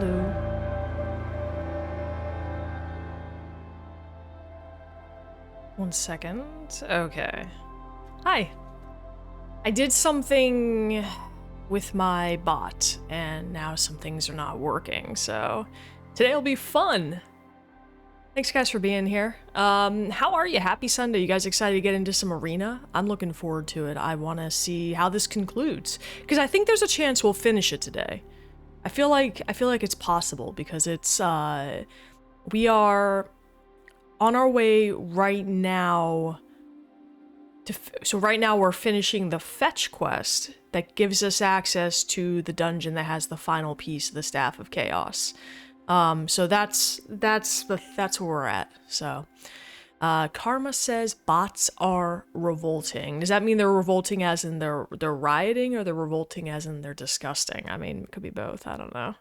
Hello. One second. Okay. Hi. I did something with my bot, and now some things are not working, so today will be fun. Thanks guys for being here. How are you? Happy Sunday. You guys excited to get into some arena? I'm looking forward to it. I want to see how this concludes, because I think there's a chance we'll finish it today. I feel like it's possible, because it's we are on our way right now to so right now we're finishing the fetch quest that gives us access to the dungeon that has the final piece of the Staff of Chaos. So that's where we're at. So Karma says bots are revolting. Does that mean they're revolting as in they're rioting, or they're revolting as in they're disgusting? I mean, it could be both. I don't know.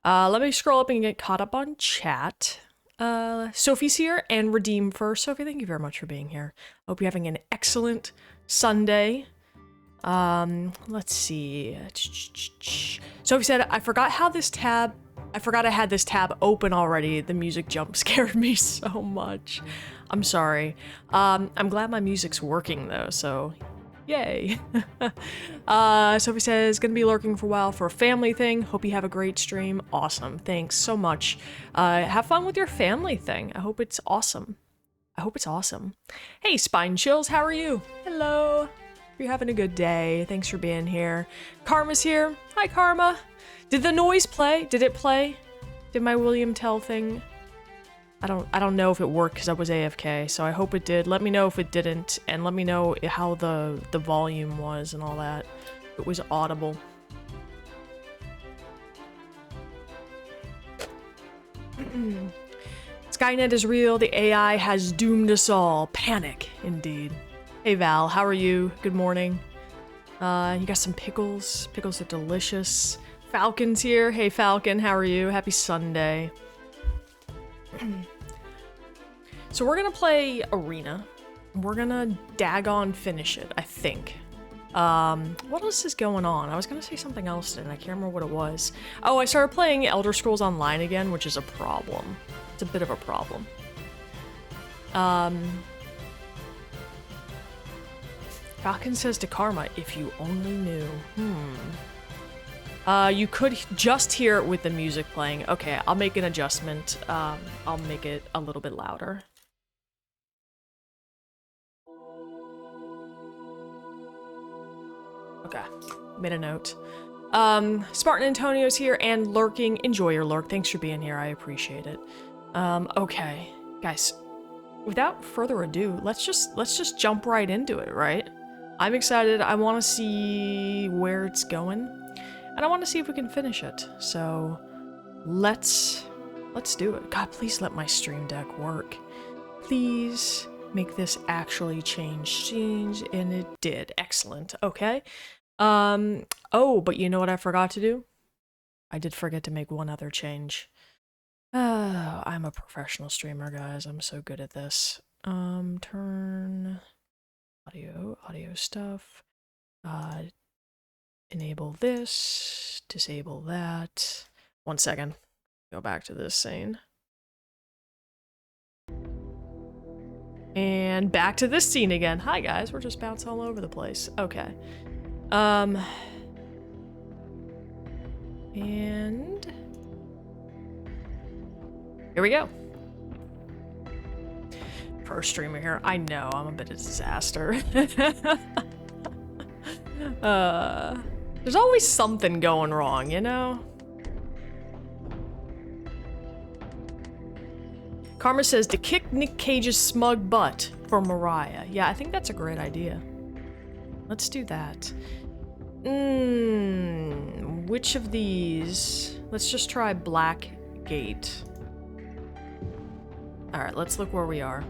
Let me scroll up and get caught up on chat. Sophie's here, and Redeem first. Sophie, thank you very much for being here. Hope you're having an excellent Sunday. Let's see. Sophie said, I forgot I had this tab open already. The music jump scared me so much. I'm sorry. I'm glad my music's working though, so yay. Sophie says, gonna be lurking for a while for a family thing. Hope you have a great stream. Awesome. Thanks so much. Have fun with your family thing. I hope it's awesome. Hey, Spine Chills, how are you? Hello. You're having a good day. Thanks for being here. Karma's here. Hi, Karma. Did the noise play? Did it play? Did my William Tell thing? I don't know if it worked because I was AFK, so I hope it did. Let me know if it didn't, and let me know how the volume was and all that. It was audible. Skynet is real. The AI has doomed us all. Panic, indeed. Hey Val, how are you? Good morning. You got some pickles. Pickles are delicious. Falcon's here. Hey Falcon, how are you? Happy Sunday. So we're gonna play Arena. We're gonna daggone finish it, I think. What else is going on? I was gonna say something else and I can't remember what it was. Oh, I started playing Elder Scrolls Online again, which is a problem. It's a bit of a problem. Falcon says to Karma, if you only knew. You could just hear it with the music playing. Okay, I'll make an adjustment. I'll make it a little bit louder. Okay, made a note. Spartan Antonio's here and lurking. Enjoy your lurk. Thanks for being here. I appreciate it. Okay, guys, without further ado, let's just jump right into it, right? I'm excited. I want to see where it's going, and I want to see if we can finish it. So let's do it. God, please let my stream deck work. Please make this actually change scenes, and it did. Excellent. Okay. Oh, but you know what I forgot to do? I did forget to make one other change. I'm a professional streamer, guys. I'm so good at this. Turn audio stuff. Enable this, disable that. 1 second. Go back to this scene. And back to this scene again. Hi guys, we're just bouncing all over the place. Okay. And here we go. First streamer here. I know, I'm a bit of a disaster. There's always something going wrong, you know? Karma says to kick Nick Cage's smug butt for Mariah. Yeah, I think that's a great idea. Let's do that. Which of these? Let's just try Black Gate. Alright, let's look where we are.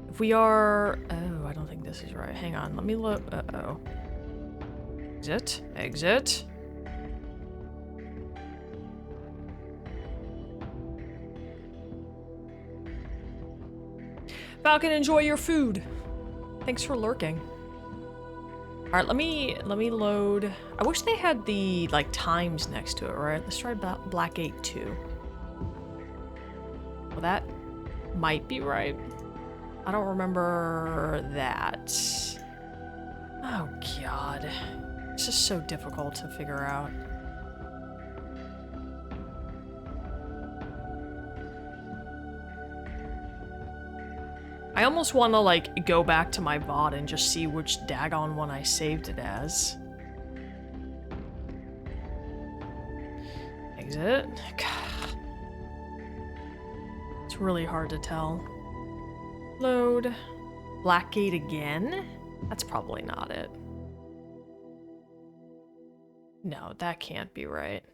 If we are... Oh, I don't think this is right. Hang on, let me look. Uh-oh. Exit. Exit. Falcon, enjoy your food. Thanks for lurking. All right, let me load. I wish they had the like times next to it, right? Let's try Black 8 2. Well, that might be right. I don't remember that. Oh god. It's just so difficult to figure out. I almost want to like go back to my VOD and just see which daggone one I saved it as. Exit. God. It's really hard to tell. Load. Blackgate again? That's probably not it. No, that can't be right.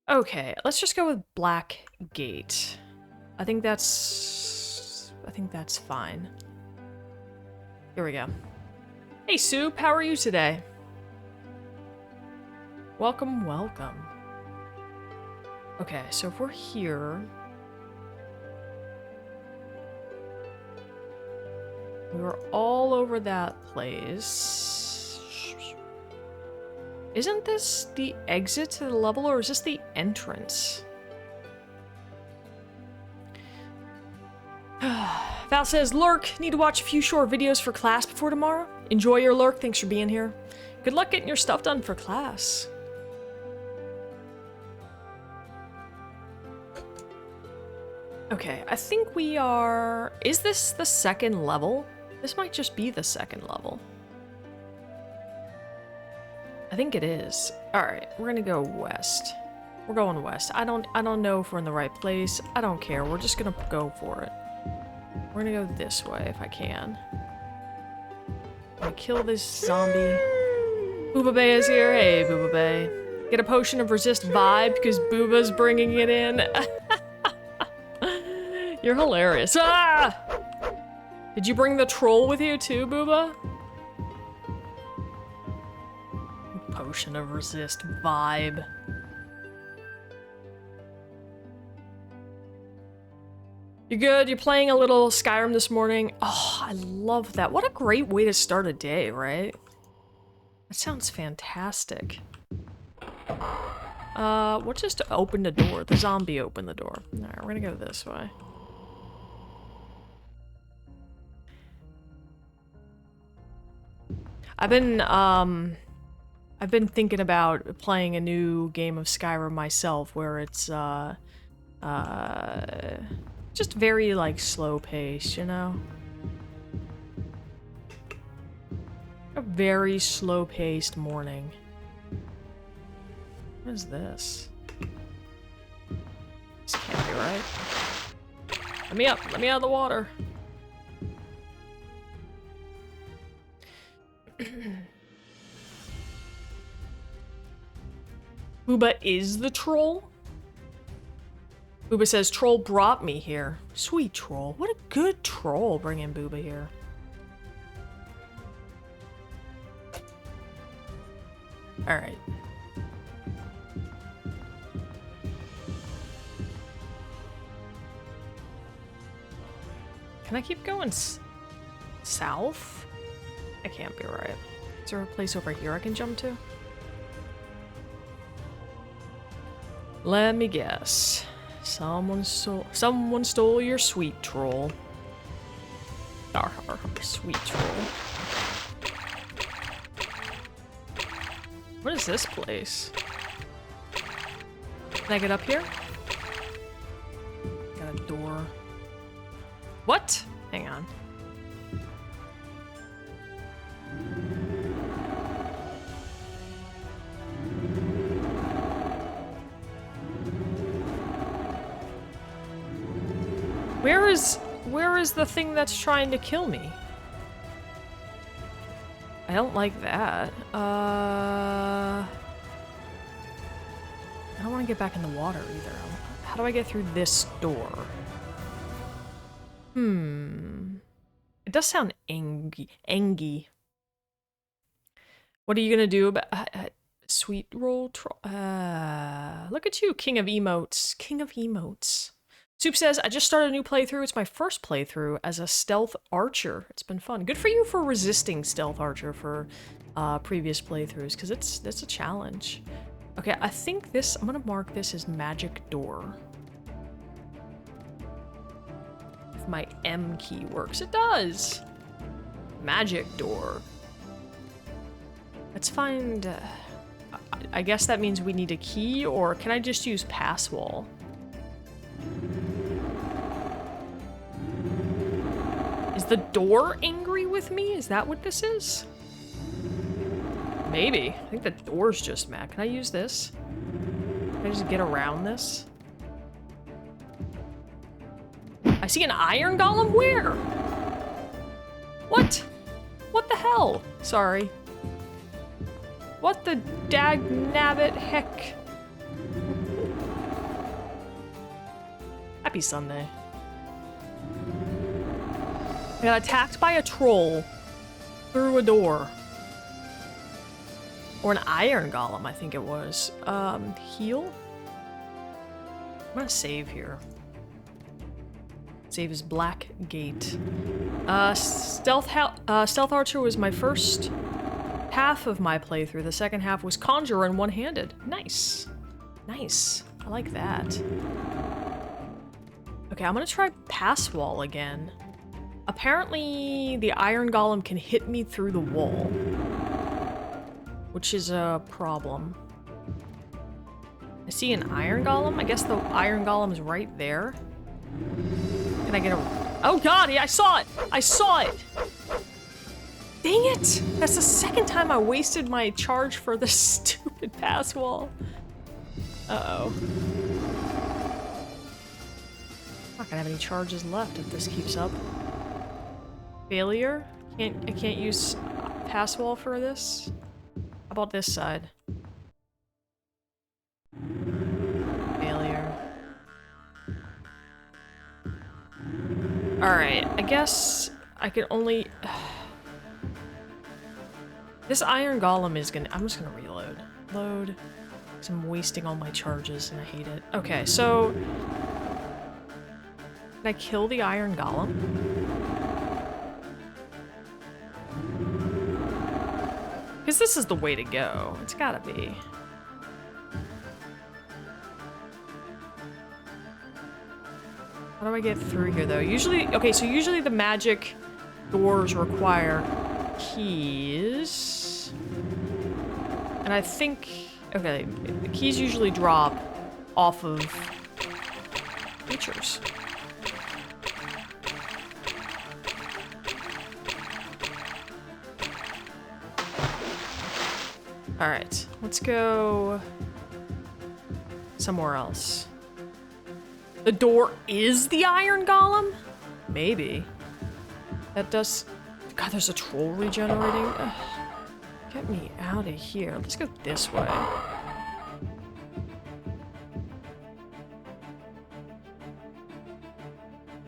Okay, let's just go with Blackgate. I think that's fine. Here we go. Hey Soup, how are you today? Welcome, welcome. Okay, so if we're here, we were all over that place. Isn't this the exit to the level, or is this the entrance? Val says, Lurk, need to watch a few short videos for class before tomorrow. Enjoy your Lurk, thanks for being here. Good luck getting your stuff done for class. Okay, I think we are... Is this the second level? This might just be the second level. I think it is. Alright, we're gonna go west. We're going west. I don't know if we're in the right place. I don't care. We're just gonna go for it. We're gonna go this way if I can. I'm gonna kill this zombie. Booba Bay is here. Hey, Booba Bay. Get a potion of resist vibe because Booba's bringing it in. You're hilarious. Ah! Did you bring the troll with you too, Booba? Potion of resist vibe. You good? You're playing a little Skyrim this morning? Oh, I love that. What a great way to start a day, right? That sounds fantastic. What just opened the door? The zombie opened the door. Alright, we're gonna go this way. I've been thinking about playing a new game of Skyrim myself where it's, just very, like, slow paced, you know? A very slow paced morning. What is this? This can't be right. Let me up! Let me out of the water! Booba is the troll? Booba says, troll brought me here. Sweet troll. What a good troll bringing Booba here. Alright. Can I keep going south? I can't be right. Is there a place over here I can jump to? Let me guess. Someone stole your sweet troll. Arr, sweet troll. What is this place? Can I get up here? Got a door. What? Hang on. Where is the thing that's trying to kill me? I don't like that. I don't want to get back in the water either. How do I get through this door? It does sound angy. What are you gonna do about sweet roll troll? Look at you, king of emotes. King of emotes. Soup says, I just started a new playthrough. It's my first playthrough as a stealth archer. It's been fun. Good for you for resisting stealth archer for previous playthroughs, because it's a challenge. Okay, I think this, I'm gonna mark this as magic door. If my M key works, it does. Magic door. Let's find, I guess that means we need a key, or can I just use pass wall? Is the door angry with me? Is that what this is? Maybe. I think the door's just mad. Can I use this? Can I just get around this? I see an iron golem? Where? What? What the hell? Sorry. What the dag-nabbit heck? Happy Sunday. I got attacked by a troll through a door. Or an iron golem, I think it was. Heal? I'm gonna save here. Save as Black Gate. Stealth Archer was my first half of my playthrough. The second half was Conjurer and one-handed. Nice. Nice. I like that. Okay, I'm gonna try Pass Wall again. Apparently, the Iron Golem can hit me through the wall, which is a problem. I see an Iron Golem. I guess the Iron Golem is right there. Can I get a... Oh god, yeah, I saw it! I saw it! Dang it! That's the second time I wasted my charge for this stupid pass wall. Uh-oh. Not gonna have any charges left if this keeps up. Failure? I can't use pass wall for this? How about this side? Failure. Alright, I guess I can only... This Iron Golem is gonna... I'm just gonna reload. Load. Because I'm wasting all my charges and I hate it. Okay, so... Can I kill the Iron Golem? Because this is the way to go. It's gotta be. How do I get through here, though? Usually... Okay, so usually the magic doors require keys. And I think... Okay, the keys usually drop off of features. Alright, let's go somewhere else. The door is the Iron Golem? Maybe. That does... God, there's a troll regenerating. Ugh. Get me out of here. Let's go this way.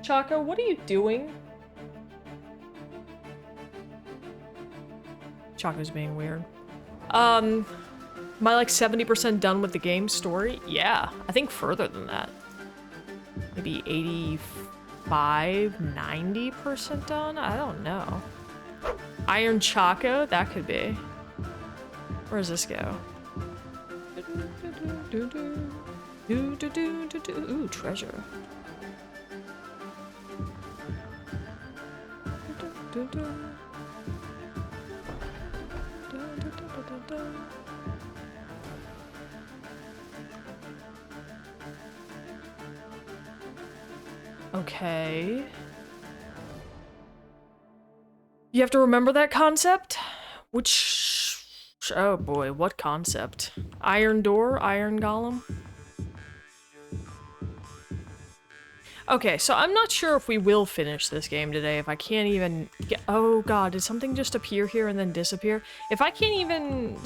Chaco, what are you doing? Chaco's being weird. Am I like 70% done with the game story? Yeah, I think further than that. Maybe 85, 90% done? I don't know. Iron Chaco? That could be. Where does this go? Ooh, treasure. Okay. You have to remember that concept? Which... Oh boy, what concept? Iron door? Iron golem? Okay, so I'm not sure if we will finish this game today, if I can't even get... Oh god, did something just appear here and then disappear? If I can't even...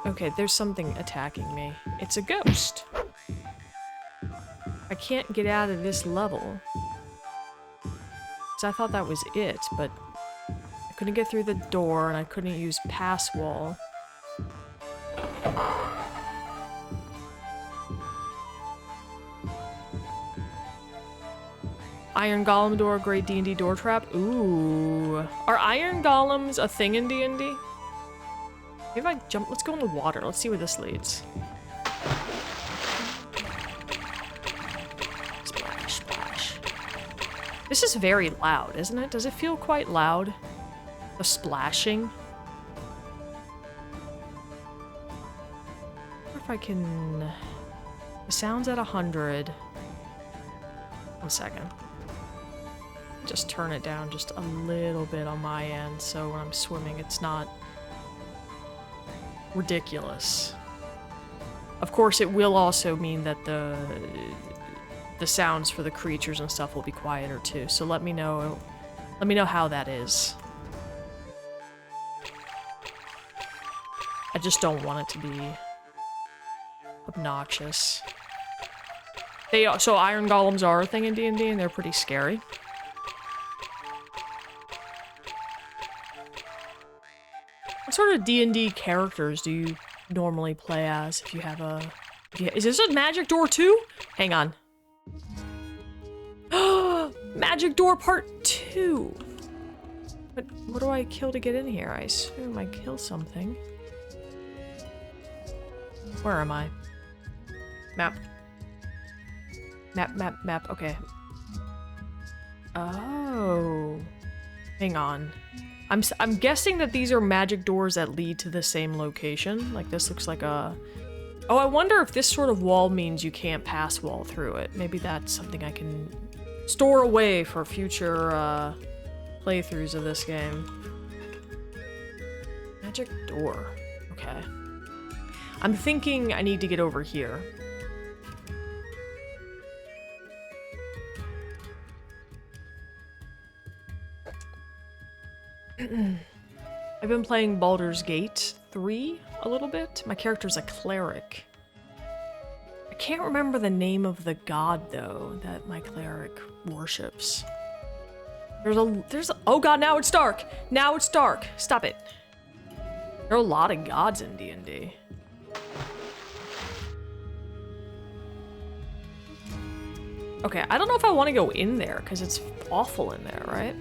Okay, there's something attacking me. It's a ghost. I can't get out of this level. So I thought that was it, but... I couldn't get through the door, and I couldn't use pass wall. Iron Golem door, great D&D door trap. Ooh. Are iron golems a thing in D&D? Maybe I jump, let's go in the water. Let's see where this leads. Splash, splash. This is very loud, isn't it? Does it feel quite loud? The splashing? I wonder if I can... The sound's at 100. 1 second. Just turn it down just a little bit on my end so when I'm swimming it's not ridiculous. Of course it will also mean that the sounds for the creatures and stuff will be quieter too, so let me know how that is. I just don't want it to be obnoxious. So iron golems are a thing in D&D and they're pretty scary. What sort of D&D characters do you normally play as if you have a... Is this a magic door too? Hang on. Magic door part 2! But what do I kill to get in here? I assume I kill something. Where am I? Map. Map, okay. Oh. Hang on. I'm guessing that these are magic doors that lead to the same location. Like, this looks like a... Oh, I wonder if this sort of wall means you can't pass wall through it. Maybe that's something I can store away for future, playthroughs of this game. Magic door. Okay. I'm thinking I need to get over here. I've been playing Baldur's Gate 3 a little bit. My character's a cleric. I can't remember the name of the god, though, that my cleric worships. Oh god, now it's dark! Now it's dark! Stop it. There are a lot of gods in D&D. Okay, I don't know if I want to go in there, because it's awful in there, right?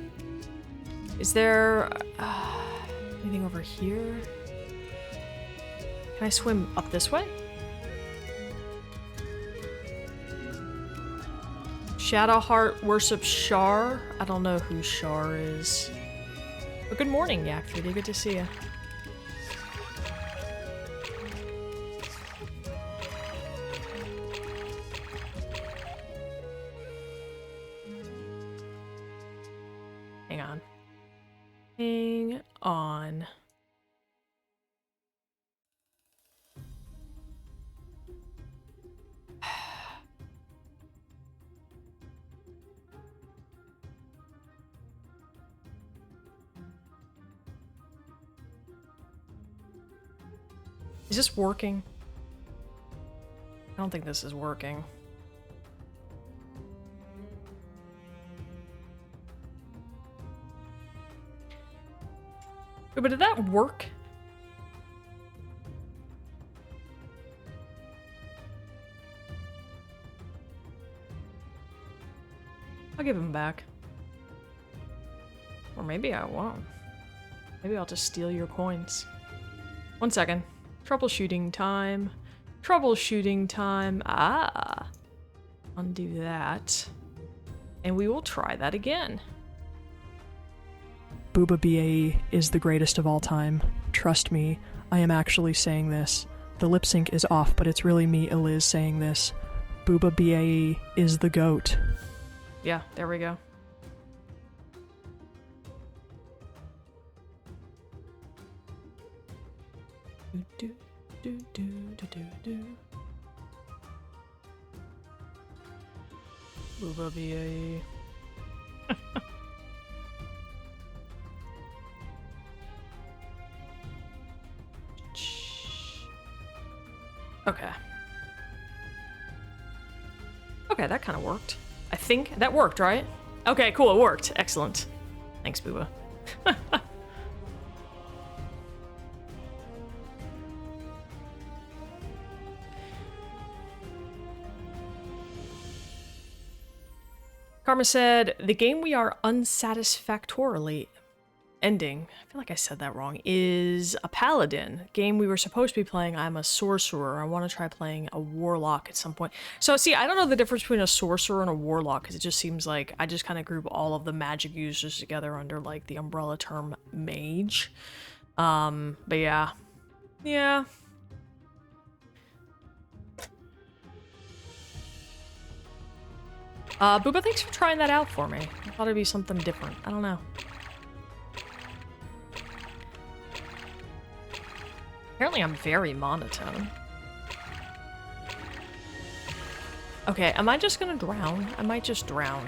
Is there... anything over here? Can I swim up this way? Shadowheart worships Shar. I don't know who Shar is. But good morning, Yak3D. Good to see you. Hang on. Hang on. Is this working? I don't think this is working. Wait, but did that work? I'll give him back. Or maybe I won't. Maybe I'll just steal your coins. 1 second. Troubleshooting time. Troubleshooting time. Ah. Undo that. And we will try that again. Booba BAE is the greatest of all time. Trust me, I am actually saying this. The lip sync is off, but it's really me, Eliz, saying this. Booba BAE is the GOAT. Yeah, there we go. Booba BAE. Okay. Okay, that kind of worked. I think that worked, right? Okay, cool, it worked. Excellent. Thanks, Booba. Karma said, the game we are unsatisfactorily ending, I feel like I said that wrong, is a paladin. Game we were supposed to be playing, I'm a sorcerer. I want to try playing a warlock at some point. So see, I don't know the difference between a sorcerer and a warlock, because it just seems like I just kind of group all of the magic users together under like the umbrella term mage. But yeah. Yeah. Booba, thanks for trying that out for me. I thought it'd be something different. I don't know. Apparently I'm very monotone. Okay, am I just gonna drown? I might just drown.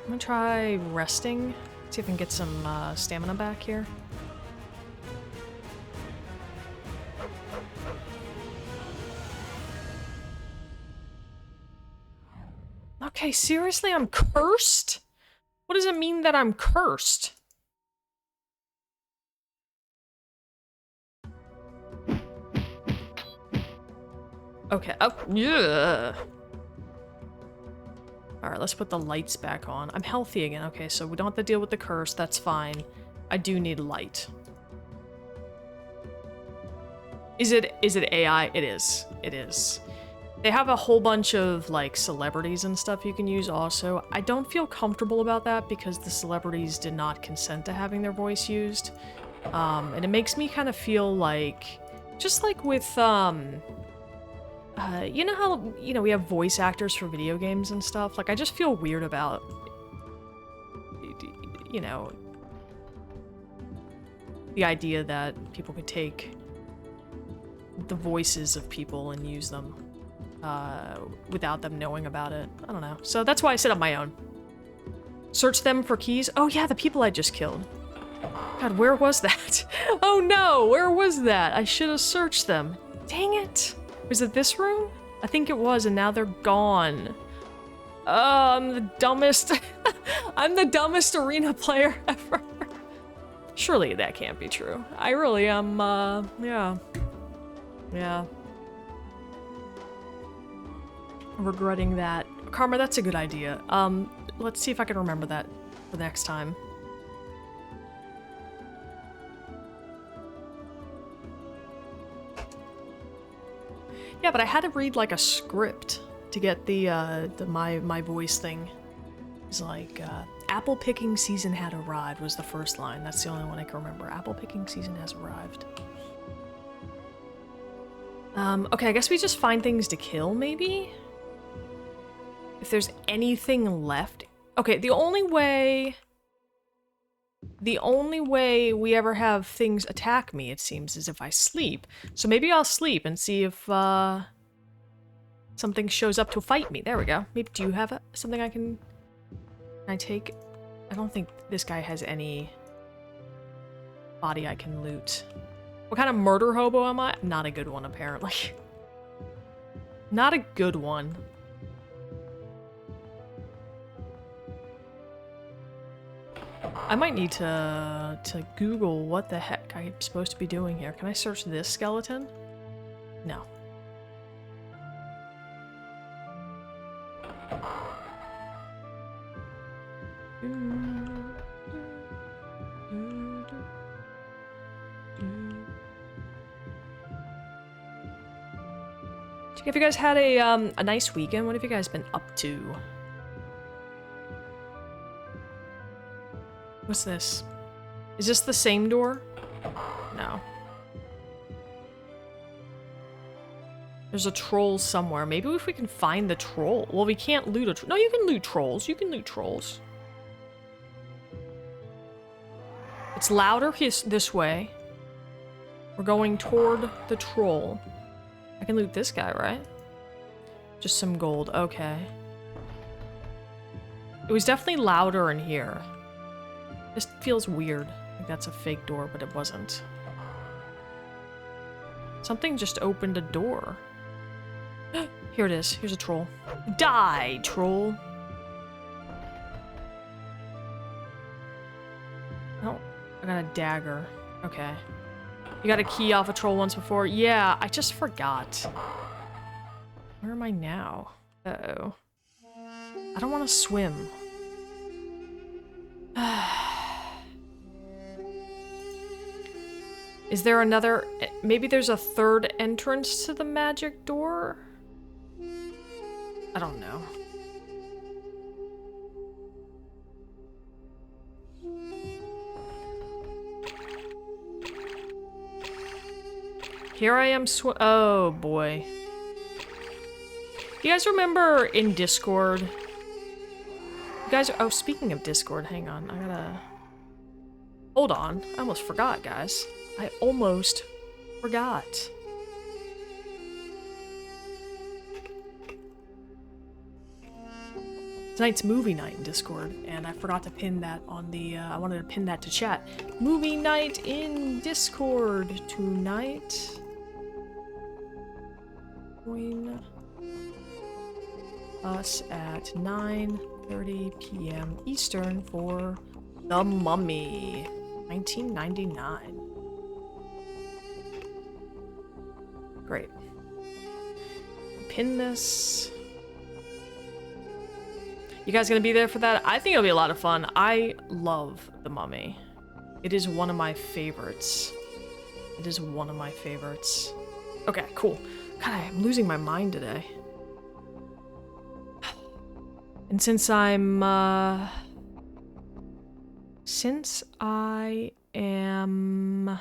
I'm gonna try resting. See if I can get some stamina back here. Okay, seriously, I'm cursed? What does it mean that I'm cursed? Okay, oh, yeah. Alright, let's put the lights back on. I'm healthy again. Okay, so we don't have to deal with the curse. That's fine. I do need light. Is it AI? It is. It is. They have a whole bunch of, like, celebrities and stuff you can use also. I don't feel comfortable about that because the celebrities did not consent to having their voice used. And it makes me kind of feel like... Just like with, you know how, you know, we have voice actors for video games and stuff? Like, I just feel weird about, you know, the idea that people could take the voices of people and use them without them knowing about it. I don't know. So that's why I set up my own. Search them for keys. Oh yeah, the people I just killed. God, where was that? Oh no, where was that? I should have searched them. Dang it. Was it this room? I think it was, and now they're gone. Oh, I'm the dumbest. I'm the dumbest arena player ever. Surely that can't be true. I really am, yeah. Yeah. Regretting that. Karma, that's a good idea. Let's see if I can remember that for the next time. Yeah, but I had to read like a script to get my voice thing. It's like, apple picking season had arrived was the first line. That's the only one I can remember. Apple picking season has arrived. Okay, I guess we just find things to kill, maybe? If there's anything left. Okay, the only way we ever have things attack me, it seems, is if I sleep. So maybe I'll sleep and see if, something shows up to fight me. There we go. Maybe, do you have something can I take? I don't think this guy has any body I can loot. What kind of murder hobo am I? Not a good one, apparently. Not a good one. I might need to Google what the heck I'm supposed to be doing here. Can I search this skeleton? No. Have you guys had a nice weekend? What have you guys been up to? What's this? Is this the same door? No. There's a troll somewhere. Maybe if we can find the troll. Well, we can't loot a troll. No, you can loot trolls. You can loot trolls. It's louder this way. We're going toward the troll. I can loot this guy, right? Just some gold. Okay. It was definitely louder in here. This feels weird. Like that's a fake door, but it wasn't. Something just opened a door. Here it is. Here's a troll. Die, troll. Oh, I got a dagger. Okay. You got a key off a troll once before? Yeah, I just forgot. Where am I now? Uh-oh. I don't want to swim. Is there another... Maybe there's a third entrance to the magic door? I don't know. Here I am oh boy. You guys remember in Discord? You guys oh, speaking of Discord, hang on, I gotta... Hold on, I almost forgot, guys. I almost forgot. Tonight's movie night in Discord, and I forgot to pin that on the, I wanted to pin that to chat. Movie night in Discord tonight. Join us at 9:30 p.m. Eastern for The Mummy, 1999. Great. Pin this. You guys gonna be there for that? I think it'll be a lot of fun. I love The Mummy. It is one of my favorites. It is one of my favorites. Okay, cool. God, I'm losing my mind today. And since I'm, since I am...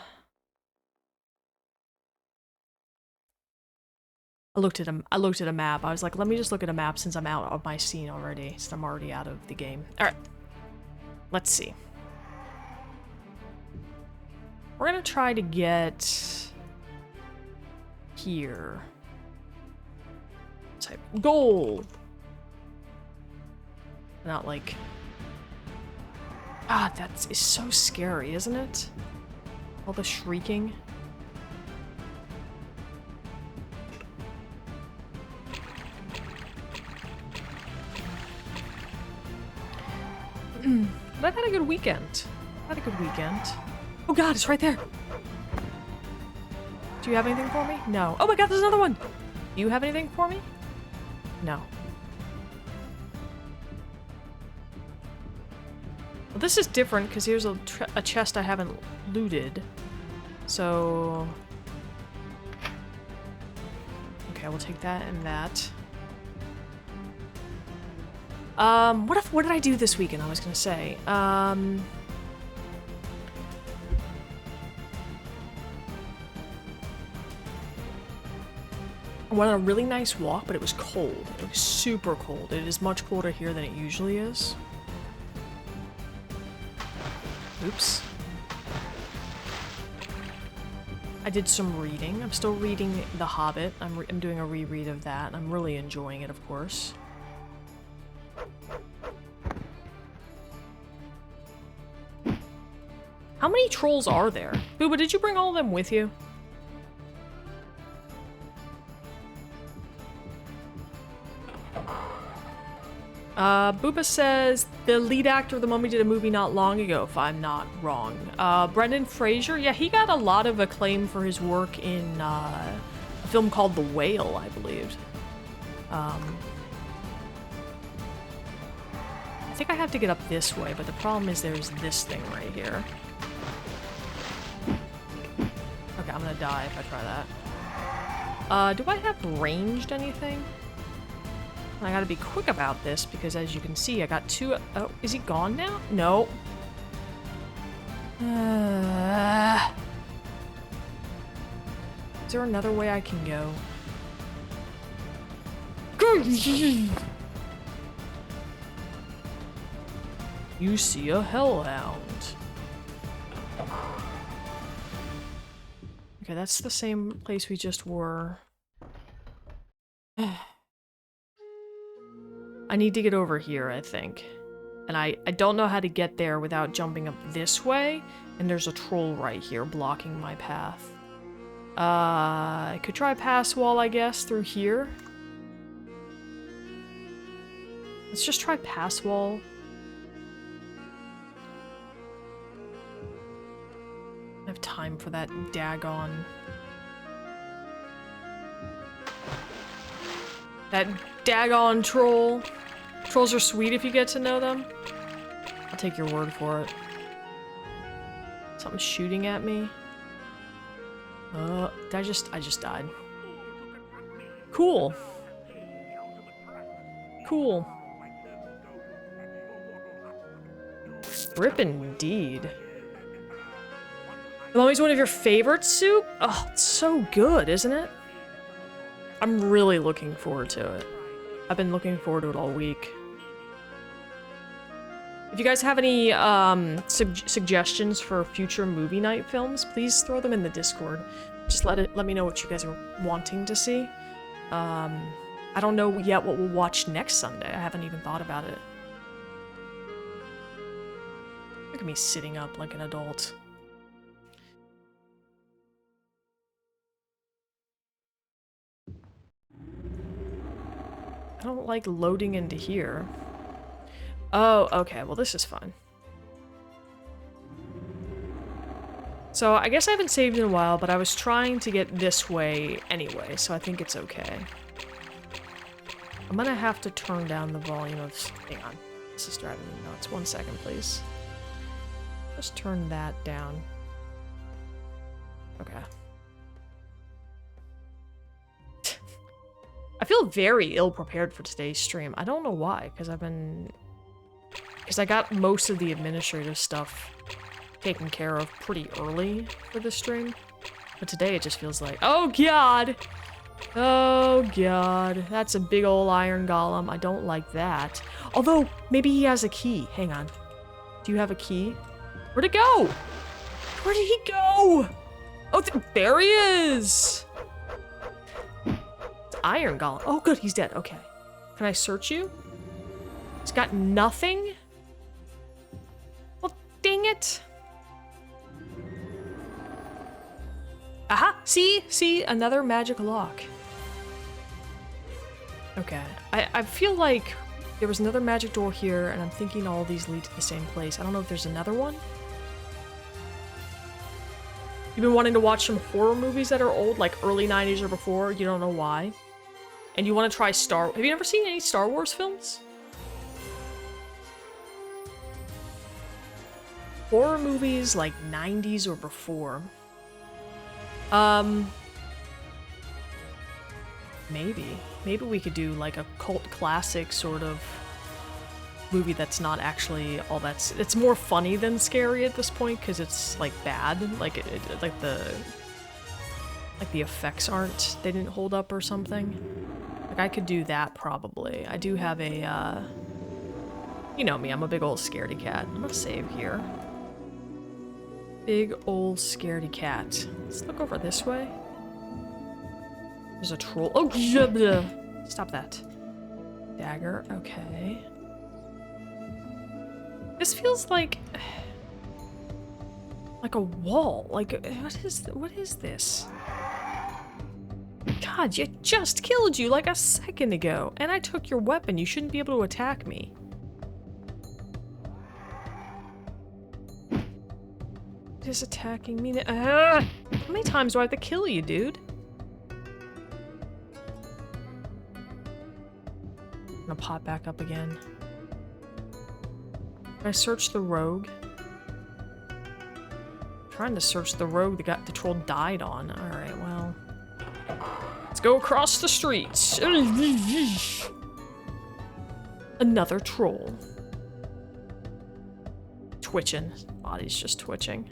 I looked at a map. I was like, let me just look at a map since I'm out of my scene already, since I'm already out of the game. Alright. Let's see. We're gonna try to get here. Type goal. Not like... God, that is so scary, isn't it? All the shrieking. But I've had a good weekend. Oh god, it's right there! Do you have anything for me? No. Oh my god, there's another one! Do you have anything for me? No. Well, this is different because here's a chest I haven't looted. So... Okay, we'll take that and that. What did I do this weekend? I was gonna say. I went on a really nice walk, but it was cold. It was super cold. It is much colder here than it usually is. Oops. I did some reading. I'm still reading The Hobbit. I'm doing a reread of that. I'm really enjoying it, of course. How many trolls are there? Booba, did you bring all of them with you? Booba says the lead actor of The Mummy did a movie not long ago, if I'm not wrong. Brendan Fraser, yeah, he got a lot of acclaim for his work in a film called The Whale, I believe. I think I have to get up this way, but the problem is there's this thing right here. Okay, I'm gonna die if I try that. Do I have ranged anything? I gotta be quick about this because, as you can see, I got two. Oh, is he gone now? No. Is there another way I can go? You see a hellhound. Okay, that's the same place we just were. I need to get over here, I think. And I don't know how to get there without jumping up this way, and there's a troll right here blocking my path. I could try pass wall, I guess, through here. Let's just try pass wall. I have time for that daggone. That daggone troll. Trolls are sweet if you get to know them. I'll take your word for it. Something's shooting at me. I just died. Cool. Cool. Rip indeed. Mommy's one of your favorite soup? Oh, it's so good, isn't it? I'm really looking forward to it. I've been looking forward to it all week. If you guys have any suggestions for future movie night films, please throw them in the Discord. Just let me know what you guys are wanting to see. I don't know yet what we'll watch next Sunday. I haven't even thought about it. Look at me sitting up like an adult. I don't like loading into here. Oh, okay. Well, this is fun. So, I guess I haven't saved in a while, but I was trying to get this way anyway, so I think it's okay. I'm gonna have to turn down the volume of... Hang on. This is driving me nuts. 1 second, please. Just turn that down. Okay. I feel very ill-prepared for today's stream. I don't know why, because I got most of the administrative stuff taken care of pretty early for the stream. But today it just feels like, oh god! Oh god. That's a big ol' iron golem. I don't like that. Although, maybe he has a key. Hang on. Do you have a key? Where'd it go? Where did he go? Oh, there he is! It's iron golem. Oh good, he's dead. Okay. Can I search you? He's got nothing? Well, dang it. Aha! See? Another magic lock. Okay. I feel like there was another magic door here, and I'm thinking all these lead to the same place. I don't know if there's another one. You've been wanting to watch some horror movies that are old, like early 90s or before, you don't know why. And you want to try Have you ever seen any Star Wars films? Horror movies like 90s or before. Maybe we could do like a cult classic sort of movie that's not actually all that's... It's more funny than scary at this point because it's like bad. Like like the effects they didn't hold up or something. Like I could do that probably. I do have a you know me, I'm a big old scaredy cat. I'm gonna save here. Big old scaredy cat. Let's look over this way. There's a troll. Oh, stop that. Dagger. Okay. This feels like a wall. Like what is this? God, you just killed you like a second ago, and I took your weapon. You shouldn't be able to attack me. It is attacking me. How many times do I have to kill you, dude? I'm gonna pop back up again. Can I search the rogue? I'm trying to search the rogue that the troll died on. Alright, well. Let's go across the streets. Another troll. Twitching. Body's just twitching.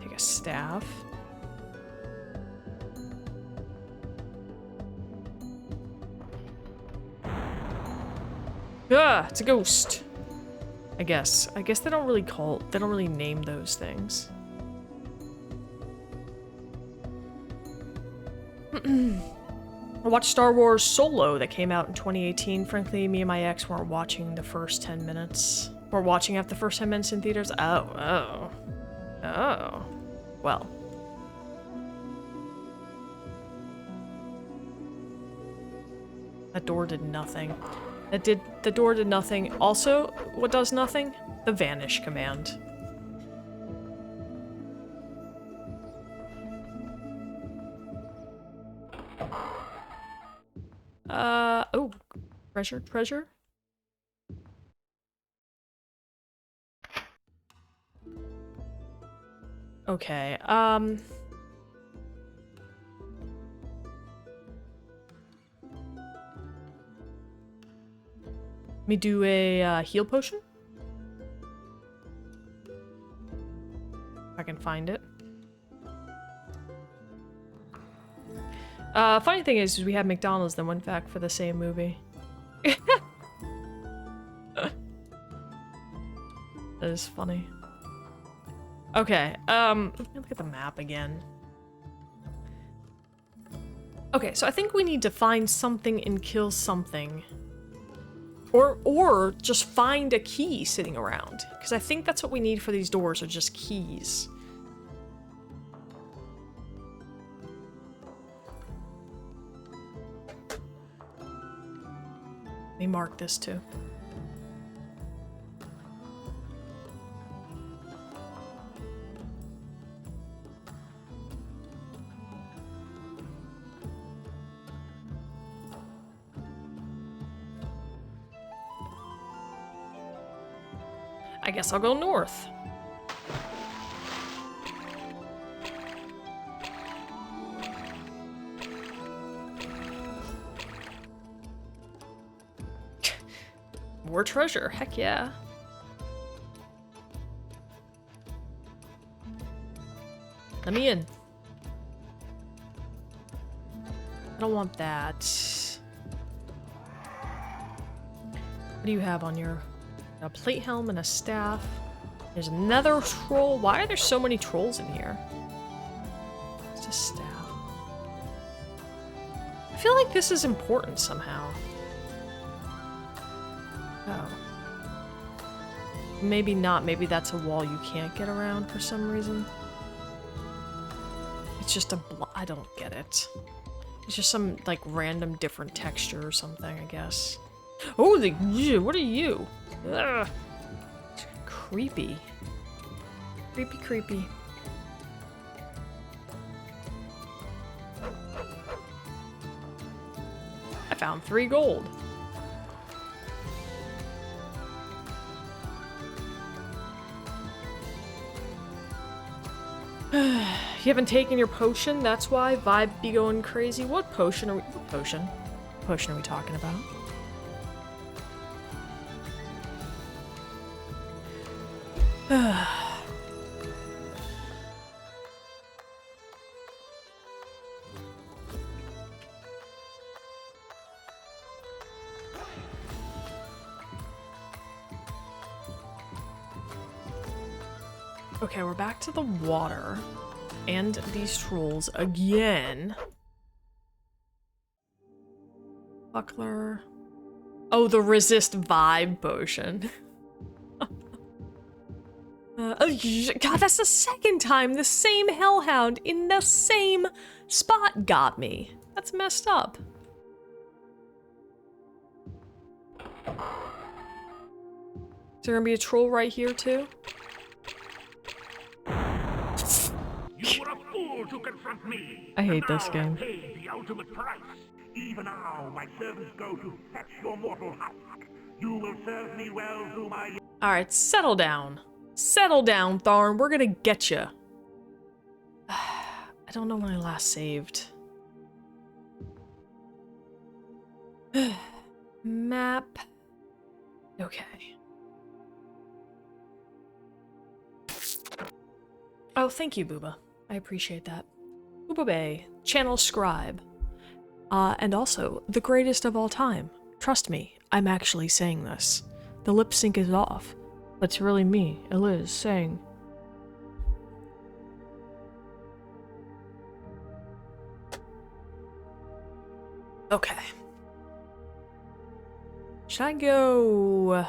Take a staff. Ah, it's a ghost. I guess they don't really name those things. I watched Star Wars Solo that came out in 2018. Frankly, me and my ex weren't watching the first 10 minutes. We're watching after the first 10 minutes in theaters. Oh. Well. That door did nothing. The door did nothing. Also, what does nothing? The vanish command. Treasure? Okay, let me do a heal potion. If I can find it. Funny thing is we had McDonald's then went back for the same movie. That is funny. Okay, let me look at the map again. Okay, so I think we need to find something and kill something. Or just find a key sitting around. Because I think that's what we need for these doors, are just keys. Let me mark this too. I guess I'll go north. More treasure, heck yeah. Let me in. I don't want that. What do you have on your... A plate helm and a staff. There's another troll. Why are there so many trolls in here? It's a staff. I feel like this is important somehow. Oh. Maybe not. Maybe that's a wall you can't get around for some reason. It's just a I don't get it. It's just some, like, random different texture or something, I guess. Oh, what are you? Ugh. Creepy. Creepy, creepy. I found 3 gold. You haven't taken your potion, that's why vibe be going crazy. What potion are we talking about? Okay, we're back to the water and these trolls again. Buckler. Oh, the resist vibe potion. God, that's the second time the same hellhound in the same spot got me. That's messed up. Is there gonna be a troll right here too? You were a fool to confront me. I hate this game. Paid the ultimate price. Even now, my servants go to fetch your mortal husk. You will serve me well through my... Alright, settle down. Settle down, Tharn. We're gonna get you. I don't know when I last saved. Map. Okay. Oh, thank you, Booba. I appreciate that. Booba Bay, channel scribe. And also, the greatest of all time. Trust me, I'm actually saying this. The lip sync is off. But it's really me, Eliz, saying... Okay. Should I go...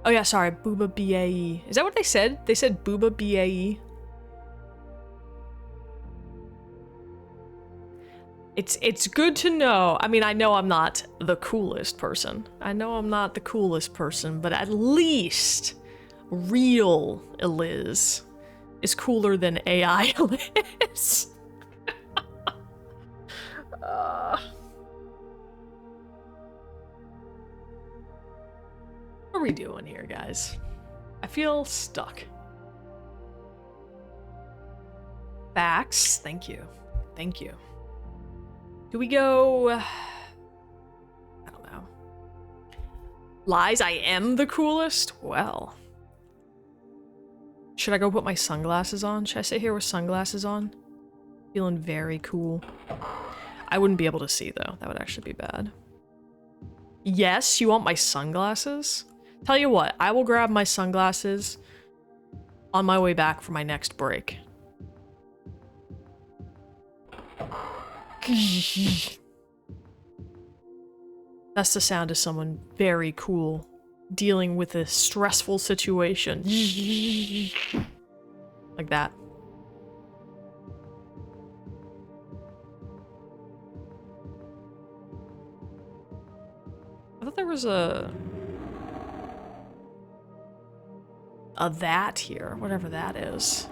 Oh yeah, sorry, Booba BAE. Is that what they said? They said Booba BAE. It's good to know. I mean, I know I'm not the coolest person. I know I'm not the coolest person, but at least real Eliz is cooler than AI Eliz. What are we doing here, guys? I feel stuck. Facts. Thank you. Thank you. Do we go... I don't know. Lies, I am the coolest? Well. Should I go put my sunglasses on? Should I sit here with sunglasses on? Feeling very cool. I wouldn't be able to see, though. That would actually be bad. Yes, you want my sunglasses? Tell you what, I will grab my sunglasses on my way back for my next break. That's the sound of someone very cool dealing with a stressful situation. Like that. I thought there was a that here, whatever that is.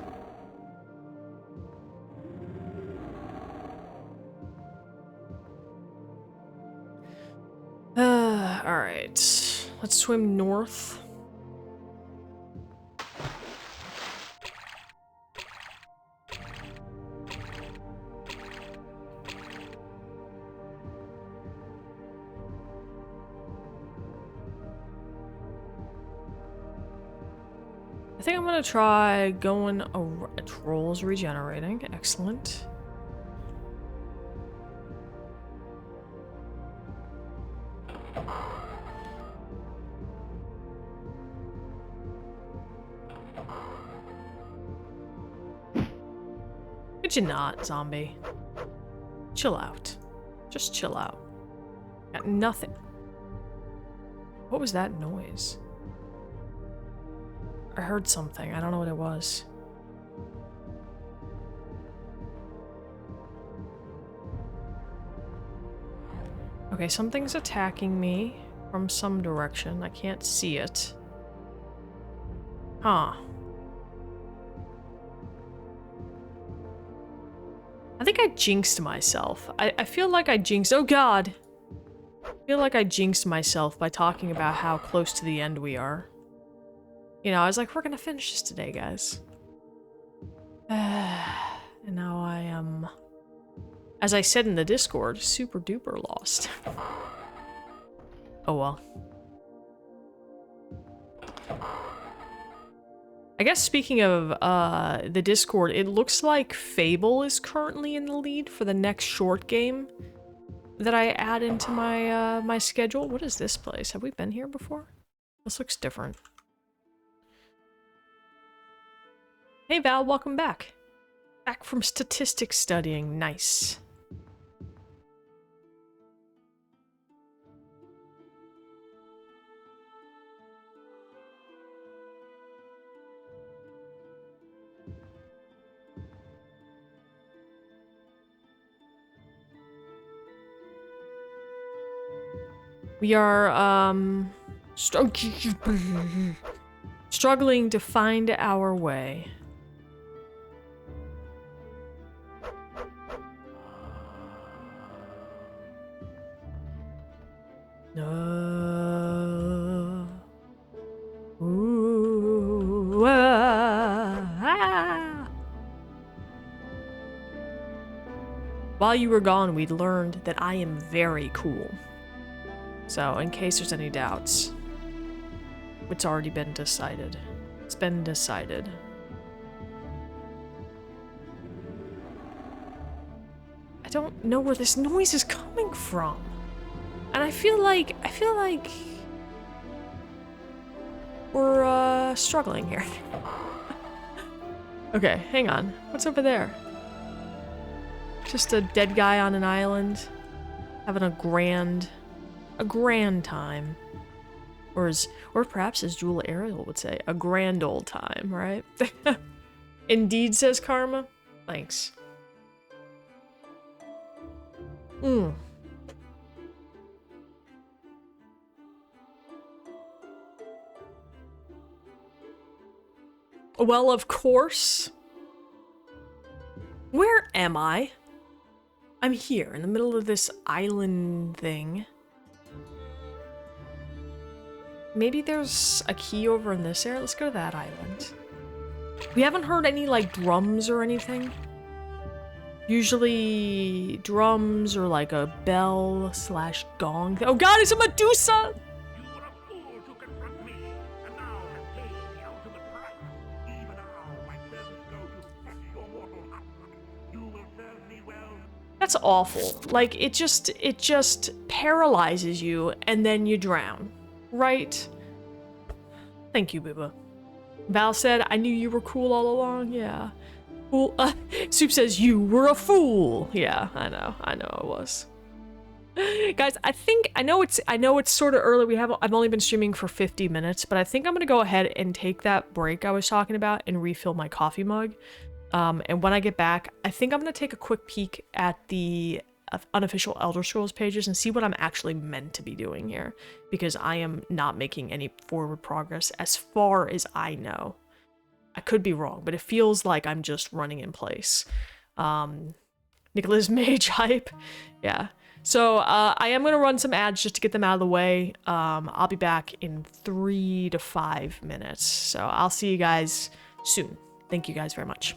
Alright. Let's swim north. I think I'm gonna try going a troll's regenerating. Excellent. Could you not, zombie? Chill out. Just chill out. Got nothing. What was that noise? I heard something. I don't know what it was. Okay, something's attacking me from some direction. I can't see it. Huh. I think I jinxed myself. I feel like I jinxed- oh god! I feel like I jinxed myself by talking about how close to the end we are. You know, I was like, we're gonna finish this today, guys. And now I am, as I said in the Discord, super duper lost. Oh well. I guess speaking of the Discord, it looks like Fable is currently in the lead for the next short game that I add into my my schedule. What is this place? Have we been here before? This looks different. Hey Val, welcome back. Back from statistics studying. Nice. We are, struggling to find our way. Ooh, ah. While you were gone, we'd learned that I am very cool. So, in case there's any doubts, it's already been decided. It's been decided. I don't know where this noise is coming from. And I feel like we're struggling here. Okay, hang on. What's over there? Just a dead guy on an island having a grand time. Or perhaps as Jewel Ariel would say, a grand old time, right? Indeed, says Karma. Thanks. Well, of course. Where am I? I'm here in the middle of this island thing. maybe there's a key over in this area. Let's go to that island. We haven't heard any, like, drums or anything. Usually drums or, like, a bell / gong. Oh god, it's a Medusa! You were a fool to confront me, and now have paid the ultimate price. Even now, my servants go to fetch your mortal husk. You will serve me well. That's awful. Like, it just paralyzes you, and then you drown. Right? Thank you, Booba. Val said, I knew you were cool all along. Yeah. Cool. Soup says, you were a fool. Yeah, I know I was. Guys, I know it's sort of early. I've only been streaming for 50 minutes, but I think I'm gonna go ahead and take that break I was talking about and refill my coffee mug. And when I get back, I think I'm gonna take a quick peek at the unofficial Elder Scrolls pages and see what I'm actually meant to be doing here, because I am not making any forward progress as far as I know. I could be wrong, but it feels like I'm just running in place. Nicholas Mage hype. Yeah. So I am going to run some ads just to get them out of the way. I'll be back in 3 to 5 minutes. So I'll see you guys soon. Thank you guys very much.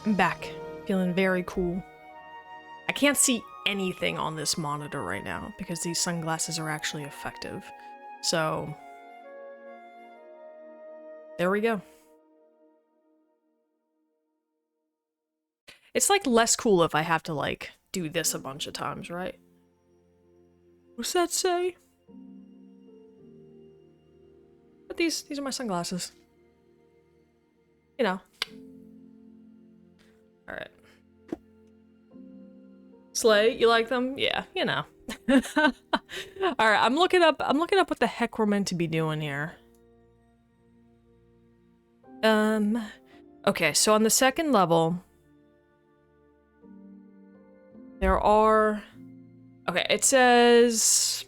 I'm back. Feeling very cool. I can't see anything on this monitor right now because these sunglasses are actually effective. So, there we go. It's like less cool if I have to like do this a bunch of times, right? What's that say? But these are my sunglasses. You know. Alright. Slay, you like them? Yeah, you know. Alright, I'm looking up what the heck we're meant to be doing here. Okay, so on the second level, there are... Okay, it says...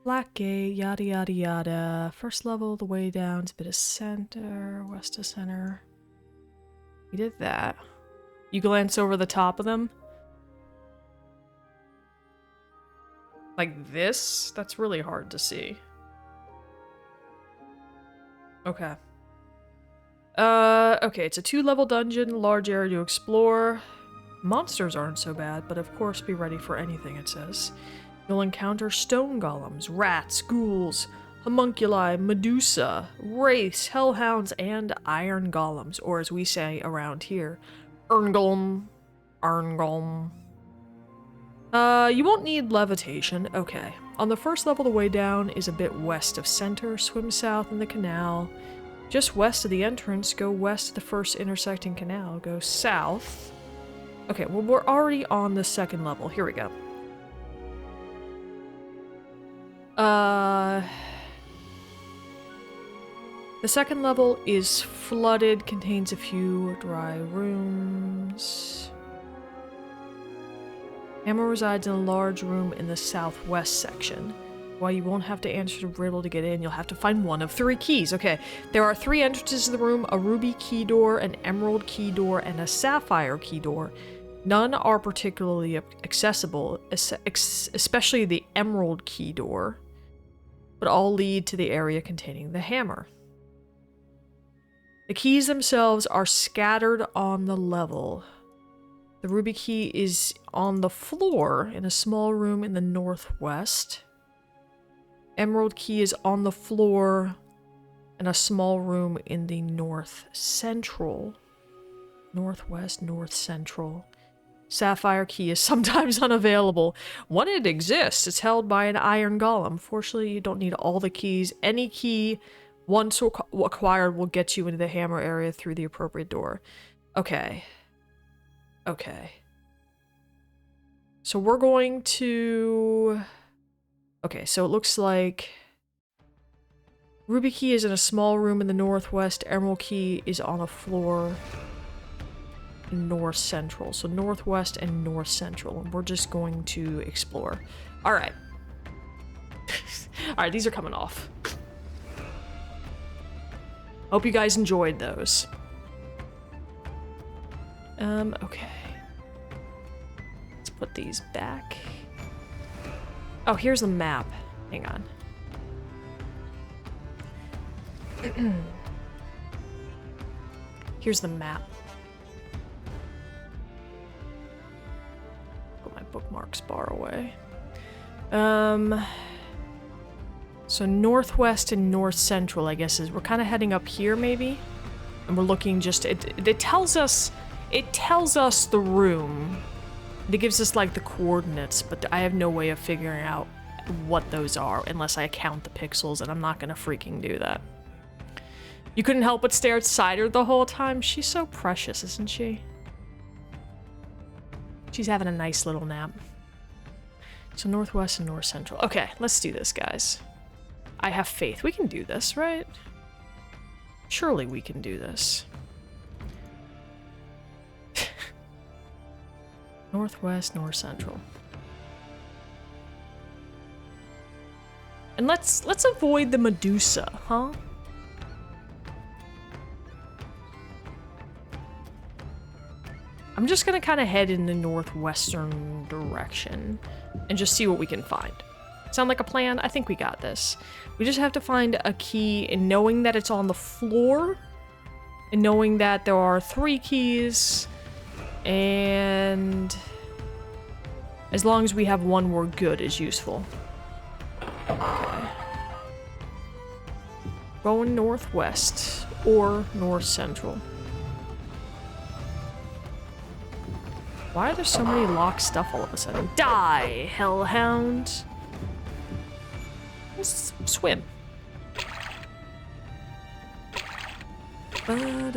Black gate, yada yada yada. First level, the way down, it's a bit of center, west of center. We did that. You glance over the top of them. Like this? That's really hard to see. Okay. Okay, it's a 2-level dungeon, large area to explore. Monsters aren't so bad, but of course be ready for anything, it says. You'll encounter stone golems, rats, ghouls, homunculi, medusa, wraiths, hellhounds, and iron golems, or as we say around here, Erngolm. Arngolm. You won't need levitation. Okay. On the first level, the way down is a bit west of center. Swim south in the canal. Just west of the entrance, go west of the first intersecting canal. Go south. Okay, well, we're already on the second level. Here we go. The second level is flooded, contains a few dry rooms. Hammer resides in a large room in the southwest section. While you won't have to answer the riddle to get in, you'll have to find one of 3 keys. Okay, there are 3 entrances to the room, a ruby key door, an emerald key door, and a sapphire key door. None are particularly accessible, especially the emerald key door, but all lead to the area containing the hammer. The keys themselves are scattered on the level. The ruby key is on the floor in a small room in the northwest. Emerald key is on the floor in a small room in the north central. Northwest, north central. Sapphire key is sometimes unavailable. When it exists, it's held by an iron golem. Fortunately, you don't need all the keys. Any key, once acquired, will get you into the hammer area through the appropriate door. Okay. Okay. So we're going to... Okay, so it looks like... Ruby key is in a small room in the northwest. Emerald key is on a floor... north central. So northwest and north central. And we're just going to explore. Alright. Alright, these are coming off. Hope you guys enjoyed those. Okay. Let's put these back. Oh, here's the map. Hang on. Here's the map. Put my bookmarks bar away. So northwest and north central, I guess, is we're kind of heading up here, maybe, and we're looking just. It tells us the room. It gives us like the coordinates, but I have no way of figuring out what those are unless I count the pixels, and I'm not gonna freaking do that. You couldn't help but stare at her the whole time. She's so precious, isn't she? She's having a nice little nap. So northwest and north central. Okay, let's do this, guys. I have faith. We can do this, right? Surely we can do this. Northwest, north central. And let's avoid the Medusa, huh? I'm just gonna kind of head in the northwestern direction and just see what we can find. Sound like a plan? I think we got this. We just have to find a key, and knowing that it's on the floor And knowing that there are 3 keys, and as long as we have 1, we're good is useful. Okay. Going northwest or north central. Why are there so many locked stuff all of a sudden? Die, hellhound! Let's swim. Oh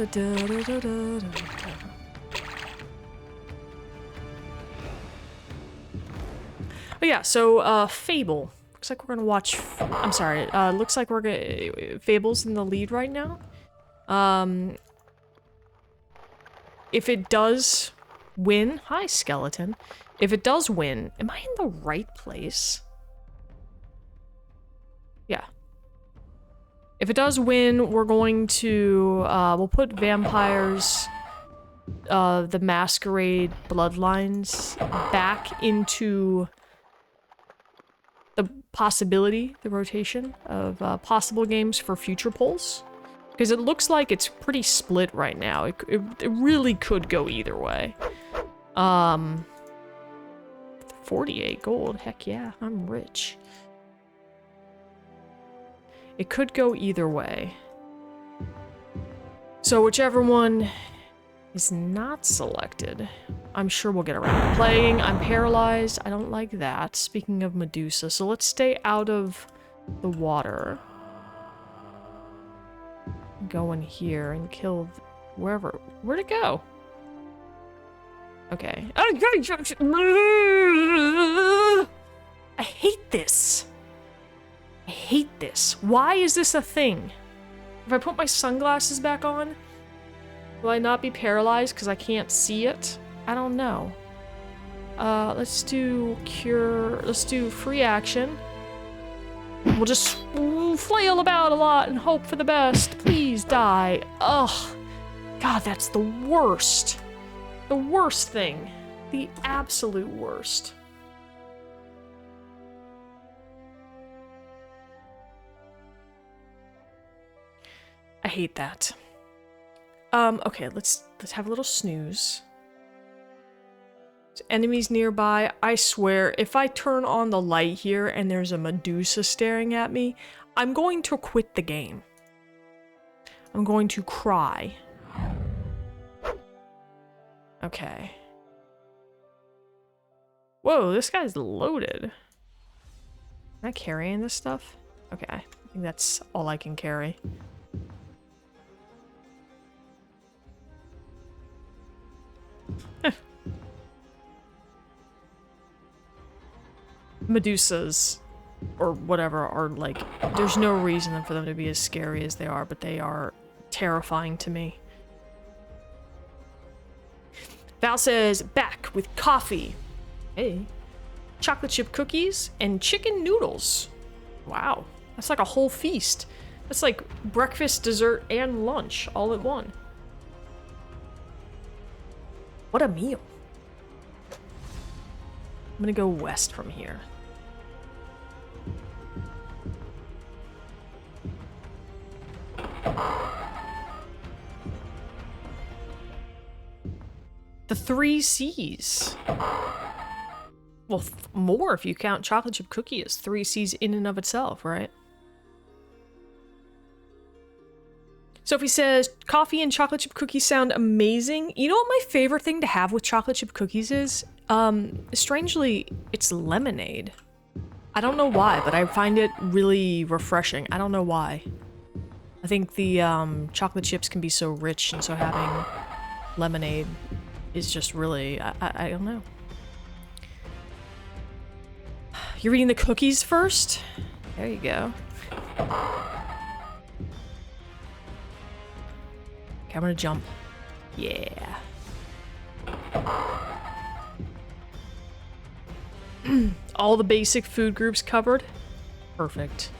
yeah, so Fable. Looks like we're gonna watch. I'm sorry. Looks like we're gonna. Fable's in the lead right now. If it does win, hi skeleton. If it does win, am I in the right place? Yeah. If it does win, we're going to we'll put vampires, the Masquerade Bloodlines back into the possibility, the rotation of possible games for future polls. Because it looks like it's pretty split right now. It really could go either way. 48 gold, heck yeah, I'm rich. It could go either way. So whichever one is not selected, I'm sure we'll get around to playing. I'm paralyzed, I don't like that. Speaking of Medusa, so let's stay out of the water. Go in here and kill wherever. Where'd it go? Okay. I hate this. I hate this. Why is this a thing? If I put my sunglasses back on, will I not be paralyzed because I can't see it? I don't know. Let's do cure. Let's do free action. We'll just flail about a lot and hope for the best. Please die. Ugh. God, that's the worst. The worst thing. The absolute worst. I hate that. Okay, let's have a little snooze. There's enemies nearby. I swear, if I turn on the light here and there's a Medusa staring at me, I'm going to quit the game. I'm going to cry. Okay. Whoa, this guy's loaded. Am I carrying this stuff? Okay, I think that's all I can carry. Medusas, or whatever, are like, there's no reason for them to be as scary as they are, but they are terrifying to me. Val says, back with coffee. Hey. Chocolate chip cookies and chicken noodles. Wow. That's like a whole feast. That's like breakfast, dessert, and lunch all at one. What a meal. I'm gonna go west from here. The 3 C's. Well, more if you count chocolate chip cookie as 3 C's in and of itself, right? Sophie says, coffee and chocolate chip cookies sound amazing. You know what my favorite thing to have with chocolate chip cookies is? Strangely, it's lemonade. I don't know why, but I find it really refreshing. I don't know why. I think the chocolate chips can be so rich, and so having lemonade is just really, I don't know. You're eating the cookies first? There you go. Okay, I'm gonna jump. Yeah. All the basic food groups covered? Perfect.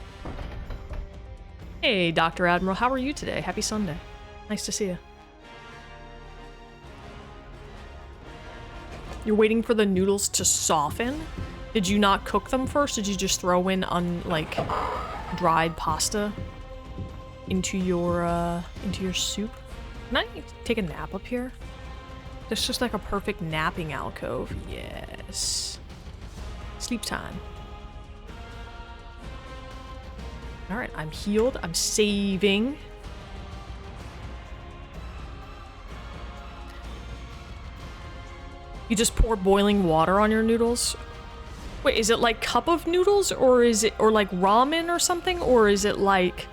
Hey, Dr. Admiral, how are you today? Happy Sunday. Nice to see you. You're waiting for the noodles to soften? Did you not cook them first? Did you just throw in like dried pasta into your soup? Can I take a nap up here? There's just like a perfect napping alcove. Yes. Sleep time. Alright, I'm healed. I'm saving. You just pour boiling water on your noodles? Wait, is it like cup of noodles, or is it, or like ramen or something, or is it like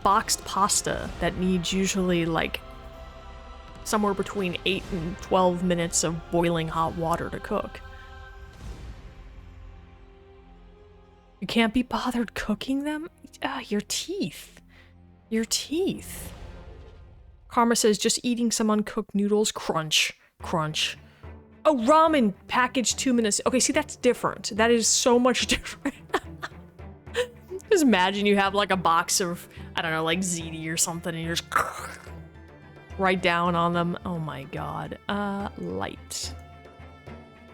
boxed pasta that needs usually like somewhere between 8 and 12 minutes of boiling hot water to cook? You can't be bothered cooking them? Ah, your teeth. Your teeth. Karma says just eating some uncooked noodles. Crunch. Crunch. Oh, ramen packaged 2 minutes. Okay, see, that's different. That is so much different. Just imagine you have like a box of, I don't know, like ziti or something, and you're just right down on them. Oh my god. Light.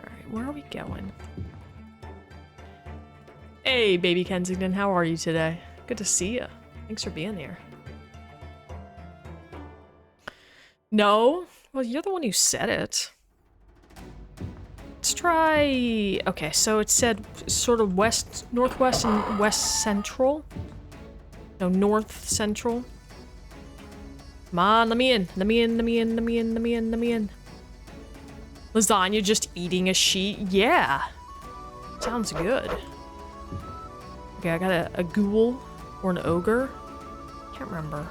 Alright, where are we going? Hey, baby Kensington, how are you today? Good to see you. Thanks for being here. No? Well, you're the one who said it. Let's try... Okay, so it said sort of west, northwest, and west central. No, north central. Come on, let me in. Let me in, let me in, let me in, let me in, let me in. Lasagna just eating a sheet? Yeah. Sounds good. Okay, I got a ghoul or an ogre. Can't remember.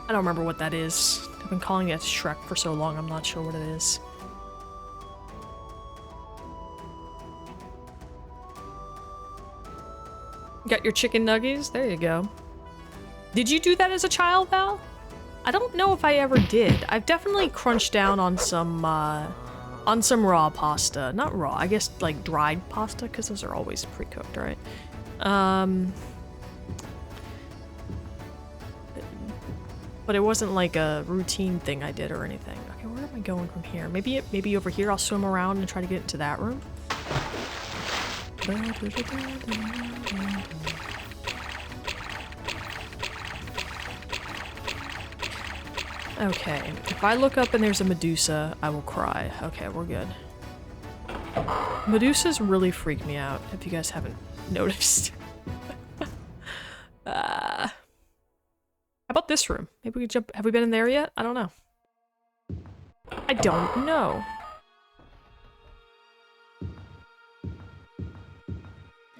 I don't remember what that is. I've been calling it Shrek for so long, I'm not sure what it is. Got your chicken nuggies? There you go. Did you do that as a child, Val? I don't know if I ever did. I've definitely crunched down on some raw pasta. Not raw, I guess like dried pasta, because those are always pre-cooked, right? But it wasn't like a routine thing I did or anything. Okay, where am I going from here? Maybe over here I'll swim around and try to get into that room. Okay, if I look up and there's a Medusa, I will cry. Okay, we're good. Medusas really freak me out, if you guys haven't noticed. How about this room? Maybe we can jump. Have we been in there yet? I don't know. I don't know.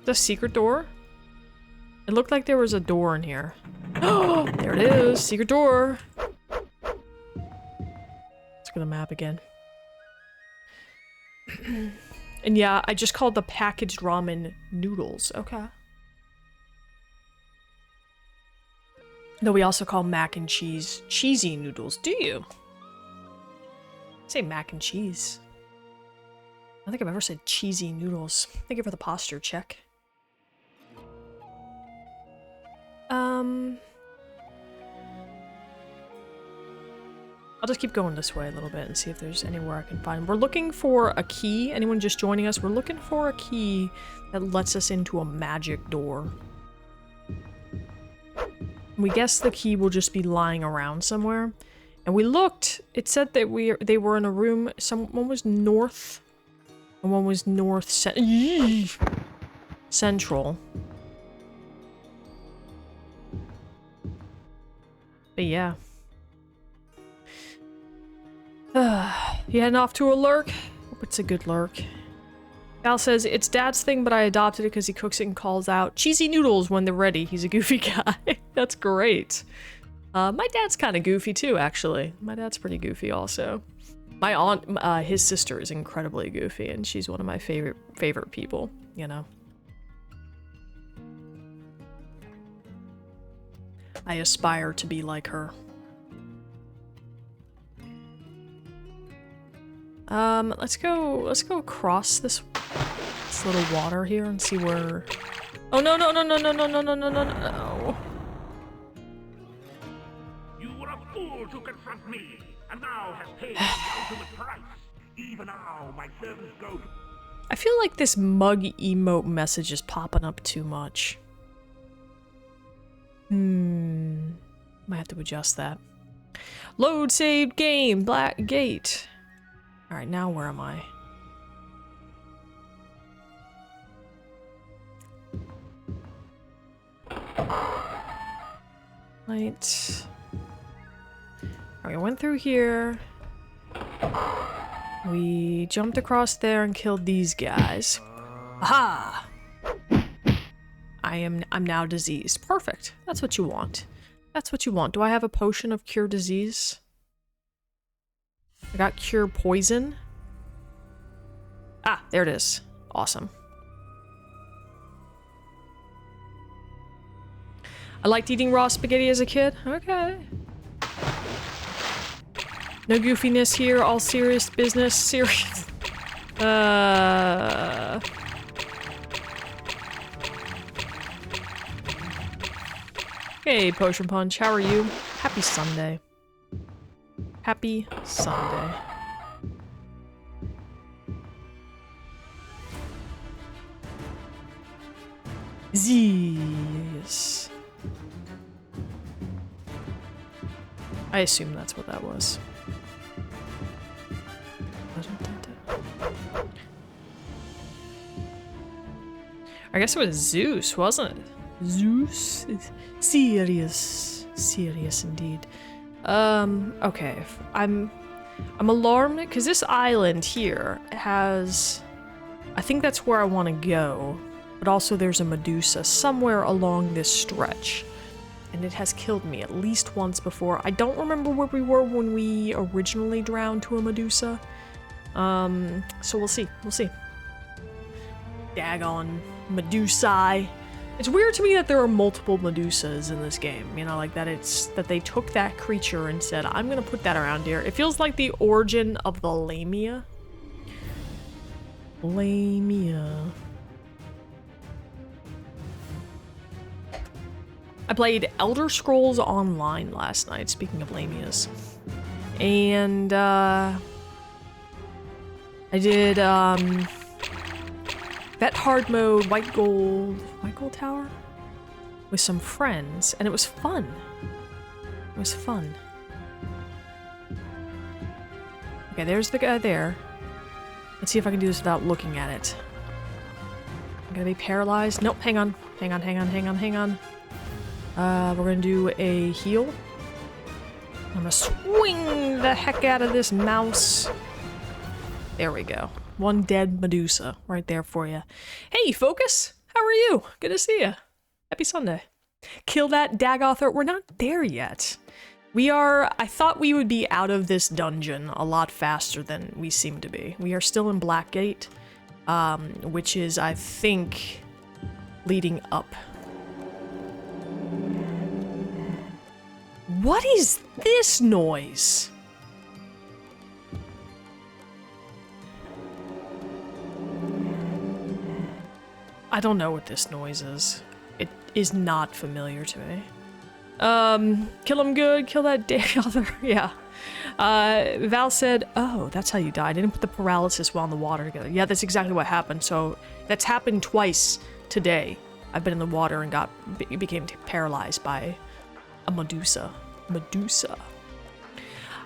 The secret door? It looked like there was a door in here. Oh, there it is. Secret door. Let's go to the map again. And yeah, I just called the packaged ramen noodles. Okay. No, we also call mac and cheese cheesy noodles. Do you? I say mac and cheese. I don't think I've ever said cheesy noodles. Thank you for the posture check. I'll just keep going this way a little bit and see if there's anywhere I can find. We're looking for a key. Anyone just joining us? We're looking for a key that lets us into a magic door. We guess the key will just be lying around somewhere. And we looked. It said that they were in a room. One was north, and one was central. But yeah. You heading off to a lurk? Hope it's a good lurk. Val says, it's Dad's thing, but I adopted it because he cooks it and calls out cheesy noodles when they're ready. He's a goofy guy. That's great. My dad's kind of goofy too, actually. My dad's pretty goofy also. My aunt, his sister is incredibly goofy, and she's one of my favorite people, you know. I aspire to be like her. Let's go across this little water here and see where... Oh, no. You were a fool to confront me, and now have paid the ultimate price. Even now, my servants go. I feel like this mug emote message is popping up too much. Might have to adjust that. Load saved game, black gate. Alright, now where am I? Right. Alright, we went through here. We jumped across there and killed these guys. Aha! I'm now diseased. Perfect. That's what you want. That's what you want. Do I have a potion of cure disease? I got cure poison. Ah, there it is. Awesome. I liked eating raw spaghetti as a kid. Okay. No goofiness here, all serious business. Serious. Hey, Potion Punch, how are you? Happy Sunday. Happy Sunday. Yes. I assume that's what that was. I guess it was Zeus, wasn't it? Zeus? Serious. Serious indeed. Okay. I'm alarmed because this island here has... I think that's where I want to go. But also there's a Medusa somewhere along this stretch. And it has killed me at least once before. I don't remember where we were when we originally drowned to a Medusa. So we'll see. We'll see. Daggone Medusae. It's weird to me that there are multiple Medusas in this game. You know, like that they took that creature and said, I'm gonna put that around here. It feels like the origin of the Lamia. Lamia. I played Elder Scrolls Online last night, speaking of Lamias. And, I did, Vet Hard Mode, White Gold Tower? With some friends, and it was fun. It was fun. Okay, there's the guy there. Let's see if I can do this without looking at it. I'm gonna be paralyzed. Nope, hang on. Hang on. We're gonna do a heal. I'm gonna swing the heck out of this mouse. There we go. One dead Medusa right there for you. Hey, Focus! How are you? Good to see you. Happy Sunday. Kill that Dagoth-Ur. We're not there yet. I thought we would be out of this dungeon a lot faster than we seem to be. We are still in Blackgate, which is, I think, leading up. What is this noise? I don't know what this noise is. It is not familiar to me. Kill him good, kill that Dagoth-Ur. Yeah. Val said, oh, that's how you died. I didn't put the paralysis while in the water together. Yeah, that's exactly what happened. So that's happened twice today. I've been in the water and became paralyzed by a Medusa.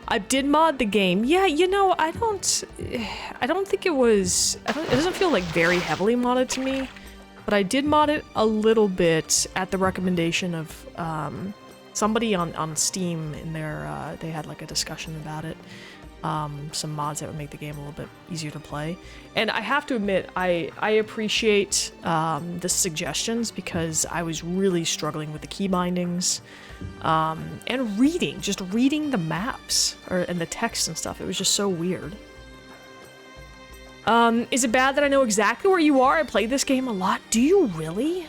I did mod the game. Yeah, you know, I don't think it was, it doesn't feel like very heavily modded to me, but I did mod it a little bit at the recommendation of somebody on Steam in their, they had like a discussion about it. Some mods that would make the game a little bit easier to play. And I have to admit, I appreciate the suggestions because I was really struggling with the key bindings. And just reading the maps and the text and stuff. It was just so weird. Is it bad that I know exactly where you are? I played this game a lot. Do you really?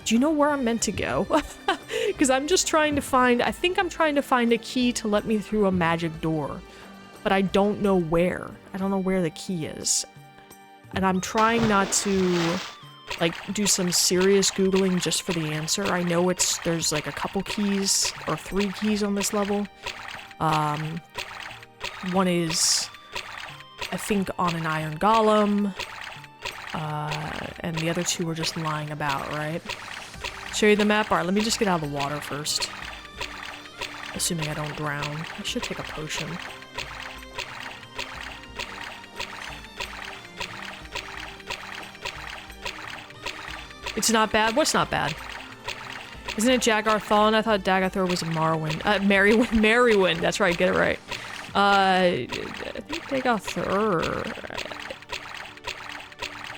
Do you know where I'm meant to go? Because I'm just trying to find, I think I'm trying to find a key to let me through a magic door. But I don't know where. I don't know where the key is. And I'm trying not to like do some serious Googling just for the answer. I know there's like a couple keys or 3 keys on this level. One is, I think, on an iron golem. And the other two were just lying about, right? Show you the map? Alright, let me just get out of the water first. Assuming I don't drown. I should take a potion. It's not bad? What's not bad? Isn't it Jagar Tharn? I thought Dagoth-Ur was a Marwyn. Merrywyn. That's right, get it right. I think Dagoth-Ur.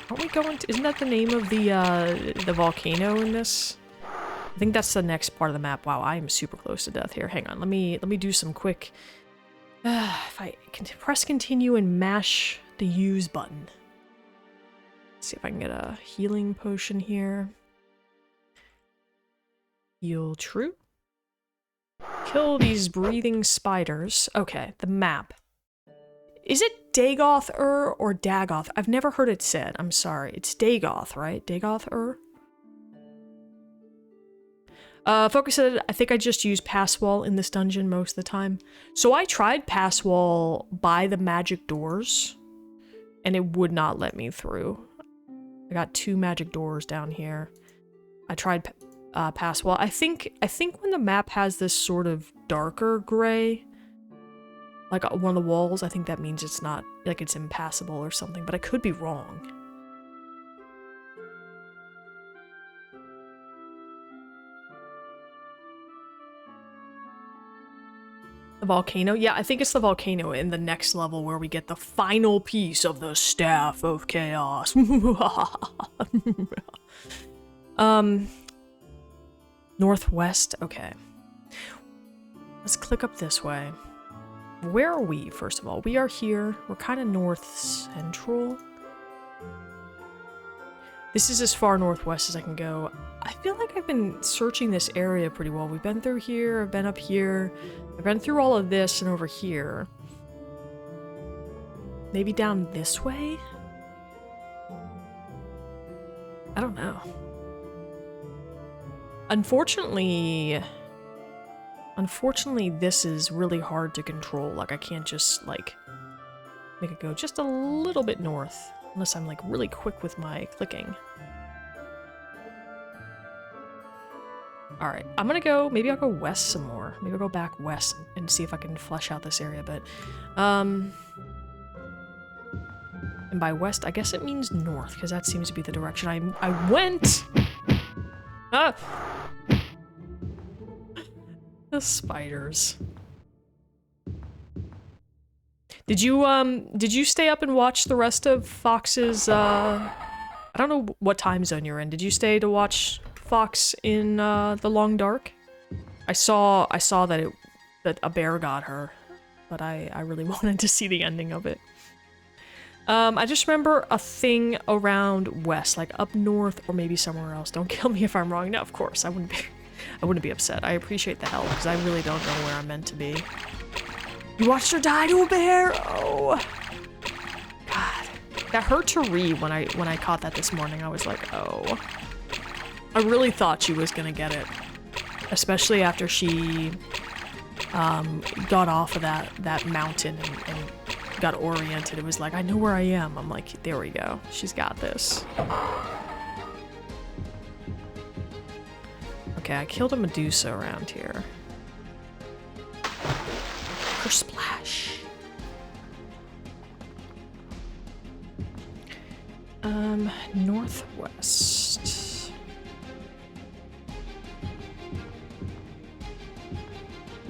Aren't we going to, isn't that the name of the volcano in this? I think that's the next part of the map. Wow, I am super close to death here. Hang on, let me do some quick. If I can press continue and mash the use button. Let's see if I can get a healing potion here. Heal true. Kill these breathing spiders. Okay, the map. Is it Dagoth-Ur or Dagoth? I've never heard it said. I'm sorry. It's Dagoth, right? Dagoth-Ur? Focus said, I think I just use pass wall in this dungeon most of the time. So I tried pass wall by the magic doors, and it would not let me through. I got 2 magic doors down here. I tried pass wall. I think when the map has this sort of darker gray, like one of the walls, I think that means it's not, like it's impassable or something, but I could be wrong. The volcano? Yeah, I think it's the volcano in the next level where we get the final piece of the Staff of Chaos. Northwest? Okay. Let's click up this way. Where are we, first of all? We are here. We're kind of north central. This is as far northwest as I can go. I feel like I've been searching this area pretty well. We've been through here, I've been up here, I've been through all of this and over here. Maybe down this way? I don't know. Unfortunately, this is really hard to control. Like, I can't just, like, make it go just a little bit north. Unless I'm, like, really quick with my clicking. Alright, I'm gonna go, maybe I'll go west some more. Maybe I'll go back west and see if I can flesh out this area, but, and by west, I guess it means north, because that seems to be the direction I went! Ah! The spiders. Did you stay up and watch the rest of Fox's, I don't know what time zone you're in. Did you stay to watch Fox in, the Long Dark? I saw that a bear got her, but I really wanted to see the ending of it. I just remember a thing around west, like up north or maybe somewhere else. Don't kill me if I'm wrong. No, of course, I wouldn't be upset. I appreciate the help, because I really don't know where I'm meant to be. You watched her die to a bear? Oh. God. That hurt to read when I caught that this morning. I was like, oh. I really thought she was gonna get it. Especially after she got off of that mountain and got oriented. It was like, I know where I am. I'm like, there we go. She's got this. Okay, I killed a Medusa around here. Her splash. Northwest.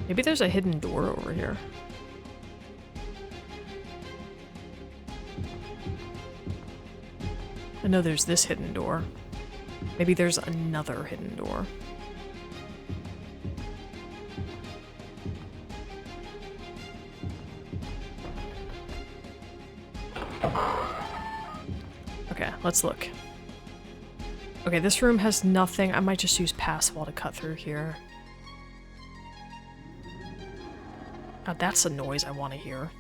Maybe there's a hidden door over here. I know there's this hidden door. Maybe there's another hidden door. Okay, let's look. Okay, this room has nothing. I might just use pass wall to cut through here. God, that's a noise I want to hear.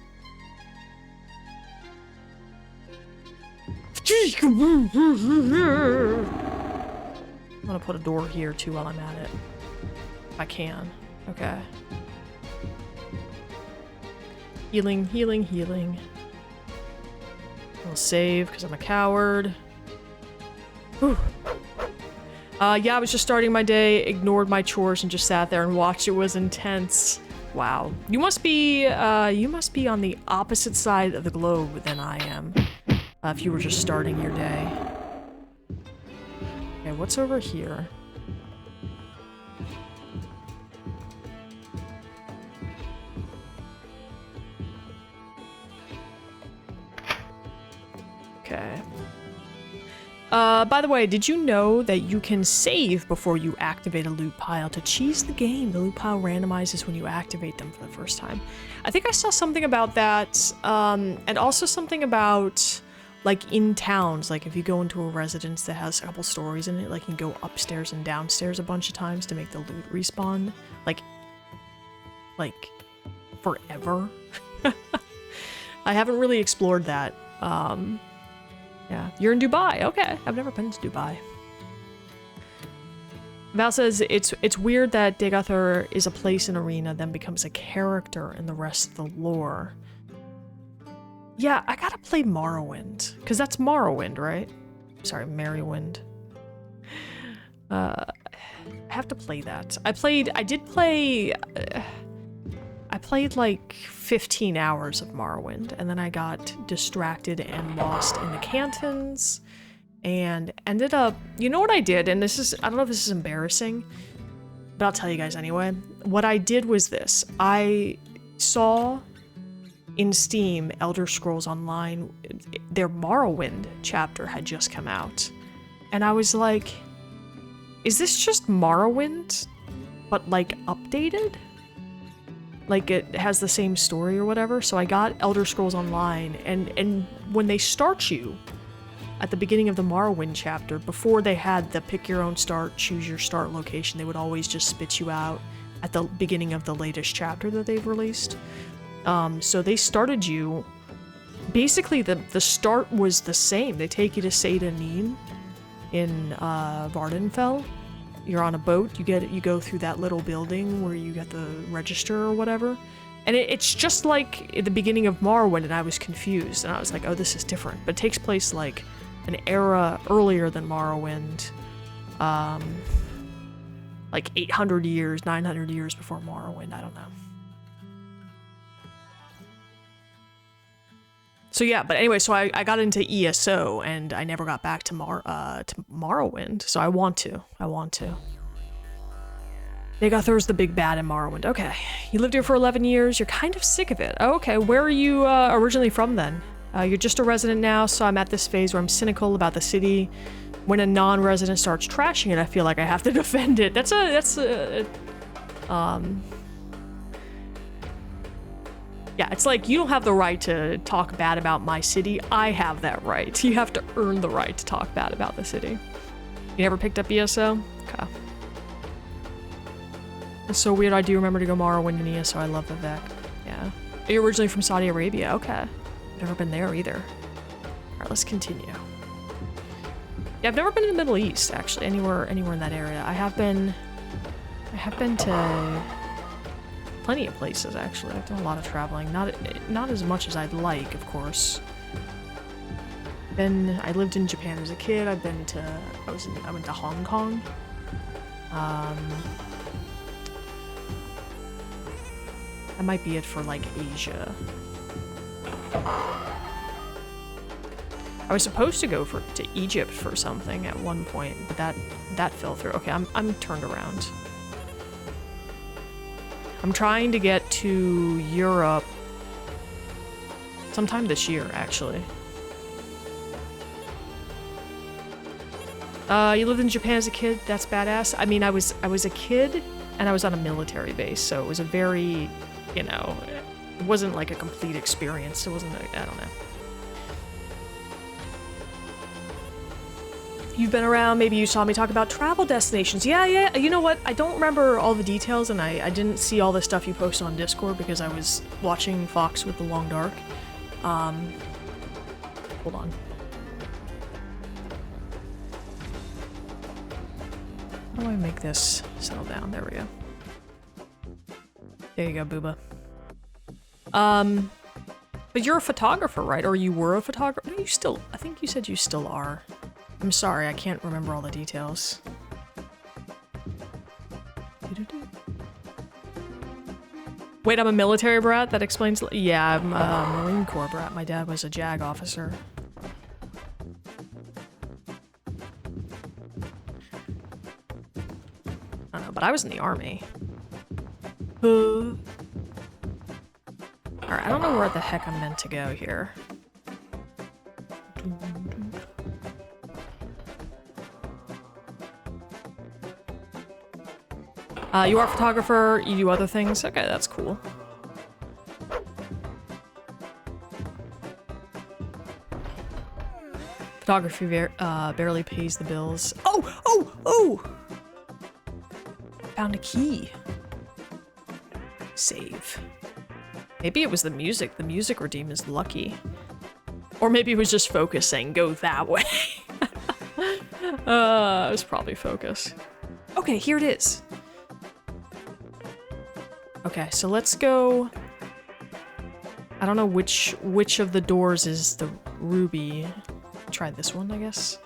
I'm gonna put a door here too while I'm at it. If I can. Okay. Healing, healing, healing. I'll save because I'm a coward. Whew. Yeah, I was just starting my day, ignored my chores, and just sat there and watched. It was intense. Wow. You must be on the opposite side of the globe than I am. If you were just starting your day. Okay, what's over here? Okay. By the way, did you know that you can save before you activate a loot pile? To cheese the game, the loot pile randomizes when you activate them for the first time. I think I saw something about that, and also something about, like, in towns, like, if you go into a residence that has a couple stories in it, like, you can go upstairs and downstairs a bunch of times to make the loot respawn. Like, forever. I haven't really explored that. Yeah, you're in Dubai. Okay, I've never been to Dubai. Val says it's weird that Dagoth-Ur is a place in Arena, then becomes a character in the rest of the lore. Yeah, I gotta play Morrowind, because that's Morrowind, right? Sorry, Merrywind. I have to play that. I played like 15 hours of Morrowind, and then I got distracted and lost in the cantons, and ended up, you know what I did, and this is, I don't know if this is embarrassing, but I'll tell you guys anyway. What I did was this. I saw in Steam, Elder Scrolls Online, their Morrowind chapter had just come out, and I was like, is this just Morrowind, but like updated? Like, it has the same story or whatever. So I got Elder Scrolls Online, and when they start you at the beginning of the Morrowind chapter, before they had the pick your own start, choose your start location, they would always just spit you out at the beginning of the latest chapter that they've released. So they started you, basically the start was the same. They take you to Seda Neen in Vardenfell. You're on a boat, you go through that little building where you get the register or whatever. And it's just like at the beginning of Morrowind, and I was confused. And I was like, oh, this is different. But it takes place like an era earlier than Morrowind. Like 800 years, 900 years before Morrowind, I don't know. So yeah, but anyway, so I got into ESO, and I never got back to Morrowind, so I want to. Dagoth-Ur's the big bad in Morrowind. Okay, you lived here for 11 years, you're kind of sick of it. Oh, okay, where are you originally from then? You're just a resident now, so I'm at this phase where I'm cynical about the city. When a non-resident starts trashing it, I feel like I have to defend it. Yeah, it's like, you don't have the right to talk bad about my city. I have that right. You have to earn the right to talk bad about the city. You never picked up ESO? Okay. It's so weird, I do remember to go Morrowind in ESO. I love Vivek. Yeah. You're originally from Saudi Arabia. Okay. Never been there either. Alright, let's continue. Yeah, I've never been in the Middle East, actually. Anywhere in that area. I have been to plenty of places, actually. I've done a lot of traveling. Not as much as I'd like, of course. I lived in Japan as a kid. I went to Hong Kong. That might be it for, like, Asia. I was supposed to go to Egypt for something at one point, but that fell through. Okay, I'm turned around. I'm trying to get to Europe sometime this year, actually. You lived in Japan as a kid? That's badass. I mean, I was a kid, and I was on a military base, so it was a very, you know, it wasn't like a complete experience. It wasn't, I don't know. You've been around, maybe you saw me talk about travel destinations. Yeah, you know what? I don't remember all the details, and I didn't see all the stuff you posted on Discord because I was watching Fox with the Long Dark. Hold on. How do I make this settle down? There we go. There you go, Booba. But you're a photographer, right? Or you were a photographer? No, I think you said you still are. I'm sorry, I can't remember all the details. Wait, I'm a military brat? That explains... Yeah, I'm a Marine Corps brat. My dad was a JAG officer. I don't know, but I was in the Army. Alright, I don't know where the heck I'm meant to go here. You are a photographer, you do other things. Okay, that's cool. Photography barely pays the bills. Oh! Oh! Oh! Found a key. Save. Maybe it was the music. The music redeem is lucky. Or maybe it was just focus saying go that way. It was probably focus. Okay, here it is. Okay, so let's go... I don't know which of the doors is the ruby. Try this one, I guess.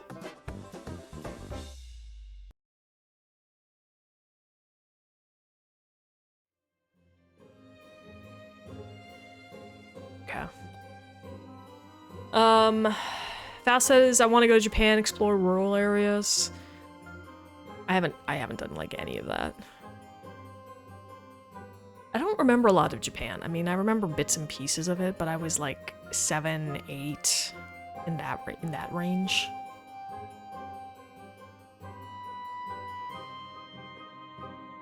Okay. Val says I want to go to Japan, explore rural areas. I haven't done like any of that. I don't remember a lot of Japan. I mean, I remember bits and pieces of it, but I was like 7, 8 in that range.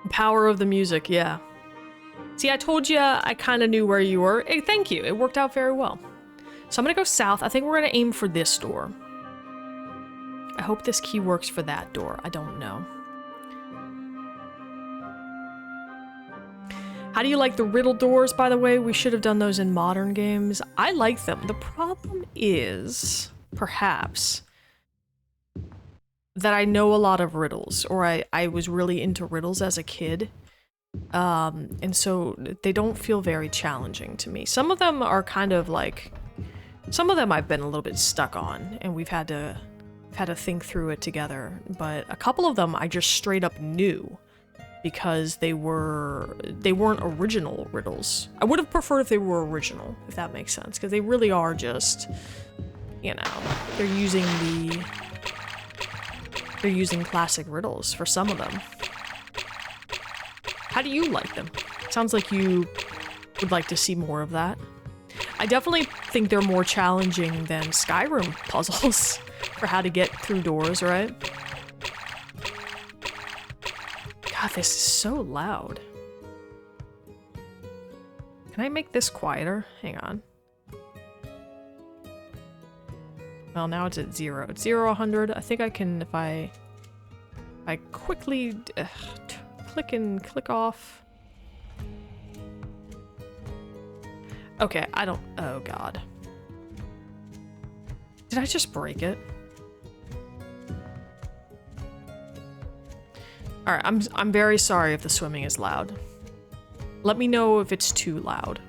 Power of the music, yeah. See, I told you I kind of knew where you were. Hey, thank you. It worked out very well. So I'm gonna go south. I think we're gonna aim for this door. I hope this key works for that door. I don't know. How do you like the riddle doors, by the way? We should have done those in modern games. I like them. The problem is, perhaps, that I know a lot of riddles, or I was really into riddles as a kid. And so they don't feel very challenging to me. Some of them are kind of like... Some of them I've been a little bit stuck on, and we've had to think through it together. But a couple of them I just straight up knew. Because they weren't original riddles. I would have preferred if they were original, if that makes sense, because they really are just, you know, they're using classic riddles for some of them. How do you like them? Sounds like you would like to see more of that. I definitely think they're more challenging than Skyrim puzzles for how to get through doors, right? God, this is so loud. Can I make this quieter? Hang on. Well, now it's at 0. It's 0, 100. I think I can, if I quickly click off. Okay, I don't, oh God. Did I just break it? Alright, I'm very sorry if the swimming is loud. Let me know if it's too loud.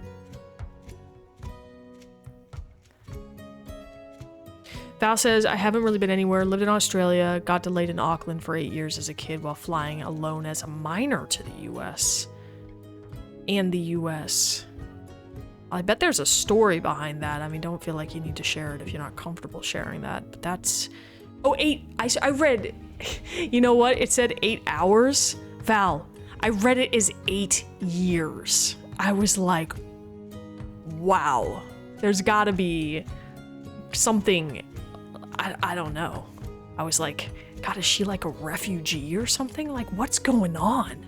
Val says, I haven't really been anywhere, lived in Australia, got delayed in Auckland for 8 years as a kid while flying alone as a minor to the US. And the US. I bet there's a story behind that. I mean, don't feel like you need to share it if you're not comfortable sharing that, but that's... Oh, 8! I read... You know what? It said 8 hours. Val, I read it as 8 years. I was like, wow. There's gotta be something, I don't know. I was like, God, is she like a refugee or something? Like, what's going on?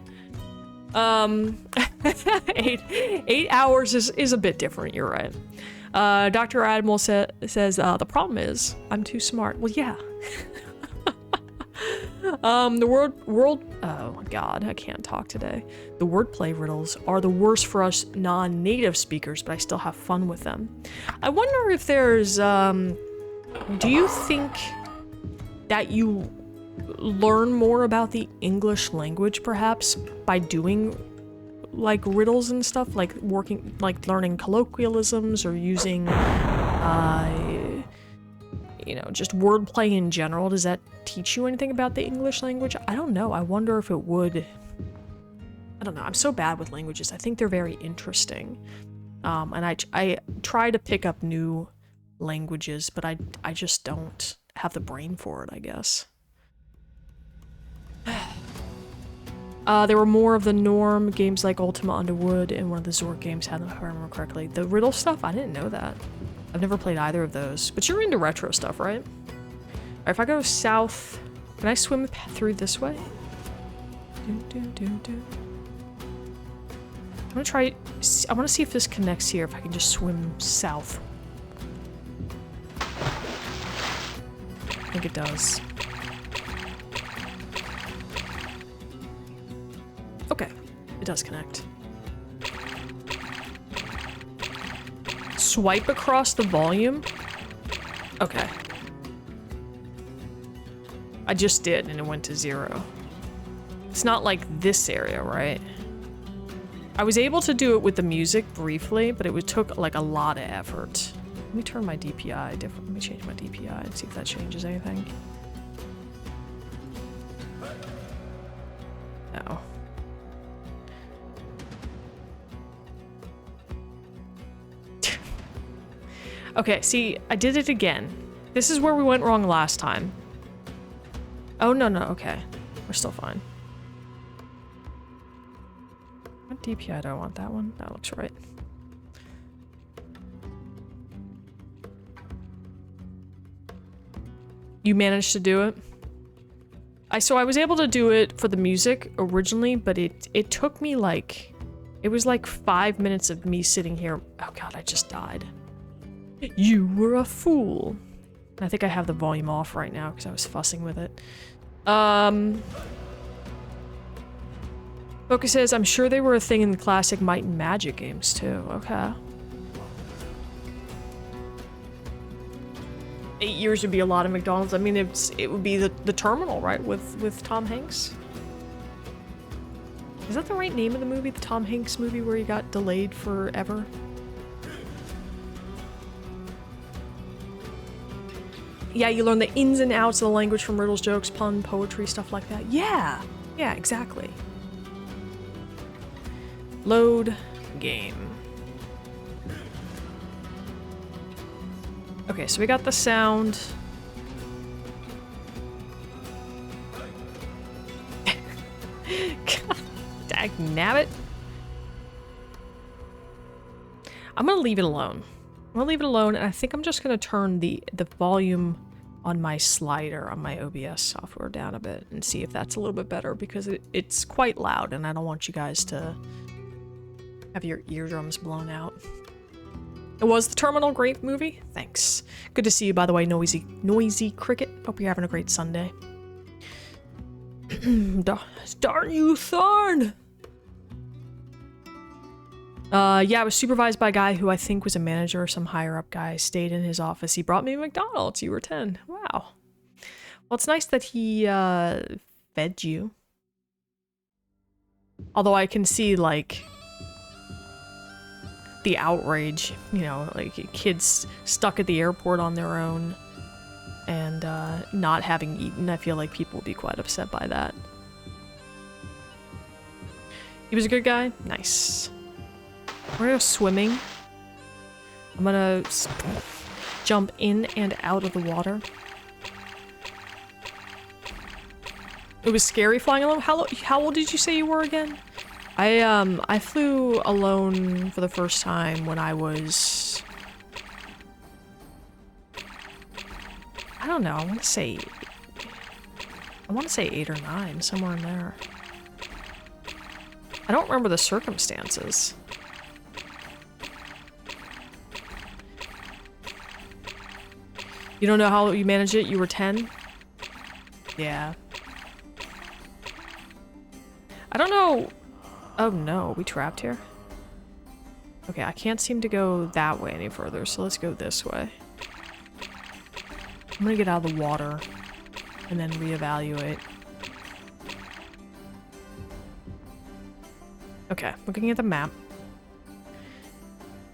8 hours is a bit different, you're right. Dr. Admiral says, the problem is, I'm too smart. Well, yeah. The world, oh God, I can't talk today. The wordplay riddles are the worst for us non-native speakers, but I still have fun with them. I wonder if there's, do you think that you learn more about the English language, perhaps, by doing, like, riddles and stuff? Like, learning colloquialisms or using, you know, just wordplay in general, does that teach you anything about the English language? I don't know. I wonder if it would. I don't know. I'm so bad with languages. I think they're very interesting. And I try to pick up new languages, but I just don't have the brain for it, I guess. There were more of the norm games like Ultima Underwood and one of the Zork games had them, if I remember correctly. The riddle stuff, I didn't know that. I've never played either of those. But you're into retro stuff, right? Alright, if I go south, can I swim through this way? I'm gonna try. I want to see if this connects here. If I can just swim south. I think it does. Okay, it does connect. Swipe across the volume? Okay. I just did, and it went to 0. It's not like this area, right? I was able to do it with the music briefly, but it took like a lot of effort. Let me turn my DPI different. Let me change my DPI and see if that changes anything. No. Okay, see, I did it again. This is where we went wrong last time. Oh, no, okay. We're still fine. What DPI do I want? That one? That looks right. You managed to do it? So I was able to do it for the music originally, but it took me like... It was like 5 minutes of me sitting here. Oh god, I just died. You were a fool. I think I have the volume off right now because I was fussing with it. Focus says, I'm sure they were a thing in the classic Might and Magic games too. Okay. 8 years would be a lot of McDonald's. I mean, it would be the Terminal, right? With Tom Hanks. Is that the right name of the movie? The Tom Hanks movie where he got delayed forever? Yeah, you learn the ins and outs of the language from riddles, jokes, pun, poetry, stuff like that. Yeah! Yeah, exactly. Load game. Okay, so we got the sound. God, dagnabbit. I'm gonna leave it alone. I'm gonna leave it alone, and I think I'm just gonna turn the volume on my slider on my OBS software down a bit and see if that's a little bit better, because it's quite loud and I don't want you guys to have your eardrums blown out. It was the Terminal, great movie. Thanks. Good to see you, by the way, noisy cricket. Hope you're having a great Sunday. Darn you, Tharn! Yeah, I was supervised by a guy who I think was a manager or some higher up guy. Stayed in his office. He brought me McDonald's. You were 10. Wow. Well, it's nice that he fed you. Although I can see, like, the outrage, you know, like kids stuck at the airport on their own and not having eaten. I feel like people would be quite upset by that. He was a good guy? Nice. We're gonna go swimming. I'm gonna jump in and out of the water. It was scary flying alone. How old did you say you were again? I flew alone for the first time when I was... I don't know, I want to say 8 or 9, somewhere in there. I don't remember the circumstances. You don't know how you managed it? You were 10? Yeah. I don't know... Oh no, we trapped here? Okay, I can't seem to go that way any further, so let's go this way. I'm gonna get out of the water and then reevaluate. Okay, looking at the map.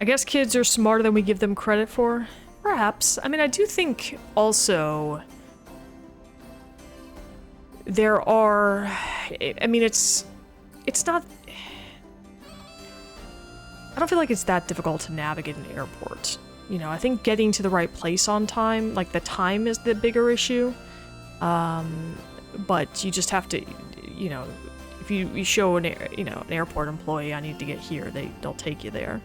I guess kids are smarter than we give them credit for. Perhaps. I mean, I do think also there are, I mean, it's not, I don't feel like it's that difficult to navigate an airport. You know, I think getting to the right place on time, like the time is the bigger issue. But you just have to, you know, if you show an airport employee, I need to get here, they'll take you there.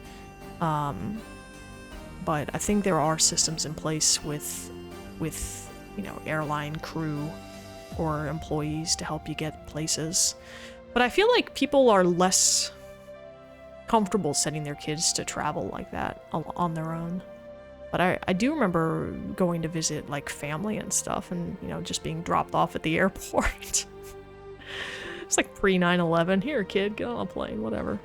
But I think there are systems in place with you know, airline crew or employees to help you get places. But I feel like people are less comfortable sending their kids to travel like that on their own. But I do remember going to visit like family and stuff and, you know, just being dropped off at the airport. It's like pre 9/11. Here, kid, get on a plane, whatever.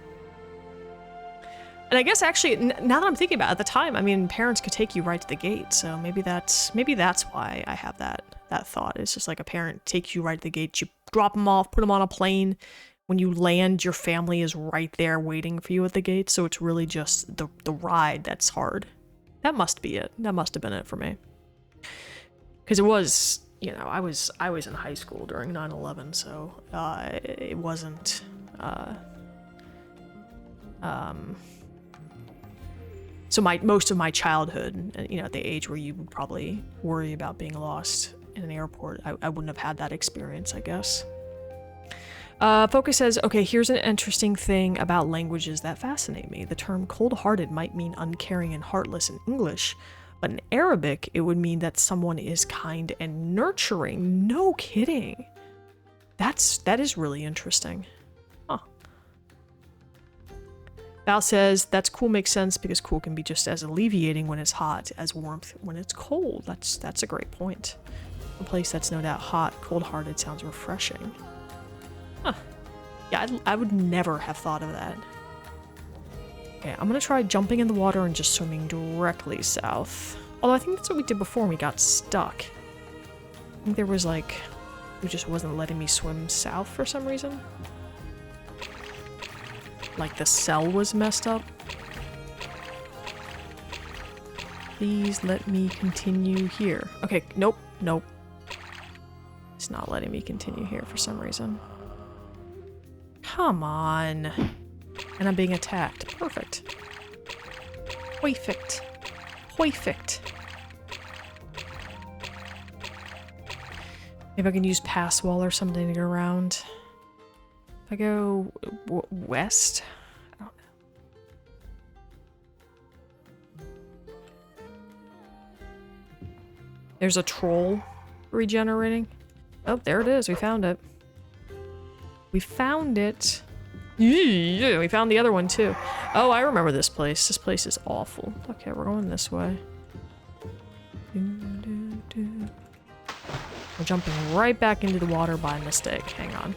And I guess actually, now that I'm thinking about it, at the time, I mean, parents could take you right to the gate. So maybe that's why I have that thought. It's just like a parent takes you right to the gate. You drop them off, put them on a plane. When you land, your family is right there waiting for you at the gate. So it's really just the ride that's hard. That must be it. That must have been it for me. Because it was, you know, I was in high school during 9/11, so it wasn't. So most of my childhood, you know, at the age where you would probably worry about being lost in an airport, I wouldn't have had that experience, I guess. Focus says, okay, here's an interesting thing about languages that fascinate me. The term cold-hearted might mean uncaring and heartless in English, but in Arabic, it would mean that someone is kind and nurturing. No kidding. That is really interesting. Huh. Val says, that's cool, makes sense, because cool can be just as alleviating when it's hot as warmth when it's cold. That's a great point. A place that's no doubt hot, cold-hearted sounds refreshing. Huh. Yeah, I would never have thought of that. Okay, I'm gonna try jumping in the water and just swimming directly south. Although I think that's what we did before when we got stuck. I think there was like, it just wasn't letting me swim south for some reason. Like the cell was messed up. Please let me continue here. Okay, nope. It's not letting me continue here for some reason. Come on. And I'm being attacked. Perfect. Perfect. Maybe I can use pass wall or something to get around. If I go west? I don't know. There's a troll regenerating. Oh, there it is. We found it. We found it. Yeah, we found the other one too. Oh, I remember this place. This place is awful. Okay, we're going this way. We're jumping right back into the water by mistake. Hang on.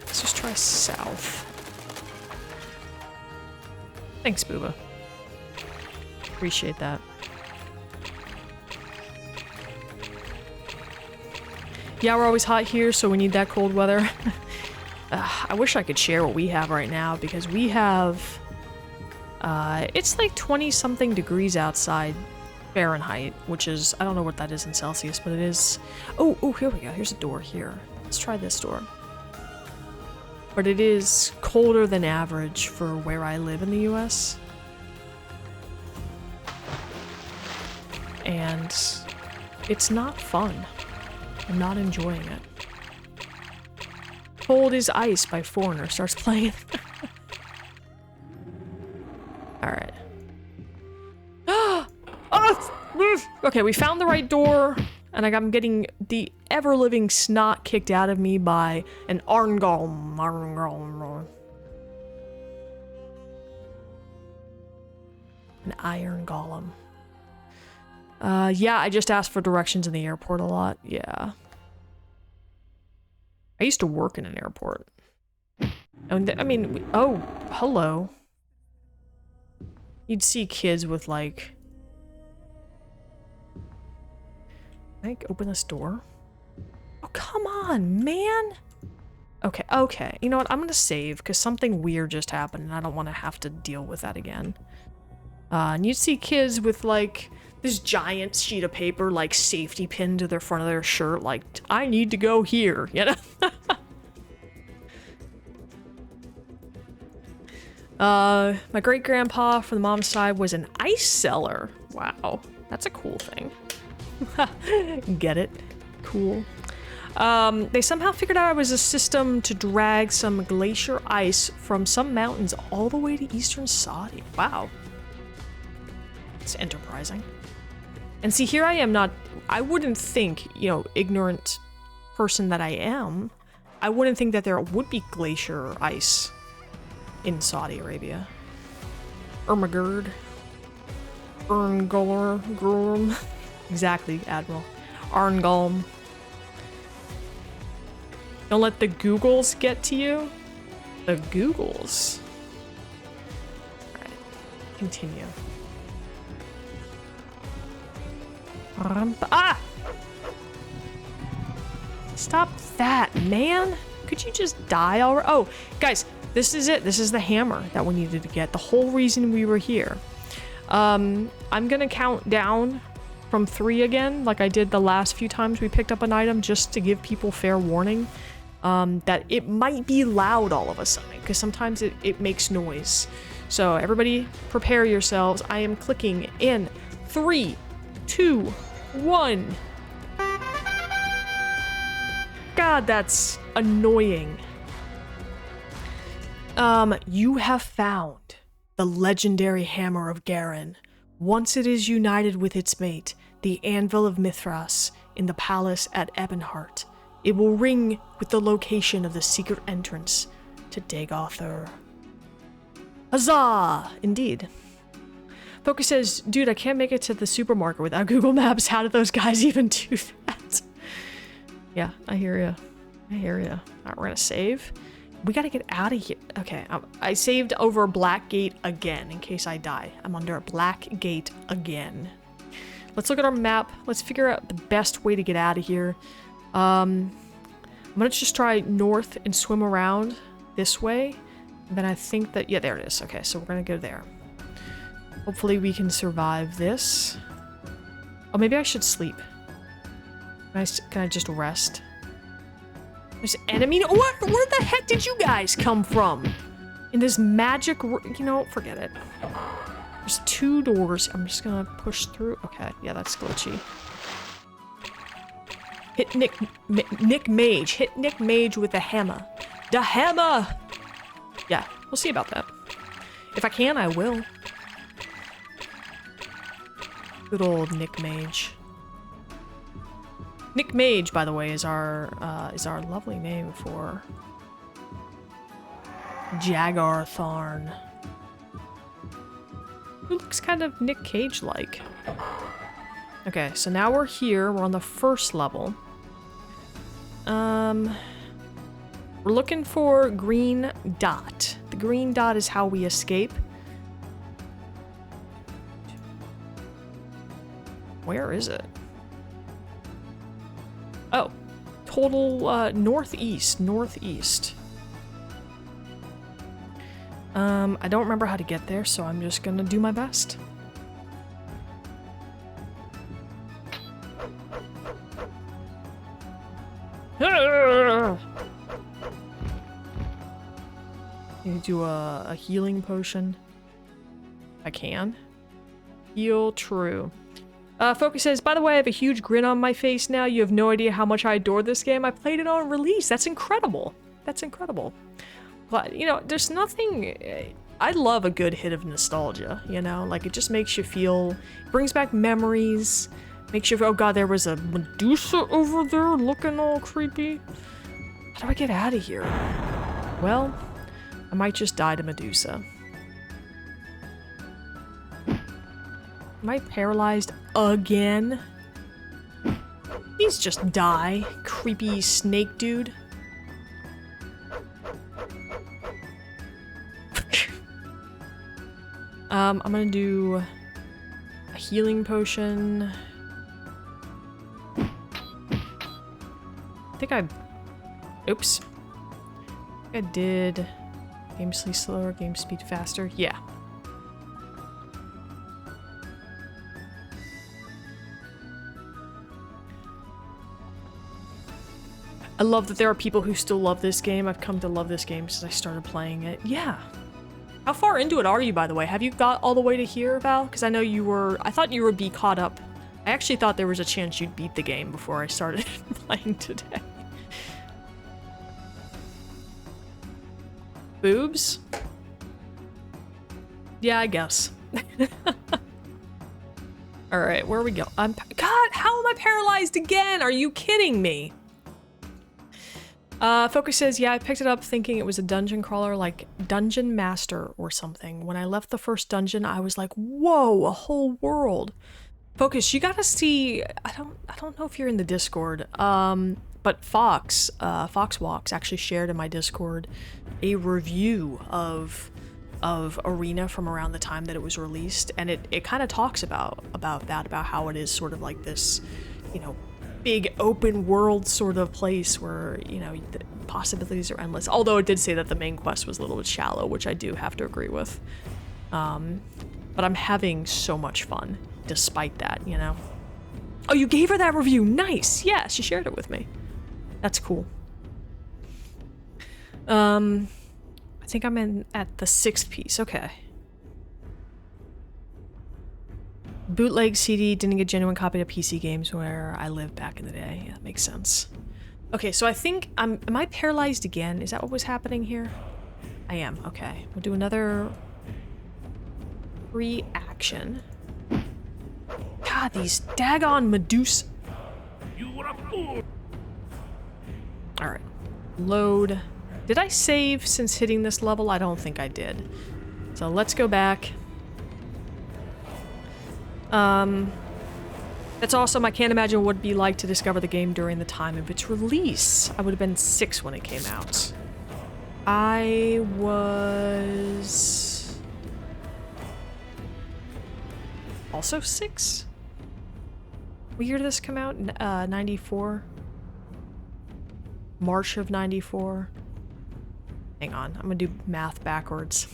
Let's just try south. Thanks, Booba. Appreciate that. Yeah, we're always hot here, so we need that cold weather. I wish I could share what we have right now, because we have... it's like 20-something degrees outside Fahrenheit, which is... I don't know what that is in Celsius, but it is... Oh, here we go. Here's a door here. Let's try this door. But it is colder than average for where I live in the US. And it's not fun. I'm not enjoying it. Cold is Ice by Foreigner starts playing. Alright. Okay, we found the right door, and I'm getting the ever-living snot kicked out of me by an Iron Golem. An Iron Golem. Yeah, I just asked for directions in the airport a lot. Yeah. I used to work in an airport. And I mean, oh, hello. You'd see kids with like... Like, open this door? Oh, come on, man! Okay. You know what? I'm gonna save, because something weird just happened, and I don't want to have to deal with that again. And you'd see kids with like this giant sheet of paper, like safety pinned to their front of their shirt, like, I need to go here, you know? My great-grandpa from the mom's side was an ice seller. Wow, that's a cool thing. Get it? Cool. They somehow figured out it was a system to drag some glacier ice from some mountains all the way to eastern Saudi. Wow. It's enterprising. And see, here I am I wouldn't think, you know, ignorant person that I am, I wouldn't think that there would be glacier ice in Saudi Arabia. Ermagerd. Erngolm. Exactly, Admiral. Arngolm. Don't let the Googles get to you. The Googles. Alright, continue. Ah! Stop that, man! Could you just die already? Oh, guys, this is it. This is the hammer that we needed to get. The whole reason we were here. I'm gonna count down from 3 again, like I did the last few times we picked up an item, just to give people fair warning that it might be loud all of a sudden, because sometimes it makes noise. So everybody prepare yourselves. I am clicking in 3, 2, 1. God, that's annoying. You have found the legendary hammer of Garen. Once it is united with its mate, the anvil of Mithras, in the palace at Ebonheart, it will ring with the location of the secret entrance to Dagoth-Ur. Huzzah! Indeed. Focus says, dude, I can't make it to the supermarket without Google Maps. How did those guys even do that? Yeah, I hear ya. I hear ya. Alright, we're gonna save. We gotta get out of here. Okay, I saved over Black Gate again in case I die. I'm under a Black Gate again. Let's look at our map. Let's figure out the best way to get out of here. I'm gonna just try north and swim around this way. And then I think that, yeah, there it is. Okay, so we're gonna go there. Hopefully we can survive this. Oh, maybe I should sleep. Can I just rest? There's enemy. What? Where the heck did you guys come from? In this magic, you know, forget it. There's 2 doors. I'm just gonna push through. Okay, yeah, that's glitchy. Hit Nick Mage. Hit Nick Mage with the hammer. The hammer! Yeah, we'll see about that. If I can, I will. Good old Nick Mage. Nick Mage, by the way, is our lovely name for Jagar Tharn. Who looks kind of Nick Cage-like. Okay, so now we're here. We're on the 1st level. We're looking for green dot. The green dot is how we escape. Where is it? Oh, total northeast. I don't remember how to get there, so I'm just gonna do my best. Need to do a healing potion. I can. Heal true. Focus says, by the way, I have a huge grin on my face now. You have no idea how much I adore this game. I played it on release. That's incredible. That's incredible. But, you know, there's nothing... I love a good hit of nostalgia, you know? Like, it just makes you feel... brings back memories. Makes you feel, oh god, there was a Medusa over there looking all creepy. How do I get out of here? Well, I might just die to Medusa. Am I paralyzed again? Please just die, creepy snake dude. I'm gonna do a healing potion. I think oops. I did game speed slower, game speed faster. Yeah. I love that there are people who still love this game. I've come to love this game since I started playing it. Yeah. How far into it are you, by the way? Have you got all the way to here, Val? Because I know you were... I thought you would be caught up. I actually thought there was a chance you'd beat the game before I started playing today. Boobs? Yeah, I guess. Alright, where we go? God, how am I paralyzed again? Are you kidding me? Focus says, yeah, I picked it up thinking it was a dungeon crawler, like Dungeon Master or something. When I left the first dungeon, I was like, whoa, a whole world. Focus, you gotta see, I don't know if you're in the Discord, but Fox Walks actually shared in my Discord a review of Arena from around the time that it was released, and it kind of talks about how it is sort of like this, you know, big open world sort of place where, you know, the possibilities are endless. Although it did say that the main quest was a little bit shallow, which I do have to agree with. But I'm having so much fun despite that, you know. Oh, you gave her that review. Nice. Yeah, she shared it with me. That's cool. I think I'm at the 6th piece. Okay. Bootleg CD, didn't get genuine copy of PC games where I lived back in the day. Yeah, that makes sense. Okay, so I think am I paralyzed again? Is that what was happening here? I am. Okay. We'll do another reaction. God, these daggone Medusa. You were a fool. Alright. Load. Did I save since hitting this level? I don't think I did. So let's go back. That's awesome. I can't imagine what it'd be like to discover the game during the time of its release. I would have been 6 when it came out. I was... also 6? What year did this come out? 94? March of 94? Hang on, I'm gonna do math backwards.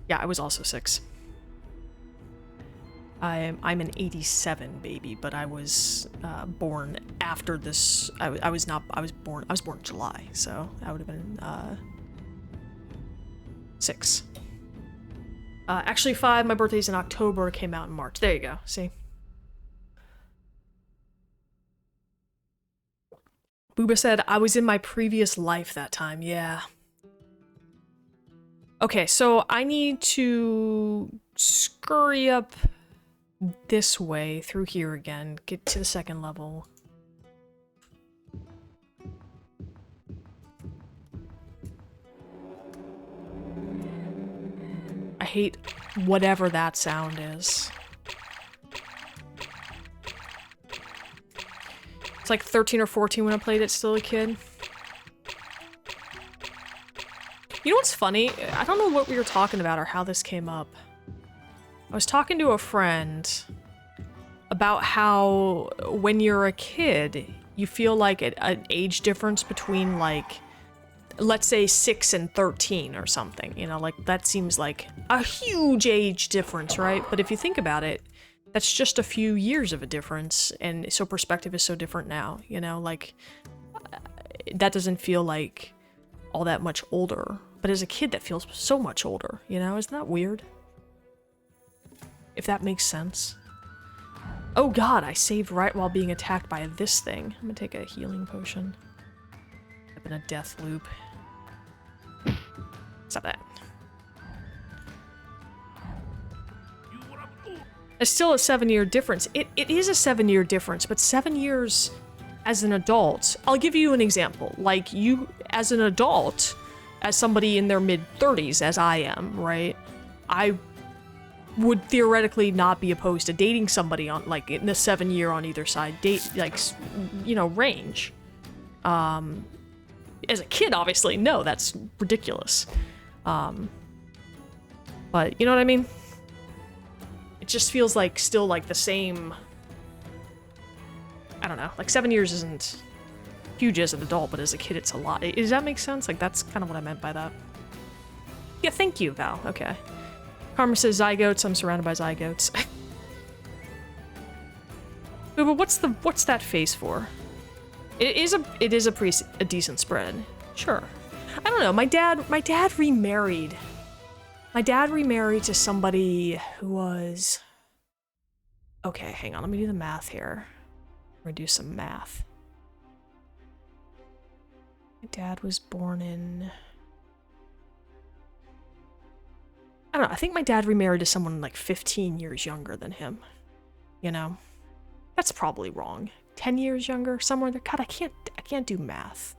Yeah, I was also 6. I'm an 87 baby, but I was born after this. I was born in July, so I would have been 6. Actually 5. My birthday's in October. Came out in March. There you go. See. Booba said I was in my previous life that time. Yeah. Okay, so I need to scurry up this way through here again, get to the 2nd level. I hate whatever that sound is. It's like 13 or 14 when I played it, still a kid. You know what's funny? I don't know what we were talking about or how this came up. I was talking to a friend about how when you're a kid, you feel like an age difference between, like, let's say 6 and 13 or something. You know, like, that seems like a huge age difference, right? But if you think about it, that's just a few years of a difference, and so perspective is so different now, you know? Like, that doesn't feel like all that much older. But as a kid, that feels so much older, you know? Isn't that weird? If that makes sense. Oh god, I saved right while being attacked by this thing. I'm gonna take a healing potion. I'm in a death loop. Stop that. It's still a 7-year difference. It is a 7-year difference, but 7 years as an adult... I'll give you an example. Like, you, as an adult... as somebody in their mid-30s, as I am, right? I would theoretically not be opposed to dating somebody on, like, in the 7-year on either side range. As a kid, obviously, no, that's ridiculous. But, you know what I mean? It just feels like, still, like, the same... I don't know, like, 7 years isn't... huge as an adult, but as a kid it's a lot. Does that make sense? Like, that's kind of what I meant by that. Yeah, thank you, Val. Okay. Karma says zygotes. I'm surrounded by zygotes. But what's that face for? It is a decent spread. Sure. I don't know. My dad remarried. My dad remarried to somebody who was... Okay, hang on. Let me do the math here. We're gonna do some math. My dad was born in... I don't know. I think my dad remarried to someone like 15 years younger than him. You know? That's probably wrong. 10 years younger? Somewhere there? God, I can't do math.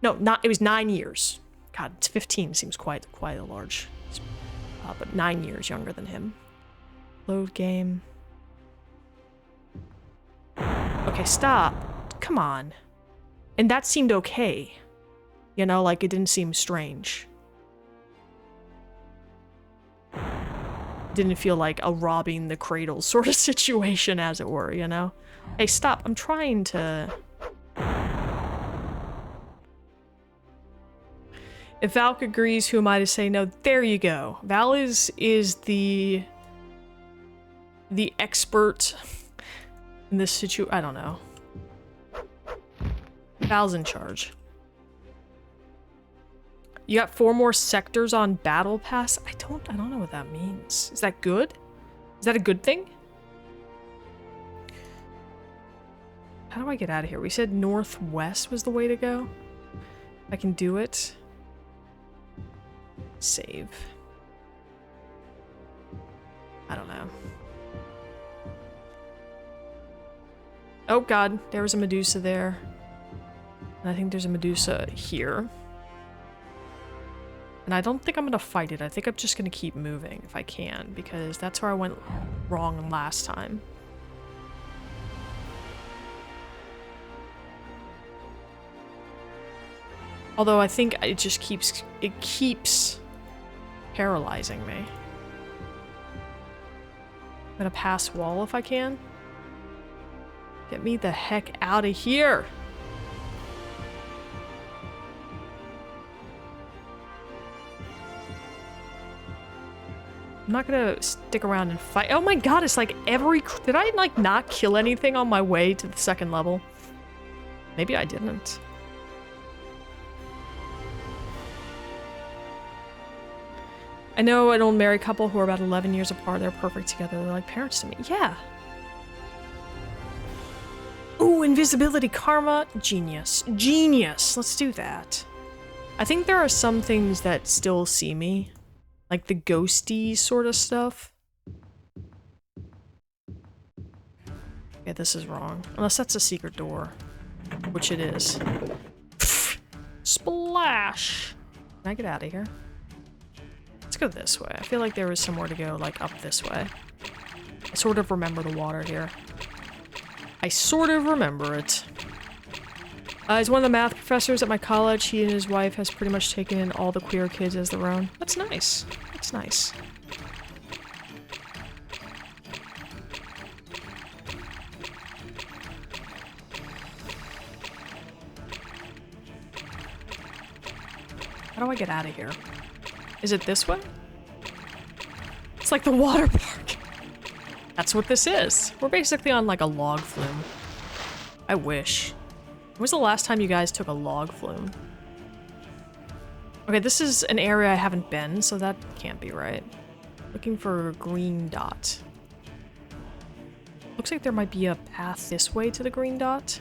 No, it was 9 years. God, it's 15 seems quite a large. But 9 years younger than him. Load game. Okay, stop. Come on. And that seemed okay. You know, like it didn't seem strange. Didn't feel like a robbing the cradle sort of situation, as it were, you know? Hey, stop. I'm trying to... If Valk agrees, who am I to say no? There you go. Val is the expert in this situation. I don't know. Val's in charge. You got 4 more sectors on Battle Pass? I don't know what that means. Is that good? Is that a good thing? How do I get out of here? We said northwest was the way to go. I can do it. Save. I don't know. Oh god, there was a Medusa there. And I think there's a Medusa here. And I don't think I'm gonna fight it. I think I'm just gonna keep moving if I can, because that's where I went wrong last time. Although I think it just keeps paralyzing me. I'm gonna pass wall if I can. Get me the heck out of here! I'm not gonna stick around and fight. Oh my god, it's like did I like not kill anything on my way to the second level? Maybe I didn't. I know an old married couple who are about 11 years apart. They're perfect together. They're like parents to me. Yeah. Ooh, invisibility, karma. Genius. Genius. Let's do that. I think there are some things that still see me. Like the ghosty sort of stuff. Okay, this is wrong. Unless that's a secret door. Which it is. Splash! Can I get out of here? Let's go this way. I feel like there was somewhere to go, like, up this way. I sort of remember the water here. I sort of remember it. He's one of the math professors at my college. He and his wife has pretty much taken in all the queer kids as their own. That's nice. That's nice. How do I get out of here? Is it this way? It's like the water park. That's what this is. We're basically on like a log flume. I wish. When was the last time you guys took a log flume? Okay, this is an area I haven't been, so that can't be right. Looking for a green dot. Looks like there might be a path this way to the green dot.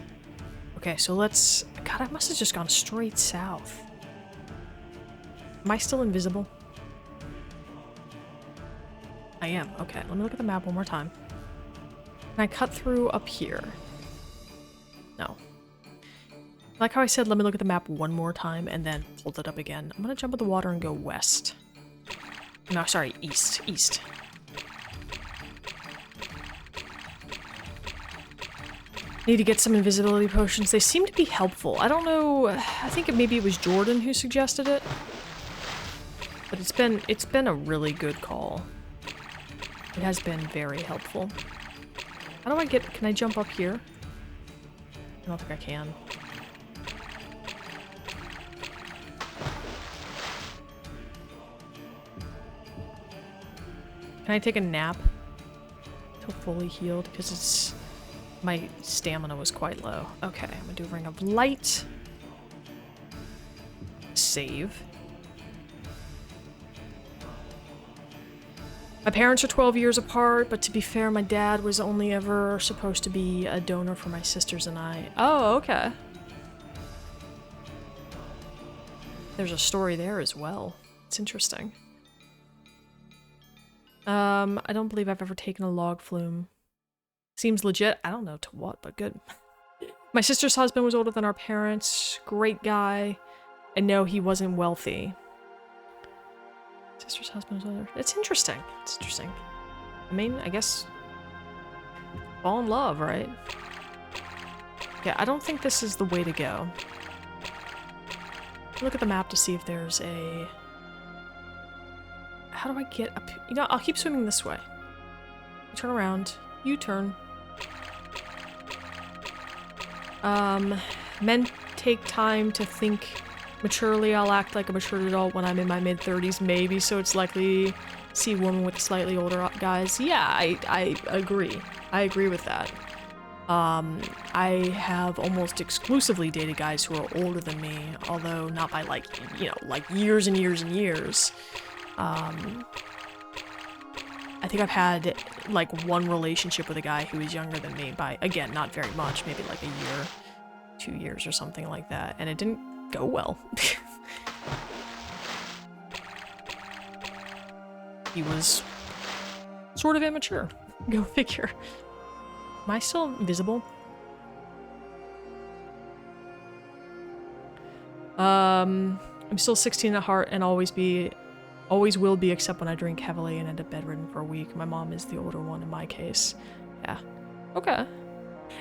Okay, so let's... God, I must have just gone straight south. Am I still invisible? I am. Okay, let me look at the map one more time. Can I cut through up here? No. Like how I said, let me look at the map one more time and then hold it up again. I'm gonna jump in the water and go west. No, sorry, east. East. Need to get some invisibility potions. They seem to be helpful. I don't know. I think maybe it was Jordan who suggested it. But it's been a really good call. It has been very helpful. How do I get... Can I jump up here? I don't think I can. Can I take a nap till fully healed? Because it's my stamina was quite low. Okay, I'm gonna do a ring of light. Save. My parents are 12 years apart, but to be fair, my dad was only ever supposed to be a donor for my sisters and I. Oh, okay. There's a story there as well. It's interesting. I don't believe I've ever taken a log flume. Seems legit. I don't know to what, but good. My sister's husband was older than our parents. Great guy. I know he wasn't wealthy. Sister's husband was older. It's interesting. It's interesting. I mean, I guess fall in love, right? Yeah, I don't think this is the way to go. Look at the map to see if there's a... How do I get up? You know, I'll keep swimming this way. Turn around. U-turn. Men take time to think maturely. I'll act like a mature adult when I'm in my mid-30s, maybe, so it's likely to see a woman with slightly older guys. Yeah, I agree. I agree with that. I have almost exclusively dated guys who are older than me, although not by, like, you know, like years and years and years. I think I've had, like, one relationship with a guy who is younger than me by, again, not very much, maybe like a year, 2 years or something like that, and it didn't go well. He was sort of immature. Go figure. Am I still invisible? I'm still 16 at heart and always will be, except when I drink heavily and end up bedridden for a week. My mom is the older one in my case. Yeah. Okay.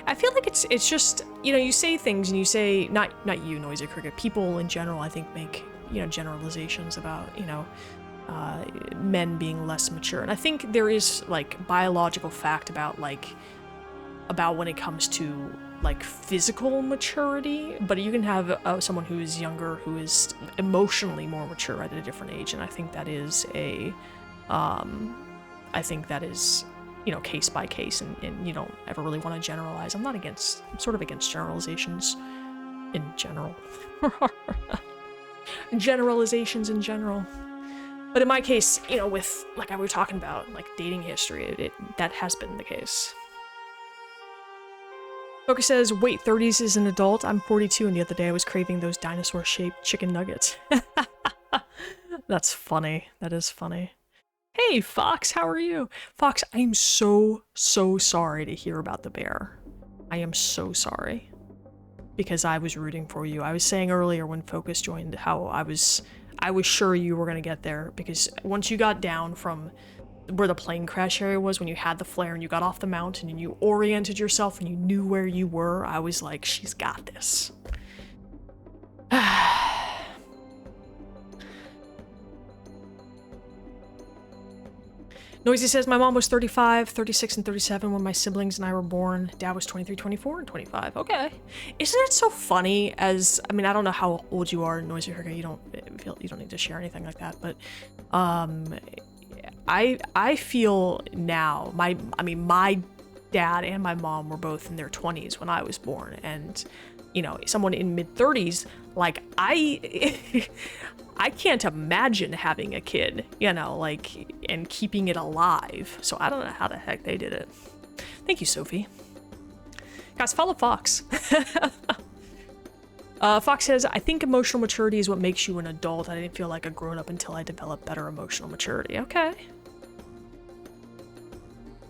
I feel like it's just, you know, you say things and you say, not you, Noisy Cricket, people in general, I think, make, you know, generalizations about, you know, men being less mature. And I think there is, like, biological fact about when it comes to, like, physical maturity, but you can have someone who is younger who is emotionally more mature at a different age, and I think that is you know, case by case, and you don't ever really want to generalize. I'm sort of against generalizations in general. Generalizations in general. But in my case, you know, with, like we were talking about, like, dating history, that has been the case. Focus says, wait, 30s is an adult? I'm 42, and the other day I was craving those dinosaur-shaped chicken nuggets. That's funny. That is funny. Hey, Fox, how are you? Fox, I am so sorry to hear about the bear. I am so sorry. Because I was rooting for you. I was saying earlier when Focus joined how I was sure you were going to get there, because once you got down from where the plane crash area was, when you had the flare and you got off the mountain and you oriented yourself and you knew where you were, I was like, she's got this. Noisy says, my mom was 35, 36, and 37 when my siblings and I were born. Dad was 23, 24, and 25. Okay. Isn't it so funny as, I mean, I don't know how old you are, Noisy Herga, you don't need to share anything like that, but, I feel now, my dad and my mom were both in their 20s when I was born, and, you know, someone in mid-30s, like, I can't imagine having a kid, you know, like, and keeping it alive, so I don't know how the heck they did it. Thank you, Sophie. Guys, follow Fox. Fox says, I think emotional maturity is what makes you an adult. I didn't feel like a grown-up until I developed better emotional maturity. Okay.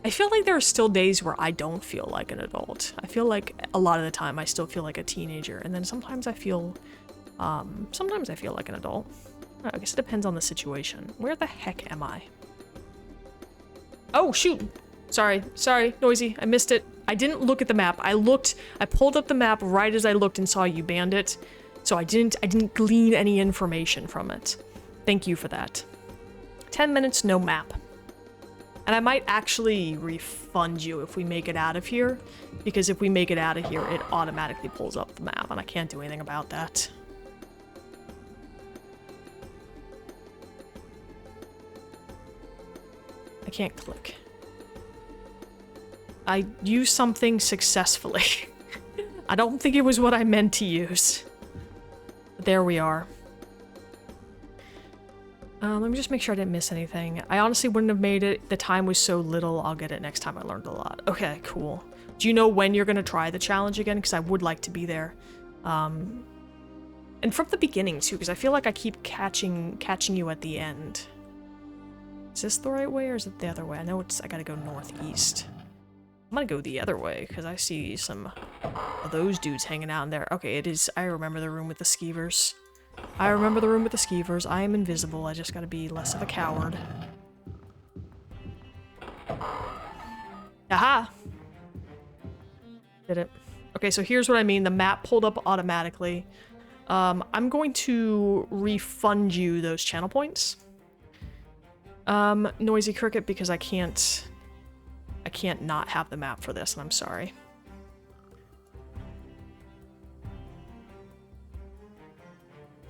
I feel like there are still days where I don't feel like an adult. I feel like a lot of the time I still feel like a teenager, and then sometimes I feel like an adult. I guess it depends on the situation. Where the heck am I? Oh, shoot! Sorry, Noisy, I missed it. I didn't look at the map. I pulled up the map right as I looked and saw you banned it, so I didn't glean any information from it. Thank you for that. 10 minutes, no map. And I might actually refund you if we make it out of here, because if we make it out of here, it automatically pulls up the map, and I can't do anything about that. I can't click. I used something successfully. I don't think it was what I meant to use. But there we are. Let me just make sure I didn't miss anything. I honestly wouldn't have made it. The time was so little. I'll get it next time. I learned a lot. Okay, cool. Do you know when you're going to try the challenge again? Because I would like to be there. And from the beginning, too, because I feel like I keep catching you at the end. Is this the right way, or is it the other way? I know I gotta go northeast. I'm gonna go the other way, because I see some of those dudes hanging out in there. Okay, it is. I remember the room with the skeevers. I remember the room with the skeevers. I am invisible. I just gotta be less of a coward. Aha! Did it. Okay, so here's what I mean. The map pulled up automatically. I'm going to refund you those channel points. Noisy cricket, because I can't not have the map for this, and I'm sorry.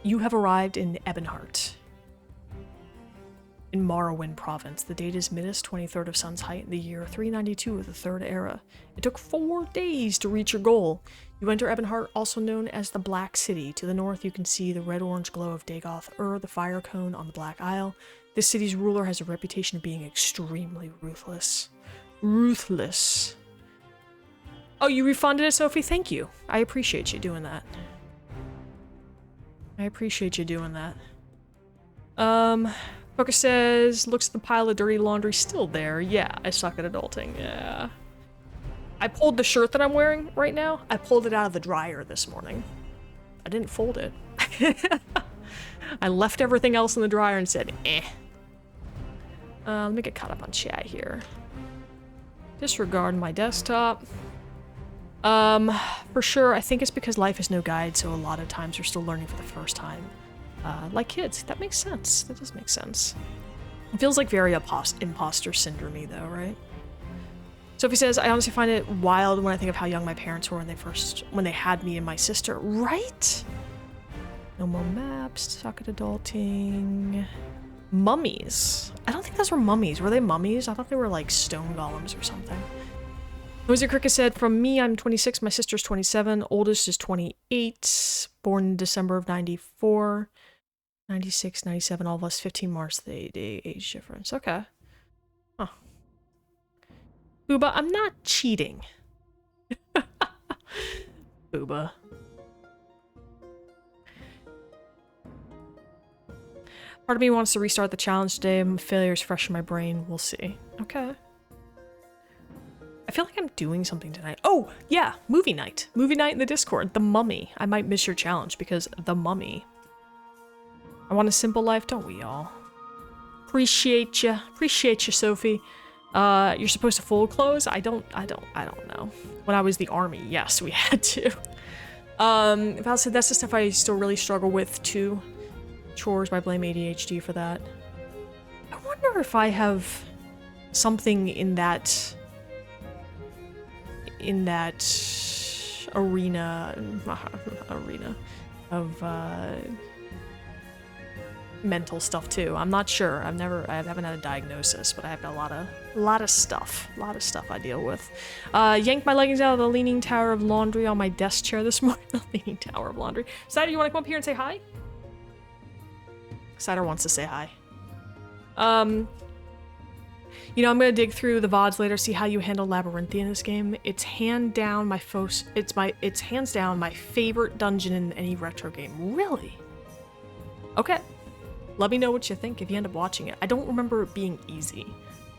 You have arrived in Ebonheart, in Morrowind province. The date is Midis, 23rd of Sun's height, in the year 392 of the Third Era. It took 4 days to reach your goal. You enter Ebonheart, also known as the Black City. To the north, you can see the red-orange glow of Dagoth-Ur, the fire cone on the Black Isle. This city's ruler has a reputation of being extremely ruthless. Ruthless. Oh, you refunded it, Sophie? Thank you. I appreciate you doing that. I appreciate you doing that. Focus says, looks at the pile of dirty laundry still there. Yeah, I suck at adulting. Yeah. I pulled the shirt that I'm wearing right now. I pulled it out of the dryer this morning. I didn't fold it. I left everything else in the dryer and said, eh. Let me get caught up on chat here. Disregard my desktop. For sure, I think it's because life is no guide, so a lot of times you're still learning for the first time. Like kids. That makes sense. That does make sense. It feels like very imposter syndrome though, right? Sophie says, I honestly find it wild when I think of how young my parents were when they had me and my sister. Right? No more maps, suck at adulting. Mummies. I don't think those were mummies. Were they mummies? I thought they were like stone golems or something. Noisy Cricket said, from me, I'm 26, my sister's 27, oldest is 28, born in December of 94, 96, 97, all of us 15 March, the age difference. Okay. Huh. Booba, I'm not cheating. Booba. Part of me wants to restart the challenge today. Failure is fresh in my brain. We'll see. Okay. I feel like I'm doing something tonight. Oh, yeah, movie night. Movie night in the Discord. The Mummy. I might miss your challenge because The Mummy. I want a simple life, don't we all? Appreciate you. Appreciate you, Sophie. You're supposed to fold clothes? I don't know. When I was the army, yes, we had to. Val said that's the stuff I still really struggle with too. Chores, I blame ADHD for that. I wonder if I have something in that arena of mental stuff too. I'm not sure. I haven't had a diagnosis, but I have a lot of stuff I deal with. Yanked my leggings out of the leaning tower of laundry on my desk chair this morning. The leaning tower of laundry. Cider, you want to come up here and say hi? Cider wants to say hi. You know, I'm gonna dig through the VODs later, see how you handle Labyrinthia in this game. It's hands down my favorite dungeon in any retro game. Really? Okay. Let me know what you think if you end up watching it. I don't remember it being easy.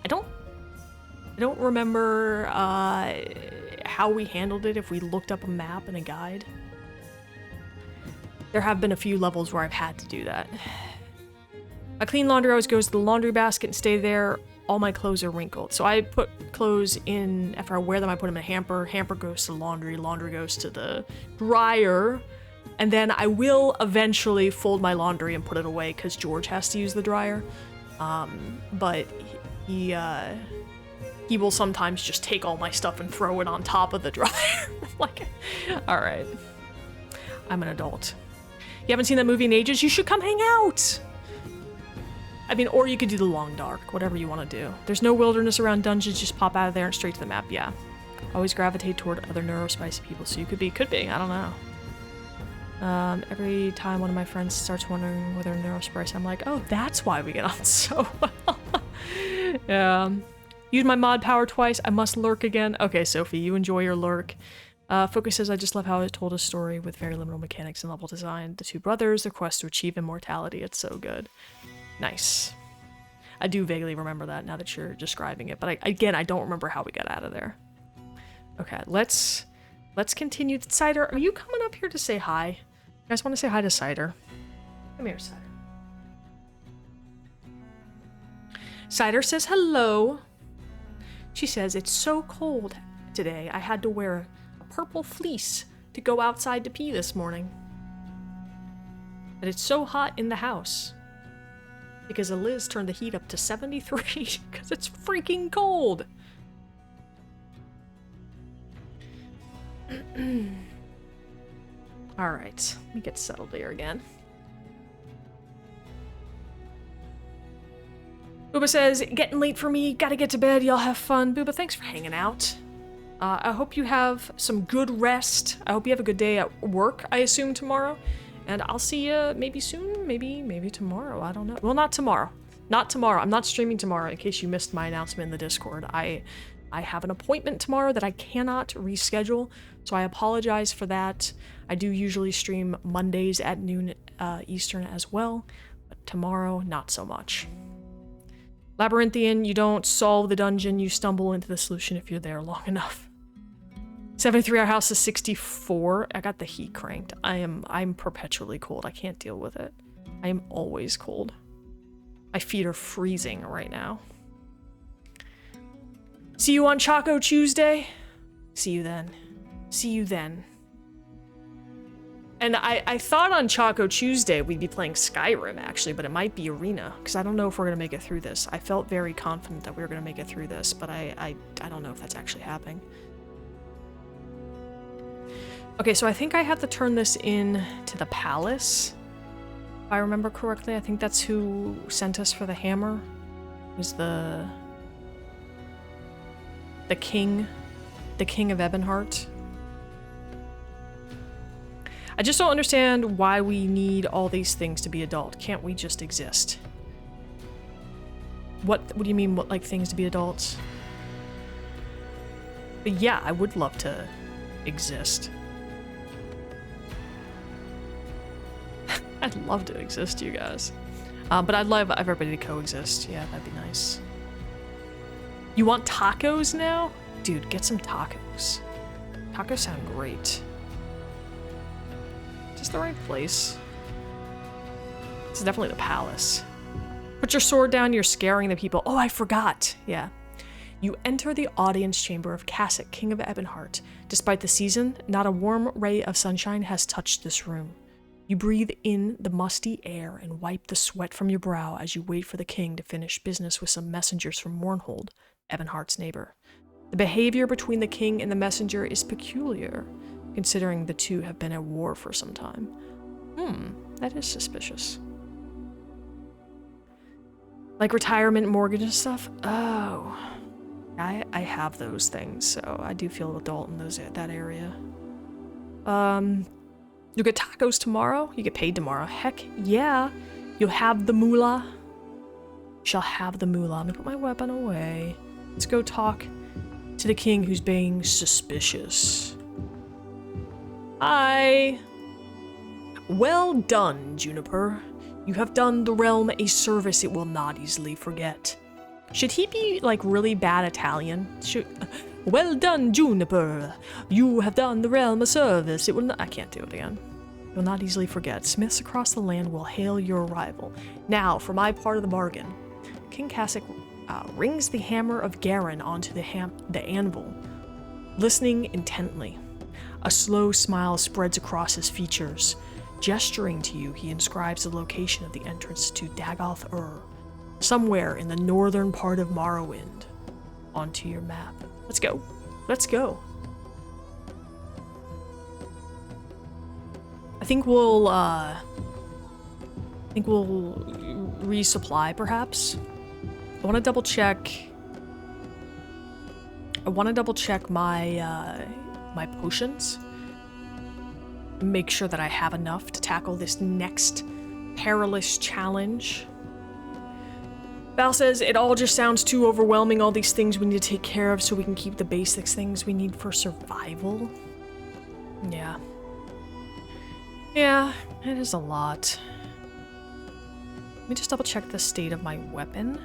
I don't remember how we handled it if we looked up a map and a guide. There have been a few levels where I've had to do that. I clean laundry always goes to the laundry basket and stay there. All my clothes are wrinkled. So I put clothes in, after I wear them, I put them in a hamper. Hamper goes to laundry. Laundry goes to the dryer. And then I will eventually fold my laundry and put it away because George has to use the dryer. But he will sometimes just take all my stuff and throw it on top of the dryer. Like, all right. I'm an adult. You haven't seen that movie in ages? You should come hang out. I mean, or you could do the long dark, whatever you want to do. There's no wilderness around dungeons, just pop out of there and straight to the map, yeah. Always gravitate toward other neurospicy people, so you could be, I don't know. Every time one of my friends starts wondering whether they're neurospicy, I'm like, oh, that's why we get on so well. Yeah. Used my mod power twice, I must lurk again. Okay, Sophie, you enjoy your lurk. Focus says, I just love how it told a story with very limited mechanics and level design. The two brothers, their quest to achieve immortality, it's so good. Nice. I do vaguely remember that now that you're describing it, but again, I don't remember how we got out of there. Okay, let's continue. Cider, are you coming up here to say hi? You guys want to say hi to Cider? Come here, Cider. Cider says hello. She says, it's so cold today, I had to wear a purple fleece to go outside to pee this morning. And it's so hot in the house. Because Liz turned the heat up to 73 because it's freaking cold. Alright, let me get settled here again. Booba says, getting late for me, gotta get to bed, y'all have fun. Booba, thanks for hanging out. I hope you have some good rest. I hope you have a good day at work, I assume, tomorrow. And I'll see you maybe soon, maybe tomorrow, I don't know. Well, not tomorrow. Not tomorrow. I'm not streaming tomorrow, in case you missed my announcement in the Discord. I have an appointment tomorrow that I cannot reschedule, so I apologize for that. I do usually stream Mondays at noon Eastern as well, but tomorrow, not so much. Labyrinthian, you don't solve the dungeon, you stumble into the solution if you're there long enough. 73, our house is 64. I got the heat cranked. I'm perpetually cold. I can't deal with it. I am always cold. My feet are freezing right now. See you on Choco Tuesday. See you then. See you then. And I thought on Choco Tuesday we'd be playing Skyrim, actually, but it might be Arena, because I don't know if we're going to make it through this. I felt very confident that we were going to make it through this, but I don't know if that's actually happening. Okay, so I think I have to turn this in to the palace. If I remember correctly, I think that's who sent us for the hammer. Was the king of Ebonheart. I just don't understand why we need all these things to be adult. Can't we just exist? What do you mean, what, like, things to be adults? But yeah, I would love to exist. I'd love to exist, you guys. But I'd love everybody to coexist. Yeah, that'd be nice. You want tacos now? Dude, get some tacos. Tacos sound great. Is this the right place? This is definitely the palace. Put your sword down, you're scaring the people. Oh, I forgot. Yeah. You enter the audience chamber of Kasich, King of Ebonheart. Despite the season, not a warm ray of sunshine has touched this room. You breathe in the musty air and wipe the sweat from your brow as you wait for the king to finish business with some messengers from Mournhold, Ebonheart's neighbor. The behavior between the king and the messenger is peculiar, considering the two have been at war for some time. That is suspicious. Like retirement, mortgage and stuff? Oh. I have those things, so I do feel adult in that area. You'll get tacos tomorrow? You get paid tomorrow. Heck yeah. You'll have the moolah. You shall have the moolah. I'm gonna put my weapon away. Let's go talk to the king who's being suspicious. Hi. Well done, Juniper. You have done the realm a service it will not easily forget. Should he be, like, really bad Italian? Well done, Juniper. You have done the realm a service. It will not— I can't do it again. It will not easily forget. Smiths across the land will hail your arrival. Now, for my part of the bargain. King Kasich rings the hammer of Garen onto the anvil, listening intently. A slow smile spreads across his features. Gesturing to you, he inscribes the location of the entrance to Dagoth-Ur, somewhere in the northern part of Morrowind, onto your map. Let's go. Let's go. I think we'll I think we'll resupply, perhaps. I want to double check. I want to double check my my potions. Make sure that I have enough to tackle this next perilous challenge. Val says, it all just sounds too overwhelming, all these things we need to take care of so we can keep the basics things we need for survival. Yeah. Yeah, it is a lot. Let me just double check the state of my weapon.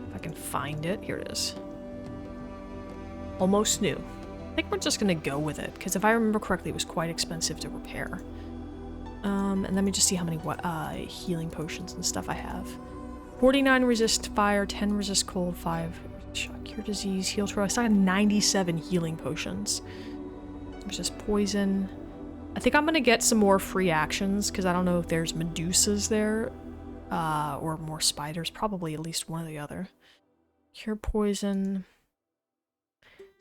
If I can find it. Here it is. Almost new. I think we're just gonna go with it, because if I remember correctly, it was quite expensive to repair. And let me just see how many healing potions and stuff I have. 49 resist fire, 10 resist cold, 5 shock, cure disease, heal throw. I still have 97 healing potions. Resist poison. I think I'm gonna get some more free actions, because I don't know if there's Medusas there, or more spiders. Probably at least one or the other. Cure poison.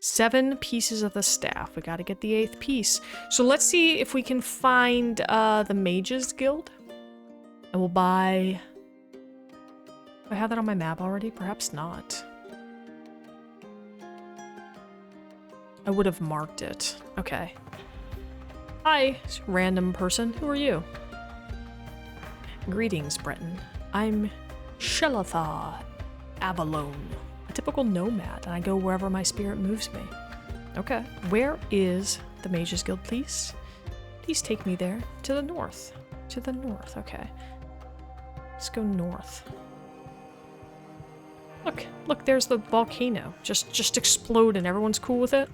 7 pieces of the staff. We gotta get the 8th piece. So let's see if we can find the Mages Guild. And we'll buy... Do I have that on my map already? Perhaps not. I would have marked it. Okay. Hi, random person. Who are you? Greetings, Breton. I'm Shelathar Avalone. Typical nomad, and I go wherever my spirit moves me. Okay. Where is the Mages Guild, please? Please take me there. To the north. To the north, okay. Let's go north. Look, there's the volcano. Just explode and everyone's cool with it.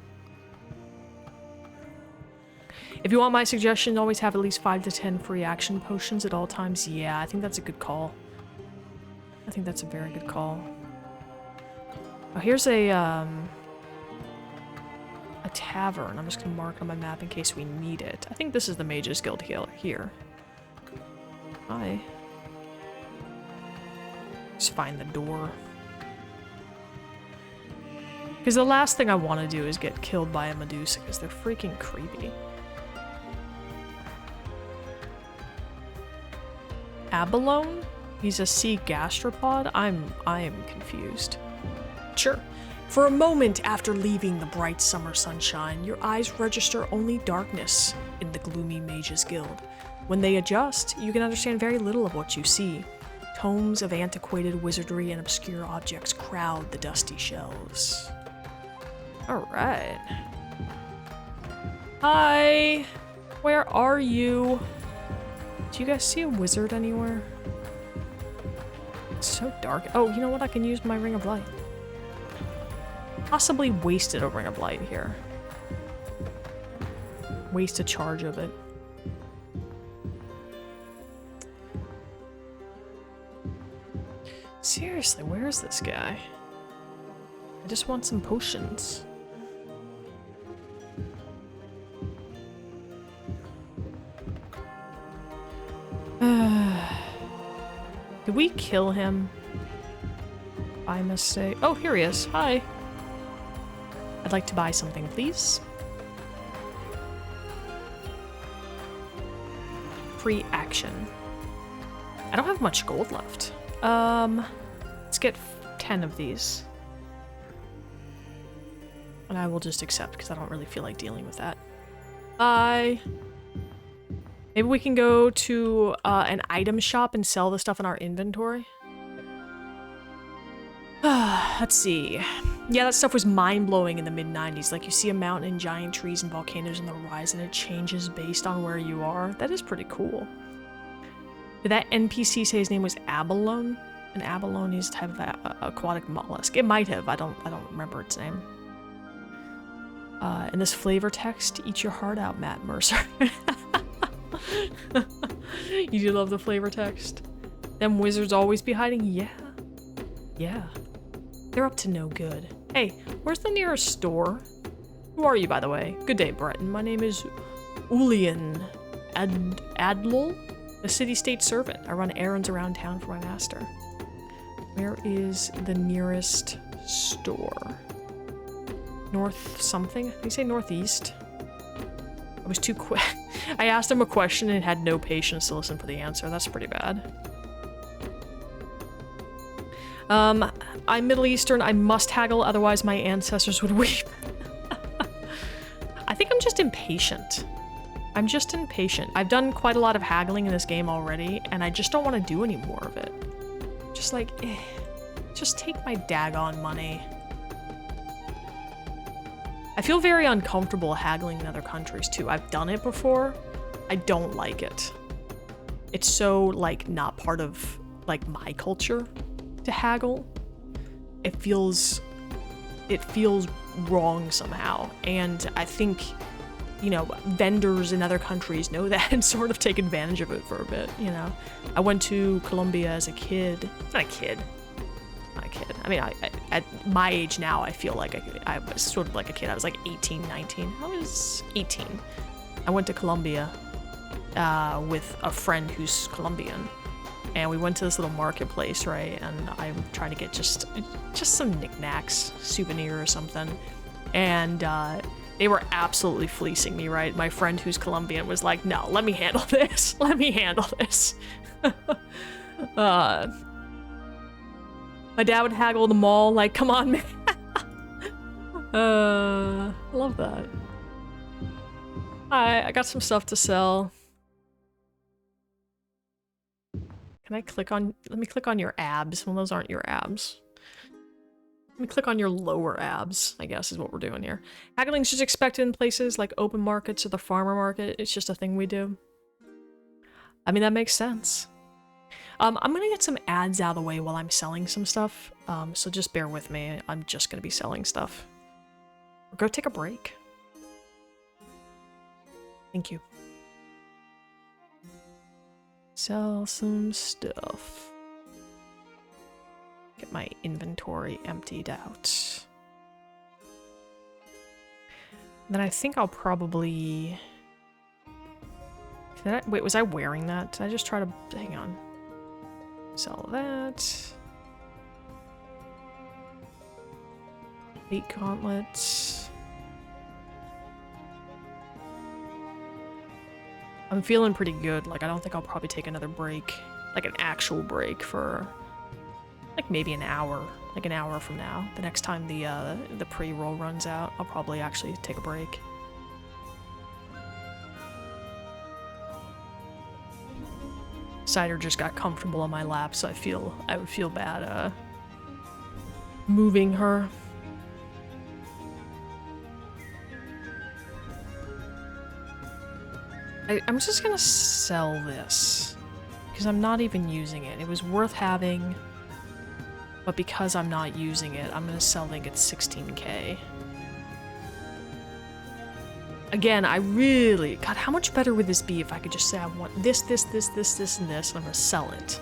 If you want my suggestion, always have at least 5 to 10 free action potions at all times. Yeah, I think that's a good call. I think that's a very good call. Oh, here's a tavern. I'm just gonna mark it on my map in case we need it. I think this is the Mages Guild here. Hi. Just find the door. Because the last thing I want to do is get killed by a Medusa, because they're freaking creepy. Abalone? He's a sea gastropod? I am confused. Sure. For a moment after leaving the bright summer sunshine, your eyes register only darkness in the gloomy Mages Guild. When they adjust, you can understand very little of what you see. Tomes of antiquated wizardry and obscure objects crowd the dusty shelves. Alright. Hi! Where are you? Do you guys see a wizard anywhere? It's so dark. Oh, you know what? I can use my Ring of Light. Possibly wasted a Ring of Light here. Waste a charge of it. Seriously, where is this guy? I just want some potions. Did we kill him by mistake? Oh, here he is. Hi. I'd like to buy something, please. Free action. I don't have much gold left. Let's get 10 of these. And I will just accept, because I don't really feel like dealing with that. Bye. Maybe we can go to an item shop and sell the stuff in our inventory. Let's see. Yeah, that stuff was mind-blowing in the mid-90s. Like, you see a mountain and giant trees and volcanoes on the horizon, and it changes based on where you are. That is pretty cool. Did that NPC say his name was Abalone? An abalone is a type of aquatic mollusk. It might have. I don't remember its name. And this flavor text, eat your heart out, Matt Mercer. You do love the flavor text. Them wizards always be hiding? Yeah. Yeah. They're up to no good. Hey, where's the nearest store? Who are you, by the way? Good day, Breton. My name is Ulian Adlul, a city-state servant. I run errands around town for my master. Where is the nearest store? North something? Did you say northeast? I was too quick. I asked him a question and had no patience to listen for the answer. That's pretty bad. I'm Middle Eastern. I must haggle, otherwise my ancestors would weep. I think I'm just impatient. I'm just impatient. I've done quite a lot of haggling in this game already, and I just don't want to do any more of it. Just like, just take my daggone money. I feel very uncomfortable haggling in other countries too. I've done it before. I don't like it. It's so like not part of like my culture to haggle. It feels wrong somehow. And I think, you know, vendors in other countries know that and sort of take advantage of it for a bit, you know. I went to Colombia as a kid. Not a kid. I mean, at my age now, I feel like I was sort of like a kid. I was like 18, 19. I was 18. I went to Colombia with a friend who's Colombian. And we went to this little marketplace, right? And I'm trying to get just some knickknacks, souvenir or something. And they were absolutely fleecing me, right? My friend who's Colombian was like, no, let me handle this. Let me handle this. My dad would haggle the mall, like, come on, man. I love that. I got some stuff to sell. Can I click on, let me click on your abs. Well, those aren't your abs. Let me click on your lower abs, I guess is what we're doing here. Haggling's just expected in places like open markets or the farmer market. It's just a thing we do. I mean, that makes sense. I'm gonna get some ads out of the way while I'm selling some stuff, so just bear with me. I'm just gonna be selling stuff. Or go take a break. Thank you. Sell some stuff. Get my inventory emptied out. Then I think I'll probably... Wait, was I wearing that? Did I just try to... Hang on. Sell that. 8 gauntlets. I'm feeling pretty good. Like, I don't think I'll probably take another break. Like, an actual break for... like, maybe an hour. Like, an hour from now. The next time the pre-roll runs out, I'll probably actually take a break. Cider just got comfortable on my lap, so I would feel bad moving her. I'm just gonna sell this because I'm not even using it. It was worth having, but because I'm not using it, I'm gonna sell it at 16k. Again, I really... God, how much better would this be if I could just say I want this, and this, and I'm gonna sell it.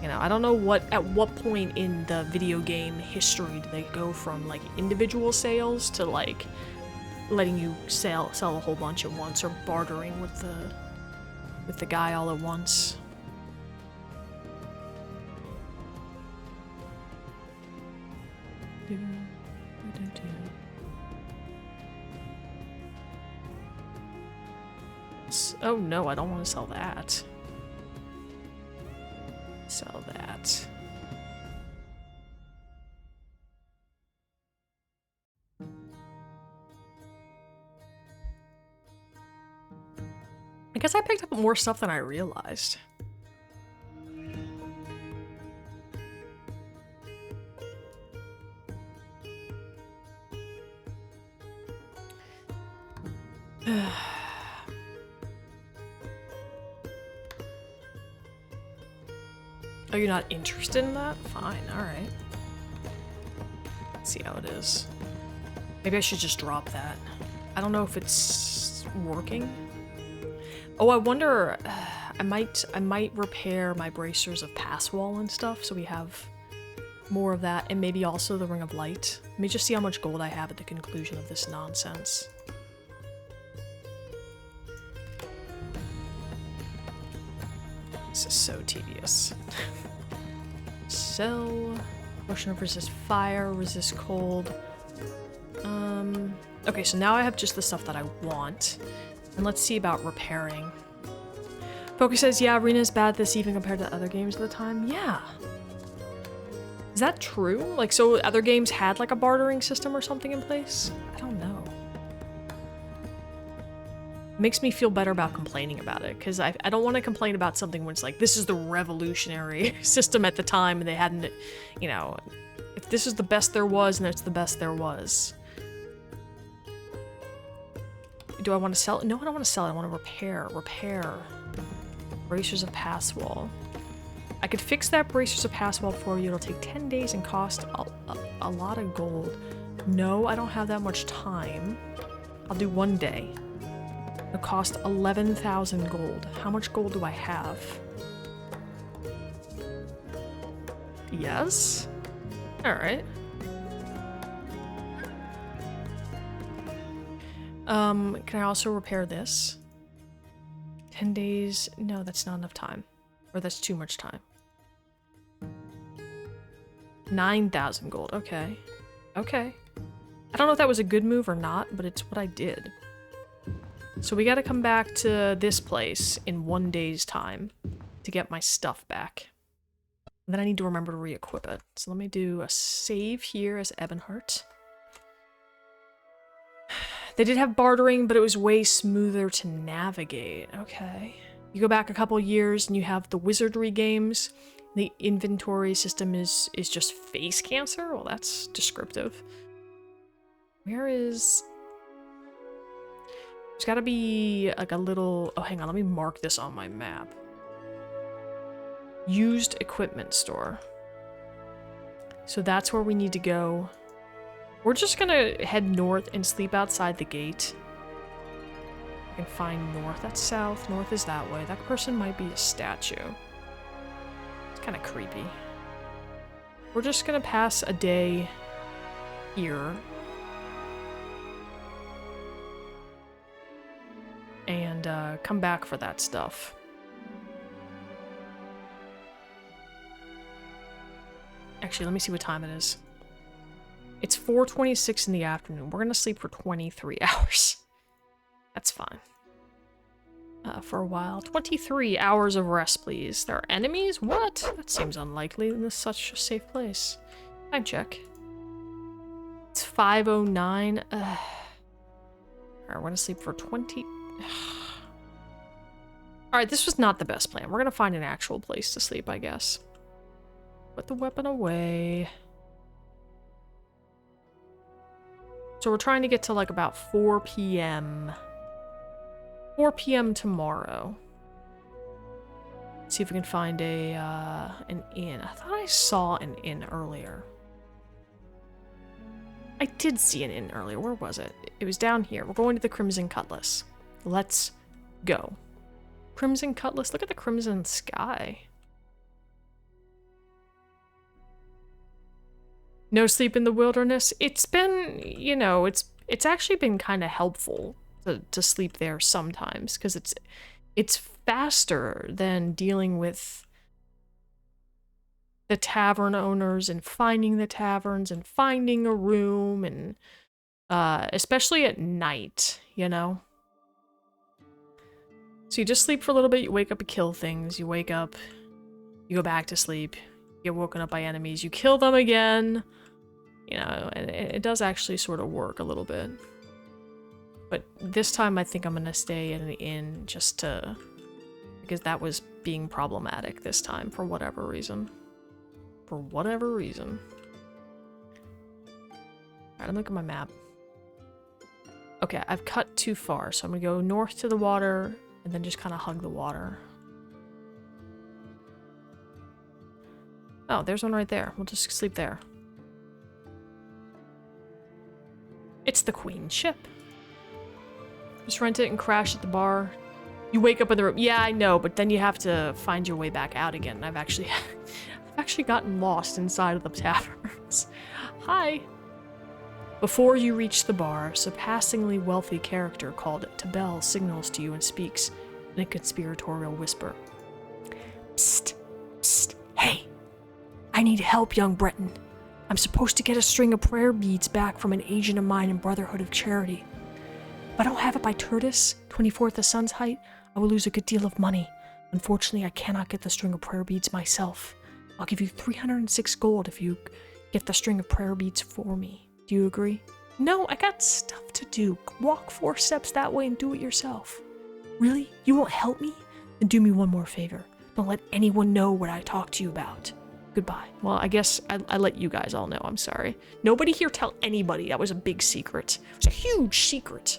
You know, I don't know at what point in the video game history do they go from, like, individual sales to, like, letting you sell a whole bunch at once, or bartering with the guy all at once. Oh no, I don't want to sell that. Sell that. I guess I picked up more stuff than I realized. Oh, you're not interested in that? Fine, alright. Let's see how it is. Maybe I should just drop that. I don't know if it's working. Oh, I wonder... I might repair my bracers of pass wall and stuff, so we have more of that, and maybe also the Ring of Light. Let me just see how much gold I have at the conclusion of this nonsense. This is so tedious. Sell. Potion of resist fire, resist cold. Okay, so now I have just the stuff that I want. And let's see about repairing. Focus says, yeah, Arena's bad this even compared to other games at the time. Yeah. Is that true? Like, so other games had like a bartering system or something in place? I don't know. It makes me feel better about complaining about it, because I don't want to complain about something when it's like, this is the revolutionary system at the time and they hadn't, you know, if this is the best there was, and it's the best there was. Do I want to sell it? No, I don't want to sell it. I want to repair. Repair. Bracers of Pass Wall. I could fix that Bracers of Pass Wall for you. It'll take 10 days and cost a lot of gold. No, I don't have that much time. I'll do 1 day. It'll cost 11,000 gold. How much gold do I have? Yes? Alright. Can I also repair this? 10 days? No, that's not enough time. Or that's too much time. 9,000 gold. Okay. Okay. I don't know if that was a good move or not, but it's what I did. So we gotta come back to this place in 1 day's time to get my stuff back. And then I need to remember to re-equip it. So let me do a save here as Ebonheart. They did have bartering, but it was way smoother to navigate. Okay. You go back a couple years and you have the wizardry games. The inventory system is just face cancer? Well, that's descriptive. Where is... There's gotta be like a little... Oh, hang on. Let me mark this on my map. Used equipment store. So that's where we need to go. We're just gonna head north and sleep outside the gate. I can find north. That's south. North is that way. That person might be a statue. It's kind of creepy. We're just gonna pass a day here. And come back for that stuff. Actually, let me see what time it is. It's 4:26 in the afternoon. We're gonna sleep for 23 hours. That's fine. For a while. 23 hours of rest, please. There are enemies? What? That seems unlikely in such a safe place. Time check. It's 5:09. Alright, we're gonna sleep for 20... Alright, this was not the best plan. We're gonna find an actual place to sleep, I guess. Put the weapon away. So we're trying to get to like about 4 p.m. 4 p.m. tomorrow. See if we can find a an inn. I thought I saw an inn earlier. I did see an inn earlier. Where was it? It was down here. We're going to the Crimson Cutlass. Let's go. Crimson Cutlass. Look at the crimson sky. No sleep in the wilderness. It's been, you know, it's actually been kind of helpful to sleep there sometimes, because it's faster than dealing with the tavern owners and finding the taverns and finding a room, and especially at night, you know. So you just sleep for a little bit, you wake up, you kill things, you wake up, you go back to sleep, you get woken up by enemies, you kill them again. You know, and it does actually sort of work a little bit. But this time I think I'm gonna stay at an inn just to... because that was being problematic this time for whatever reason. For whatever reason. Alright, let me look at my map. Okay, I've cut too far, so I'm gonna go north to the water and then just kind of hug the water. Oh, there's one right there. We'll just sleep there. It's the Queen ship. Just rent it and crash at the bar. You wake up in the room. Yeah, I know, but then you have to find your way back out again. And I've actually gotten lost inside of the taverns. Hi. Before you reach the bar, a surpassingly wealthy character called Tabel signals to you and speaks in a conspiratorial whisper. Psst, psst, hey. I need help, young Breton. I'm supposed to get a string of prayer beads back from an agent of mine in Brotherhood of Charity. If I don't have it by Tertis, 24th the sun's height, I will lose a good deal of money. Unfortunately, I cannot get the string of prayer beads myself. I'll give you 306 gold if you get the string of prayer beads for me. Do you agree? No, I got stuff to do. Walk 4 steps that way and do it yourself. Really? You won't help me? Then do me one more favor. Don't let anyone know what I talked to you about. Goodbye. Well, I guess I let you guys all know. I'm sorry. Nobody here tell anybody. That was a big secret. It was a huge secret.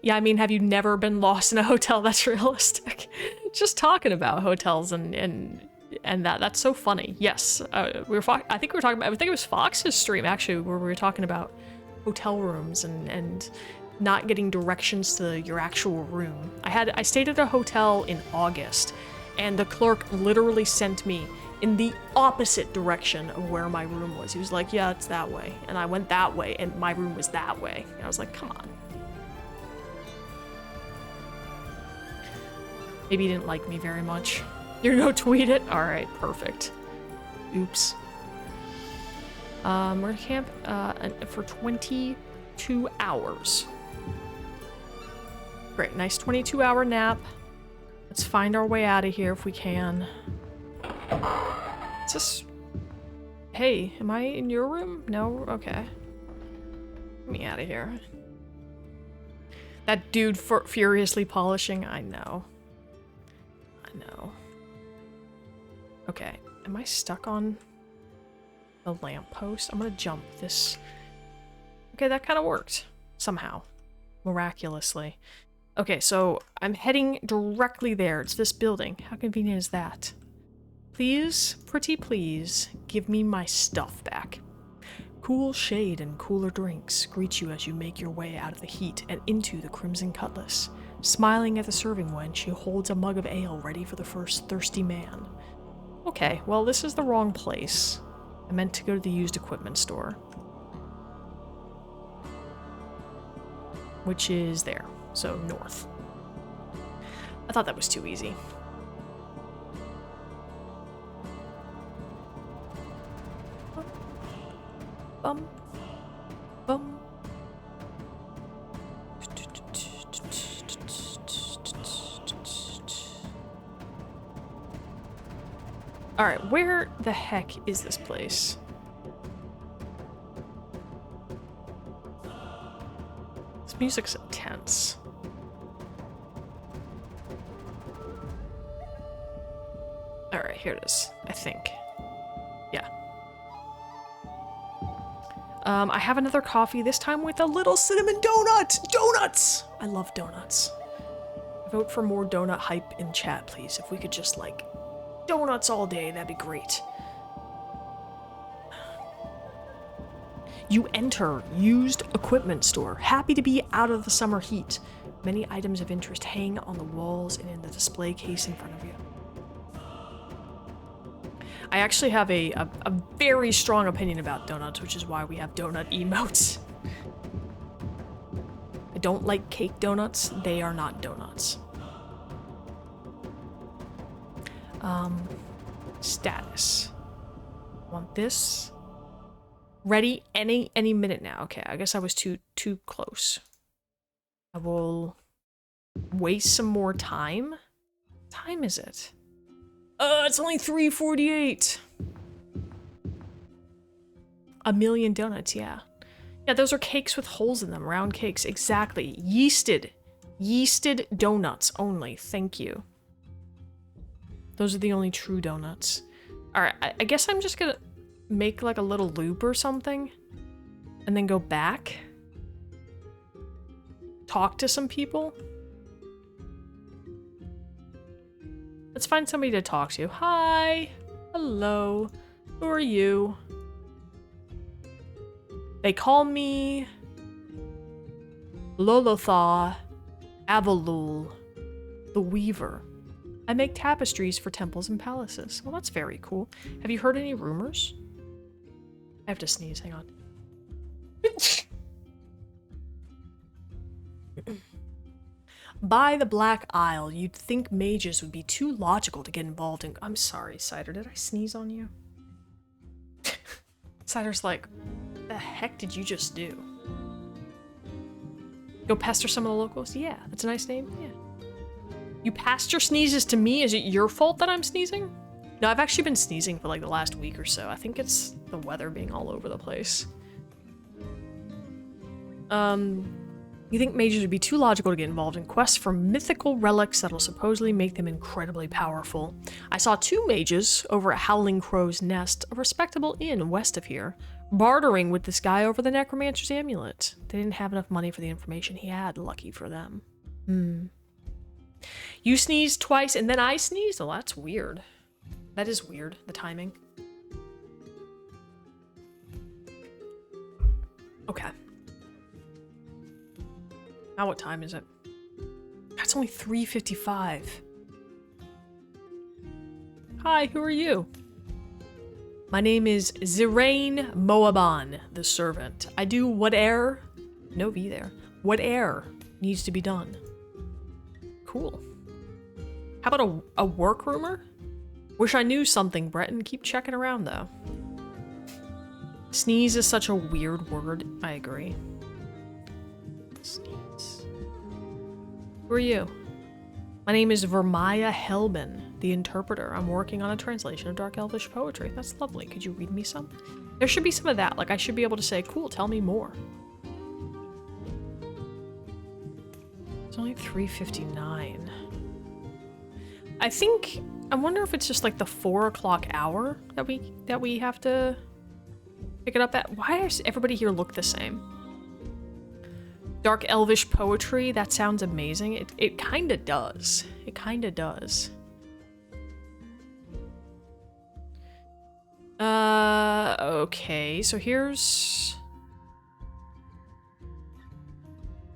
Yeah, I mean, have you never been lost in a hotel? That's realistic. Just talking about hotels and that's so funny. Yes, I think we were talking about, I think it was Fox's stream actually, where we were talking about hotel rooms and not getting directions to your actual room. I stayed at a hotel in August, and the clerk literally sent me in the opposite direction of where my room was. He was like, yeah, it's that way. And I went that way, and my room was that way. And I was like, come on. Maybe he didn't like me very much. You're gonna go tweet it? Alright, perfect. Oops. We're gonna camp for 22 hours. Great, nice 22-hour nap. Let's find our way out of here if we can. It's just... Hey, am I in your room? No? Okay. Get me out of here. That dude furiously polishing, I know. I know. Okay, am I stuck on the lamppost? I'm gonna jump this. Okay, that kind of worked. Somehow. Miraculously. Okay, so I'm heading directly there. It's this building. How convenient is that? Please, pretty please, give me my stuff back. Cool shade and cooler drinks greet you as you make your way out of the heat and into the Crimson Cutlass. Smiling at the serving wench who holds a mug of ale ready for the first thirsty man. Okay, well, this is the wrong place. I meant to go to the used equipment store. Which is there, so north. I thought that was too easy. Bum. Bum. Alright, where the heck is this place? This music's intense. Alright, here it is, I think. Yeah. I have another coffee, this time with a little cinnamon donut! Donuts! I love donuts. Vote for more donut hype in chat, please. If we could just, like, donuts all day, that'd be great. You enter used equipment store. Happy to be out of the summer heat. Many items of interest hang on the walls and in the display case in front of you. I actually have a very strong opinion about donuts, which is why we have donut emotes. I don't like cake donuts. They are not donuts. Status. Want this? Ready any minute now. Okay, I guess I was too close. I will waste some more time. What time is it? It's only 3:48. A million donuts, yeah. Yeah, those are cakes with holes in them, round cakes, exactly. Yeasted donuts only, thank you. Those are the only true donuts. Alright, I guess I'm just gonna make like a little loop or something, and then go back. Talk to some people. Let's find somebody to talk to. Hi. Hello. Who are you? They call me Lolotha Avalul, the Weaver. I make tapestries for temples and palaces. Well, that's very cool. Have you heard any rumors? I have to sneeze, hang on. By the Black Isle, you'd think mages would be too logical to get involved in— I'm sorry, Cider, did I sneeze on you? Cider's like, the heck did you just do? Go pester some of the locals? Yeah, that's a nice name. Yeah. You passed your sneezes to me? Is it your fault that I'm sneezing? No, I've actually been sneezing for like the last week or so. I think it's the weather being all over the place. You think mages would be too logical to get involved in quests for mythical relics that'll supposedly make them incredibly powerful. I saw 2 mages over at Howling Crow's Nest, a respectable inn west of here, bartering with this guy over the necromancer's amulet. They didn't have enough money for the information he had, lucky for them. You sneezed twice and then I sneezed? Oh, that's weird. That is weird, the timing. Okay. Now what time is it? That's only 3:55. Hi, who are you? My name is Zirain Moaban, the servant. I do whate'er, no V there, whate'er needs to be done. Cool. How about a work rumor? Wish I knew something, Breton. Keep checking around, though. Sneeze is such a weird word. I agree. Sneeze. Who are you? My name is Vermaya Helbin, the interpreter. I'm working on a translation of Dark Elvish poetry. That's lovely. Could you read me some? There should be some of that. Like, I should be able to say, cool, tell me more. It's only 3:59. I wonder if it's just like the 4 o'clock hour that we have to pick it up at. Why does everybody here look the same? Dark Elvish poetry, that sounds amazing. It kinda does. It kinda does. Okay, so here's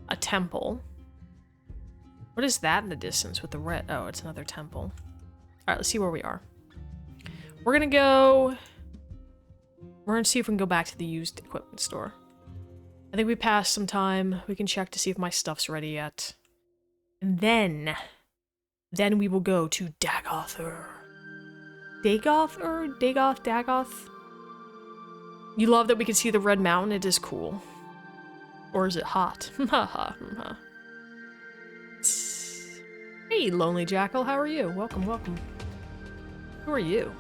a temple. What is that in the distance with the red? Oh, it's another temple. Alright, let's see where we are. We're gonna see if we can go back to the used equipment store. I think we passed some time. We can check to see if my stuff's ready yet. And then we will go to Dagoth-Ur. Dagoth-Ur? Dagoth? You love that we can see the red mountain? It is cool. Or is it hot? Hey, Lonely Jackal, how are you? Welcome, welcome. Who are you?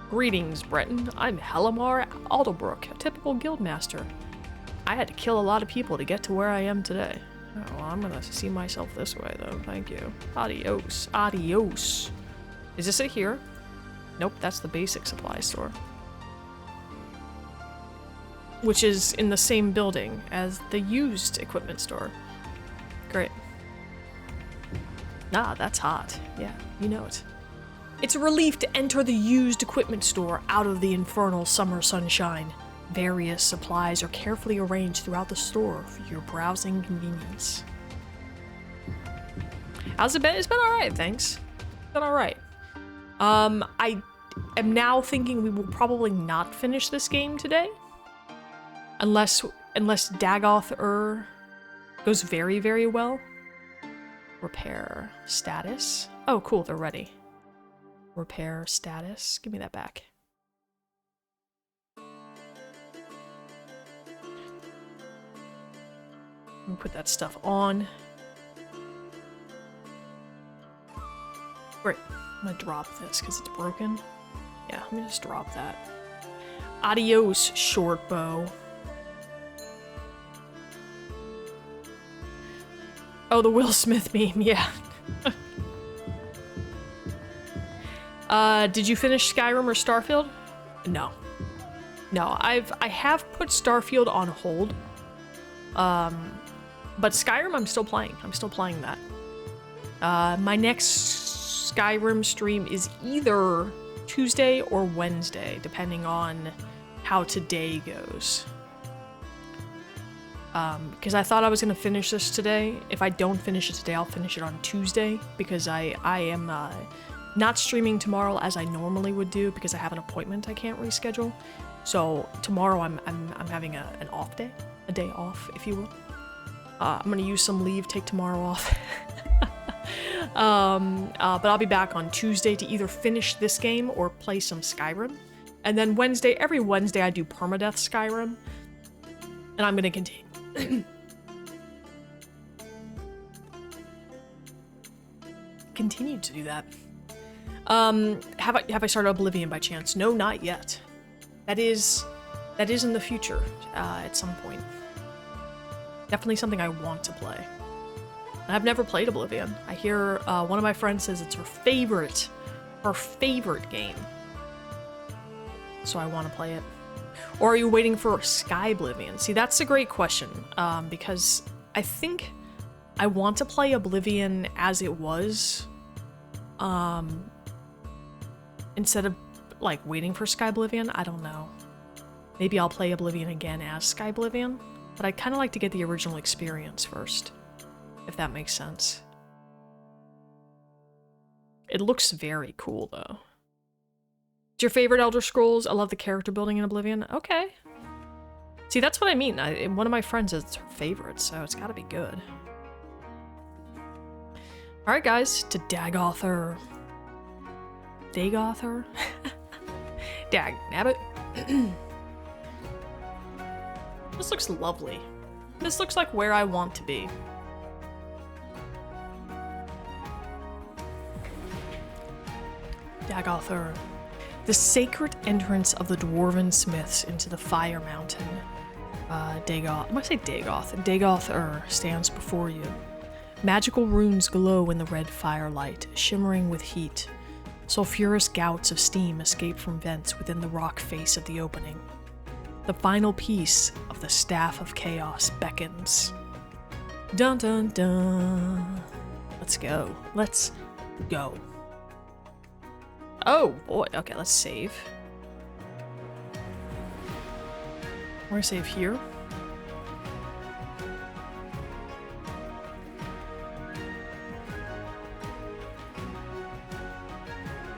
Greetings, Breton. I'm Helamar Alderbrook, a typical guildmaster. I had to kill a lot of people to get to where I am today. Oh, well, I'm gonna see myself this way, though. Thank you. Adios. Adios. Is this it here? Nope, that's the basic supply store. Which is in the same building as the used equipment store. Great. Ah, that's hot. Yeah, you know it. It's a relief to enter the used equipment store out of the infernal summer sunshine. Various supplies are carefully arranged throughout the store for your browsing convenience. How's it been? It's been alright, thanks. It's been alright. I am now thinking we will probably not finish this game today. Unless Dagoth-Ur goes very, very well. Repair status. Oh, cool, they're ready. Repair status. Give me that back. Let me put that stuff on. Great. I'm gonna drop this because it's broken. Yeah, let me just drop that. Adios, short bow. Oh, the Will Smith meme, yeah. Did you finish Skyrim or Starfield? No. No, I have put Starfield on hold. But Skyrim I'm still playing. I'm still playing that. My next Skyrim stream is either Tuesday or Wednesday, depending on how today goes. Because I thought I was going to finish this today. If I don't finish it today, I'll finish it on Tuesday, because I am not streaming tomorrow as I normally would do, because I have an appointment I can't reschedule. So tomorrow I'm having an off day, a day off, if you will. I'm going to use some leave, take tomorrow off. But I'll be back on Tuesday to either finish this game or play some Skyrim. And then every Wednesday I do permadeath Skyrim. And I'm gonna continue. Continue to do that. Have I started Oblivion by chance? No, not yet. That is in the future, at some point. Definitely something I want to play. I've never played Oblivion. I hear one of my friends says it's her favorite game. So I want to play it. Or are you waiting for Skyblivion? See, that's a great question, because I think I want to play Oblivion as it was, instead of, like, waiting for Skyblivion. I don't know. Maybe I'll play Oblivion again as Skyblivion, but I'd kind of like to get the original experience first, if that makes sense. It looks very cool, though. It's your favorite Elder Scrolls? I love the character building in Oblivion. Okay. See, that's what I mean. One of my friends is her favorite, so it's gotta be good. Alright, guys, to Dagoth-Ur. Dagoth-Ur? Dag-nabbit. This looks lovely. This looks like where I want to be. Dagoth-Ur. The sacred entrance of the dwarven smiths into the Fire Mountain. Dagoth. I must say Dagoth. Dagoth-Ur stands before you. Magical runes glow in the red firelight, shimmering with heat. Sulphurous gouts of steam escape from vents within the rock face of the opening. The final piece of the Staff of Chaos beckons. Dun dun dun. Let's go. Let's go. Oh boy, okay, let's save. We're gonna save here.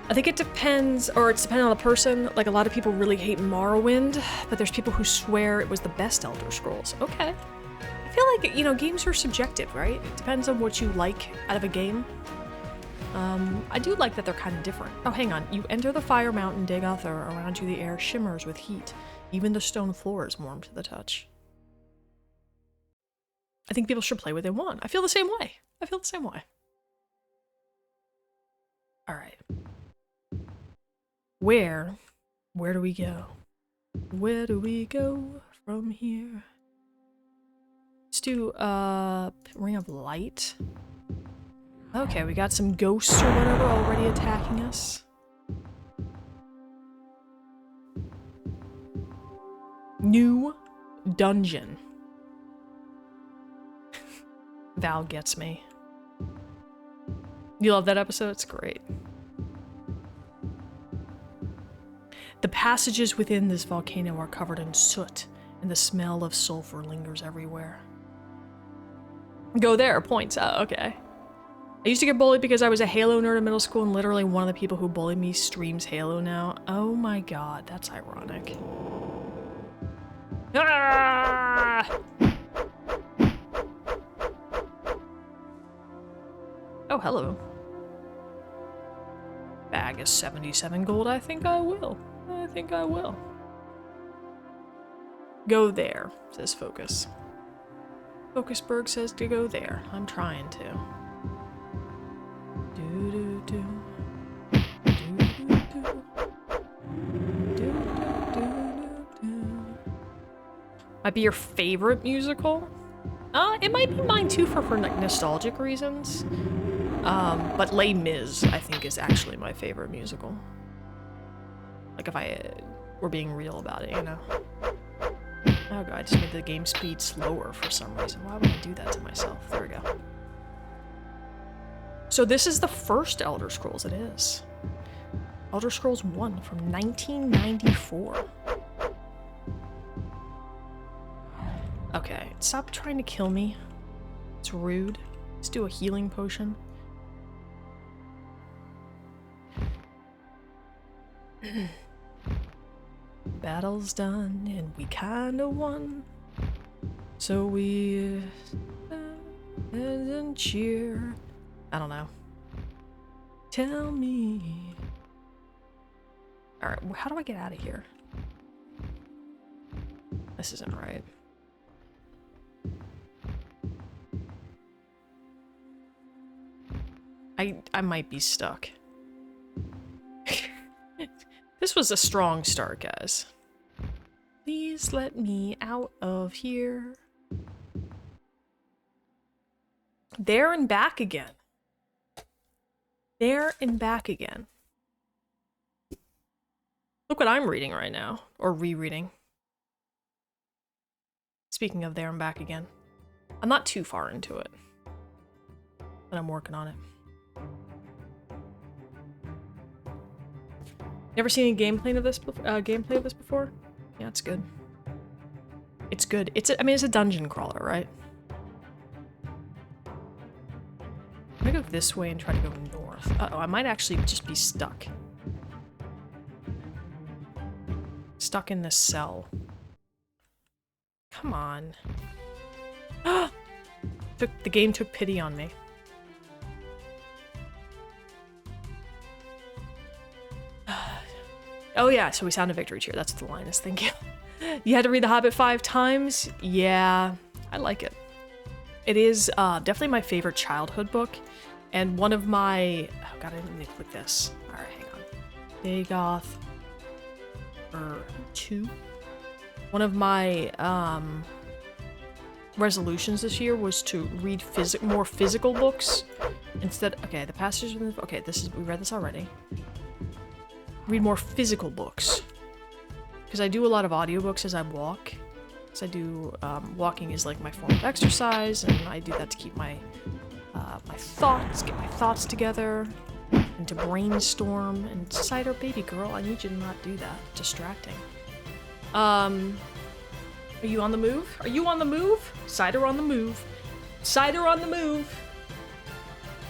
I think it depends, or it's dependent on the person. Like, a lot of people really hate Morrowind, but there's people who swear it was the best Elder Scrolls. Okay. I feel like, you know, games are subjective, right? It depends on what you like out of a game. I do like that they're kind of different. Oh, hang on. You enter the Fire Mountain, Dagoth-Ur. Around you the air shimmers with heat. Even the stone floor is warm to the touch. I think people should play what they want. I feel the same way. I feel the same way. Alright. Where do we go? Where do we go from here? Let's do, Ring of Light. Okay, we got some ghosts or whatever already attacking us. New dungeon. Val gets me. You love that episode? It's great. The passages within this volcano are covered in soot, and the smell of sulfur lingers everywhere. Go there, points. Oh, okay. I used to get bullied because I was a Halo nerd in middle school, and literally one of the people who bullied me streams Halo now. Oh my god, that's ironic. Ah! Oh, hello. Bag of 77 gold. I think I will. I think I will. Go there, says Focus. Focusberg says to go there. I'm trying to. Might be your favorite musical? It might be mine too for like nostalgic reasons. But Les Mis, I think, is actually my favorite musical. Like, if I were being real about it, you know? Oh god, I just made the game speed slower for some reason. Why would I do that to myself? There we go. So this is the first Elder Scrolls, it is. Elder Scrolls 1 from 1994. Okay, stop trying to kill me. It's rude. Let's do a healing potion. Battle's done and we kinda won. So we and cheer. I don't know. Tell me. Alright, how do I get out of here? This isn't right. I might be stuck. This was a strong start, guys. Please let me out of here. There and back again. There and back again. Look what I'm reading right now. Or rereading. Speaking of there and back again. I'm not too far into it. But I'm working on it. Never seen any gameplay of this before? Yeah, it's good. It's good. I mean, it's a dungeon crawler, right? I'm gonna go this way and try to go north. Uh-oh, I might actually just be stuck. Stuck in this cell. Come on. The game took pity on me. Oh yeah, so we sound a victory cheer. That's what the line is. Thank you. You had to read The Hobbit 5 times? Yeah, I like it. It is definitely my favorite childhood book. And one of my... Oh god, I didn't need to click this. Alright, hang on. Dagoth-Ur 2. One of my resolutions this year was to read more physical books. Instead... Okay, the passages... Okay, we read this already. Read more physical books. Because I do a lot of audiobooks as I walk. Because I do, walking is like my form of exercise, and I do that to keep my get my thoughts together, and to brainstorm. And Cider, baby girl, I need you to not do that. Distracting. Are you on the move? Are you on the move? Cider on the move. Cider on the move.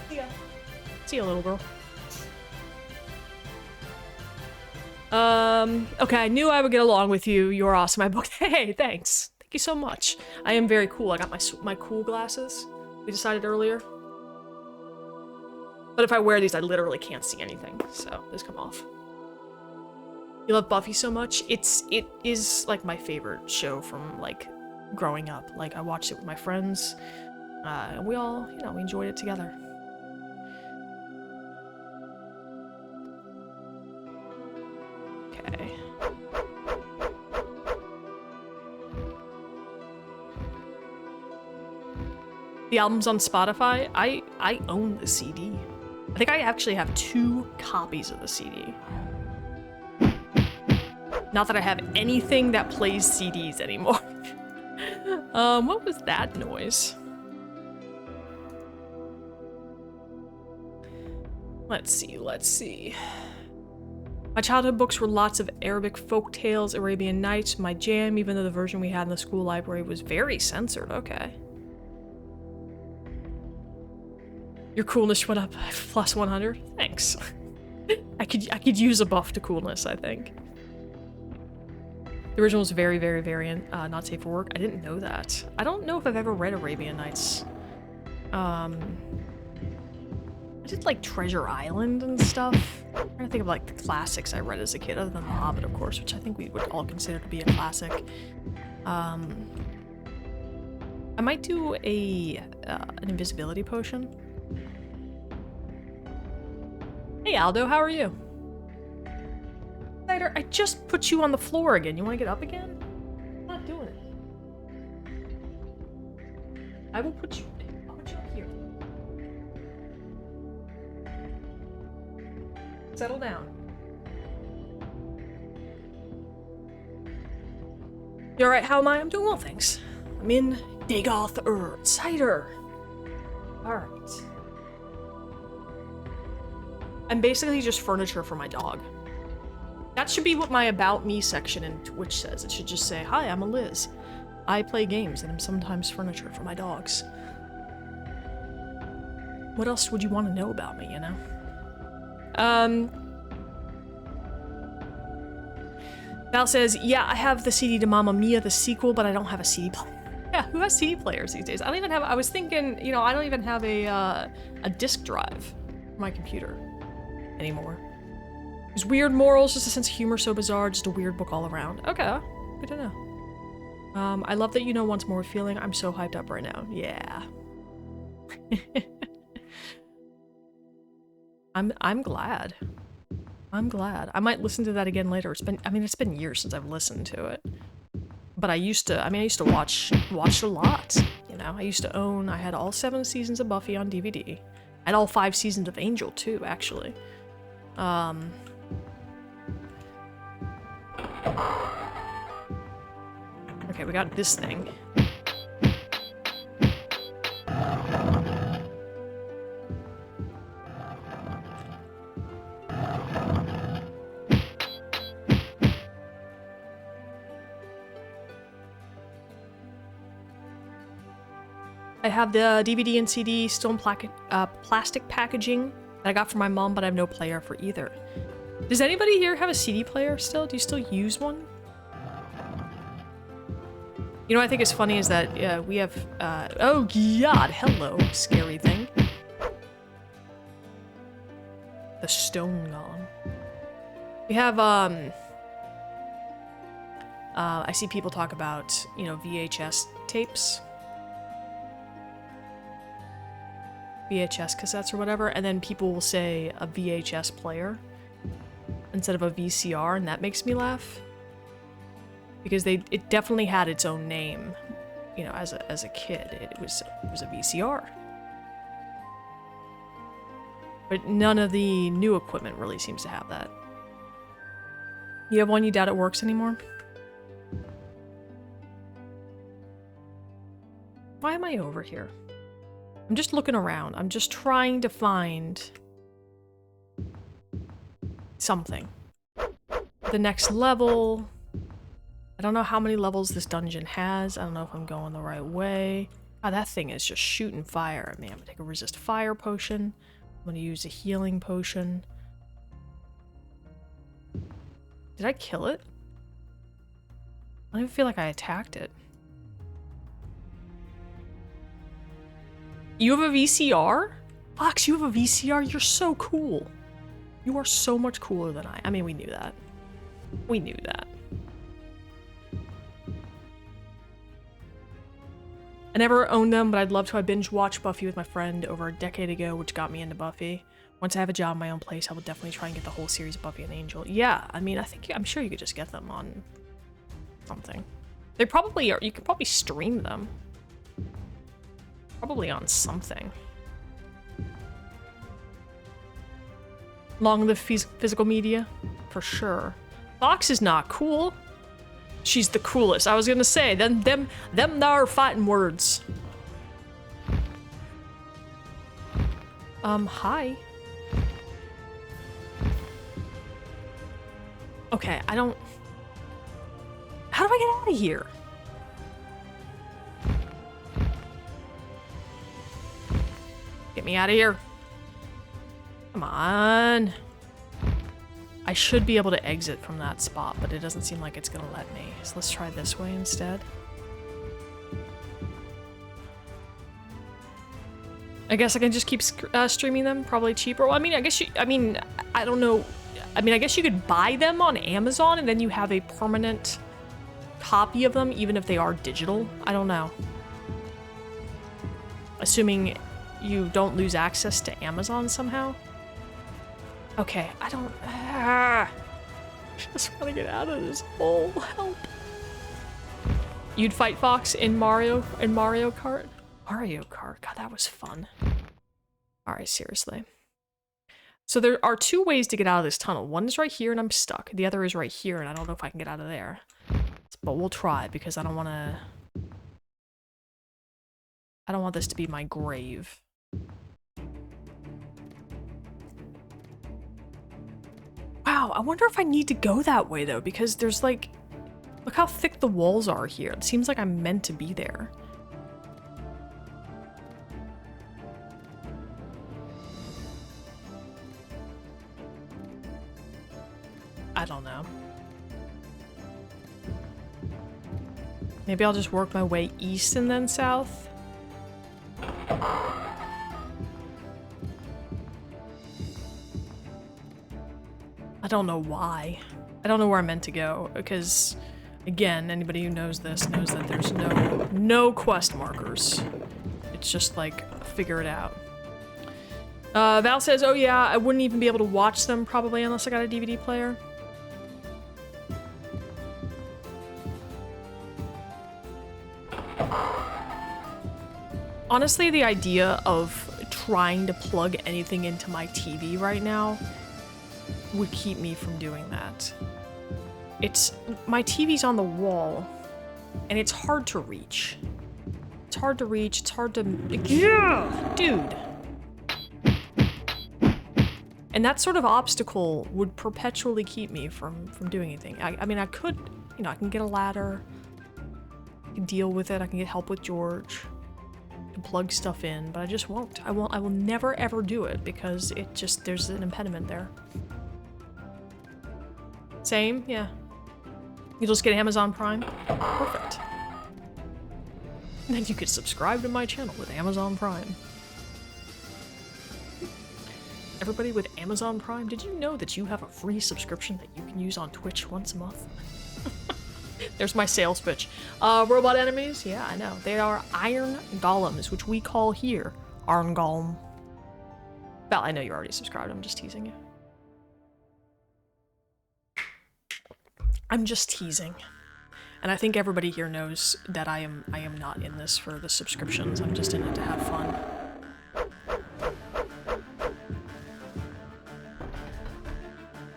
See ya. See ya, little girl. Okay, I knew I would get along with you. You're awesome. I booked. Hey, thanks. Thank you so much. I am very cool. I got my cool glasses. We decided earlier. But if I wear these, I literally can't see anything. So, these come off. You love Buffy so much? It is, like, my favorite show from, like, growing up. Like, I watched it with my friends. And we all, you know, we enjoyed it together. Okay. The album's on Spotify. I own the CD. I think I actually have 2 copies of the CD. Not that I have anything that plays CDs anymore. What was that noise? Let's see. My childhood books were lots of Arabic folk tales, Arabian Nights, my jam, even though the version we had in the school library was very censored. Okay. Your coolness went up plus 100. Thanks. I could use a buff to coolness, I think. The original was very, very, very not safe for work. I didn't know that. I don't know if I've ever read Arabian Nights. I did like Treasure Island and stuff. I'm trying to think of like the classics I read as a kid, other than The Hobbit, of course, which I think we would all consider to be a classic. I might do an invisibility potion. Hey Aldo, how are you? Cider, I just put you on the floor again. You want to get up again? I'm not doing it. I'll put you here. Settle down. You alright? How am I? I'm doing well, thanks. I'm in Dagoth-Ur. Cider. Alright. I'm basically just furniture for my dog. That should be what my About Me section in Twitch says. It should just say, hi, I'm a Liz. I play games and I'm sometimes furniture for my dogs. What else would you want to know about me, you know? Val says, yeah, I have the CD to Mamma Mia, the sequel, but I don't have a CD player. Yeah, who has CD players these days? I don't even have, I was thinking, you know, I don't even have a disk drive for my computer anymore. There's weird morals, just a sense of humor so bizarre, just a weird book all around. Okay, good to know. I love that you know once more feeling. I'm so hyped up right now. Yeah. I'm glad. I'm glad. I might listen to that again later. It's been years since I've listened to it. But I used to watch a lot, you know. I had all 7 seasons of Buffy on DVD. I had all 5 seasons of Angel too, actually. Okay, we got this thing. I have the DVD and CD still in plastic packaging that I got from my mom, but I have no player for either. Does anybody here have a CD player still? Do you still use one? You know what I think is funny is that we have, oh god, hello, scary thing. The stone golem. We have, I see people talk about, you know, VHS tapes. VHS cassettes or whatever, and then people will say a VHS player instead of a VCR, and that makes me laugh. Because it definitely had its own name, you know, as a kid. It was a VCR. But none of the new equipment really seems to have that. You have one you doubt it works anymore? Why am I over here? I'm just looking around. I'm just trying to find something. The next level. I don't know how many levels this dungeon has. I don't know if I'm going the right way. Ah, that thing is just shooting fire at me. I'm gonna take a resist fire potion. I'm gonna use a healing potion. Did I kill it? I don't even feel like I attacked it. You have a VCR? Fox, you have a VCR? You're so cool. You are so much cooler than I mean, we knew that. We knew that. I never owned them, but I'd love to. I binge watched Buffy with my friend over a decade ago, which got me into Buffy. Once I have a job in my own place, I will definitely try and get the whole series of Buffy and Angel. Yeah, I mean, I'm sure you could just get them on something. They probably are. You could probably stream them. Probably on something. Long live physical media, for sure. Fox is not cool. She's the coolest. I was gonna say, them are fighting words. Hi. Okay, I don't... How do I get out of here? Get me out of here. Come on. I should be able to exit from that spot, but it doesn't seem like it's gonna let me. So let's try this way instead. I guess I can just keep streaming them, probably cheaper. Well, I mean, I don't know. I mean, I guess you could buy them on Amazon and then you have a permanent copy of them, even if they are digital. I don't know. Assuming you don't lose access to Amazon somehow. Okay, I don't... just want to get out of this hole. Help. You'd fight Fox in Mario Kart? Mario Kart. God, that was fun. Alright, seriously. So there are 2 ways to get out of this tunnel. One is right here and I'm stuck. The other is right here and I don't know if I can get out of there. But we'll try because I don't want to... I don't want this to be my grave. Wow, I wonder if I need to go that way though, because there's like... Look how thick the walls are here. It seems like I'm meant to be there. I don't know. Maybe I'll just work my way east and then south. I don't know why. I don't know where I'm meant to go, because, again, anybody who knows this knows that there's no quest markers. It's just like, figure it out. Val says, oh yeah, I wouldn't even be able to watch them probably unless I got a DVD player. Honestly, the idea of trying to plug anything into my TV right now would keep me from doing that. My TV's on the wall, and it's hard to reach. It's hard to reach, it's hard to... Yeah! Dude! And that sort of obstacle would perpetually keep me from doing anything. I mean, I could, you know, I can get a ladder, I can deal with it, I can get help with George, I can plug stuff in, but I just won't. I will never ever do it because there's an impediment there. Same, yeah. You just get Amazon Prime? Perfect. And then you could subscribe to my channel with Amazon Prime. Everybody with Amazon Prime, did you know that you have a free subscription that you can use on Twitch once a month? There's my sales pitch. Robot enemies? Yeah, I know. They are iron golems, which we call here iron golem. Well, I know you're already subscribed. I'm just teasing you. I'm just teasing. And I think everybody here knows that I am not in this for the subscriptions. I'm just in it to have fun.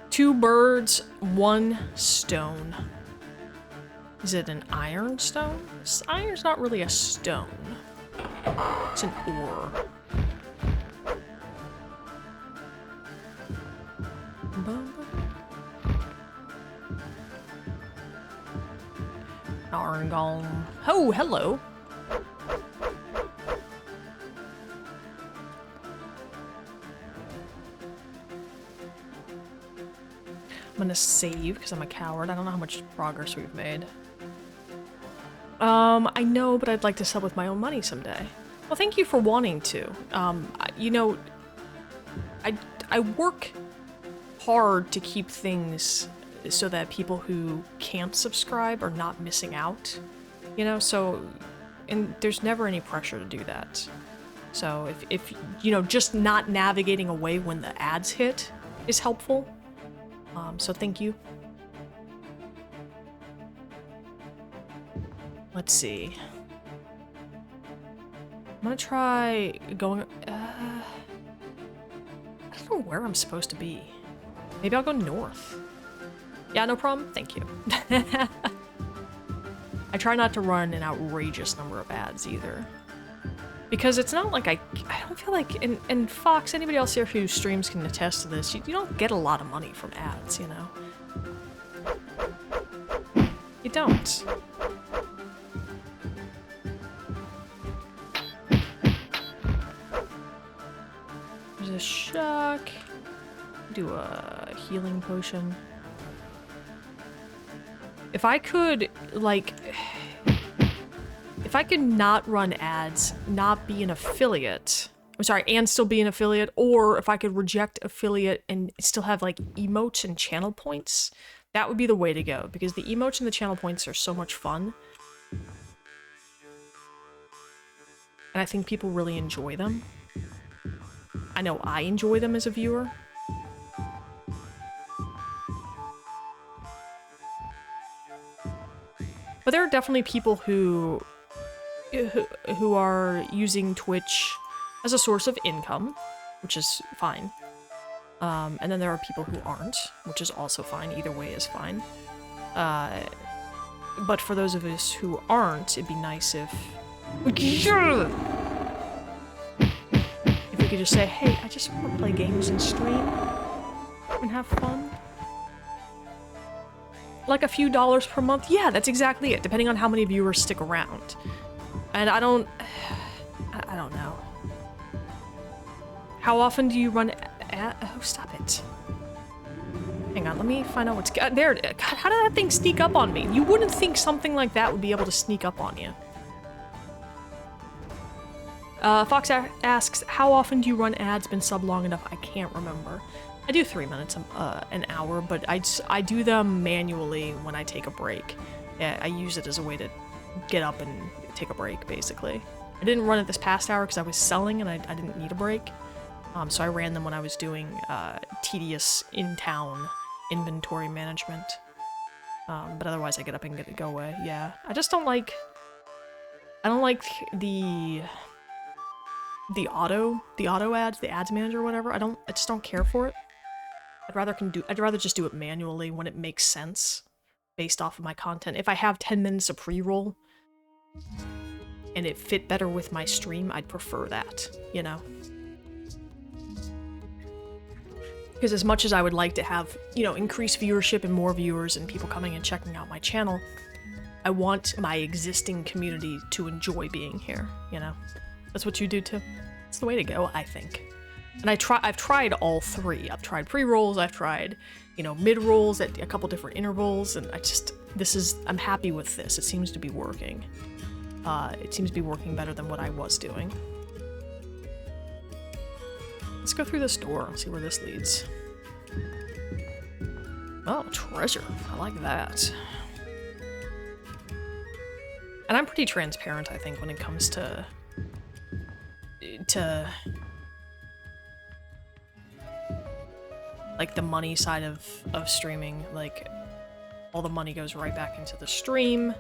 Two birds, one stone. Is it an iron stone? Iron's not really a stone. It's an ore. Iron golem. Oh, hello. I'm gonna save because I'm a coward. I don't know how much progress we've made. I know, but I'd like to sell with my own money someday. Well, thank you for wanting to. You know, I work hard to keep things so that people who can't subscribe are not missing out. You know, and there's never any pressure to do that. So if you know, just not navigating away when the ads hit is helpful. So thank you. Let's see. I'm gonna try going... I don't know where I'm supposed to be. Maybe I'll go north. Yeah, no problem. Thank you. I try not to run an outrageous number of ads either. Because it's not like I don't feel like, and Fox, anybody else here who streams can attest to this, you don't get a lot of money from ads, you know? You don't. There's a shock. Do a healing potion. If I could, like... If I could not run ads, not be an affiliate, I'm sorry, and still be an affiliate, or if I could reject affiliate and still have like emotes and channel points, that would be the way to go, because the emotes and the channel points are so much fun. And I think people really enjoy them. I know I enjoy them as a viewer. But there are definitely people who are using Twitch as a source of income, which is fine. And then there are people who aren't, which is also fine. Either way is fine. But for those of us who aren't, it'd be nice if we could just say, hey, I just want to play games and stream and have fun. Like a few dollars per month? Yeah, that's exactly it, depending on how many viewers stick around. And I don't know. How often do you run oh, stop it. Hang on, let me find out what's... there, God, how did that thing sneak up on me? You wouldn't think something like that would be able to sneak up on you. Fox asks, how often do you run ads? Been sub long enough? I can't remember. I do 3 minutes an hour, but I do them manually when I take a break. Yeah, I use it as a way to get up and take a break, basically. I didn't run it this past hour because I was selling and I didn't need a break. So I ran them when I was doing tedious in-town inventory management. But otherwise I get up and go away. Yeah, I just don't like... I don't like the auto ads, the ads manager or whatever. I just don't care for it. I'd rather just do it manually when it makes sense based off of my content. If I have 10 minutes of pre-roll and it fit better with my stream, I'd prefer that, you know? Because as much as I would like to have, you know, increased viewership and more viewers and people coming and checking out my channel, I want my existing community to enjoy being here, you know? That's what you do too. It's the way to go, I think. And I've tried all three. I've tried pre-rolls, I've tried, you know, mid-rolls at a couple different intervals, and I'm happy with this. It seems to be working. It seems to be working better than what I was doing. Let's go through this door and see where this leads. Oh, treasure. I like that. And I'm pretty transparent, I think, when it comes to like the money side of streaming. Like, all the money goes right back into the stream.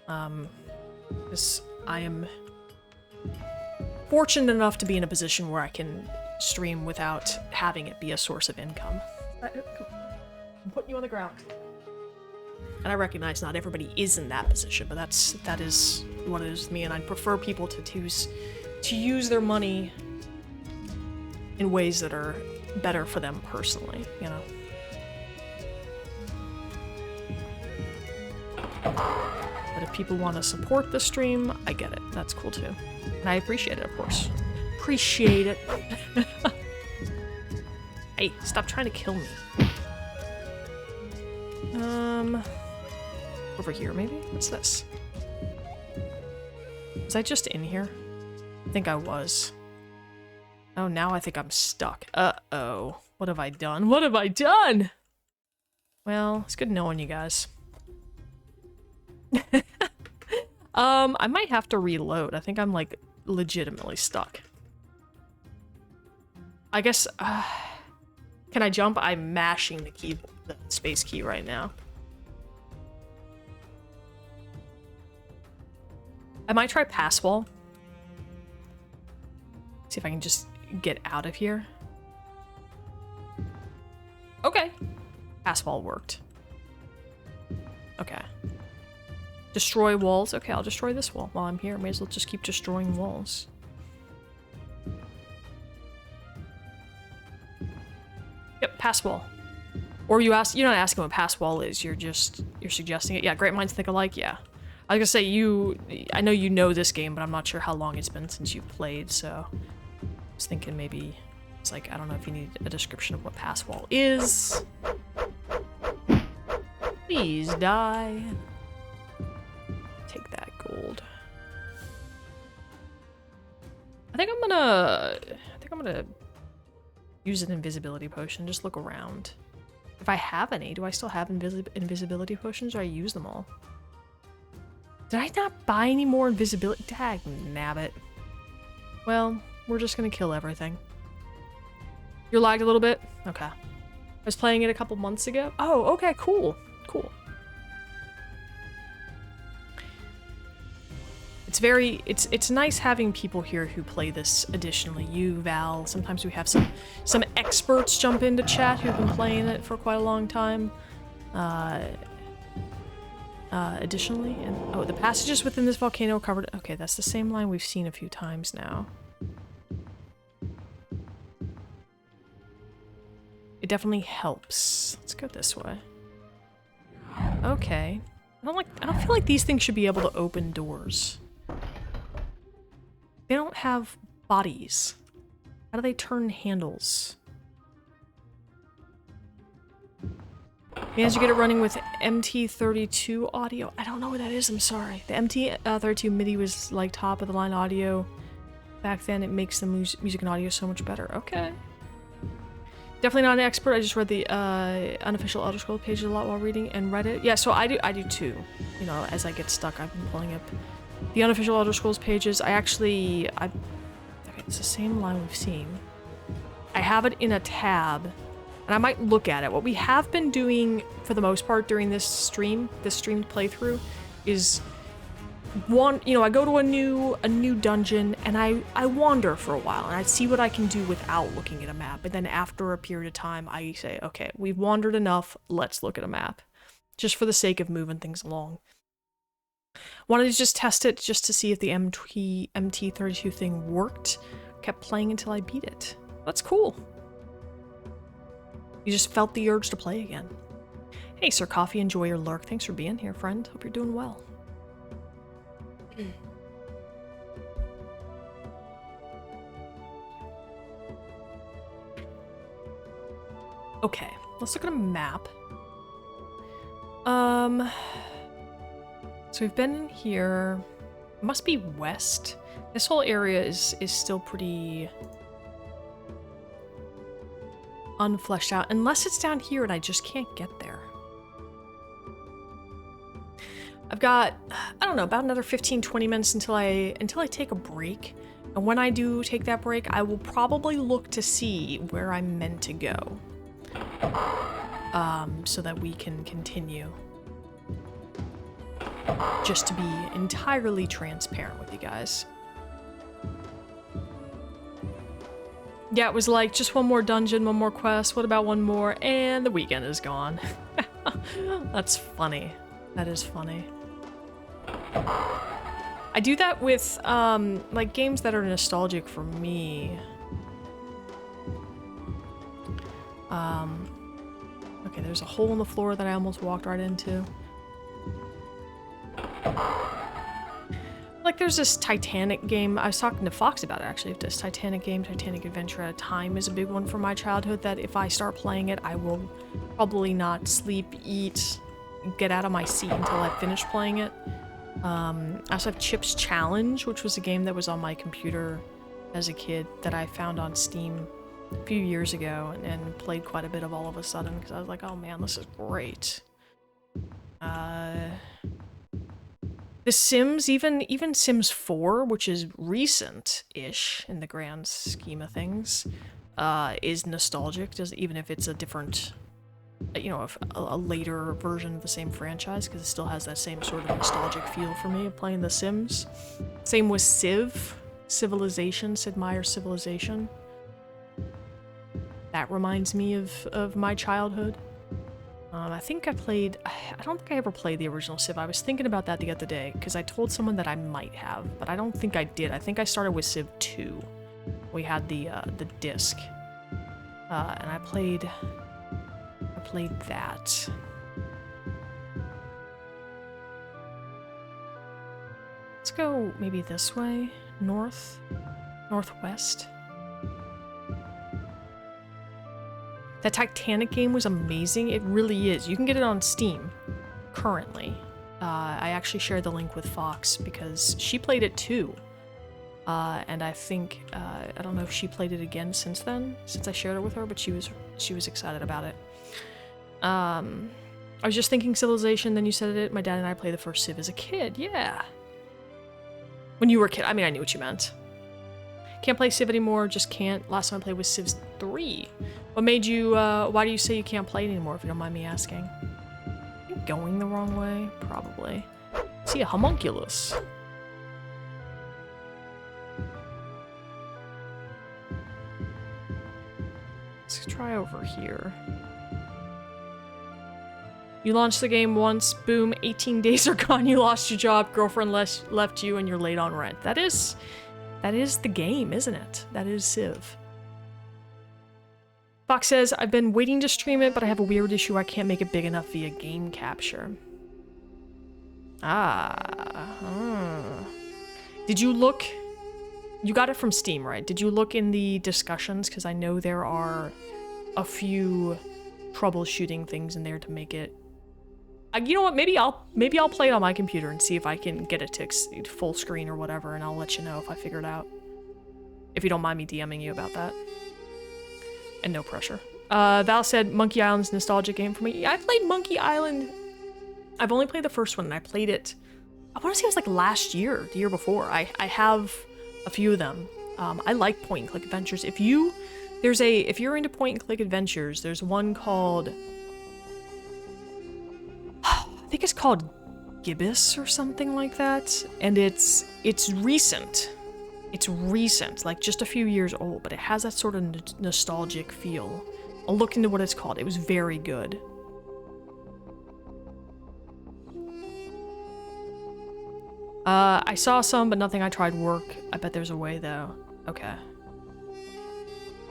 Because I am fortunate enough to be in a position where I can stream without having it be a source of income. I'm putting you on the ground. And I recognize not everybody is in that position, but that is what it is with me, and I'd prefer people to use their money in ways that are better for them personally, you know? But if people want to support the stream, I get it. That's cool too. And I appreciate it, of course. Appreciate it. Hey, stop trying to kill me. Over here, maybe? What's this? Was I just in here? I think I was. Oh, now I think I'm stuck. Uh-oh. What have I done? What have I done? Well, it's good knowing you guys. I might have to reload. I think I'm, like, legitimately stuck. I guess, can I jump? I'm mashing the space key right now. I might try pass wall. See if I can just get out of here. Okay. Pass wall worked. Okay. Destroy walls. Okay, I'll destroy this wall while I'm here. May as well just keep destroying walls. Yep, pass wall. Or you're not asking what pass wall is, you're suggesting it. Yeah, great minds think alike, yeah. I was gonna say, I know you know this game, but I'm not sure how long it's been since you've played, so I was thinking maybe it's like, I don't know if you need a description of what pass wall is. Please die. Take that gold. I think I'm gonna use an invisibility potion, just look around. If I have any, do I still have invisibility potions, or I use them all? Did I not buy any more invisibility? Dag nabbit. Well, we're just gonna kill everything. You're lagged a little bit? Okay. I was playing it a couple months ago. Oh, okay, cool. Cool. It's nice having people here who play this additionally. You, Val, sometimes we have some experts jump into chat who've been playing it for quite a long time. Additionally, and oh, the passages within this volcano covered. Okay, that's the same line we've seen a few times now. It definitely helps. Let's go this way. Okay. I don't feel like these things should be able to open doors. They don't have bodies. How do they turn handles? Managed to get it running with MT32 audio. I don't know what that is, I'm sorry. The MT32 MIDI was like top of the line audio. Back then it makes the music and audio so much better. Okay. Definitely not an expert. I just read the unofficial Elder Scrolls pages a lot while reading and read it. Yeah, so I do too. You know, as I get stuck, I've been pulling up the unofficial Elder Scrolls pages. Okay, it's the same line we've seen. I have it in a tab, and I might look at it. What we have been doing for the most part during this streamed playthrough is I go to a new dungeon and I wander for a while and I see what I can do without looking at a map. And then after a period of time, I say, okay, we've wandered enough. Let's look at a map, just for the sake of moving things along. Wanted to just test it just to see if the MT32 thing worked. Kept playing until I beat it. That's cool. You just felt the urge to play again. Hey, Sir Coffee, enjoy your lurk. Thanks for being here, friend. Hope you're doing well. Okay, let's look at a map. So we've been in here. It must be west. This whole area is still pretty unfleshed out, unless it's down here and I just can't get there. I've got, I don't know, about another 15-20 minutes until I take a break. And when I do take that break, I will probably look to see where I'm meant to go. So that we can continue. Just to be entirely transparent with you guys. Yeah, it was like, just one more dungeon, one more quest, what about one more? And the weekend is gone. That's funny. That is funny. I do that with, like, games that are nostalgic for me. Okay, there's a hole in the floor that I almost walked right into. Like, there's this Titanic game. I was talking to Fox about it, actually. This Titanic game, Titanic Adventure at a Time, is a big one from my childhood that if I start playing it, I will probably not sleep, eat, get out of my seat until I finish playing it. I also have Chip's Challenge, which was a game that was on my computer as a kid that I found on Steam a few years ago and played quite a bit of all of a sudden because I was like, oh man, this is great. The Sims, even Sims 4, which is recent-ish in the grand scheme of things, is nostalgic, even if it's a different, you know, a later version of the same franchise, because it still has that same sort of nostalgic feel for me of playing The Sims. Same with Civ, Civilization, Sid Meier's Civilization. That reminds me of my childhood. I think I don't think I ever played the original Civ. I was thinking about that the other day, because I told someone that I might have, but I don't think I did. I think I started with Civ 2. We had the disc. And I played that. Let's go maybe this way. Northwest. That Titanic game was amazing. It really is. You can get it on Steam currently. I actually shared the link with Fox because she played it too. And I think, I don't know if she played it again since then, since I shared it with her, but she was excited about it. I was just thinking Civilization, then you said it. My dad and I played the first Civ as a kid. Yeah. When you were a kid. I mean, I knew what you meant. Can't play Civ anymore, just can't. Last time I played was Civ 3. What made you, why do you say you can't play it anymore, if you don't mind me asking? Are you going the wrong way? Probably. See a homunculus. Let's try over here. You launched the game once, boom, 18 days are gone, you lost your job, girlfriend left you, and you're late on rent. That is the game, isn't it? That is Civ. Fox says, I've been waiting to stream it, but I have a weird issue. I can't make it big enough via game capture. Did you look? You got it from Steam, right? Did you look in the discussions? Because I know there are a few troubleshooting things in there to make it. You know what? Maybe I'll play it on my computer and see if I can get it to full screen or whatever, and I'll let you know if I figure it out. If you don't mind me DMing you about that. And no pressure. Val said Monkey Island's a nostalgic game for me. Yeah, I played Monkey Island. I've only played the first one, and I played it, I want to say it was like last year, the year before. I have a few of them. I like point-and-click adventures. If you're into point-and-click adventures, there's one called, I think it's called Gibbous or something like that, and it's recent. It's recent, like just a few years old, but it has that sort of nostalgic feel. I'll look into what it's called. It was very good. I saw some, but nothing I tried work. I bet there's a way, though. Okay.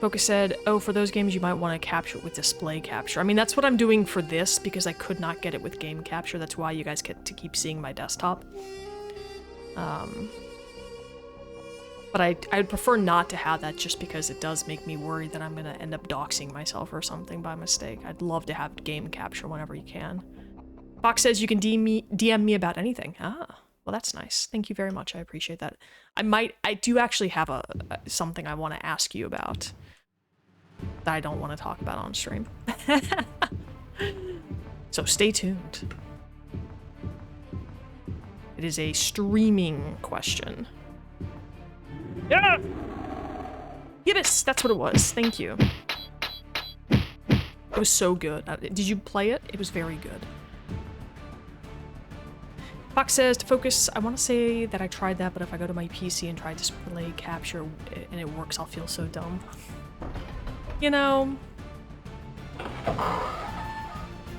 Focus said, oh, for those games you might want to capture it with display capture. I mean, that's what I'm doing for this, because I could not get it with game capture. That's why you guys get to keep seeing my desktop. But I'd prefer not to have that, just because it does make me worry that I'm going to end up doxing myself or something by mistake. I'd love to have game capture whenever you can. Fox says you can DM me about anything. Ah, well, that's nice. Thank you very much. I appreciate that. I do actually have something I want to ask you about that I don't want to talk about on stream. So stay tuned. It is a streaming question. Yeah! Gibbous! That's what it was. Thank you. It was so good. Did you play it? It was very good. Fox says, to focus, I want to say that I tried that, but if I go to my PC and try display capture and it works, I'll feel so dumb. You know...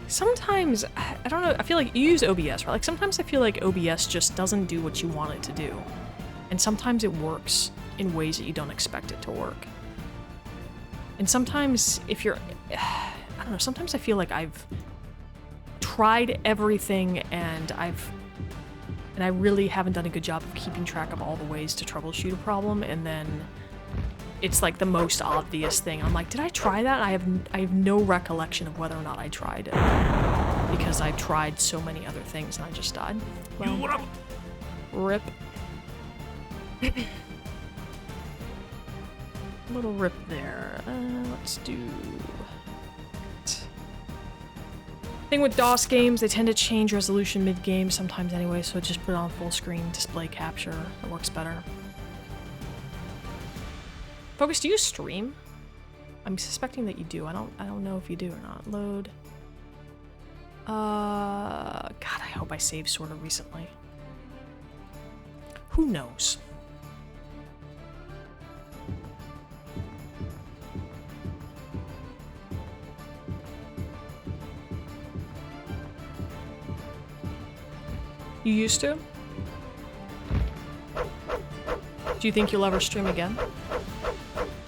Sometimes, I don't know, I feel like you use OBS, right? Like, sometimes I feel like OBS just doesn't do what you want it to do. And sometimes it works in ways that you don't expect it to work. And sometimes if you're, I don't know, sometimes I feel like I've tried everything and I really haven't done a good job of keeping track of all the ways to troubleshoot a problem, and then it's like the most obvious thing. I'm like, did I try that? I have no recollection of whether or not I tried it, because I've tried so many other things and I just died. Well, rip. Little rip there. Let's do... Thing with DOS games, they tend to change resolution mid-game sometimes anyway, so just put it on full screen display capture. It works better. Focus, do you stream? I'm suspecting that you do. I don't know if you do or not. Load. God, I hope I saved sort of recently. Who knows? You used to? Do you think you'll ever stream again?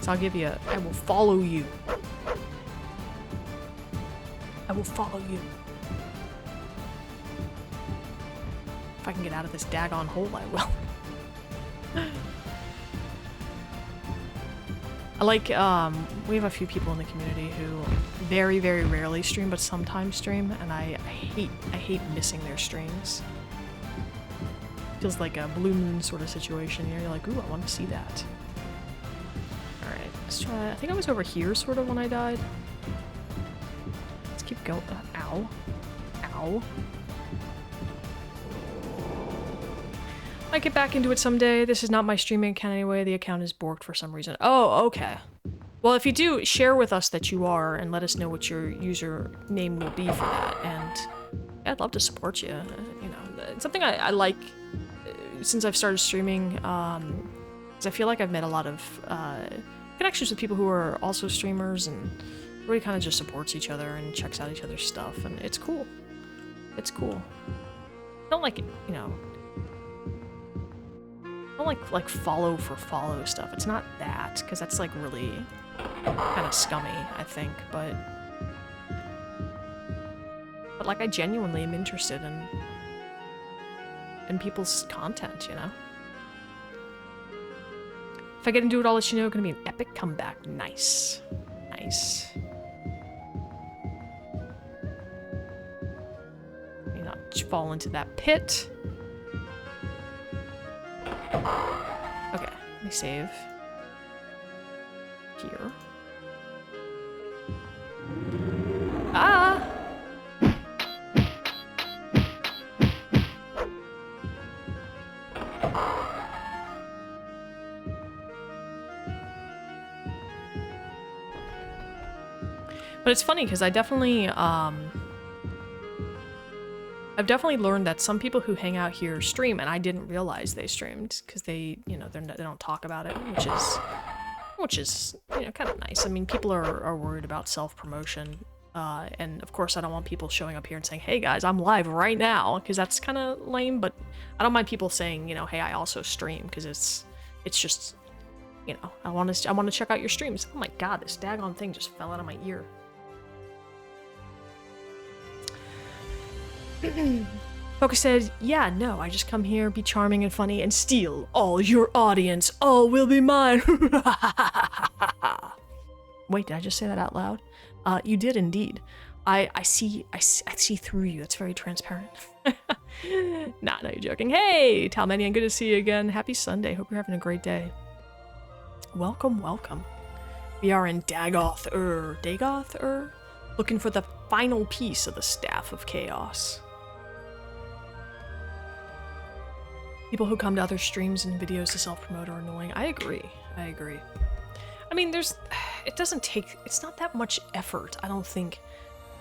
So I'll give you I will follow you. I will follow you. If I can get out of this daggone hole, I will. I like, we have a few people in the community who very, very rarely stream, but sometimes stream, and I hate missing their streams. Feels like a Blue Moon sort of situation. You're like, ooh, I want to see that. Alright, let's try. I think I was over here sort of when I died. Let's keep going. Ow. Ow. Might get back into it someday. This is not my streaming account anyway. The account is borked for some reason. Oh, okay. Well, if you do, share with us that you are and let us know what your username will be for that. And yeah, I'd love to support you. You know, it's something I like since I've started streaming, because I feel like I've met a lot of connections with people who are also streamers, and everybody kind of just supports each other and checks out each other's stuff, and it's cool. It's cool. I don't like, you know, I don't like follow for follow stuff. It's not that, because that's like really kind of scummy, I think, but like I genuinely am interested in people's content, you know? If I get into it, I'll let you know. Gonna be an epic comeback. Nice. Nice. May not fall into that pit. Okay, let me save. Here. But it's funny because I've definitely learned that some people who hang out here stream, and I didn't realize they streamed because they, you know, they don't talk about it, which is you know, kind of nice. I mean, people are worried about self-promotion, and of course I don't want people showing up here and saying, "Hey guys, I'm live right now," because that's kind of lame. But I don't mind people saying, you know, "Hey, I also stream," because it's just, you know, I want to check out your streams. Oh my god, this daggone thing just fell out of my ear. Focus said, yeah, no, I just come here, be charming and funny, and steal all your audience. All will be mine. Wait, did I just say that out loud? You did indeed. I see through you. That's very transparent. Nah, no, you're joking. Hey, Talmanian, good to see you again. Happy Sunday. Hope you're having a great day. Welcome, welcome. We are in Dagoth-Ur. Dagoth-Ur? Looking for the final piece of the Staff of Chaos. People who come to other streams and videos to self-promote are annoying. I agree. I agree. I mean, it's not that much effort, I don't think,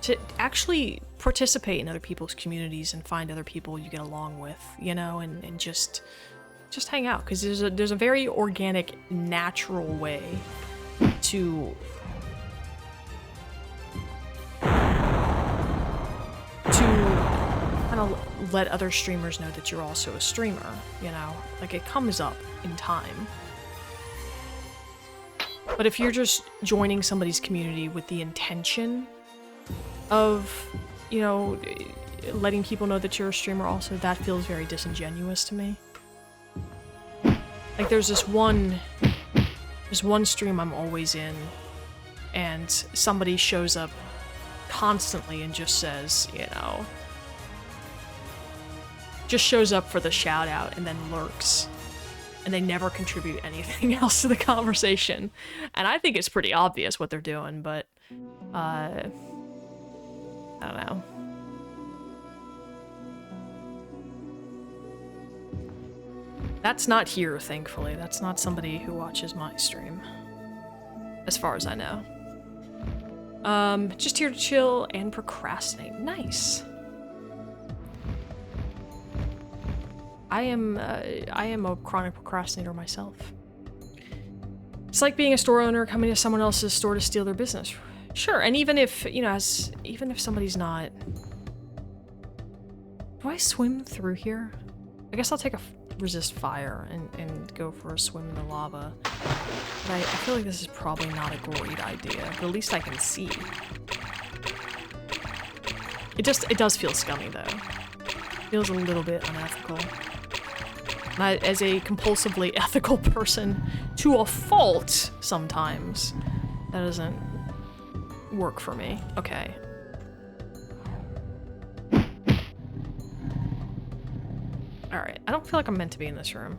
to actually participate in other people's communities and find other people you get along with, you know, and just hang out, because there's a very organic, natural way to kind of let other streamers know that you're also a streamer, you know? Like, it comes up in time. But if you're just joining somebody's community with the intention of, you know, letting people know that you're a streamer also, that feels very disingenuous to me. Like, there's one stream I'm always in, and somebody shows up constantly and just says, you know, just shows up for the shout out and then lurks, and they never contribute anything else to the conversation. And I think it's pretty obvious what they're doing, but I don't know. That's not here, thankfully. That's not somebody who watches my stream, as far as I know. Just here to chill and procrastinate. Nice. I am a chronic procrastinator myself. It's like being a store owner coming to someone else's store to steal their business. Sure, and even if, you know, even if somebody's not... Do I swim through here? I guess I'll take a resist fire and go for a swim in the lava. But I feel like this is probably not a great idea, but at least I can see. It does feel scummy though. It feels a little bit unethical. As a compulsively ethical person, to a fault sometimes, that doesn't work for me. Okay. Alright, I don't feel like I'm meant to be in this room.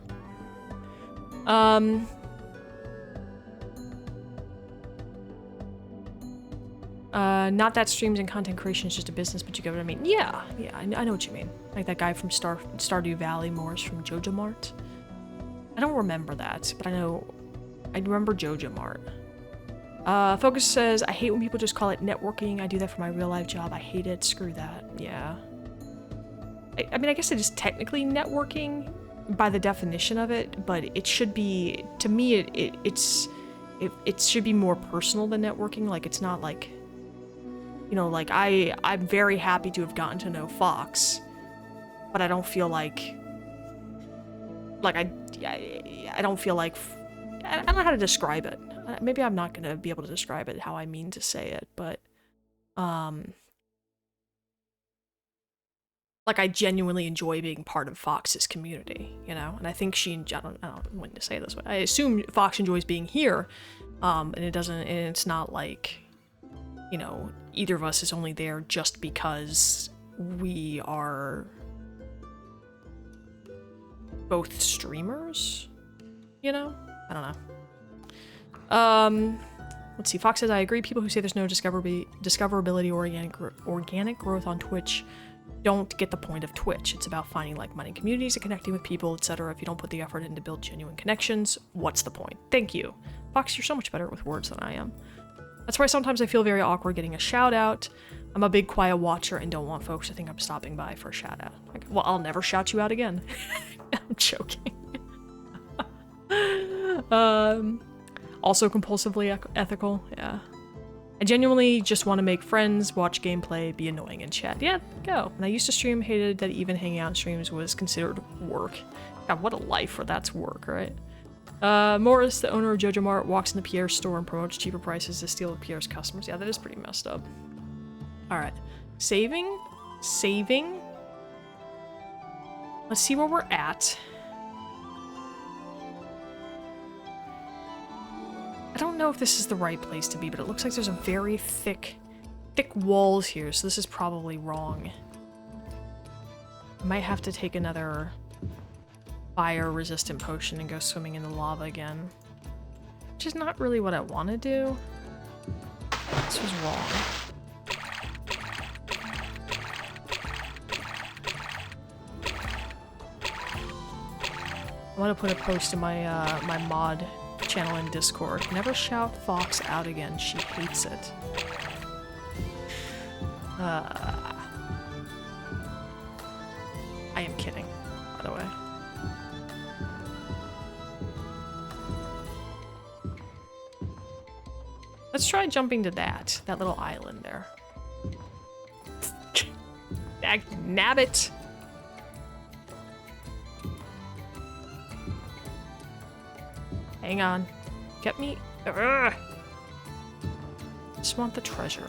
Not that streams and content creation is just a business, but you get what I mean. Yeah, I know what you mean. Like that guy from Stardew Valley, Morris from Joja Mart. I don't remember that, but I remember Joja Mart. Focus says, I hate when people just call it networking. I do that for my real life job. I hate it. Screw that. Yeah. I mean, I guess it is technically networking by the definition of it, but it should be, to me, it should be more personal than networking. Like, it's not like, you know, like, I'm very happy to have gotten to know Fox, but I don't feel like I don't feel like, I don't know how to describe it. Maybe I'm not gonna be able to describe it how I mean to say it, but, like, I genuinely enjoy being part of Fox's community, you know? And I think I don't know when to say it this way. I assume Fox enjoys being here, and it's not like, you know, either of us is only there just because we are both streamers, you know? I don't know. Let's see, Fox says, I agree. People who say there's no discoverability or organic growth on Twitch don't get the point of Twitch. It's about finding like-minded communities and connecting with people, etc. If you don't put the effort in to build genuine connections, what's the point? Thank you. Fox, you're so much better with words than I am. That's why sometimes I feel very awkward getting a shout out. I'm a big quiet watcher and don't want folks to think I'm stopping by for a shout out. Like, well, I'll never shout you out again. I'm joking. Also compulsively ethical, yeah. I genuinely just want to make friends, watch gameplay, be annoying in chat. Yeah, go. And I used to stream, hated that even hanging out in streams was considered work. God, what a life where that's work, right? Morris, the owner of Jojo Mart, walks into Pierre's store and promotes cheaper prices to steal Pierre's customers. Yeah, that is pretty messed up. Alright. Saving. Saving. Let's see where we're at. I don't know if this is the right place to be, but it looks like there's a very thick walls here, so this is probably wrong. I might have to take another fire-resistant potion and go swimming in the lava again. Which is not really what I want to do. This was wrong. I want to put a post in my my mod channel in Discord. Never shout Fox out again. She hates it. I am kidding, by the way. Let's try jumping to that little island there. Nabbit! Hang on. Get me. Ugh. Just want the treasure.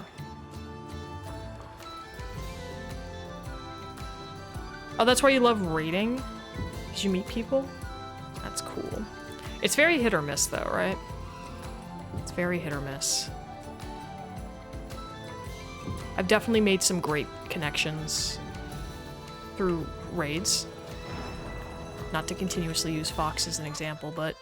Oh, that's why you love raiding? Because you meet people? That's cool. It's very hit or miss though, right? It's very hit or miss. I've definitely made some great connections through raids. Not to continuously use Fox as an example, but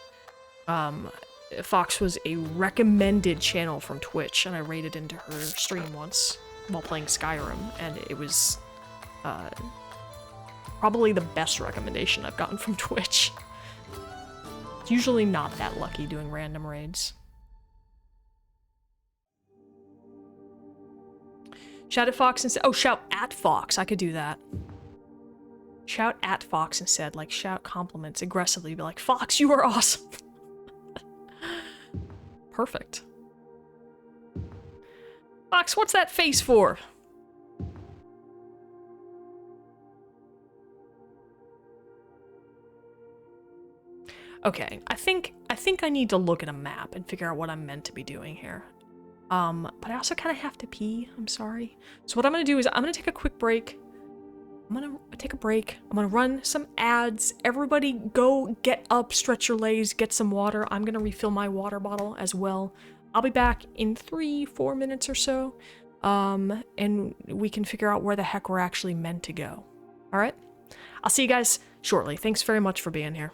Fox was a recommended channel from Twitch, and I raided into her stream once while playing Skyrim, and it was probably the best recommendation I've gotten from Twitch. It's usually not that lucky doing random raids. Shout at Fox instead. Oh, shout at Fox. I could do that. Shout at Fox instead. Like, shout compliments aggressively. Be like, Fox, you are awesome. Perfect. Fox, what's that face for? Okay, I think I need to look at a map and figure out what I'm meant to be doing here. But I also kind of have to pee. I'm sorry. So what I'm gonna do is I'm gonna take a quick break. I'm gonna take a break. I'm gonna run some ads. Everybody go get up, stretch your legs, get some water. I'm gonna refill my water bottle as well. I'll be back in 3-4 minutes or so. And we can figure out where the heck we're actually meant to go. All right? I'll see you guys shortly. Thanks very much for being here.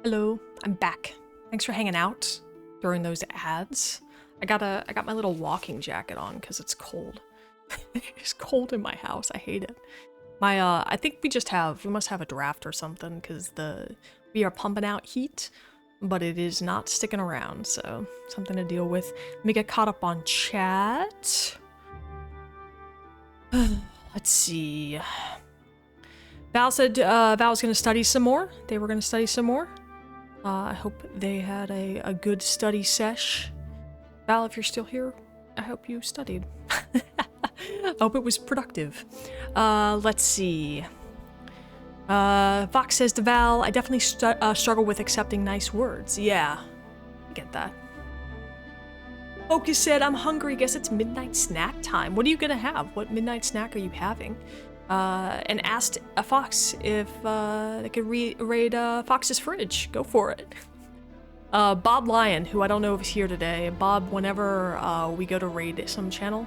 Hello, I'm back. Thanks for hanging out during those ads. I got my little walking jacket on because it's cold. It's cold in my house. I hate it. I think we must have a draft or something because we are pumping out heat, but it is not sticking around, so something to deal with. Let me get caught up on chat. Let's see. Val said Val was going to study some more. They were going to study some more. I hope they had a good study sesh. Val, if you're still here, I hope you studied. I hope it was productive. Let's see. Vox says to Val, I definitely struggle with accepting nice words. Yeah, I get that. Focus said, I'm hungry. Guess it's midnight snack time. What are you gonna have? What midnight snack are you having? And asked a Fox if they could raid Fox's fridge. Go for it. Bob Lyon, who I don't know if he's here today. Bob, whenever we go to raid some channel,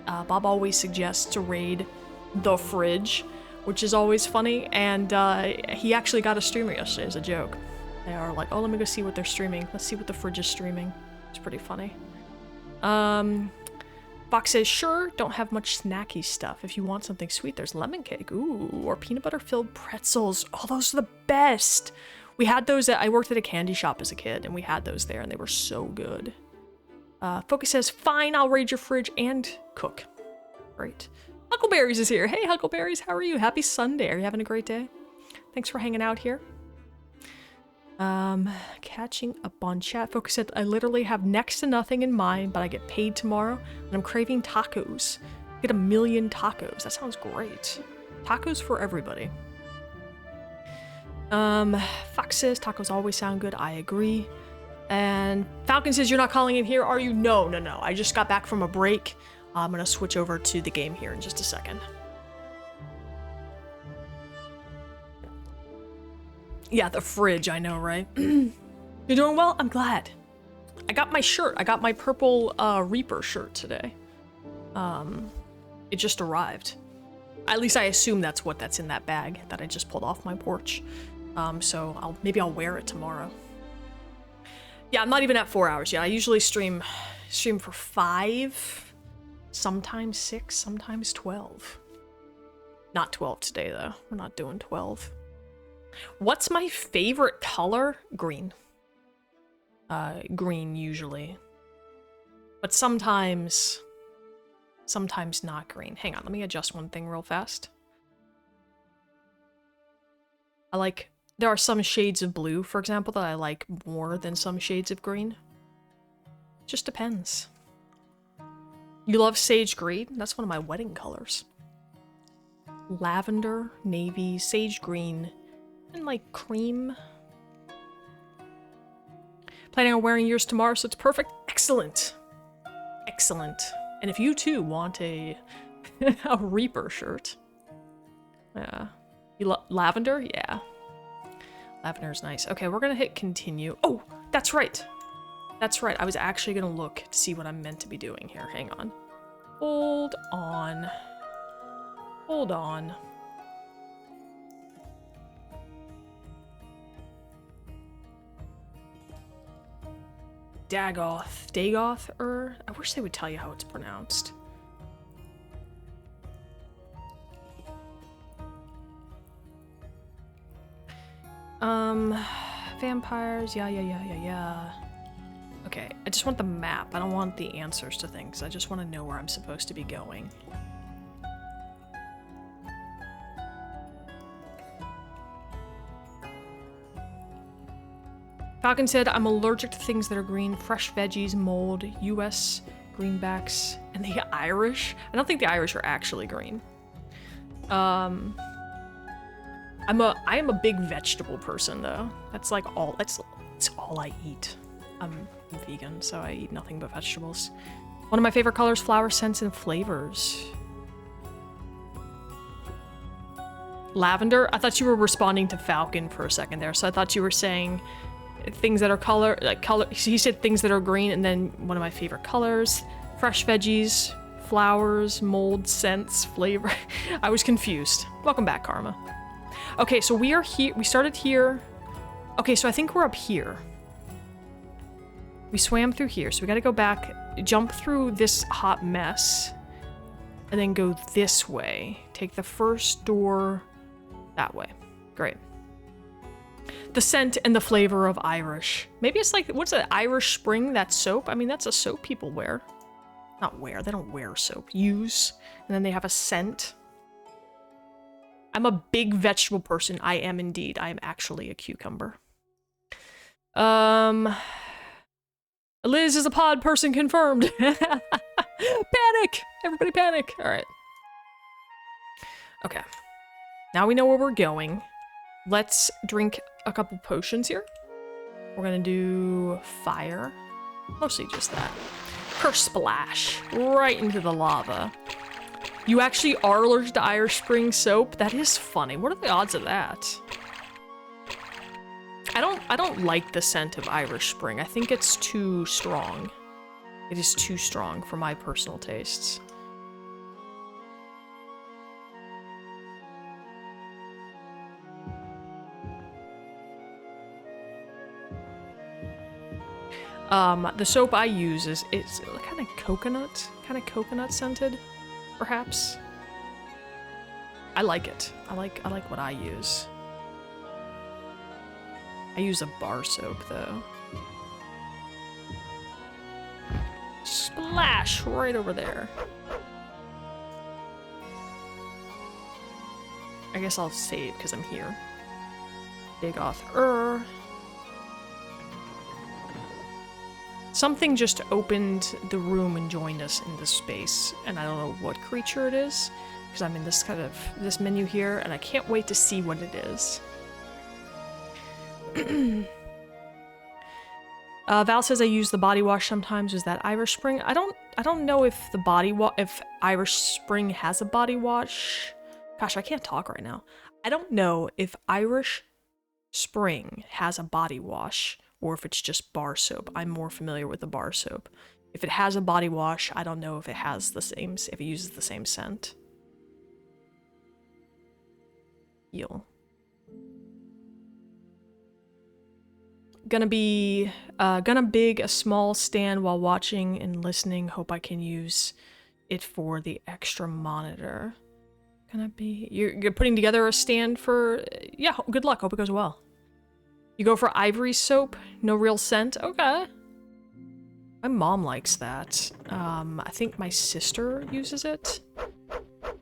Bob always suggests to raid the fridge, which is always funny. And he actually got a streamer yesterday as a joke. They are like, oh, let me go see what they're streaming. Let's see what the fridge is streaming. It's pretty funny. Fox says, sure, don't have much snacky stuff. If you want something sweet, there's lemon cake. Ooh, or peanut butter filled pretzels. Oh, those are the best. We had those I worked at a candy shop as a kid, and we had those there, and they were so good. Focus says, fine, I'll raid your fridge and cook. Great. Huckleberries is here. Hey, Huckleberries, how are you? Happy Sunday. Are you having a great day? Thanks for hanging out here. Catching up on chat. Focus said, I literally have next to nothing in mind, but I get paid tomorrow, and I'm craving tacos. Get 1 million tacos. That sounds great. Tacos for everybody. Fox says, tacos always sound good. I agree. And Falcon says, you're not calling in here, are you? No. I just got back from a break. I'm gonna switch over to the game here in just a second. Yeah, the fridge, I know, right? You're doing well? I'm glad. I got my shirt. I got my purple Reaper shirt today. It just arrived. At least I assume that's in that bag that I just pulled off my porch. So maybe I'll wear it tomorrow. Yeah, I'm not even at 4 hours yet. I usually stream for 5, sometimes 6, sometimes 12. Not 12 today, though. We're not doing 12. What's my favorite color? Green. Green, usually. But sometimes not green. Hang on, let me adjust one thing real fast. There are some shades of blue, for example, that I like more than some shades of green. Just depends. You love sage green? That's one of my wedding colors. Lavender, navy, sage green, and like cream. Planning on wearing yours tomorrow, so it's perfect. Excellent. Excellent. And if you too want a Reaper shirt. Yeah. You lavender? Yeah. Lavender is nice. Okay, we're gonna hit continue. Oh, that's right. That's right. I was actually gonna look to see what I'm meant to be doing here. Hang on. Hold on. Hold on. Dagoth-Ur? I wish they would tell you how it's pronounced. Vampires, yeah. Okay, I just want the map. I don't want the answers to things. I just want to know where I'm supposed to be going. Falcon said, I'm allergic to things that are green. Fresh veggies, mold, US greenbacks, and the Irish. I don't think the Irish are actually green. I am a big vegetable person though. That's all I eat. I'm vegan, so I eat nothing but vegetables. One of my favorite colors, flower scents and flavors. Lavender? I thought you were responding to Falcon for a second there, so I thought you were saying things that are color. He said things that are green, and then one of my favorite colors, fresh veggies, flowers, mold, scents, flavor. I was confused. Welcome back, Karma. Okay, so we are here. We started here. Okay, so I think we're up here. We swam through here, so we gotta go back, jump through this hot mess, and then go this way. Take the first door that way. Great. The scent and the flavor of Irish. Maybe it's like, what's it, Irish Spring, that soap? I mean, that's a soap people wear. Not wear, they don't wear soap. Use. And then they have a scent. I'm a big vegetable person. I am indeed. I am actually a cucumber. Liz is a pod person confirmed. Panic! Everybody panic. All right. Okay. Now we know where we're going. Let's drink a couple potions here. We're gonna do fire. Mostly just that. Curse splash. Right into the lava. You actually are allergic to Irish Spring soap? That is funny. What are the odds of that? I don't like the scent of Irish Spring. I think it's too strong. It is too strong for my personal tastes. The soap I use is kind of coconut scented, perhaps. I like it. I like what I use. I use a bar soap though. Splash right over there. I guess I'll save because I'm here. Dagoth-Ur. Something just opened the room and joined us in this space, and I don't know what creature it is, because I'm in this menu here, and I can't wait to see what it is. Val says I use the body wash sometimes. Is that Irish Spring? I don't know if if Irish Spring has a body wash. Gosh, I can't talk right now. I don't know if Irish Spring has a body wash or if it's just bar soap. I'm more familiar with the bar soap. If it has a body wash, I don't know if it has if it uses the same scent. Heal. Gonna big a small stand while watching and listening. Hope I can use it for the extra monitor. You're putting together a stand for, yeah, good luck. Hope it goes well. You go for ivory soap, no real scent. Okay. My mom likes that. I think my sister uses it.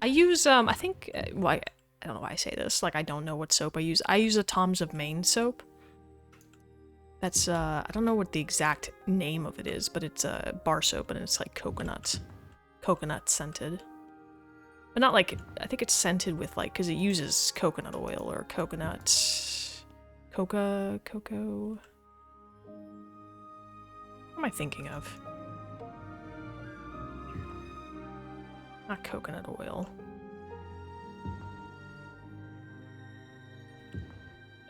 I use, I don't know why I say this. Like, I don't know what soap I use. I use a Tom's of Maine soap. That's, I don't know what the exact name of it is, but it's a bar soap and it's like coconut scented. But not like, I think it's scented with like, because it uses coconut oil or cocoa. What am I thinking of? Not coconut oil.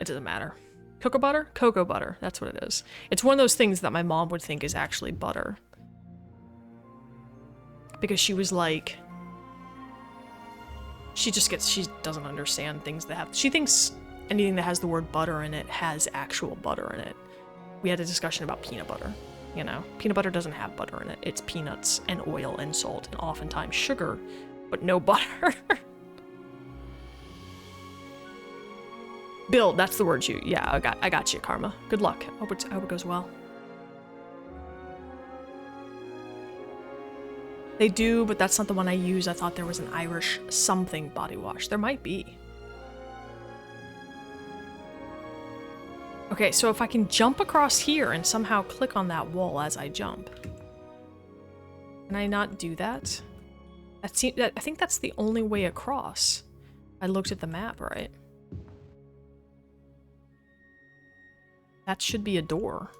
It doesn't matter. Cocoa butter? Cocoa butter. That's what it is. It's one of those things that my mom would think is actually butter. Because she was like... She doesn't understand things that have... She thinks anything that has the word butter in it has actual butter in it. We had a discussion about peanut butter. You know, peanut butter doesn't have butter in it. It's peanuts and oil and salt and oftentimes sugar, but no butter. Build, that's the word yeah, I got you, Karma. Good luck. I hope it goes well. They do, but that's not the one I use. I thought there was an Irish something body wash. There might be. Okay, so if I can jump across here and somehow click on that wall as I jump. Can I not do that? I think that's the only way across. I looked at the map, right? That should be a door.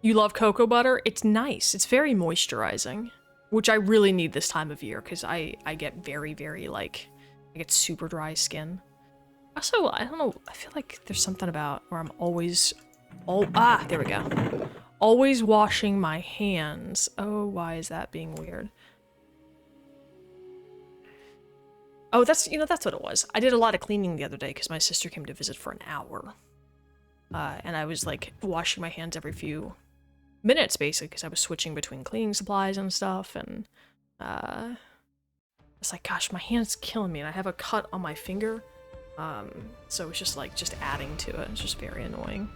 You love cocoa butter? It's nice. It's very moisturizing, which I really need this time of year because I get very, very, like, I get super dry skin. Also, I don't know, I feel like there's something about where I'm always, there we go. Always washing my hands. Oh, why is that being weird? Oh, that's, you know, that's what it was. I did a lot of cleaning the other day because my sister came to visit for an hour. And I was, like, washing my hands every few minutes, basically, because I was switching between cleaning supplies and stuff, and, it's like, gosh, my hand's killing me, and I have a cut on my finger. So it's just, like, just adding to it. It's just very annoying.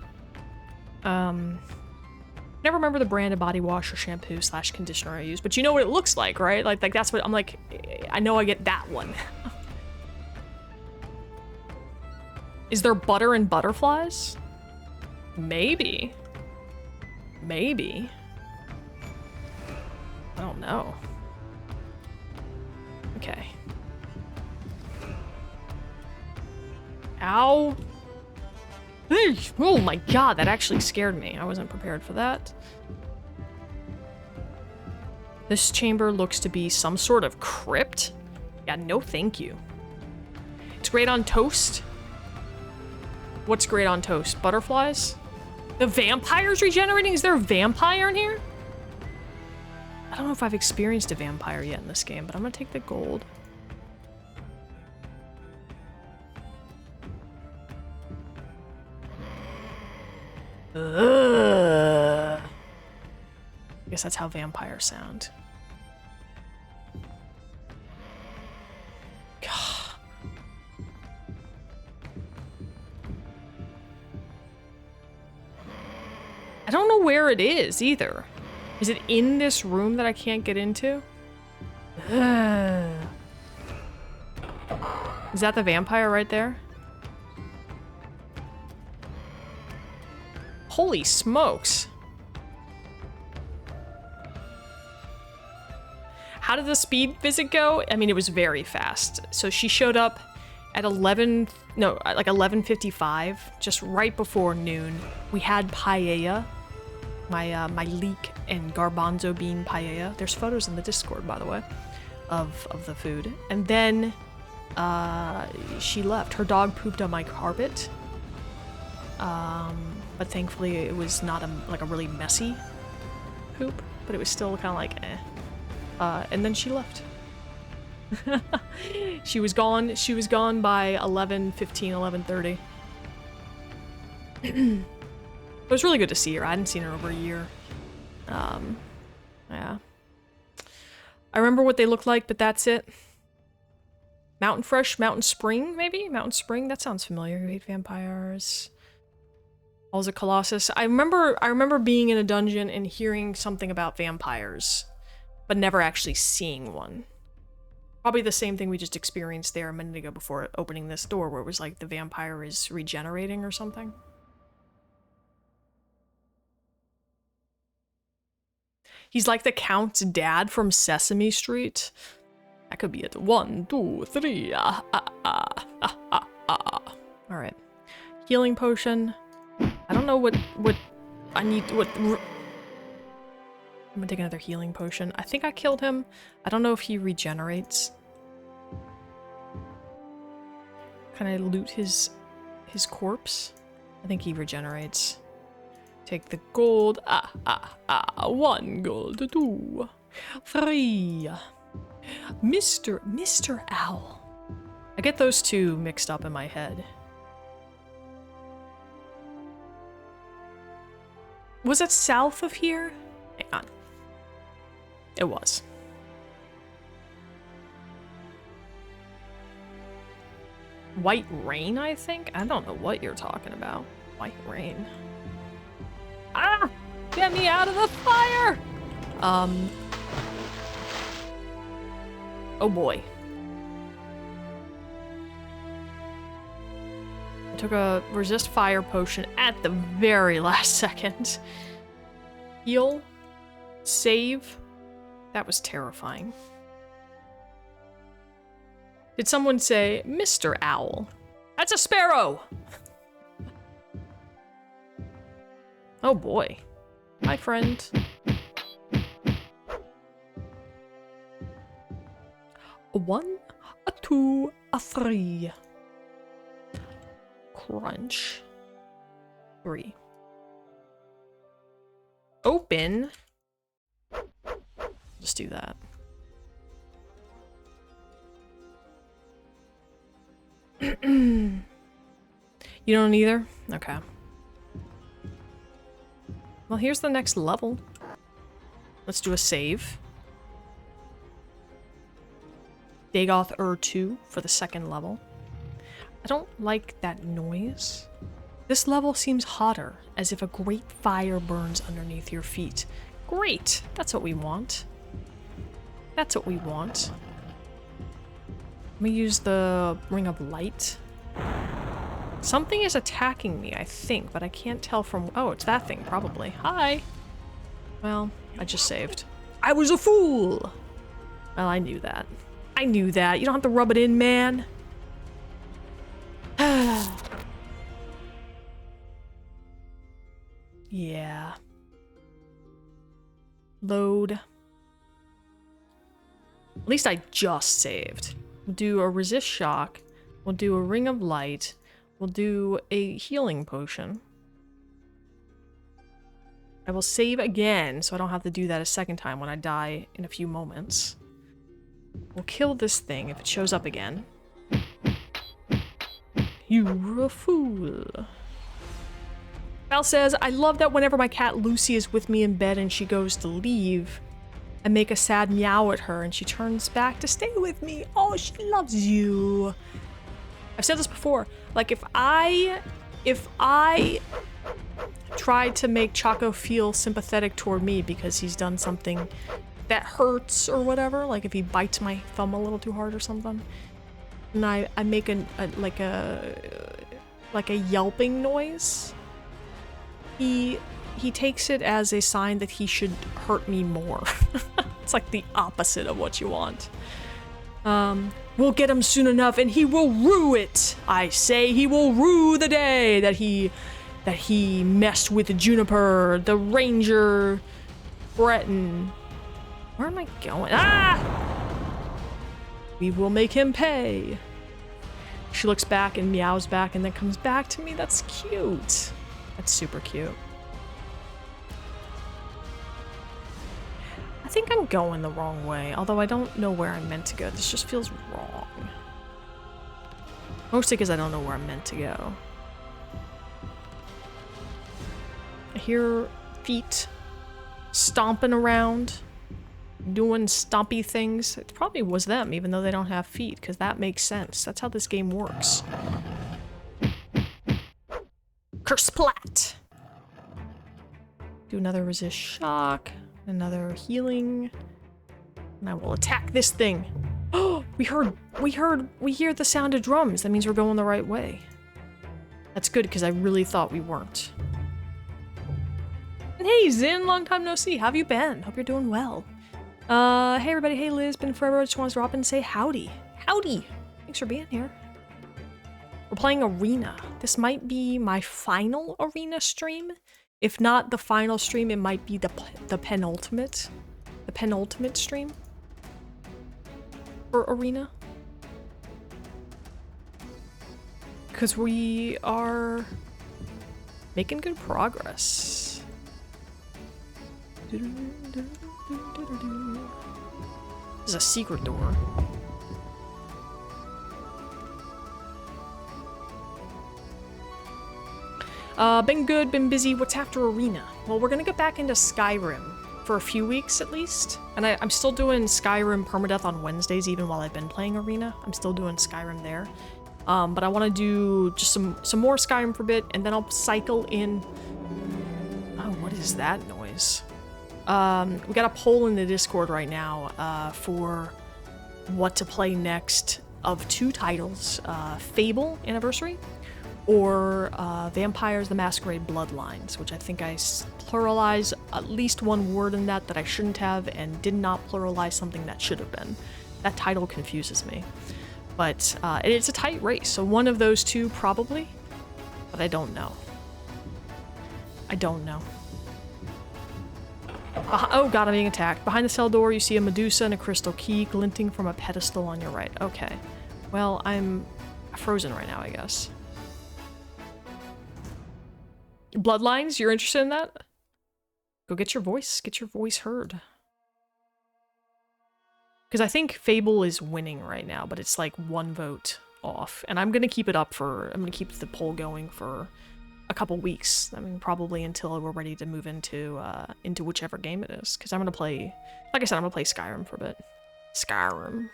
Never remember the brand of body wash or shampoo / conditioner I use, but you know what it looks like, right? Like that's what I'm like, I know I get that one. Is there butter and butterflies? Maybe. Maybe. I don't know. Okay. Ow. Oh my god, that actually scared me. I wasn't prepared for that. This chamber looks to be some sort of crypt. Yeah, no thank you. It's great on toast. What's great on toast? Butterflies? The vampire's regenerating? Is there a vampire in here? I don't know if I've experienced a vampire yet in this game, but I'm gonna take the gold. Ugh. I guess that's how vampires sound. God. I don't know where it is either. Is it in this room that I can't get into? Ugh. Is that the vampire right there? Holy smokes. How did the speed visit go? I mean, it was very fast. So she showed up at 11:55, just right before noon. We had paella, my leek and garbanzo bean paella. There's photos in the Discord, by the way, of the food. And then she left. Her dog pooped on my carpet. But thankfully it was not like a really messy poop, but it was still kind of like eh. And then she left. She was gone by 11:15, 11:30. It was really good to see her. I hadn't seen her over a year. Yeah. I remember what they looked like, but that's it. Mountain Fresh, Mountain Spring, maybe? Mountain Spring, that sounds familiar. You hate vampires. Halls of Colossus. I remember being in a dungeon and hearing something about vampires, but never actually seeing one. Probably the same thing we just experienced there a minute ago before opening this door, where it was like the vampire is regenerating or something. He's like the Count's dad from Sesame Street. That could be it. 1, 2, 3. Alright. Healing potion. I don't know what I need. I'm gonna take another healing potion. I think I killed him. I don't know if he regenerates. Can I loot his corpse? I think he regenerates. Take the gold. 1 gold. 2, 3. Mr. Owl. I get those two mixed up in my head. Was it south of here? Hang on. It was. White Rain, I think? I don't know what you're talking about. White Rain. Ah! Get me out of the fire! Oh boy. I took a resist fire potion at the very last second. Heal. Save. That was terrifying. Did someone say, Mr. Owl? That's a sparrow! Oh boy. Hi, friend. A 1, a 2, a 3. Crunch. 3. Open. Just do that. You don't either? Okay. Well, here's the next level. Let's do a save. Dagoth-Ur 2 for the second level. I don't like that noise. This level seems hotter, as if a great fire burns underneath your feet. Great! That's what we want. That's what we want. Let me use the Ring of Light. Something is attacking me, I think, but I can't tell from... Oh, it's that thing, probably. Hi! Well, I just saved. I was a fool! Well, I knew that. I knew that. You don't have to rub it in, man. Yeah. Load. At least I just saved. We'll do a resist shock. We'll do a ring of light. We'll do a healing potion. I will save again so I don't have to do that a second time when I die in a few moments. We'll kill this thing if it shows up again. You're a fool. Val says, I love that whenever my cat Lucy is with me in bed and she goes to leave, I make a sad meow at her and she turns back to stay with me. Oh, she loves you. I've said this before. Like, if I tried to make Chaco feel sympathetic toward me because he's done something that hurts or whatever, like if he bites my thumb a little too hard or something, and I make like a yelping noise, he takes it as a sign that he should hurt me more. It's like the opposite of what you want. We'll get him soon enough and he will rue it. I say he will rue the day that he messed with Juniper, the Ranger, Breton. Where am I going? Ah! We will make him pay. She looks back and meows back and then comes back to me. That's cute. That's super cute. I think I'm going the wrong way, although I don't know where I'm meant to go. This just feels wrong. Mostly because I don't know where I'm meant to go. I hear feet stomping around, doing stompy things. It probably was them, even though they don't have feet, because that makes sense. That's how this game works. Kersplat! Do another resist shock, another healing, and I will attack this thing. Oh, we hear the sound of drums. That means we're going the right way. That's good, because I really thought we weren't. And hey, Zin, long time no see. How have you been? Hope you're doing well. Hey everybody, hey Liz, been forever. I just want to drop in and say howdy. Howdy! Thanks for being here. We're playing Arena. This might be my final Arena stream. If not the final stream, it might be the penultimate. The penultimate stream for Arena. Because we are making good progress. This is a secret door. Been good, been busy. What's after Arena? Well, we're gonna get back into Skyrim for a few weeks at least. And I'm still doing Skyrim permadeath on Wednesdays, even while I've been playing Arena. I'm still doing Skyrim there. But I want to do just some more Skyrim for a bit, and then I'll cycle in... Oh, what is that noise? We got a poll in the Discord right now for what to play next of two titles, Fable Anniversary or Vampires the Masquerade Bloodlines, which I think I pluralized at least one word in that I shouldn't have and did not pluralize something that should have been. That title confuses me. But it's a tight race, so one of those two probably, but I don't know. I don't know. Oh god, I'm being attacked. Behind the cell door, you see a Medusa and a crystal key glinting from a pedestal on your right. Okay. Well, I'm frozen right now, I guess. Bloodlines, you're interested in that? Go get your voice heard. Because I think Fable is winning right now, but it's like one vote off. And I'm gonna keep it up I'm gonna keep the poll going for a couple weeks. I mean, probably until we're ready to move into whichever game it is. Because I'm gonna play, like I said, I'm gonna play Skyrim for a bit. Skyrim.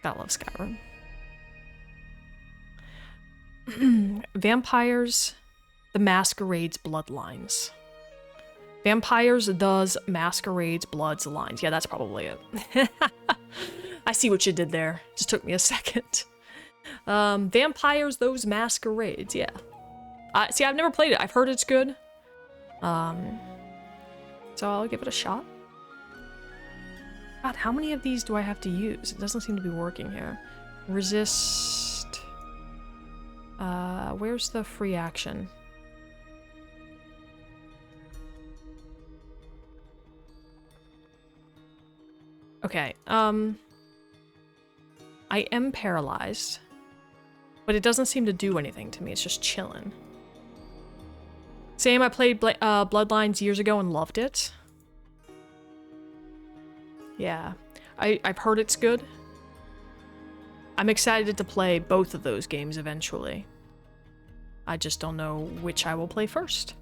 Gotta love Skyrim. Vampires, the Masquerade's Bloodlines. Vampires, those Masquerade's Bloodlines. Yeah, that's probably it. I see what you did there. Just took me a second. Vampires, those Masquerades. Yeah. See, I've never played it. I've heard it's good. So I'll give it a shot. God, how many of these do I have to use? It doesn't seem to be working here. Resist. Where's the free action? Okay, I am paralyzed, but it doesn't seem to do anything to me. It's just chilling. Same, I played Bloodlines years ago and loved it. Yeah, I've heard it's good. I'm excited to play both of those games eventually. I just don't know which I will play first.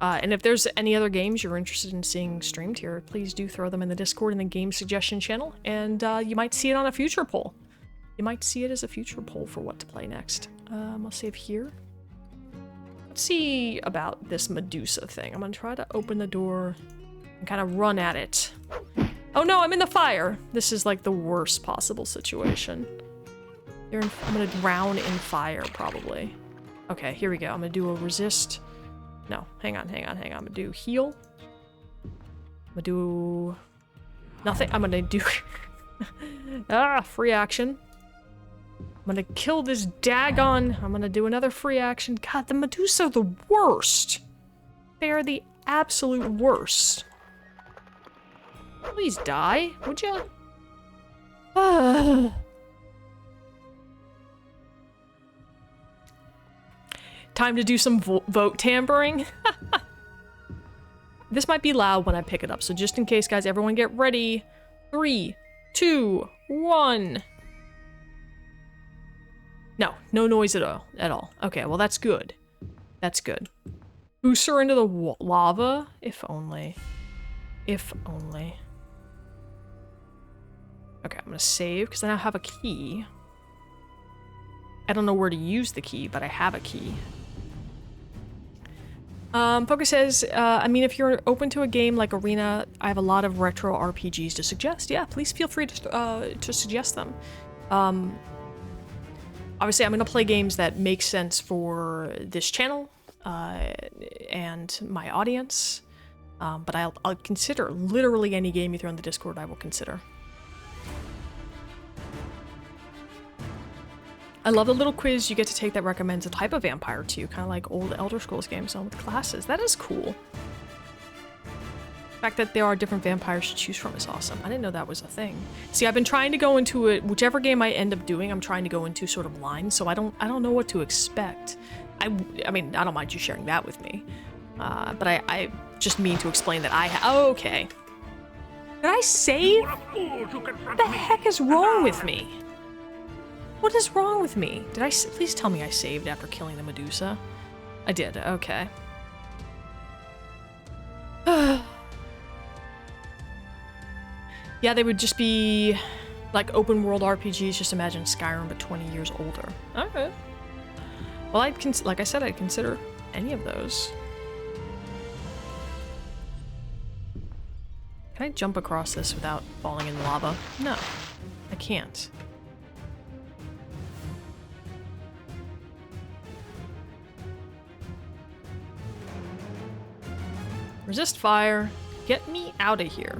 And if there's any other games you're interested in seeing streamed here, please do throw them in the Discord in the game suggestion channel, and you might see it on a future poll. You might see it as a future poll for what to play next. I'll save here. Let's see about this Medusa thing. I'm gonna try to open the door and kind of run at it. Oh no, I'm in the fire! This is like the worst possible situation. I'm gonna drown in fire, probably. Okay, here we go. I'm gonna do a resist. No, hang on. I'm gonna do heal. I'm gonna do nothing. I'm gonna do free action. I'm gonna kill this Dagon. I'm gonna do another free action. God, the Medusa are the worst. They are the absolute worst. Please die, would you? Time to do some vote tampering. This might be loud when I pick it up, so just in case, guys, everyone get ready. 3, 2, 1. No noise at all. Okay, well that's good. That's good. Boost her into the lava? If only. If only. Okay, I'm gonna save, because I now have a key. I don't know where to use the key, but I have a key. Focus says, I mean, if you're open to a game like Arena, I have a lot of retro RPGs to suggest. Yeah, please feel free to suggest them. Obviously, I'm going to play games that make sense for this channel and my audience, but I'll consider literally any game you throw in the Discord. I will consider. I love the little quiz you get to take that recommends a type of vampire to you, kind of like old Elder Scrolls games on with classes. That is cool. The fact that there are different vampires to choose from is awesome. I didn't know that was a thing. See, I've been trying to go into it, whichever game I end up doing, I'm trying to go into sort of lines, so I don't know what to expect. I mean, I don't mind you sharing that with me, but I just mean to explain that oh, okay. Did I save? What the heck is wrong with me? What is wrong with me? Did I please tell me I saved after killing the Medusa? I did, okay. Yeah, they would just be like open world RPGs, just imagine Skyrim but 20 years older. Okay. Well, like I said, I'd consider any of those. Can I jump across this without falling in lava? No, I can't. Resist fire. Get me out of here.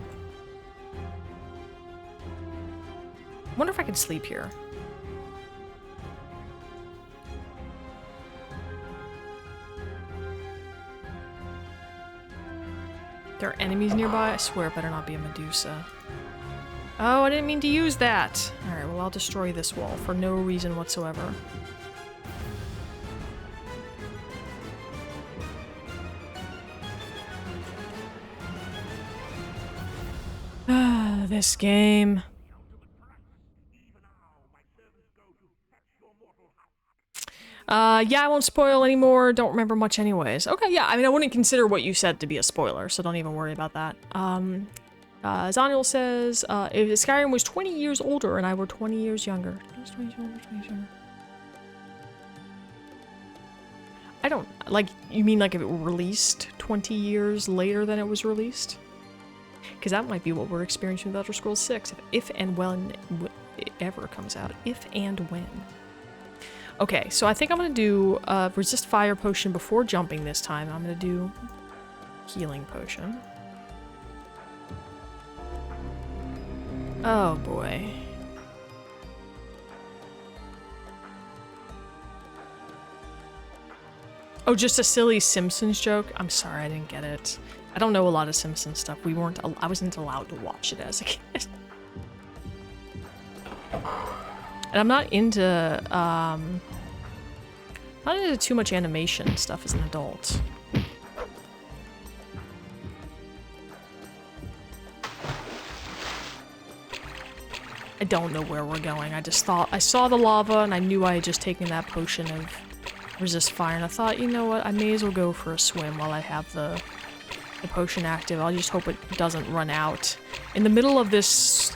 I wonder if I could sleep here. There are enemies nearby? I swear it better not be a Medusa. Oh, I didn't mean to use that. Alright, well, I'll destroy this wall for no reason whatsoever. This game. Yeah, I won't spoil anymore. Don't remember much anyways. Okay, yeah, I mean, I wouldn't consider what you said to be a spoiler, so don't even worry about that. Zaniel says, if Skyrim was 20 years older and I were 20 years younger. 20 years older, 20 years younger. I don't, like, you mean like if it were released 20 years later than it was released? Because that might be what we're experiencing with Elder Scrolls 6, if and when it ever comes out. If and when. Okay, so I think I'm going to do a resist fire potion before jumping this time. I'm going to do healing potion. Oh boy. Oh, just a silly Simpsons joke? I'm sorry, I didn't get it. I don't know a lot of Simpsons stuff. I wasn't allowed to watch it as a kid. And I'm not into too much animation stuff as an adult. I don't know where we're going. I just thought I saw the lava and I knew I had just taken that potion of resist fire, and I thought, you know what, I may as well go for a swim while I have the potion active. I'll just hope it doesn't run out. In the middle of this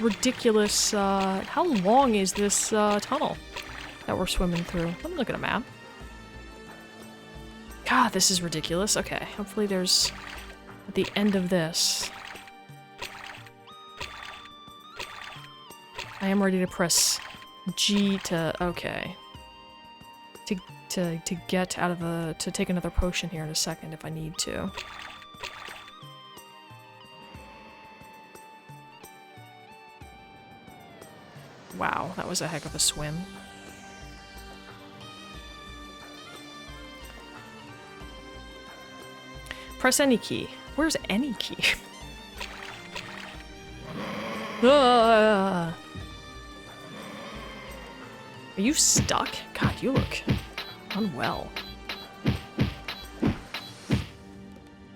ridiculous, how long is this tunnel that we're swimming through? Let me look at a map. God, this is ridiculous. Okay, hopefully there's, at the end of this, I am ready to press G to, okay. To get out of the, to take another potion here in a second if I need to. Wow, that was a heck of a swim. Press any key. Where's any key? Are you stuck? God, you look unwell. Did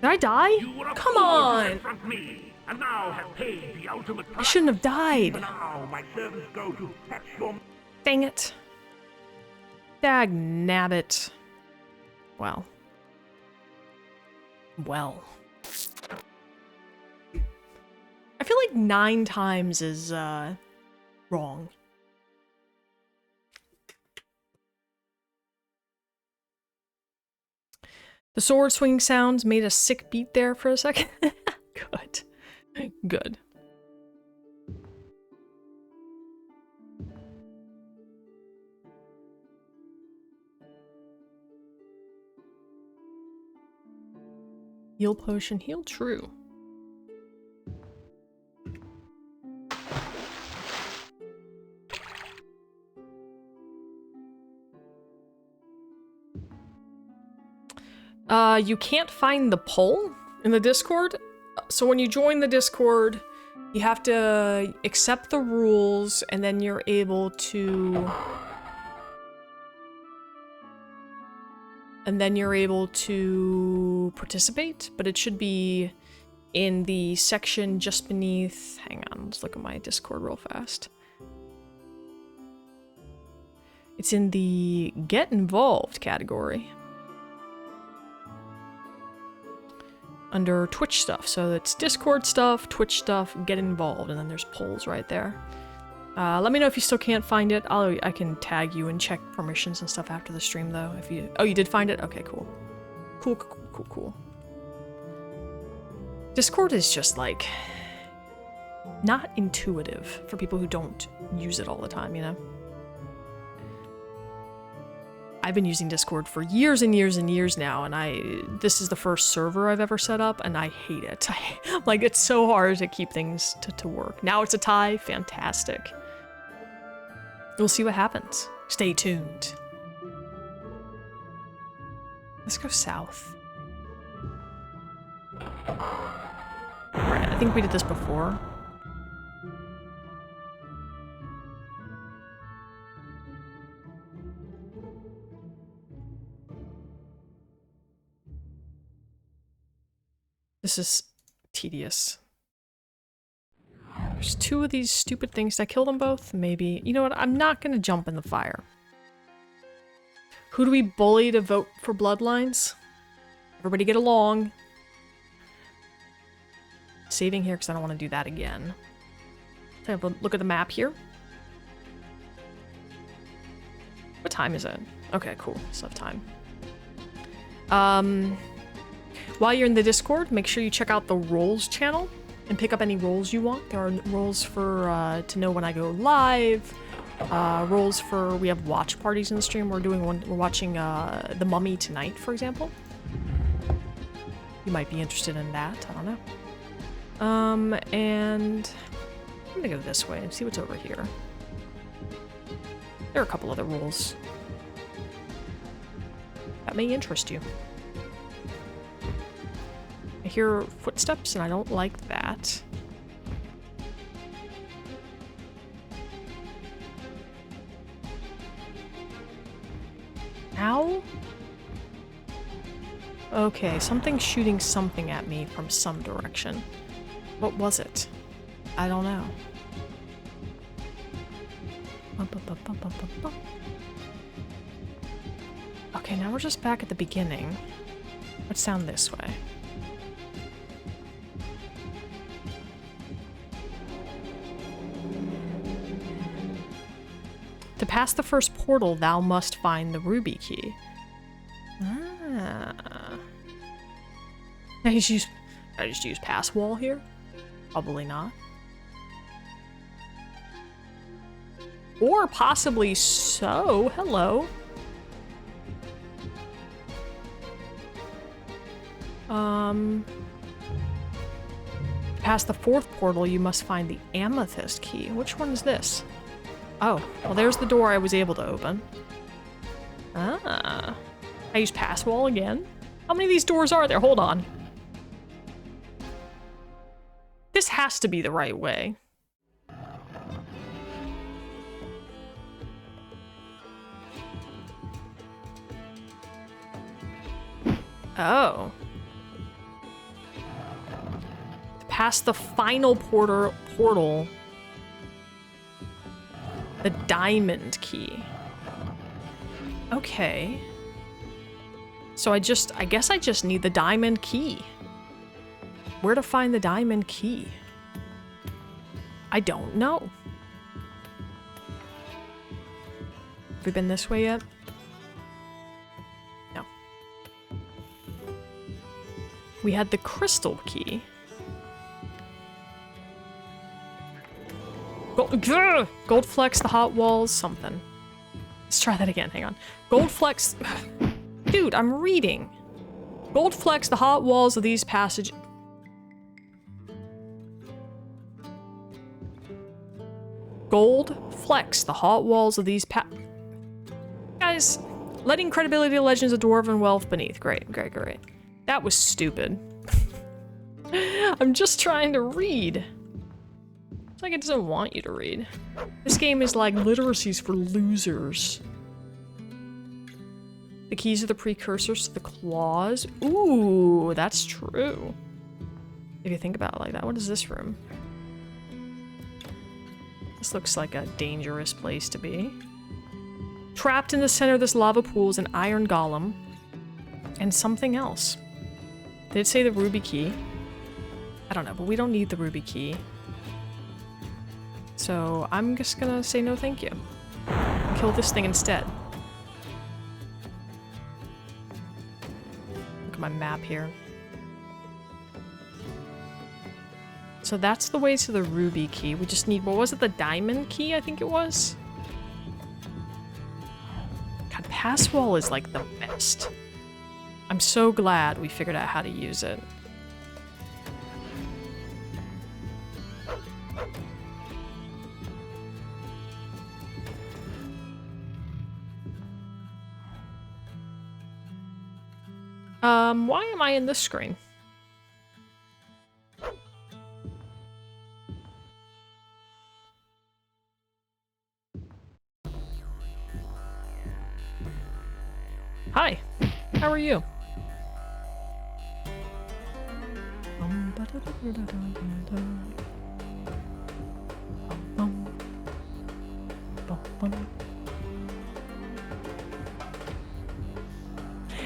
I die? You were a Come fool to on! confront me, and now have paid the ultimate I price. shouldn't have died. Even now, my servants go to fetch your... Dang it. Dag nabbit. Well. Well. I feel like 9 times is, wrong. The sword swing sounds made a sick beat there for a second. Good. Good. Heal potion, heal true. You can't find the poll in the Discord. So when you join the Discord, you have to accept the rules, and then you're able to... participate, but it should be in the section just beneath... Hang on, let's look at my Discord real fast. It's in the Get Involved category. Under Twitch stuff, so it's Discord stuff, Twitch stuff, Get Involved, and then there's polls right there. Let me know if you still can't find it. I can tag you and check permissions and stuff after the stream, though. If you, oh, you did find it? Okay, cool. Cool. Discord is just like not intuitive for people who don't use it all the time, you know? I've been using Discord for years and years and years now, and this is the first server I've ever set up, and I hate it. Like, it's so hard to keep things to work. Now it's a tie, fantastic. We'll see what happens. Stay tuned. Let's go south. Right, I think we did this before. This is tedious. There's 2 of these stupid things. Did I kill them both? Maybe. You know what? I'm not gonna jump in the fire. Who do we bully to vote for bloodlines? Everybody get along. Saving here because I don't want to do that again. Let's have a look at the map here. What time is it? Okay, cool. Still have time. While you're in the Discord, make sure you check out the roles channel and pick up any roles you want. There are roles for to know when I go live. Roles for we have watch parties in the stream. We're watching The Mummy tonight, for example. You might be interested in that. I don't know. And I'm gonna go this way and see what's over here. There are a couple other rules that may interest you. I hear footsteps and I don't like that. Ow? Okay, something's shooting something at me from some direction. What was it? I don't know. Okay, now we're just back at the beginning. Let's sound this way. To pass the first portal, thou must find the ruby key. Ah. I just use pass wall here? Probably not. Or possibly so. Hello. To pass the fourth portal, you must find the amethyst key. Which one is this? Oh, well there's the door I was able to open. Ah. I use pass wall again? How many of these doors are there? Hold on. This has to be the right way. Oh. Past the final portal. The diamond key. Okay. So I guess I just need the diamond key. Where to find the diamond key? I don't know. Have we been this way yet? No. We had the crystal key. Gold flex, the hot walls, something. Let's try that again, hang on. Gold flex... Dude, I'm reading. Gold flex, the hot walls of these passages... Gold flex, the hot walls of these Guys, letting credibility to legends of dwarven wealth beneath. Great. That was stupid. I'm just trying to read. It's like it doesn't want you to read. This game is like literacy's for losers. The keys are the precursors to the claws. Ooh, that's true. If you think about it like that. What is this room? This looks like a dangerous place to be. Trapped in the center of this lava pool is an iron golem. And something else. Did it say the ruby key? I don't know, but we don't need the ruby key. So I'm just gonna say no thank you. Kill this thing instead. Look at my map here. So that's the way to the ruby key. We just need, what was it, the diamond key, I think it was? God, pass wall is like the best. I'm so glad we figured out how to use it. Why am I in this screen? Hi, how are you?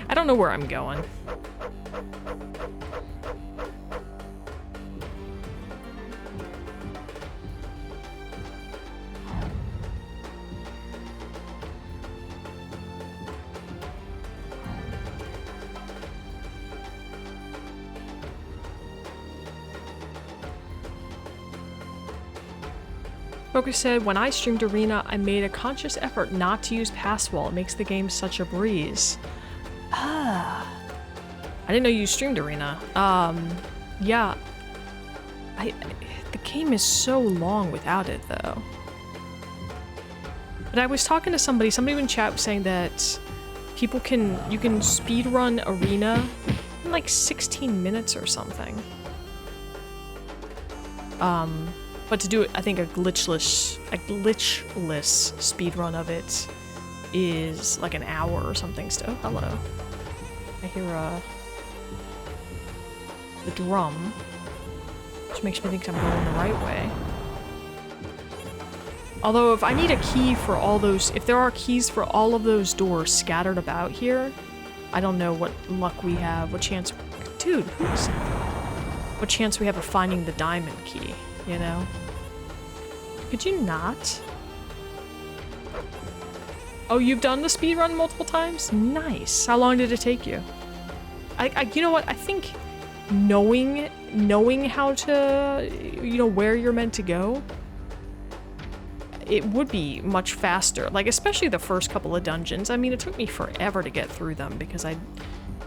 I don't know where I'm going. Focus said, when I streamed Arena, I made a conscious effort not to use Pass Wall. It makes the game such a breeze. Ah. I didn't know you streamed Arena. Yeah. The game is so long without it, though. But I was talking to somebody in chat was saying that you can speedrun Arena in like 16 minutes or something. But to do it, I think a glitchless speedrun of it is like an hour or something. So, oh, hello. I hear the drum, which makes me think I'm going the right way. Although if I need a key for all those, if there are keys for all of those doors scattered about here, I don't know what luck we have, what chance, dude, what chance we have of finding the diamond key. You know? Could you not? Oh, you've done the speedrun multiple times? Nice. How long did it take you? You know what? I think knowing how to, you know, where you're meant to go, it would be much faster. Like, especially the first couple of dungeons. I mean, it took me forever to get through them because I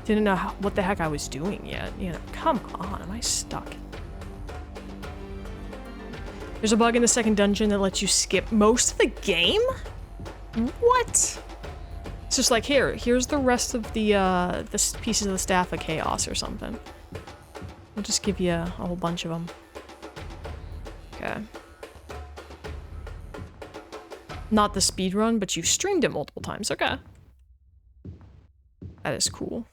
didn't know what the heck I was doing yet. You know, come on, am I stuck? There's a bug in the second dungeon that lets you skip most of the game? What? It's just like, here's the rest of the pieces of the Staff of Chaos or something. We'll just give you a whole bunch of them. Okay. Not the speedrun, but you streamed it multiple times. Okay. That is cool.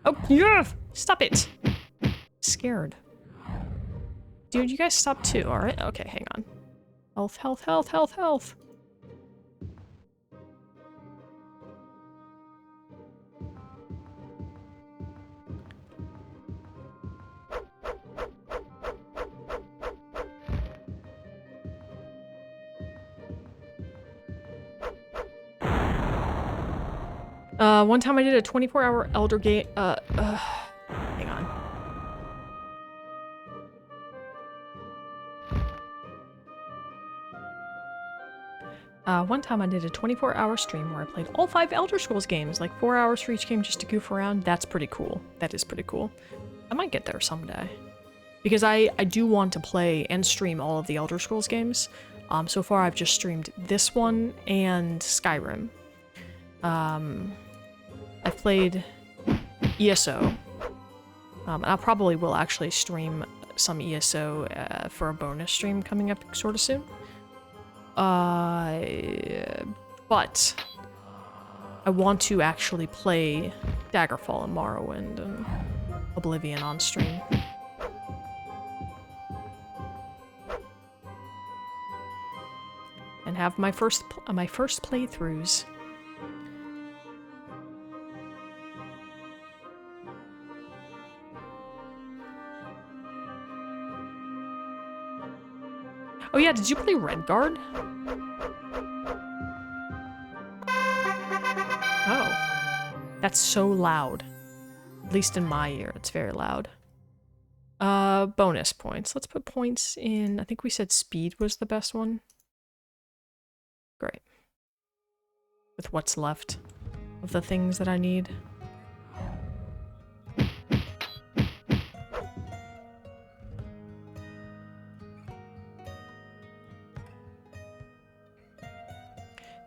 Oh, yeah! Stop it! Scared. Dude, you guys stop too, alright? Okay, hang on. Health, health, health, health, health. One time I did a 24-hour Elder Game, hang on. One time I did a 24-hour stream where I played all 5 Elder Scrolls games, like 4 hours for each game just to goof around. That's pretty cool. That is pretty cool. I might get there someday. Because I do want to play and stream all of the Elder Scrolls games. So far I've just streamed this one and Skyrim. I've played ESO. And I probably will actually stream some ESO for a bonus stream coming up sort of soon. But I want to actually play Daggerfall and Morrowind and Oblivion on stream. And have my first playthroughs. Oh yeah, did you play Redguard? Oh. That's so loud. At least in my ear, it's very loud. Bonus points. Let's put points in, I think we said speed was the best one. Great. With what's left of the things that I need.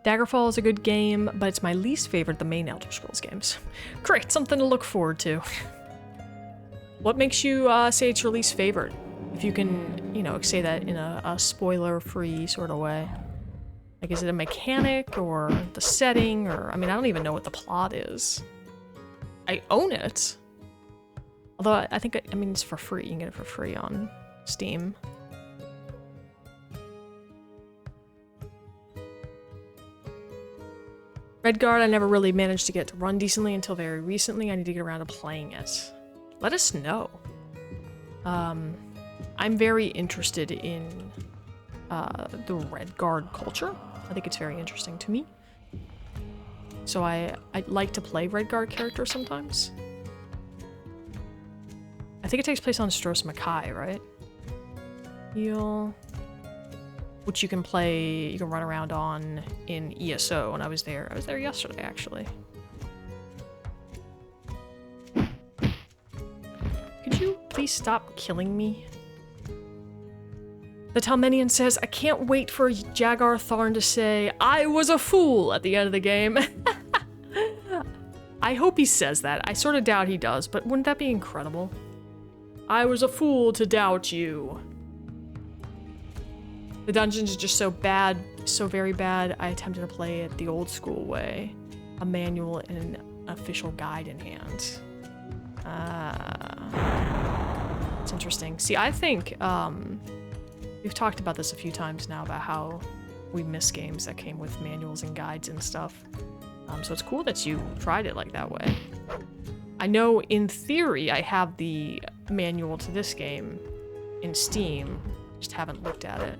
Daggerfall is a good game, but it's my least favorite of the main Elder Scrolls games. Great, something to look forward to. What makes you say it's your least favorite? If you can, you know, say that in a spoiler-free sort of way. Like, is it a mechanic, or the setting, or... I mean, I don't even know what the plot is. I own it. Although, I think, I mean, it's for free. You can get it for free on Steam. Redguard, I never really managed to get to run decently until very recently. I need to get around to playing it. Let us know. I'm very interested in the Redguard culture. I think it's very interesting to me. So I like to play Redguard characters sometimes. I think it takes place on Stros Makai, right? Heal. Which you can play, you can run around on in ESO, and I was there yesterday, actually. Could you please stop killing me? The Talmenian says, I can't wait for Jagar Tharn to say, I was a fool at the end of the game. I hope he says that. I sort of doubt he does, but wouldn't that be incredible? I was a fool to doubt you. The dungeons are just so bad, so very bad, I attempted to play it the old school way. A manual and an official guide in hand. It's interesting. See, I think, we've talked about this a few times now about how we miss games that came with manuals and guides and stuff. So it's cool that you tried it like that way. I know in theory I have the manual to this game in Steam, just haven't looked at it.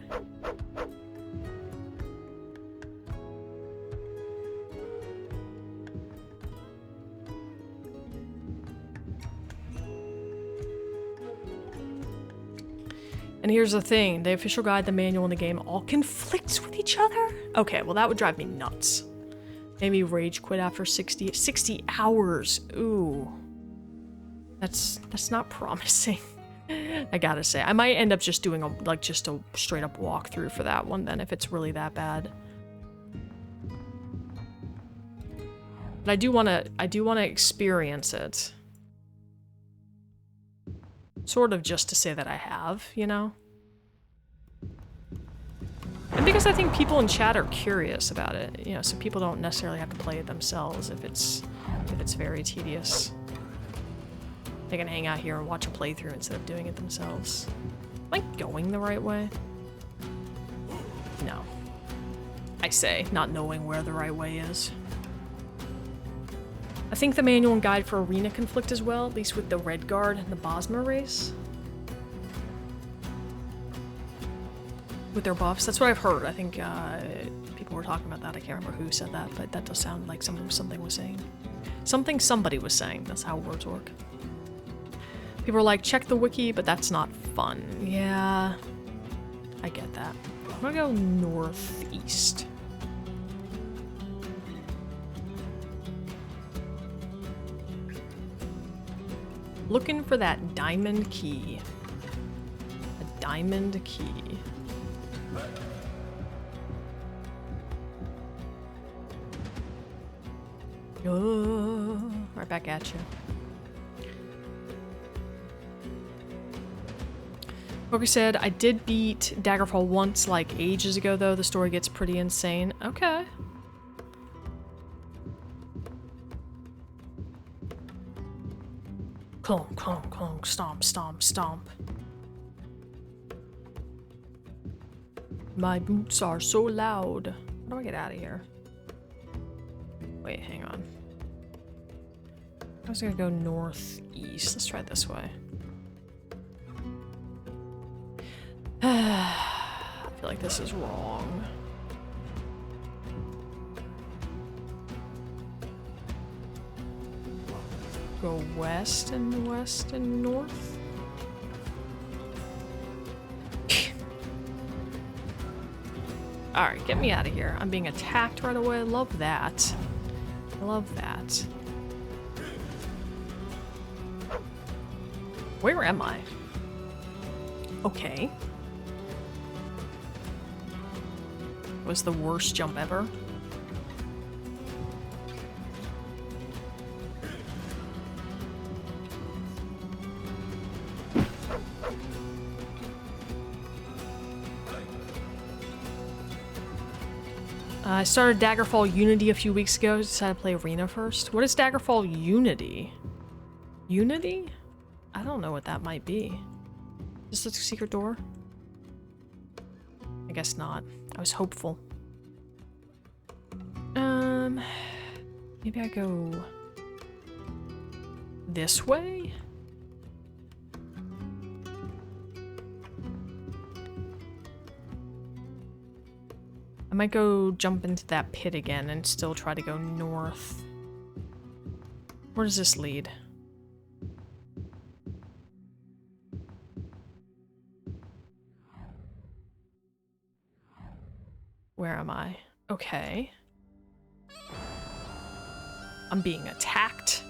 And here's the thing, the official guide, the manual, and the game all conflicts with each other? Okay, well that would drive me nuts. Maybe rage quit after 60 hours. Ooh. That's not promising. I gotta say. I might end up just doing just a straight up walkthrough for that one then if it's really that bad. But I do wanna experience it. Sort of just to say that I have, you know? And because I think people in chat are curious about it, you know, so people don't necessarily have to play it themselves if it's very tedious. They can hang out here and watch a playthrough instead of doing it themselves. Am I going the right way? No. I say, not knowing where the right way is. I think the manual and guide for arena conflict as well, at least with the Redguard and the Bosma race. With their buffs. That's what I've heard. I think people were talking about that. I can't remember who said that, but that does sound like something was saying. Somebody was saying. That's how words work. People are like, check the wiki, but that's not fun. Yeah, I get that. I'm gonna go northeast. Looking for that diamond key. A diamond key. Oh, right back at you. Roker said, I did beat Daggerfall once, like ages ago though. The story gets pretty insane. Okay. Clonk, clonk, clonk, stomp, stomp, stomp. My boots are so loud. How do I get out of here? Wait, hang on. I was gonna go northeast. Let's try it this way. I feel like this is wrong. Go west and north. Alright, get me out of here. I'm being attacked right away. Love that. I love that. Where am I? Okay. Was the worst jump ever. I started Daggerfall Unity a few weeks ago. Decided to play Arena first. What is Daggerfall Unity? Unity? I don't know what that might be. Just a secret door? I guess not. I was hopeful. Maybe I go this way? I might go jump into that pit again and still try to go north. Where does this lead? Where am I? Okay. I'm being attacked.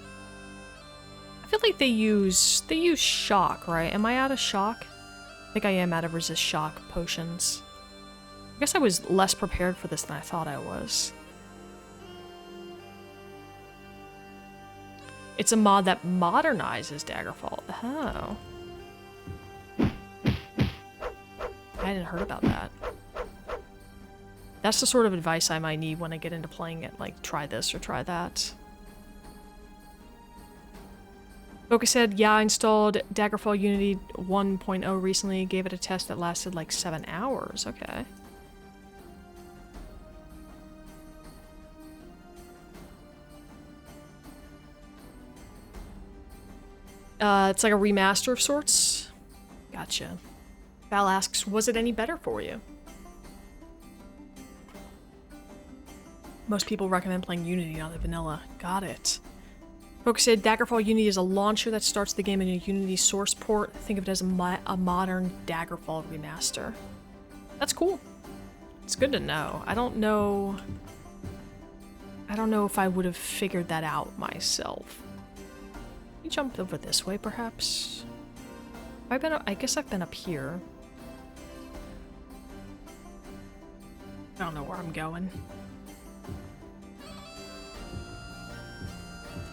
I feel like they use shock, right? Am I out of shock? I think I am out of resist shock potions. I guess I was less prepared for this than I thought I was. It's a mod that modernizes Daggerfall. Oh. I hadn't heard about that. That's the sort of advice I might need when I get into playing it, like try this or try that. Focus said, yeah, I installed Daggerfall Unity 1.0 recently, gave it a test that lasted like 7 hours. Okay. It's like a remaster of sorts. Gotcha. Val asks, was it any better for you? Most people recommend playing Unity, not the vanilla. Got it. Focus said, Daggerfall Unity is a launcher that starts the game in a Unity source port. Think of it as a modern Daggerfall remaster. That's cool. It's good to know. I don't know if I would have figured that out myself. Let me jump over this way, perhaps. I guess I've been up here. I don't know where I'm going.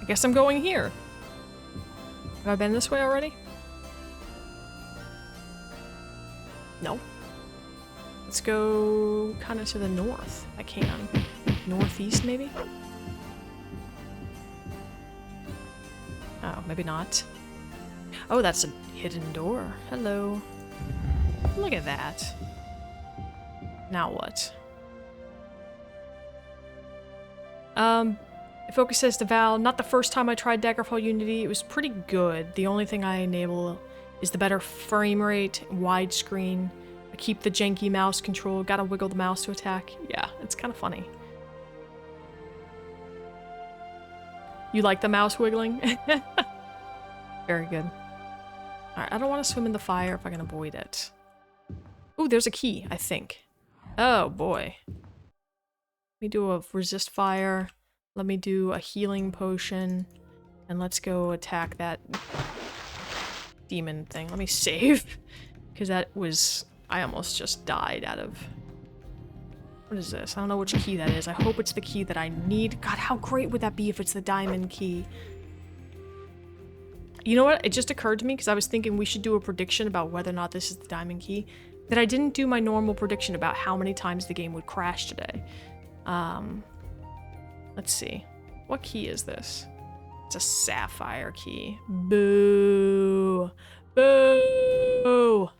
I guess I'm going here. Have I been this way already? No. Let's go kind of to the north. I can. Northeast, maybe? Oh, maybe not. Oh, that's a hidden door. Hello. Look at that. Now what? Focus says to Val, not the first time I tried Daggerfall Unity, it was pretty good. The only thing I enable is the better frame rate, widescreen. I keep the janky mouse control, gotta wiggle the mouse to attack. Yeah, it's kind of funny. You like the mouse wiggling? Very good. Alright, I don't want to swim in the fire if I can avoid it. Ooh, there's a key, I think. Oh, boy. Let me do a resist fire. Let me do a healing potion. And let's go attack that demon thing. Let me save. Because that was... I almost just died out of... What is this? I don't know which key that is. I hope it's the key that I need. God, how great would that be if it's the diamond key? You know what? It just occurred to me, because I was thinking we should do a prediction about whether or not this is the diamond key, that I didn't do my normal prediction about how many times the game would crash today. Let's see. What key is this? It's a sapphire key. Boo! Boo!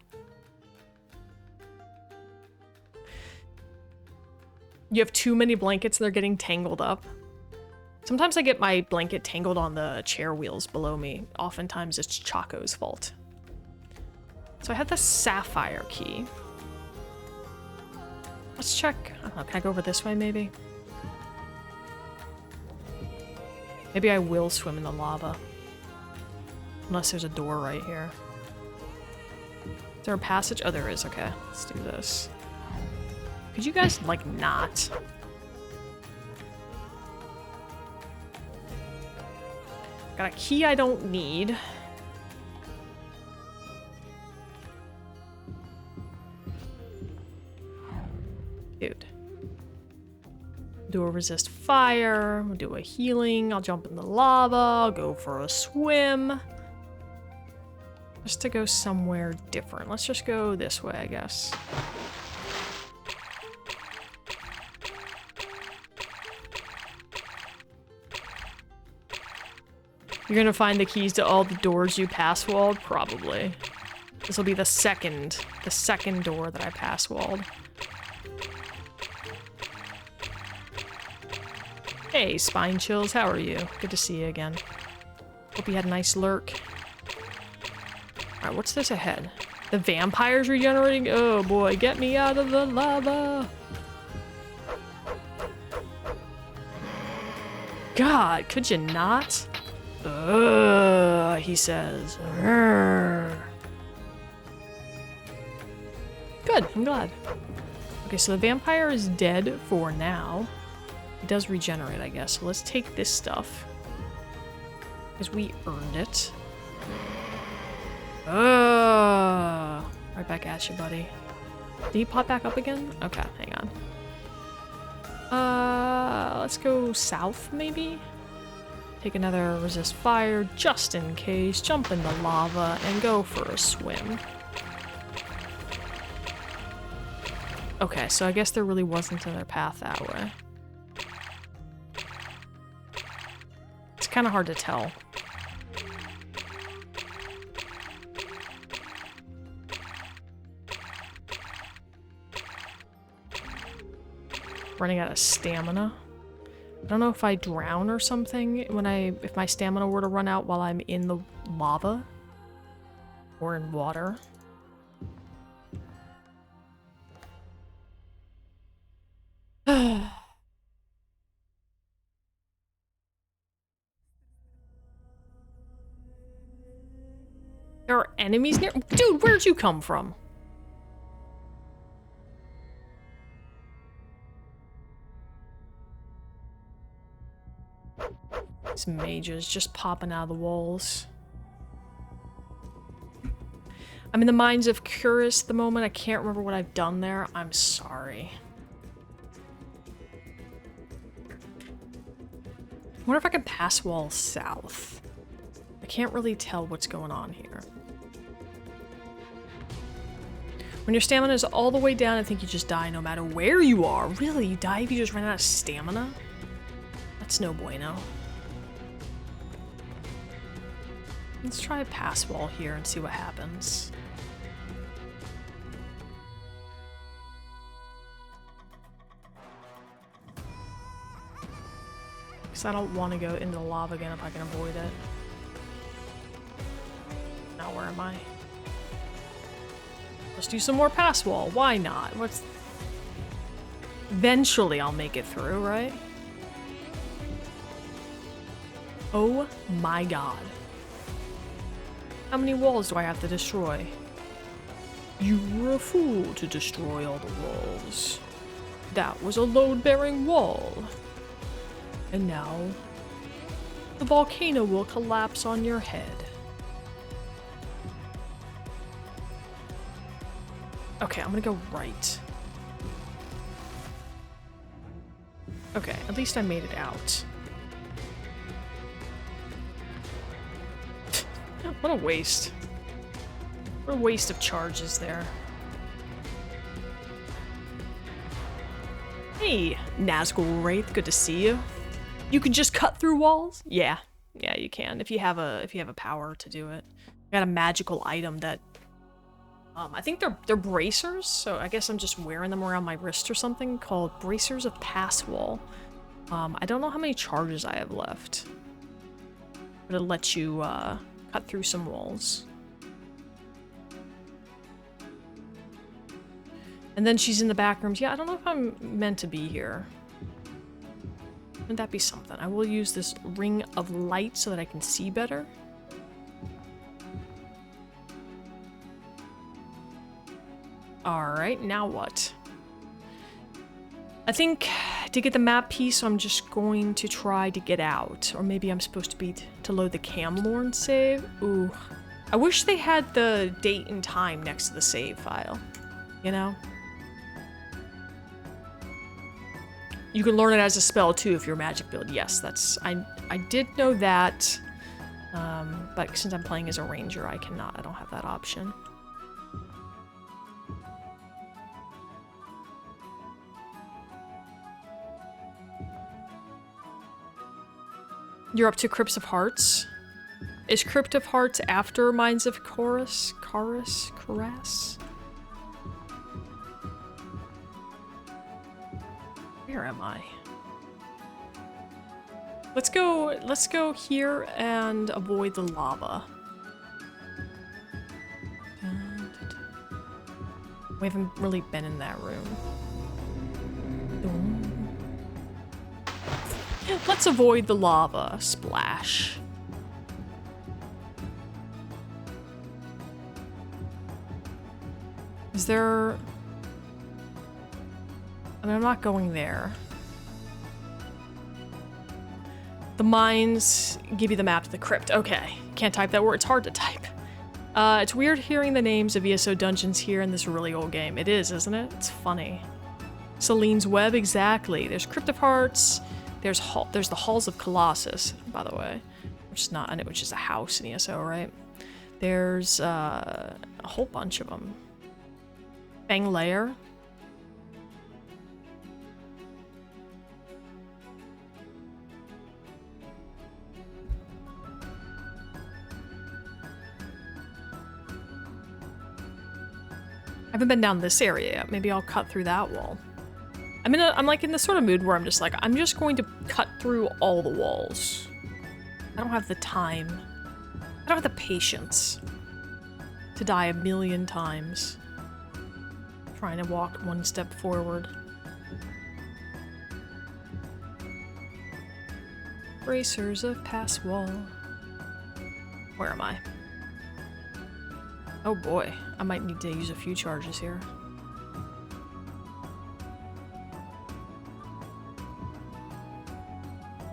You have too many blankets and they're getting tangled up. Sometimes I get my blanket tangled on the chair wheels below me. Oftentimes it's Choco's fault. So I have the sapphire key. Let's check. I don't know, can I go over this way maybe? Maybe I will swim in the lava. Unless there's a door right here. Is there a passage? Oh, there is. Okay, let's do this. Could you guys, like, not? Got a key I don't need. Dude. Do a resist fire. We'll do a healing. I'll jump in the lava. I'll go for a swim. Just to go somewhere different. Let's just go this way, I guess. You're gonna find the keys to all the doors you pass-walled? Probably. This will be the second door that I pass-walled. Hey, Spine Chills, how are you? Good to see you again. Hope you had a nice lurk. Alright, what's this ahead? The vampire's regenerating? Oh boy, get me out of the lava! God, could you not? Ugh, he says. Urgh. Good, I'm glad. Okay, so the vampire is dead for now. It does regenerate, I guess. So let's take this stuff. Because we earned it. Right back at you, buddy. Did he pop back up again? Okay, hang on. Let's go south, maybe? Take another resist fire, just in case. Jump in the lava, and go for a swim. Okay, so I guess there really wasn't another path that way. It's kind of hard to tell. Running out of stamina. I don't know if I drown or something if my stamina were to run out while I'm in the lava or in water. There are enemies near. Dude, where'd you come from? These mages just popping out of the walls. I'm in the mines of Curus at the moment. I can't remember what I've done there. I'm sorry. I wonder if I can pass wall south. I can't really tell what's going on here. When your stamina is all the way down, I think you just die no matter where you are. Really? You die if you just run out of stamina? That's no bueno. Let's try a pass wall here and see what happens. Because I don't want to go into the lava again if I can avoid it. Now where am I? Let's do some more pass wall. Why not? Eventually I'll make it through, right? Oh my god. How many walls do I have to destroy? You were a fool to destroy all the walls. That was a load-bearing wall. And now, the volcano will collapse on your head. Okay, I'm gonna go right. Okay, at least I made it out. What a waste. What a waste of charges there. Hey, Nazgul Wraith, good to see you. You can just cut through walls? Yeah. Yeah, you can if you have a power to do it. I got a magical item that I think they're bracers, so I guess I'm just wearing them around my wrist or something, called Bracers of Pass Wall. I don't know how many charges I have left. But it'll let you cut through some walls. And then she's in the back rooms. Yeah, I don't know if I'm meant to be here. Wouldn't that be something? I will use this ring of light so that I can see better. Alright, now what? I think to get the map piece, I'm just going to try to get out. Or maybe I'm supposed to be to load the Camlorn save. Ooh. I wish they had the date and time next to the save file. You know? You can learn it as a spell too if you're a magic build. Yes, that's... I did know that. But since I'm playing as a ranger, I cannot. I don't have that option. You're up to Crypt of Hearts. Is Crypt of Hearts after Mines of Chorus? Chorus? Where am I? Let's go here and avoid the lava. We haven't really been in that room. Let's avoid the lava splash. Is there... I mean, I'm not going there. The mines give you the map to the crypt. Okay. Can't type that word. It's hard to type. It's weird hearing the names of ESO dungeons here in this really old game. It is, isn't it? It's funny. Celine's Web, exactly. There's Crypt of Hearts. There's the Halls of Colossus, by the way. Which is not, I know, which is a house in ESO, right? There's a whole bunch of them. Fang Lair. I haven't been down this area yet. Maybe I'll cut through that wall. I'm like in the sort of mood where I'm just like, I'm just going to cut through all the walls. I don't have the time. I don't have the patience to die a million times trying to walk one step forward. Bracers of pass wall. Where am I? Oh boy, I might need to use a few charges here.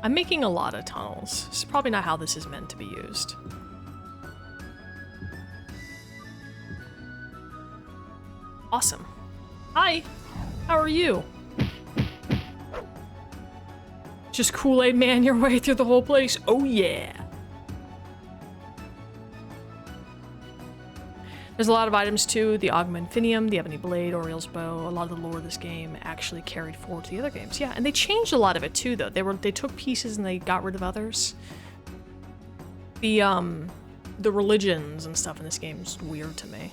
I'm making a lot of tunnels. This is probably not how this is meant to be used. Awesome. Hi, how are you? Just Kool-Aid Man your way through the whole place? Oh yeah. There's a lot of items too. The Augmentinium, the Ebony Blade, Oriel's Bow. A lot of the lore of this game actually carried forward to the other games. Yeah, and they changed a lot of it too, though. They took pieces and they got rid of others. The religions and stuff in this game is weird to me.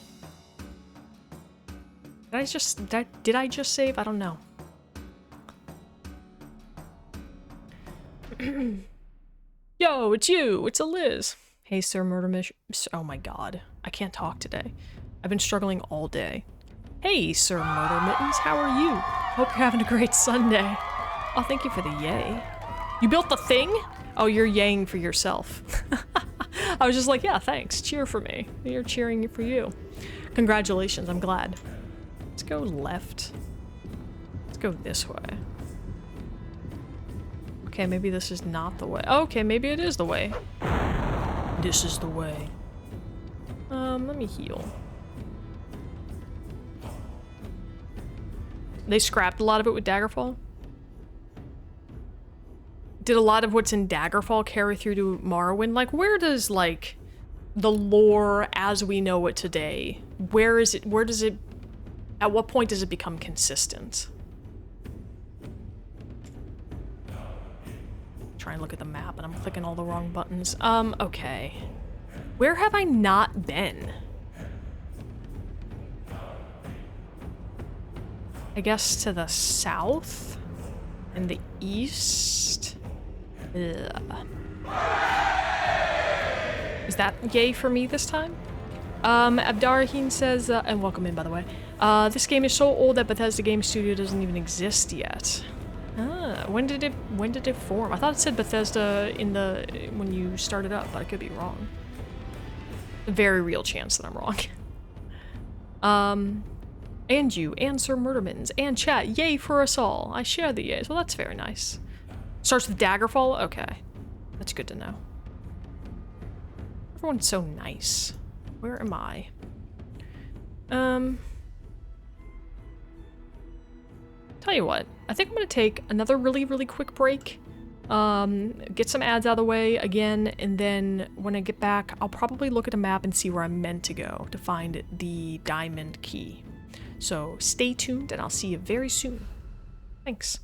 Did I just save? I don't know. Yo, it's you. It's a Liz. Hey, Sir Murdermish. Oh my god. I can't talk today. I've been struggling all day. Hey, Sir Murder Mittens. How are you? Hope you're having a great Sunday. Oh, thank you for the yay. You built the thing? Oh, you're yaying for yourself. I was just like, yeah, thanks. Cheer for me. You're cheering for you. Congratulations. I'm glad. Let's go left. Let's go this way. Okay, maybe this is not the way. Okay, maybe it is the way. This is the way. Let me heal. They scrapped a lot of it with Daggerfall? Did a lot of what's in Daggerfall carry through to Morrowind? Like, where does, like, the lore as we know it today, where does it, at what point does it become consistent? Try and look at the map and I'm clicking all the wrong buttons. Okay. Where have I not been? I guess to the south and the east. Ugh. Is that yay for me this time? Abdaraheen says, and welcome in by the way, this game is so old that Bethesda Game Studio doesn't even exist yet. Ah, when did it form? I thought it said Bethesda when you started up, but I could be wrong. A very real chance that I'm wrong. And you, and Sir Murdermans, and chat, yay for us all. I share the yays. Well, that's very nice. Starts with Daggerfall? Okay. That's good to know. Everyone's so nice. Where am I? Tell you what, I think I'm gonna take another really, really quick break. Get some ads out of the way again, and then when I get back, I'll probably look at a map and see where I'm meant to go to find the diamond key. So stay tuned, and I'll see you very soon. Thanks.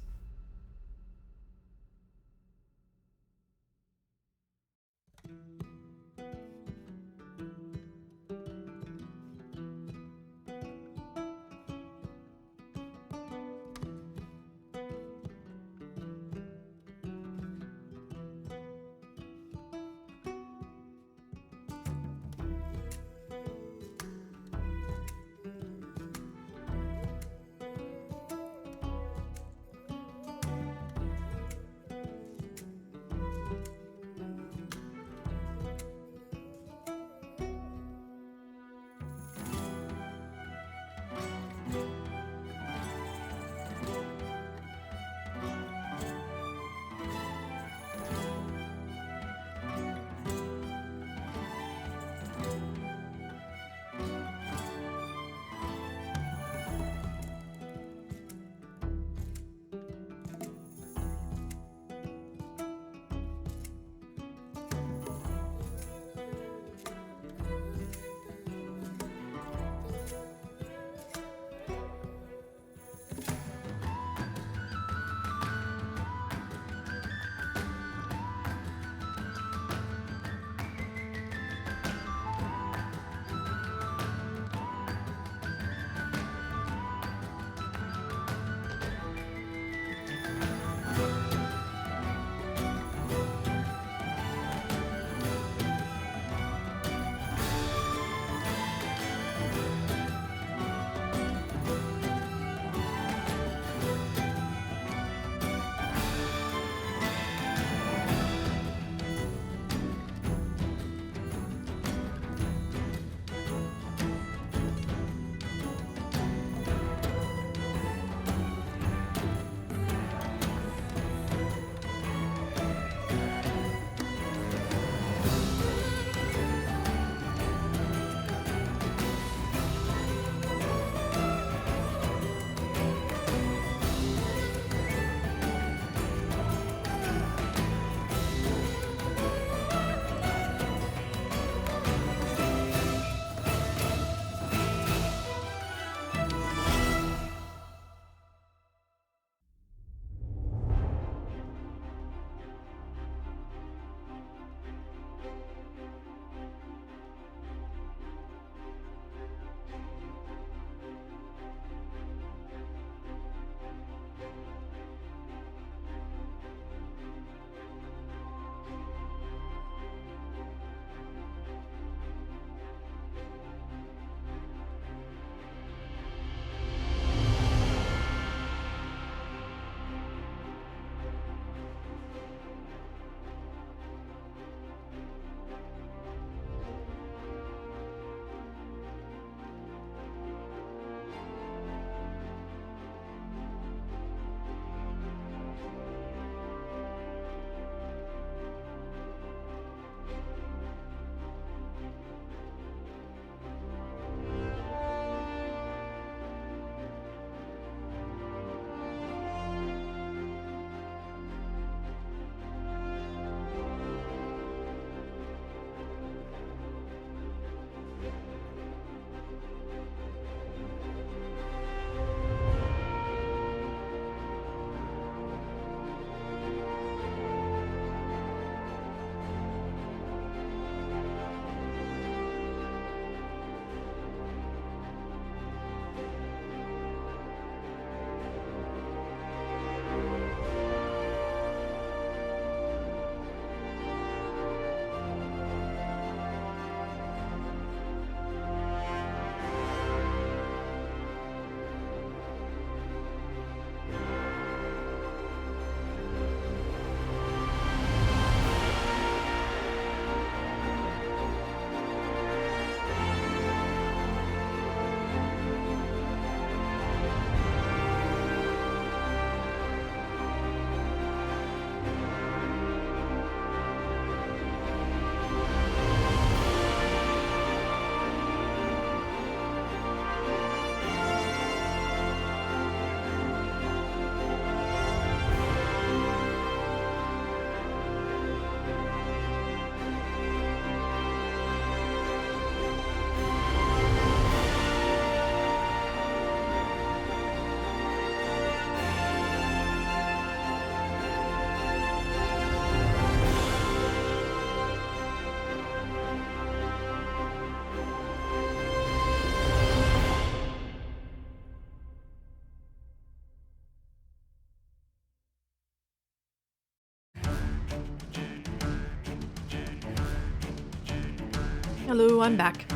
Hello, I'm back.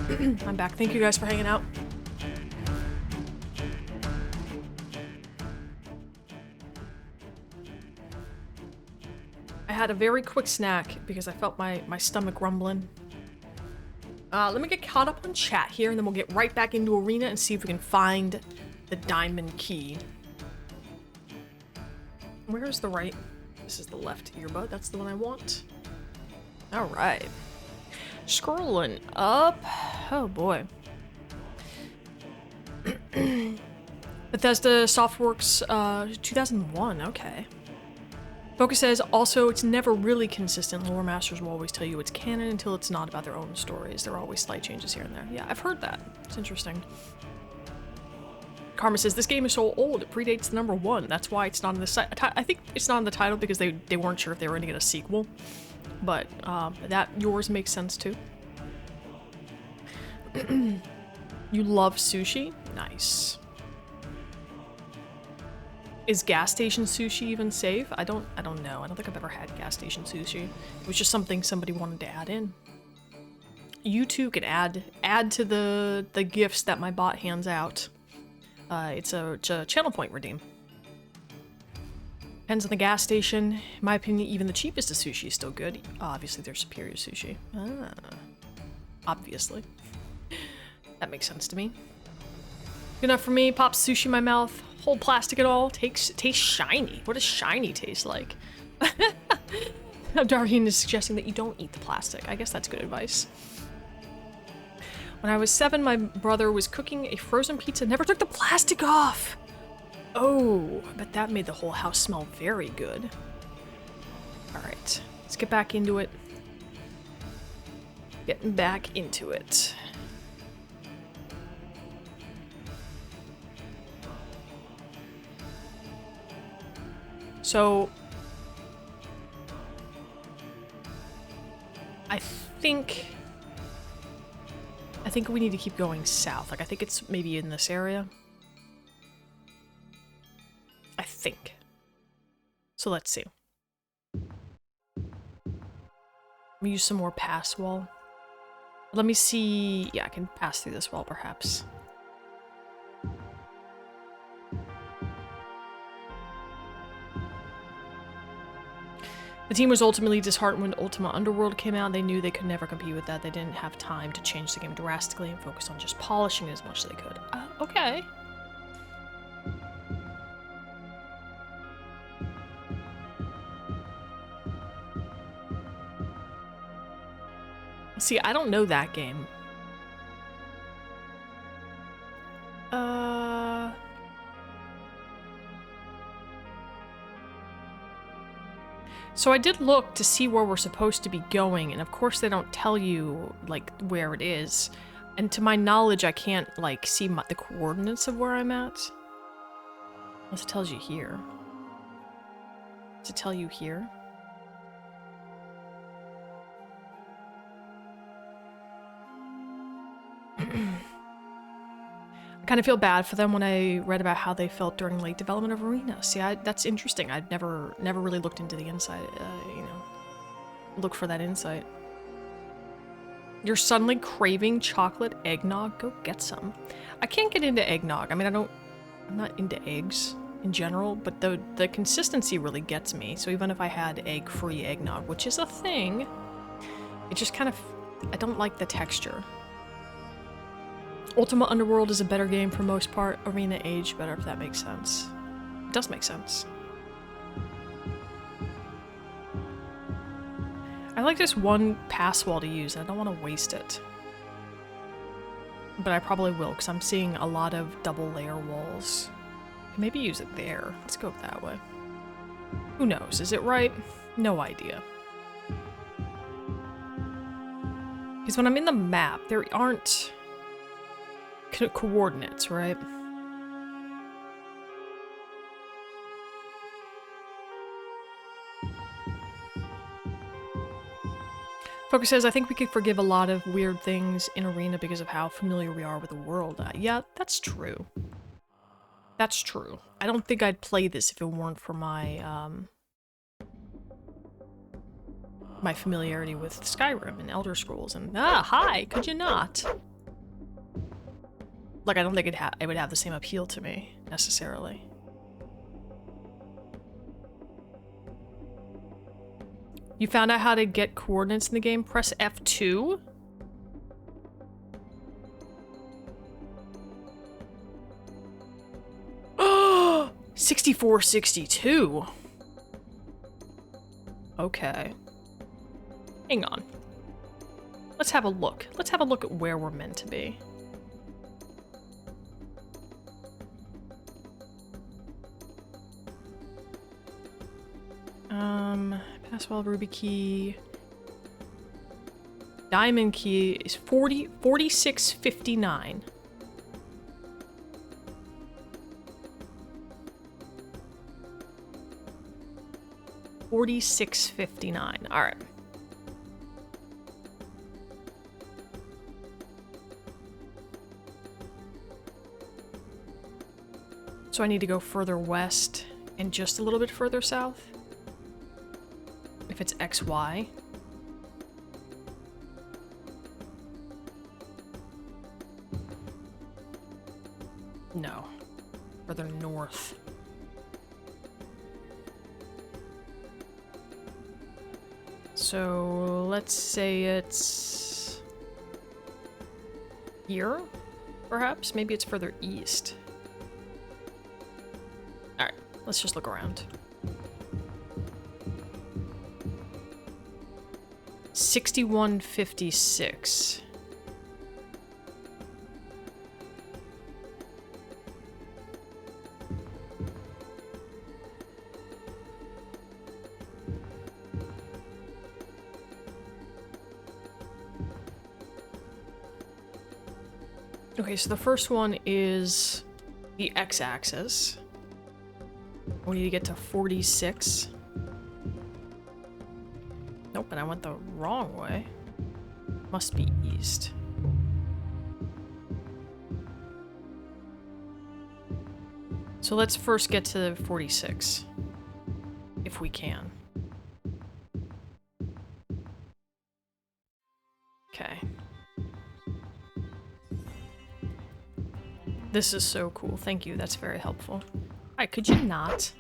I'm back. Thank you guys for hanging out. I had a very quick snack because I felt my stomach rumbling. Let me get caught up on chat here, and then we'll get right back into Arena and see if we can find the diamond key. Where's the right? This is the left earbud. That's the one I want. All right. Scrolling up. Oh boy. Bethesda Softworks 2001. Okay. Focus says, also, it's never really consistent. Lore masters will always tell you it's canon until it's not about their own stories. There are always slight changes here and there. Yeah, I've heard that. It's interesting. Karma says, this game is so old, it predates the number 1. That's why it's not in the site. I think it's not in the title because they weren't sure if they were going to get a sequel. But that yours makes sense too. You love sushi? Nice. Is gas station sushi even safe? I don't know. I don't think I've ever had gas station sushi. It was just something somebody wanted to add in. You too can add to the gifts that my bot hands out. It's a channel point redeem. Depends on the gas station. In my opinion, even the cheapest of sushi is still good. Obviously, there's superior sushi. Obviously. That makes sense to me. Good enough for me. Pop sushi in my mouth. Hold plastic at all. Tastes shiny. What does shiny taste like? Darwin is suggesting that you don't eat the plastic. I guess that's good advice. When I was 7, my brother was cooking a frozen pizza, never took the plastic off. Oh, but that made the whole house smell very good. All right, let's get back into it. Getting back into it. So, I think we need to keep going south. Like, I think it's maybe in this area. I think. So let's see. Let me use some more pass wall. Let me see. Yeah, I can pass through this wall perhaps. The team was ultimately disheartened when Ultima Underworld came out. They knew they could never compete with that. They didn't have time to change the game drastically and focus on just polishing it as much as they could. Okay. See, I don't know that game. So I did look to see where we're supposed to be going, and of course they don't tell you, like, where it is. And to my knowledge, I can't, like, see the coordinates of where I'm at. Unless it tells you here. Does it tell you here? I kind of feel bad for them when I read about how they felt during late development of Arena. See, that's interesting. I'd never really looked into the inside, you know, look for that insight. You're suddenly craving chocolate eggnog? Go get some. I can't get into eggnog. I mean, I'm not into eggs in general, but the consistency really gets me. So even if I had egg-free eggnog, which is a thing, it just kind of, I don't like the texture. Ultima Underworld is a better game for most part. Arena aged better, if that makes sense. It does make sense. I like this one pass wall to use, and I don't want to waste it. But I probably will, because I'm seeing a lot of double layer walls. Maybe use it there. Let's go that way. Who knows? Is it right? No idea. Because when I'm in the map, there aren't coordinates, right? Focus says, I think we could forgive a lot of weird things in Arena because of how familiar we are with the world. Yeah, that's true. That's true. I don't think I'd play this if it weren't for my, my familiarity with Skyrim and Elder Scrolls and hi, could you not? Like, I don't think it would have the same appeal to me necessarily. You found out how to get coordinates in the game? Press F2? Oh, 6462. Okay. Hang on. Let's have a look. Let's have a look at where we're meant to be. Passwell, ruby key. Diamond key is 4659. $46.59. All right. So I need to go further west and just a little bit further south. If it's XY. No. Further north. So let's say it's here, perhaps? Maybe it's further east. Alright, let's just look around. 6156. Okay, so the first one is the x-axis. We need to get to 46. Nope, and I went the wrong way. Must be east. So let's first get to 46. If we can. Okay. This is so cool. Thank you. That's very helpful. Alright, could you not?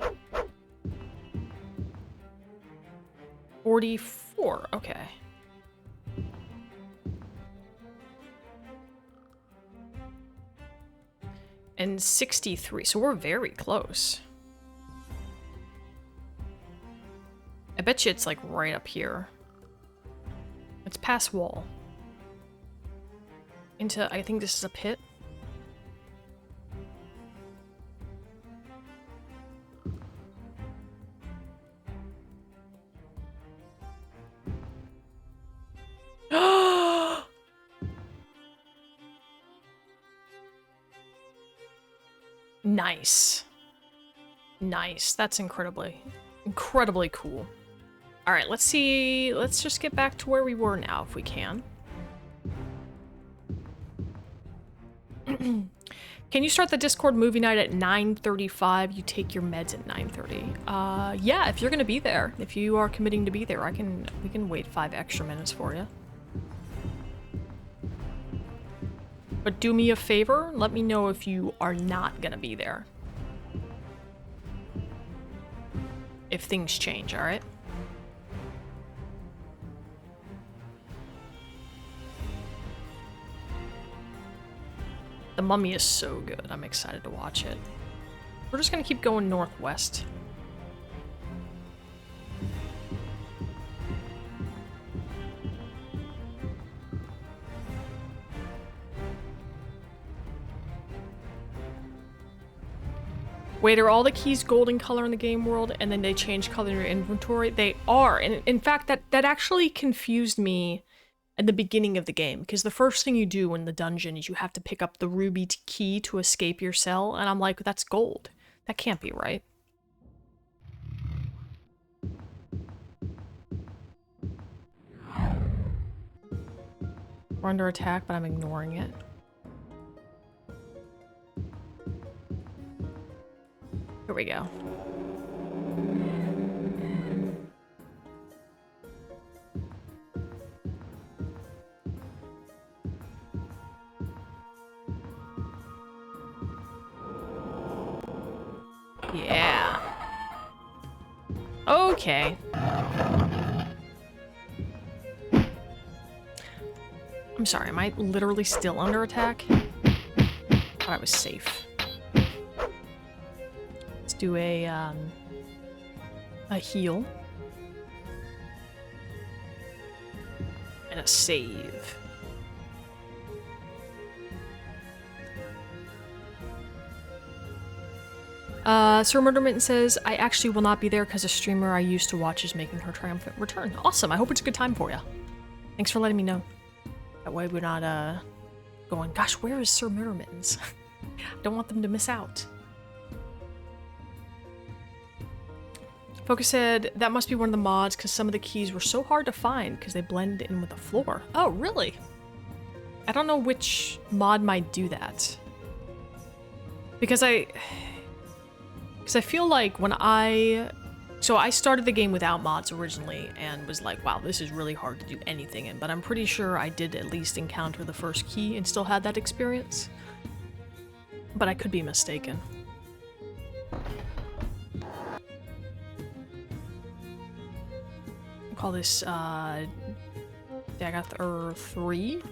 44. Okay. And 63. So we're very close. I bet you it's like right up here. It's past wall. Into, I think this is a pit. Nice. Nice. That's incredibly cool. All right, let's see. Let's just get back to where we were now, if we can. Can you start the Discord movie night at 9:35? You take your meds at 9:30. Yeah, if you're gonna be there. If you are committing to be there, we can wait 5 extra minutes for you. But do me a favor, let me know if you are not gonna be there. If things change, alright? The Mummy is so good, I'm excited to watch it. We're just gonna keep going northwest. Wait, are all the keys golden color in the game world and then they change color in your inventory? They are. And in fact, that actually confused me at the beginning of the game, because the first thing you do in the dungeon is you have to pick up the ruby key to escape your cell, and I'm like, that's gold. That can't be right. We're under attack, but I'm ignoring it. Here we go. Yeah. Okay. I'm sorry, am I literally still under attack? Thought I was safe. Let's do a heal. And a save. Sir Murdermitten says, I actually will not be there because a streamer I used to watch is making her triumphant return. Awesome, I hope it's a good time for you. Thanks for letting me know. That way we're not, going, gosh, where is Sir Murdermittens? I don't want them to miss out. Focus said, that must be one of the mods because some of the keys were so hard to find because they blend in with the floor. Oh, really? I don't know which mod might do that. Because I feel like when I started the game without mods originally and was like, wow, this is really hard to do anything in, but I'm pretty sure I did at least encounter the first key and still had that experience. But I could be mistaken. I'll call this, Dagoth-Ur 3?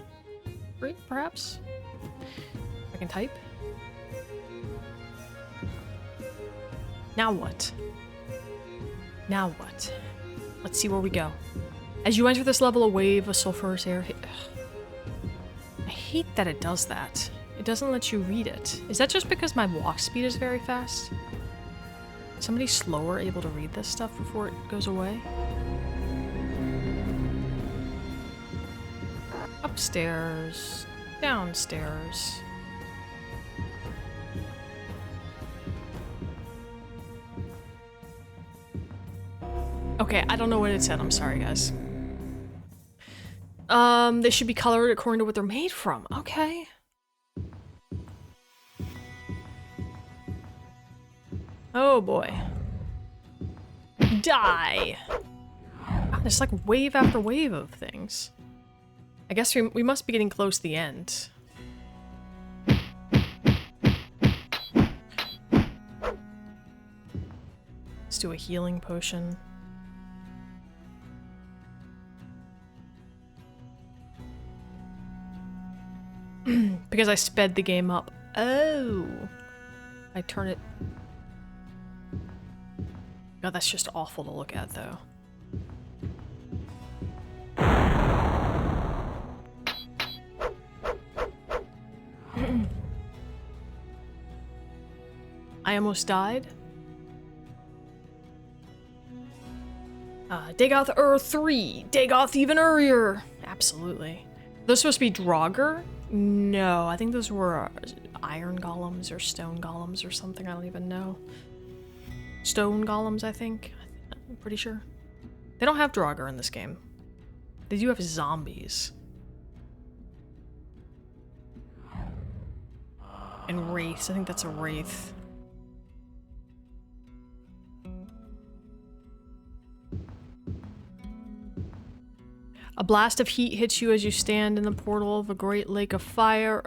3, perhaps? I can type. Now what? Now what? Let's see where we go. As you enter this level, a wave of sulfurous air I hate that it does that. It doesn't let you read it. Is that just because my walk speed is very fast? Is somebody slower able to read this stuff before it goes away? Upstairs. Downstairs. Okay, I don't know what it said. I'm sorry, guys. They should be colored according to what they're made from. Okay. Oh boy. Die! God, there's like wave after wave of things. I guess we must be getting close to the end. Let's do a healing potion. Because I sped the game up. Oh! I turn it... God, that's just awful to look at, though. I almost died. Dagoth-Ur 3! Dagoth even earlier! Absolutely. Those supposed to be Draugr? No, I think those were iron golems or stone golems or something. I don't even know. Stone golems, I think. I'm pretty sure. They don't have Draugr in this game. They do have zombies. And wraiths. I think that's a wraith. A blast of heat hits you as you stand in the portal of a great lake of fire.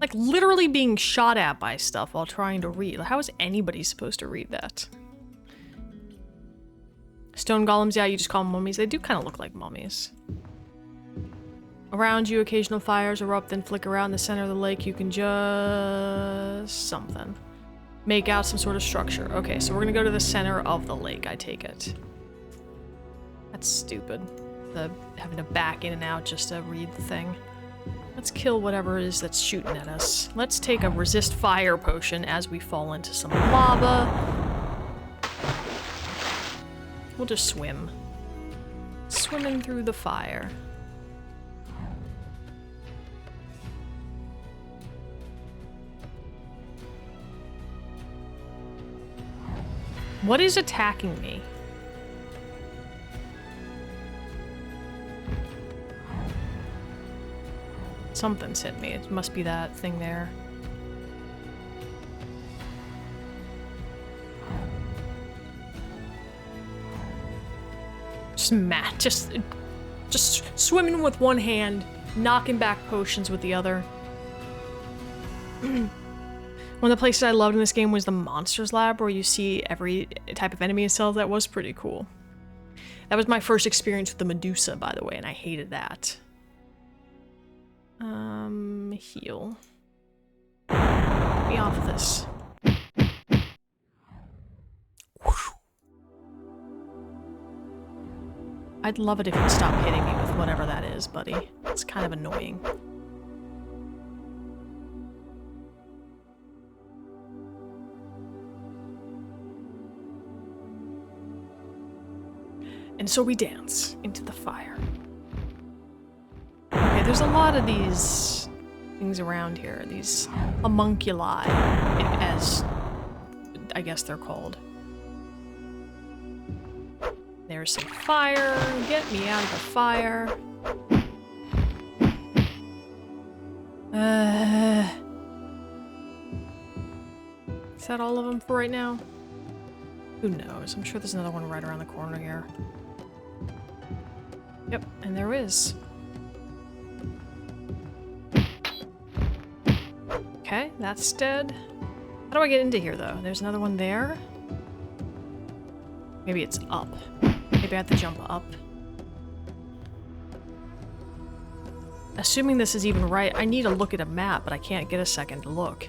Like literally being shot at by stuff while trying to read. How is anybody supposed to read that? Stone golems, yeah, you just call them mummies. They do kind of look like mummies. Around you, occasional fires erupt and flicker out in the center of the lake. You can just... something. Make out some sort of structure. Okay, so we're gonna go to the center of the lake, I take it. That's stupid. Having to back in and out just to read the thing. Let's kill whatever it is that's shooting at us. Let's take a resist fire potion as we fall into some lava. We'll just swim. Swimming through the fire. What is attacking me? Something's hit me. It must be that thing there. Just swimming with one hand, knocking back potions with the other. One of the places I loved in this game was the Monsters Lab, where you see every type of enemy in cells. That was pretty cool. That was my first experience with the Medusa, by the way, and I hated that. Heal. Get me off of this. I'd love it if you'd stop hitting me with whatever that is, buddy. It's kind of annoying. And so we dance into the fire. Okay, there's a lot of these things around here. These homunculi, as I guess they're called. There's some fire. Get me out of the fire. Is that all of them for right now? Who knows? I'm sure there's another one right around the corner here. Yep, and there is. Okay, that's dead. How do I get into here, though? There's another one there. Maybe it's up. Maybe I have to jump up. Assuming this is even right, I need to look at a map, but I can't get a second to look.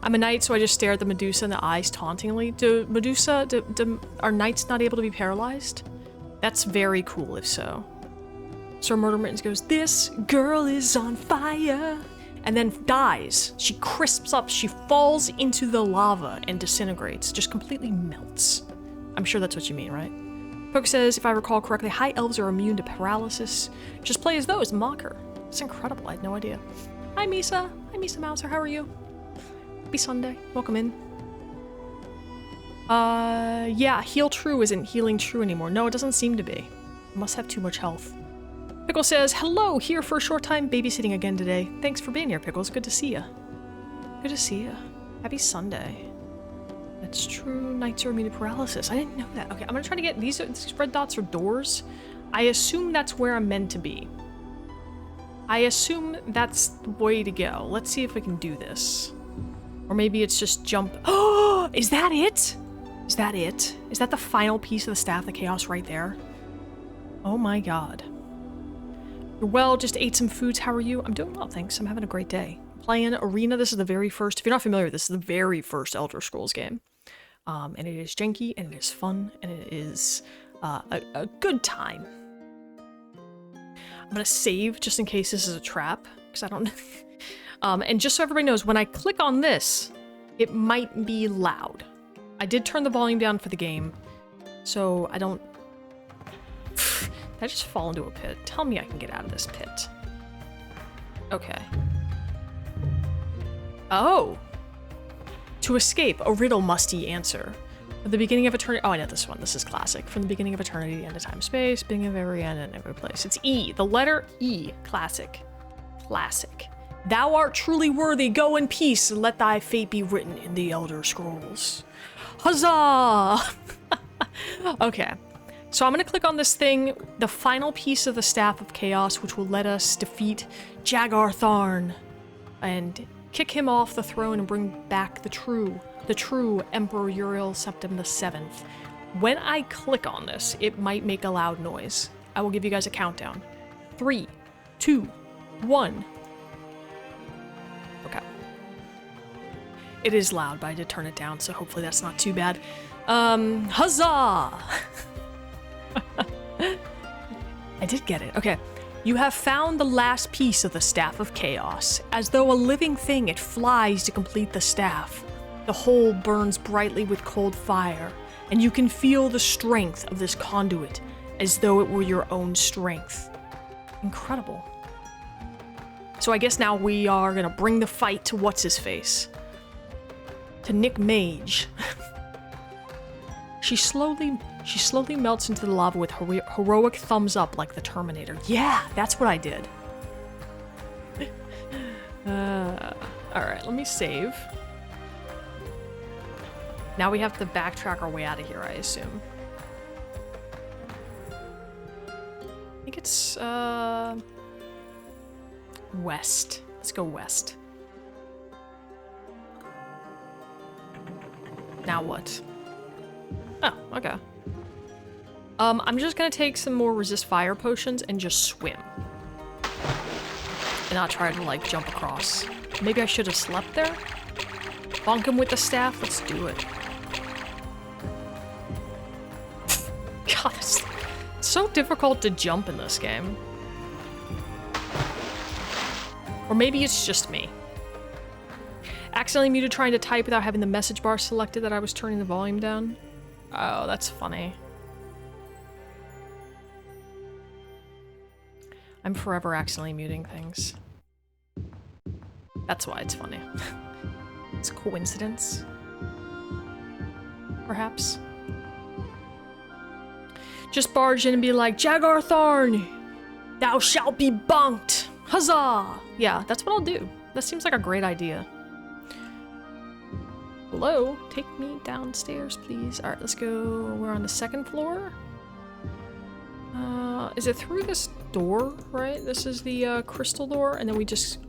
I'm a knight, so I just stare at the Medusa in the eyes tauntingly. Do are knights not able to be paralyzed? That's very cool if so. Sir Murder Mittens goes, "This girl is on fire," and then dies. She crisps up, she falls into the lava and disintegrates, just completely melts. I'm sure that's what you mean, right? Poke says, if I recall correctly, high elves are immune to paralysis. Just play as those, mock her. It's incredible, I had no idea. Hi Misa. Hi Misa Mouser, how are you? Happy Sunday. Welcome in. Yeah, heal true isn't healing true anymore. No, it doesn't seem to be. I must have too much health. Pickle says, hello, here for a short time babysitting again today. Thanks for being here, Pickles. Good to see ya. Good to see ya. Happy Sunday. That's true. Knights are immune to paralysis. I didn't know that. Okay, I'm gonna try to get these red dots are doors. I assume that's where I'm meant to be. I assume that's the way to go. Let's see if we can do this. Or maybe it's just jump. Oh, is that it? Is that it? Is that the final piece of the Staff of Chaos right there? Oh my god. You're well, just ate some foods. How are you? I'm doing well, thanks. I'm having a great day. Playing Arena. This is the very first, if you're not familiar, this is the very first Elder Scrolls game. And it is janky, and it is fun, and it is a good time. I'm gonna save just in case this is a trap, because I don't know. And just so everybody knows, when I click on this, it might be loud. I did turn the volume down for the game, so I don't... Did I just fall into a pit? Tell me I can get out of this pit. Okay. Oh! To escape, a riddle must ye answer. From the beginning of eternity... Oh, I know this one. This is classic. From the beginning of eternity, the end of time, space, beginning of every end and every place. It's E. The letter E. Classic. Classic. Thou art truly worthy. Go in peace and let thy fate be written in the Elder Scrolls. Huzzah! Okay. So I'm going to click on this thing, the final piece of the Staff of Chaos, which will let us defeat Jagar Tharn and kick him off the throne and bring back the true Emperor Uriel Septim VII. When I click on this, it might make a loud noise. I will give you guys a countdown. 3, 2, 1. Okay. It is loud, but I did turn it down, so hopefully that's not too bad. Huzzah! I did get it. Okay. You have found the last piece of the Staff of Chaos. As though a living thing, it flies to complete the staff. The whole burns brightly with cold fire, and you can feel the strength of this conduit as though it were your own strength. Incredible. So I guess now we are gonna bring the fight to what's-his-face. To Nick Mage. She slowly melts into the lava with heroic thumbs up like the Terminator. Yeah, that's what I did. Alright, let me save. Now we have to backtrack our way out of here, I assume. think it's, west. Let's go west. Now what? Oh, okay. I'm just gonna take some more resist fire potions and just swim. And not try to, like, jump across. Maybe I should have slept there? Bonk him with the staff? Let's do it. God, it's so difficult to jump in this game. Or maybe it's just me. Accidentally muted trying to type without having the message bar selected that I was turning the volume down. Oh, that's funny. I'm forever accidentally muting things. That's why it's funny. It's a coincidence. Perhaps. Just barge in and be like, Jagar Tharn, thou shalt be bonked! Huzzah! Yeah, that's what I'll do. That seems like a great idea. Hello? Take me downstairs, please. Alright, let's go. We're on the second floor. Is it through this door, right? This is the crystal door, and then we just...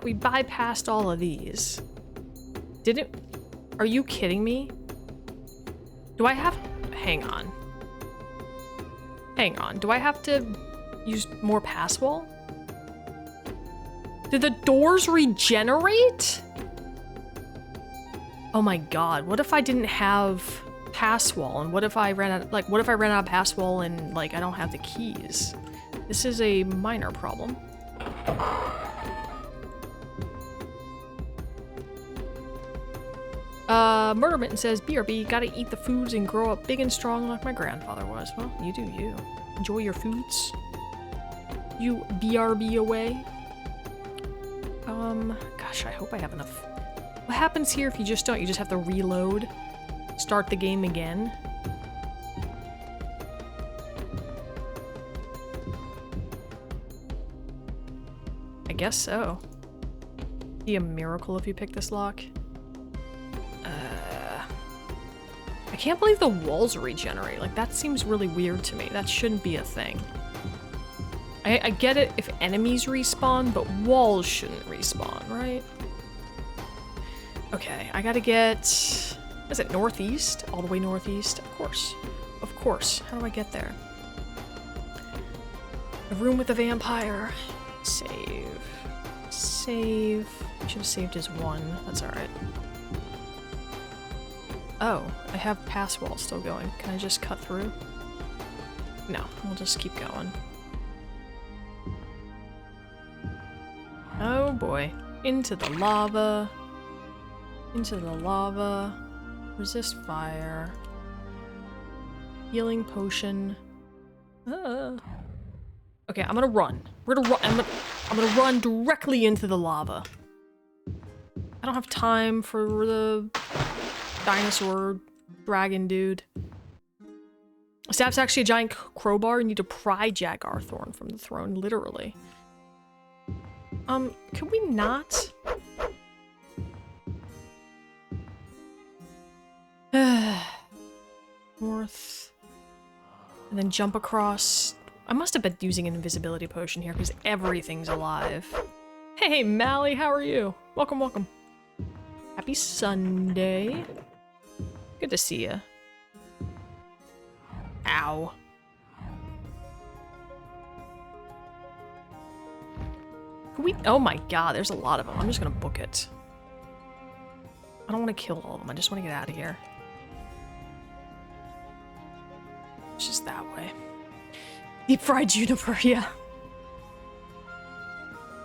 we bypassed all of these. Did it... Are you kidding me? Do I have... Hang on. Hang on. Do I have to use more pass wall? Did the doors regenerate? Oh my god. What if I didn't have pass wall? And what if I ran out... Like, what if I ran out of pass wall and, like, I don't have the keys? This is a minor problem. Murder Mitten says, BRB, gotta eat the foods and grow up big and strong like my grandfather was. Well, you do you. Enjoy your foods. You BRB away. Gosh, I hope I have enough. What happens here if you just don't? You just have to reload, start the game again. I guess so. Be a miracle if you pick this lock. I can't believe the walls regenerate. Like, that seems really weird to me. That shouldn't be a thing. I get it if enemies respawn, but walls shouldn't respawn, right? Okay, I gotta get... What is it, northeast? All the way northeast? Of course. Of course. How do I get there? The room with the vampire. Save. Save. I should have saved as one. That's alright. Oh, I have pass wall still going. Can I just cut through? No, we'll just keep going. Oh boy. Into the lava. Into the lava. Resist fire. Healing potion. Okay, I'm gonna run. We're gonna run. I'm gonna run directly into the lava. I don't have time for the dinosaur dragon dude. Staff's actually a giant crowbar. You need to pry Jagar Tharn from the throne, literally. Can we not? North. And then jump across. I must have been using an invisibility potion here because everything's alive. Hey, Mally, how are you? Welcome, welcome. Happy Sunday. Good to see you. Ow. Can we? Oh my god, there's a lot of them. I'm just gonna book it. I don't want to kill all of them. I just want to get out of here. It's just that way. Deep fried juniper, yeah.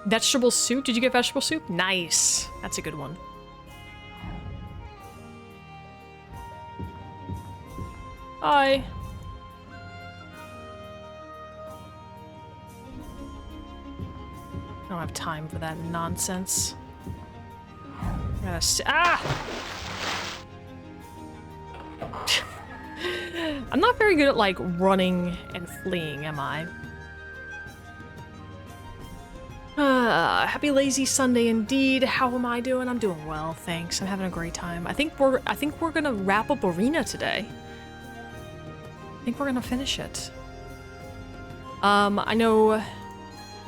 Vegetable soup? Did you get vegetable soup? Nice. That's a good one. Hi. I don't have time for that nonsense. I gotta I'm not very good at, like, running and fleeing, am I? Happy lazy Sunday indeed. How am I doing? I'm doing well, thanks. I'm having a great time. I think we're gonna wrap up Arena today. I think we're gonna finish it. I know a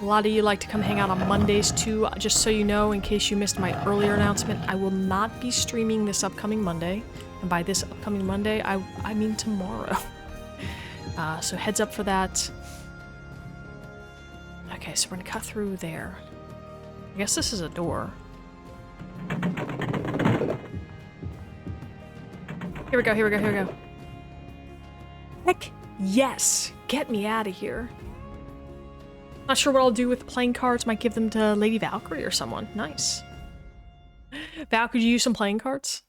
lot of you like to come hang out on Mondays too. Just so you know, in case you missed my earlier announcement, I will not be streaming this upcoming Monday. And by this upcoming Monday, I mean tomorrow. So heads up for that. Okay, so we're gonna cut through there. I guess this is a door. Here we go, here we go, here we go. Heck yes! Get me out of here. Not sure what I'll do with the playing cards. Might give them to Lady Valkyrie or someone. Nice. Val, could you use some playing cards?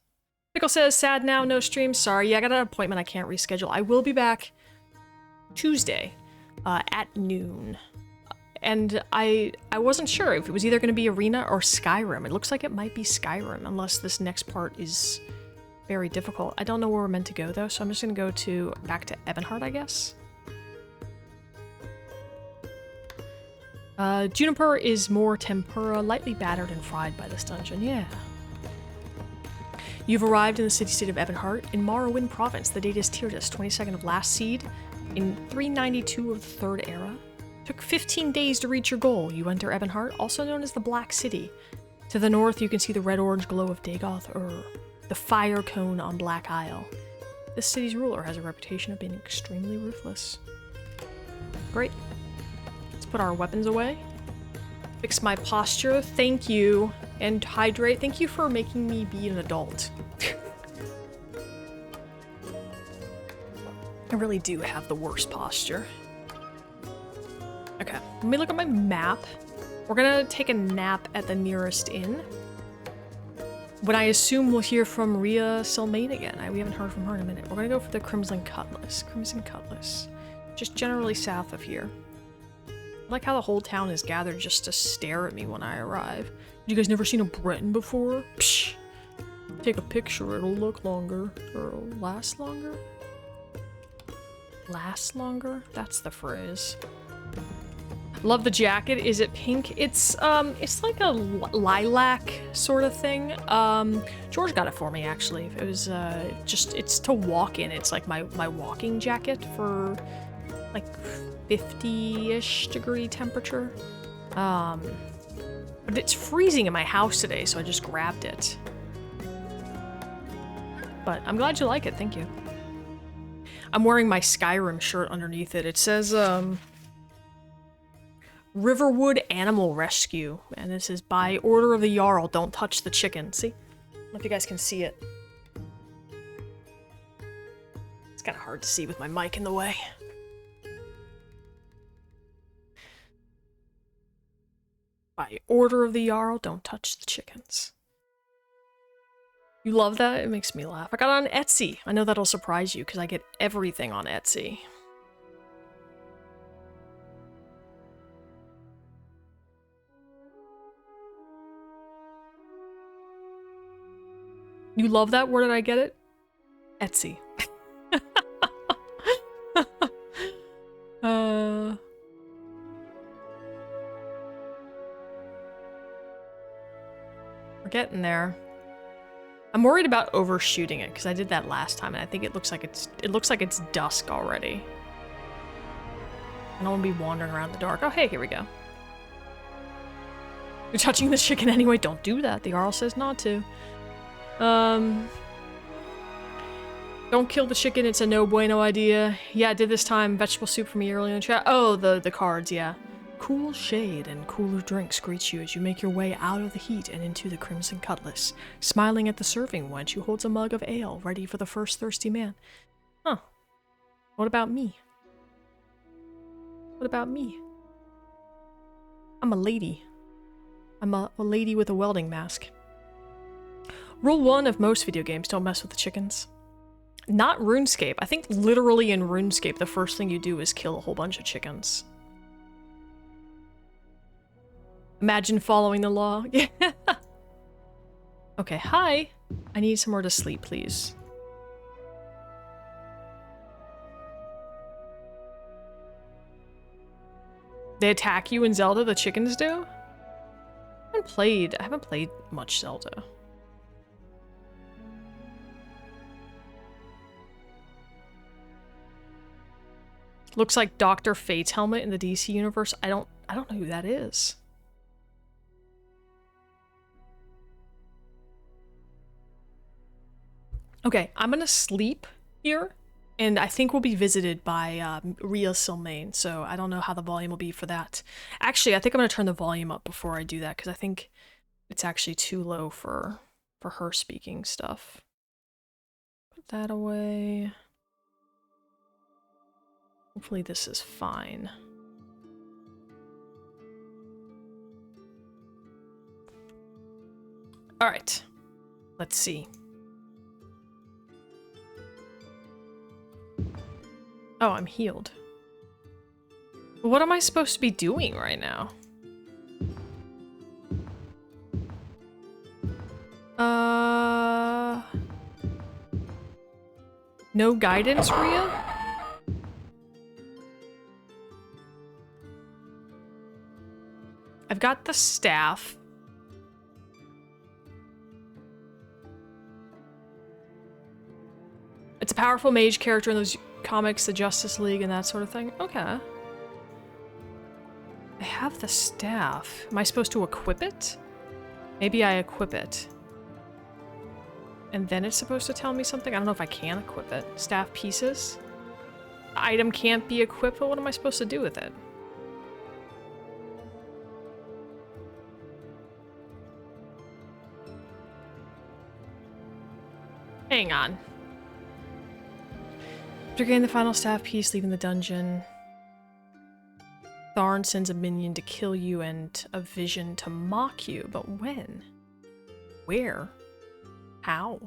Pickle says, sad now, no stream. Sorry, yeah, I got an appointment I can't reschedule. I will be back Tuesday at noon. And I wasn't sure if it was either going to be Arena or Skyrim. It looks like it might be Skyrim, unless this next part is very difficult. I don't know where we're meant to go, though, so I'm just going to go back to Ebonheart, I guess. Juniper is more tempura, lightly battered and fried by this dungeon. Yeah. You've arrived in the city-state of Ebonheart in Morrowind Province. The date is Tyrdes, 22nd of last seed, in 392 of the Third Era. Took 15 days to reach your goal. You enter Ebonheart, also known as the Black City. To the north, you can see the red-orange glow of Dagoth-Ur, the fire cone on Black Isle. This city's ruler has a reputation of being extremely ruthless. Great. Let's put our weapons away. Fix my posture. Thank you. And hydrate. Thank you for making me be an adult. I really do have the worst posture. Okay, let me look at my map. We're gonna take a nap at the nearest inn. When I assume we'll hear from Rhea Selmaine again. We haven't heard from her in a minute. We're gonna go for the Crimson Cutlass. Crimson Cutlass. Just generally south of here. I like how the whole town is gathered just to stare at me when I arrive. You guys never seen a Breton before? Psh! Take a picture, it'll look longer. Or it'll last longer? Last longer? That's the phrase. Love the jacket. Is it pink? It's like a lilac sort of thing. George got it for me, actually. It was, it's to walk in. It's like my walking jacket for, like, 50-ish degree temperature. But it's freezing in my house today, so I just grabbed it. But I'm glad you like it. Thank you. I'm wearing my Skyrim shirt underneath it. It says, Riverwood Animal Rescue, and this is by order of the Jarl, don't touch the chicken. See? I don't know if you guys can see it. It's kind of hard to see with my mic in the way. By order of the Jarl, don't touch the chickens. You love that? It makes me laugh. I got it on Etsy. I know that'll surprise you, because I get everything on Etsy. You love that? Where did I get it? Etsy. We're getting there. I'm worried about overshooting it because I did that last time, and I think it looks like it's dusk already. I don't want to be wandering around in the dark. Oh, hey, here we go. You're touching the chicken anyway. Don't do that. The Jarl says not to. Don't kill the chicken, it's a no bueno idea. Yeah, I did this time. Vegetable soup from me earlier in the chat. Oh, the cards, yeah. Cool shade and cooler drinks greet you as you make your way out of the heat and into the Crimson Cutlass, smiling at the serving wench who holds a mug of ale ready for the first thirsty man. Huh. What about me? What about me? I'm a lady. I'm a lady with a welding mask. Rule 1 of most video games, don't mess with the chickens. Not RuneScape. I think literally in RuneScape, the first thing you do is kill a whole bunch of chickens. Imagine following the law. Yeah. Okay, hi. I need somewhere to sleep, please. They attack you in Zelda, the chickens do? I haven't played much Zelda. Looks like Dr. Fate's helmet in the DC universe. I don't know who that is. Okay, I'm gonna sleep here, and I think we'll be visited by reassemble, so I don't know how the volume will be for that. Actually, I think I'm gonna turn the volume up before I do that, because I think it's actually too low for her speaking stuff. Put that away. Hopefully this is fine. All right, let's see. Oh, I'm healed. What am I supposed to be doing right now? No guidance, Rhea? I've got the staff. It's a powerful mage character in those comics, the Justice League and that sort of thing. Okay. I have the staff. Am I supposed to equip it? Maybe I equip it. And then it's supposed to tell me something? I don't know if I can equip it. Staff pieces? Item can't be equipped, but what am I supposed to do with it? Hang on. After getting the final staff piece, leaving the dungeon, Tharn sends a minion to kill you and a vision to mock you. But when? Where? How?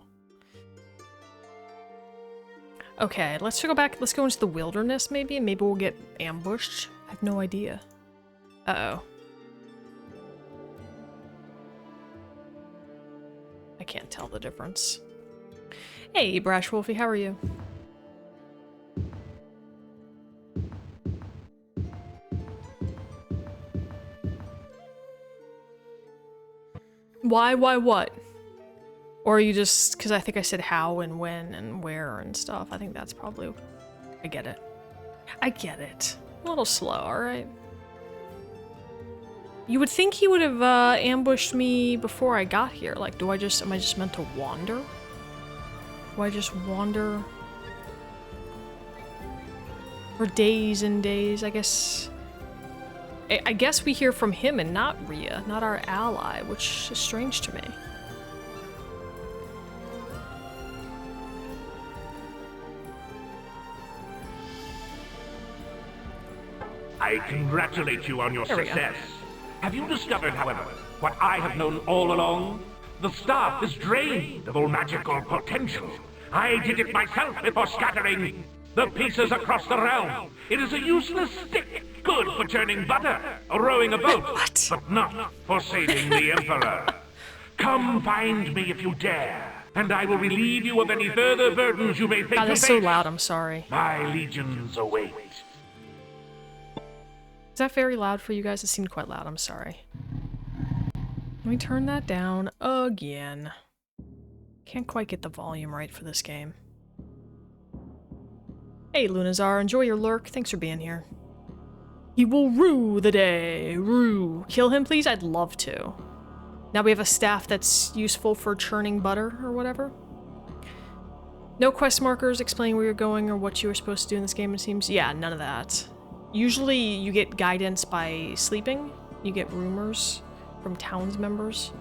Okay, let's go back. Let's go into the wilderness, maybe, and maybe we'll get ambushed. I have no idea. Uh-oh. I can't tell the difference. Hey, Brash Wolfie, how are you? Why what? Or are you just, because I think I said how and when and where and stuff. I think that's probably, I get it. I get it. A little slow, alright? You would think he would have ambushed me before I got here. Like, am I just meant to wander? Do I just wander for days and days? I guess we hear from him and not Rhea, not our ally, which is strange to me. I congratulate you on your There we go. success. Have you discovered, however, what I have known all along? The staff is drained of all magical potential. I did it myself before scattering the pieces across the realm. It is a useless stick, good for churning butter or rowing a boat, What? but not for saving the Emperor. Come find me if you dare, and I will relieve you of any further burdens you may think God, to that's face. so loud, I'm sorry. My legions await. Is that very loud for you guys? It seemed quite loud, I'm sorry. Let me turn that down again. Can't quite get the volume right for this game. Hey, Lunazar, enjoy your lurk. Thanks for being here. He will rue the day. Rue. Kill him, please? I'd love to. Now we have a staff that's useful for churning butter or whatever. No quest markers explaining where you're going or what you were supposed to do in this game, it seems. Yeah, none of that. Usually you get guidance by sleeping. You get rumors from townspeople?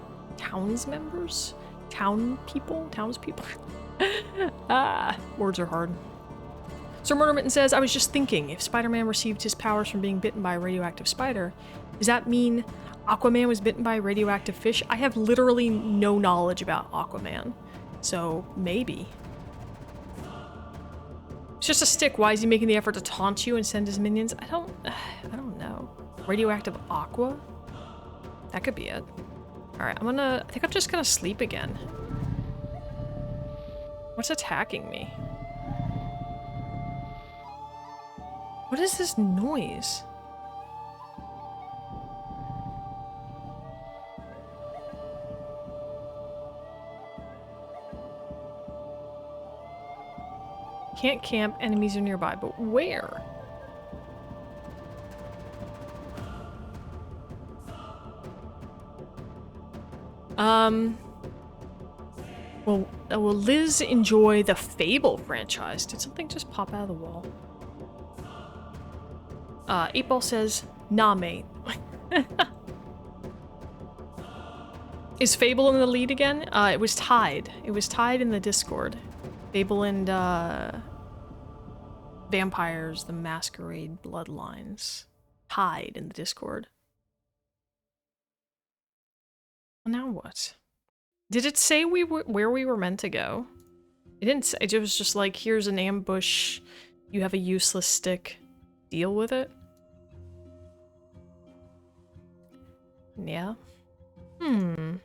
Townspeople? Ah, words are hard. Sir Murdermitten says, I was just thinking, if Spider-Man received his powers from being bitten by a radioactive spider, does that mean Aquaman was bitten by a radioactive fish? I have literally no knowledge about Aquaman, so maybe. It's just a stick. Why is he making the effort to taunt you and send his minions? I don't know. Radioactive aqua? That could be it. Alright, I think I'm just gonna sleep again. What's attacking me? What is this noise? Can't camp, enemies are nearby, but where? Will Liz enjoy the Fable franchise? Did something just pop out of the wall? 8-Ball says, nah, mate. Is Fable in the lead again? It was tied. It was tied in the Discord. Fable and, Vampires, the Masquerade Bloodlines. Tied in the Discord. Well, now what? Did it say where we were meant to go? It didn't say. It was just like, here's an ambush. You have a useless stick. Deal with it. Yeah. Well,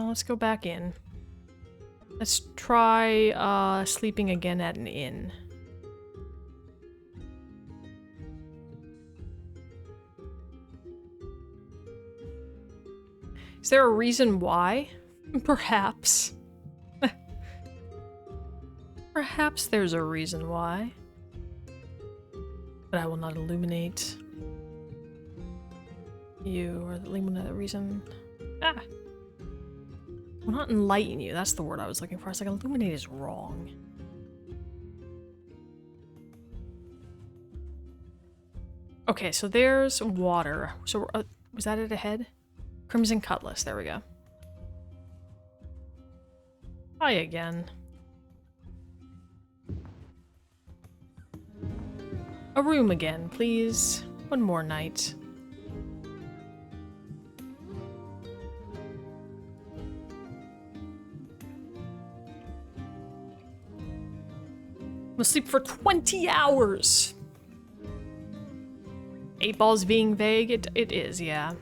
let's go back in. Let's try sleeping again at an inn. Is there a reason why? Perhaps. Perhaps there's a reason why. But I will not illuminate you or illuminate the reason. Ah! I will not enlighten you. That's the word I was looking for. I was like, illuminate is wrong. Okay, so there's water. So was that it ahead? Crimson Cutlass. There we go. Hi again. A room again, please. One more night. We'll sleep for 20 hours! 8-Ball's being vague? It is, yeah.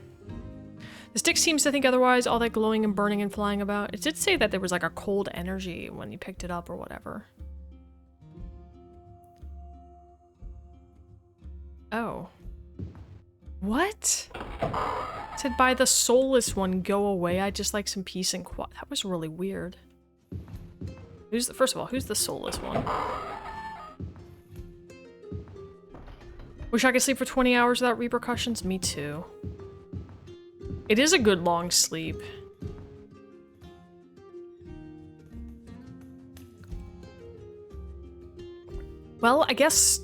The stick seems to think otherwise, all that glowing and burning and flying about. It did say that there was like a cold energy when you picked it up or whatever. Oh. What? It said by the soulless one, go away. I just like some peace and quiet. That was really weird. First of all, who's the soulless one? Wish I could sleep for 20 hours without repercussions? Me too. It is a good long sleep. Well, I guess,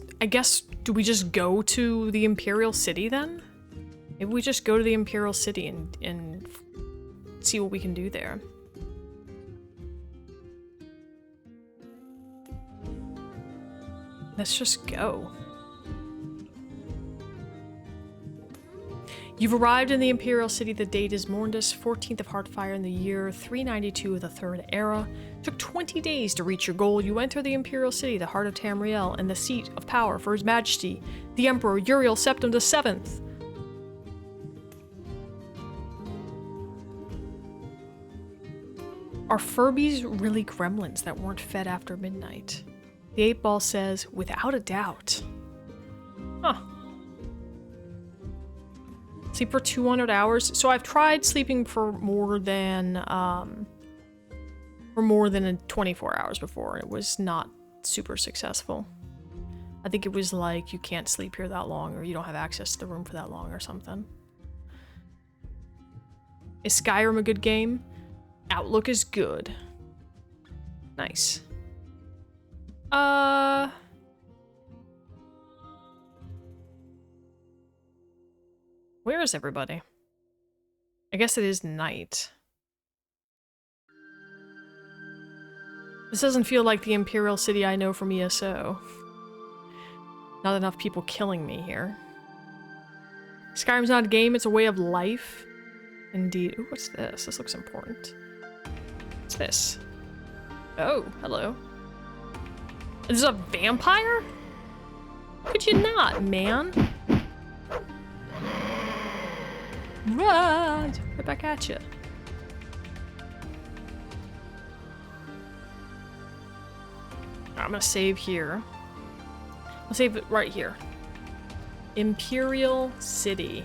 do we just go to the Imperial City then? Maybe we just go to the Imperial City and see what we can do there. Let's just go. You've arrived in the Imperial City. The date is Morndus, 14th of Heartfire in the year 392 of the Third Era. It took 20 days to reach your goal. You enter the Imperial City, the heart of Tamriel, and the seat of power for His Majesty, the Emperor Uriel Septim VII. Are Furbies really gremlins that weren't fed after midnight? The 8-Ball says, without a doubt. Huh. Sleep for 200 hours. So I've tried sleeping for more than 24 hours before. It was not super successful. I think it was like you can't sleep here that long, or you don't have access to the room for that long or something. Is Skyrim a good game? Outlook is good. Nice. Where is everybody? I guess it is night. This doesn't feel like the Imperial City I know from ESO. Not enough people killing me here. Skyrim's not a game, it's a way of life. Indeed. Ooh, what's this? This looks important. What's this? Oh, hello. Is this a vampire? Could you not, man? Right back at you. I'm gonna save here. I'll save it right here. Imperial City.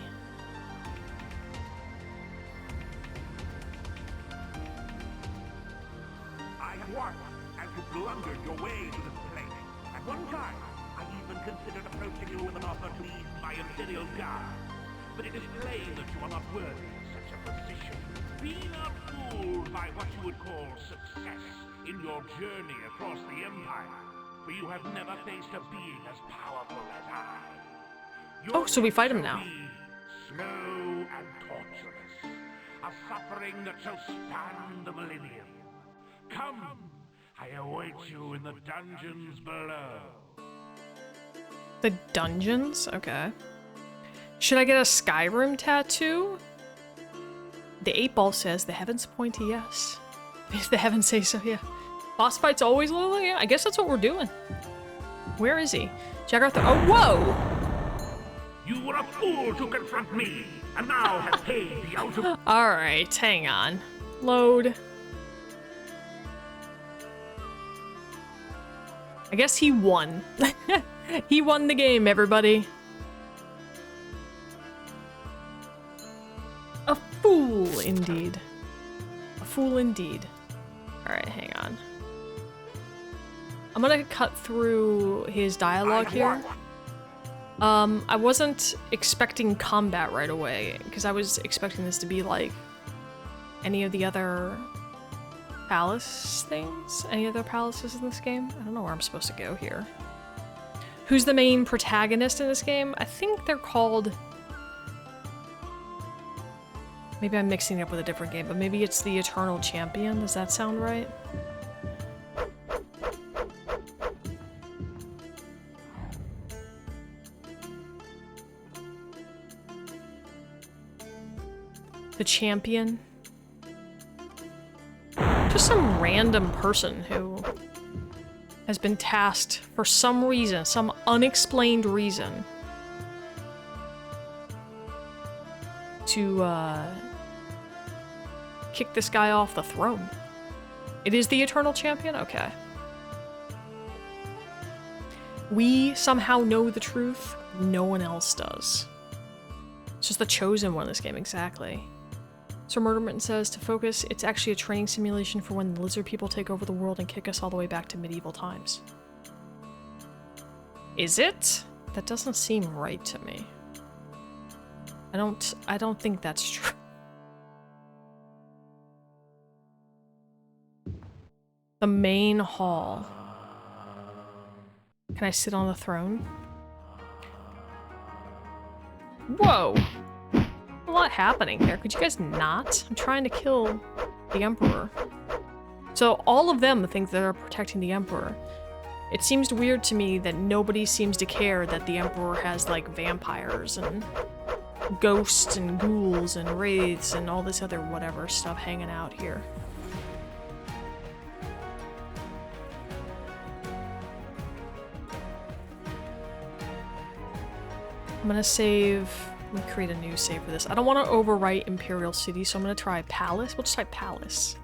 I watched as you blundered your way to this place. At one time, I even considered approaching you with an offer to ease my Imperial guard. But it is plain that you are not worthy of such a position. Be not fooled by what you would call success in your journey across the Empire, for you have never faced a being as powerful as I. Oh, so we fight him now. Be slow and torturous, a suffering that shall span the millennium. Come, I await you in the dungeons below. The dungeons? Okay. Should I get a Skyrim tattoo? The 8-ball says the heavens point to yes. If the heavens say so, yeah. Boss fights always little, yeah. I guess that's what we're doing. Where is he? Jagar Tharn. Oh, whoa! You were a fool to confront me, and now have paid the ultimate. Alright, hang on. Load. I guess he won. He won the game, everybody. A fool, indeed. A fool, indeed. Alright, hang on. I'm gonna cut through his dialogue here. I wasn't expecting combat right away, because I was expecting this to be like any of the other palace things? Any other palaces in this game? I don't know where I'm supposed to go here. Who's the main protagonist in this game? I think they're called... Maybe I'm mixing it up with a different game, but maybe it's the Eternal Champion. Does that sound right? The Champion? Just some random person who has been tasked for some reason, some unexplained reason, to kick this guy off the throne. It is the Eternal Champion? Okay. We somehow know the truth. No one else does. It's just the chosen one in this game, exactly. Sir Murderman says, to focus, it's actually a training simulation for when the lizard people take over the world and kick us all the way back to medieval times. Is it? That doesn't seem right to me. I don't think that's true. The main hall. Can I sit on the throne? Whoa! A lot happening here. Could you guys not? I'm trying to kill the Emperor. So all of them think they're protecting the Emperor. It seems weird to me that nobody seems to care that the Emperor has, like, vampires and ghosts and ghouls and wraiths and all this other whatever stuff hanging out here. I'm gonna save... Let me create a new save for this. I don't want to overwrite Imperial City, so I'm gonna try Palace. We'll just type Palace.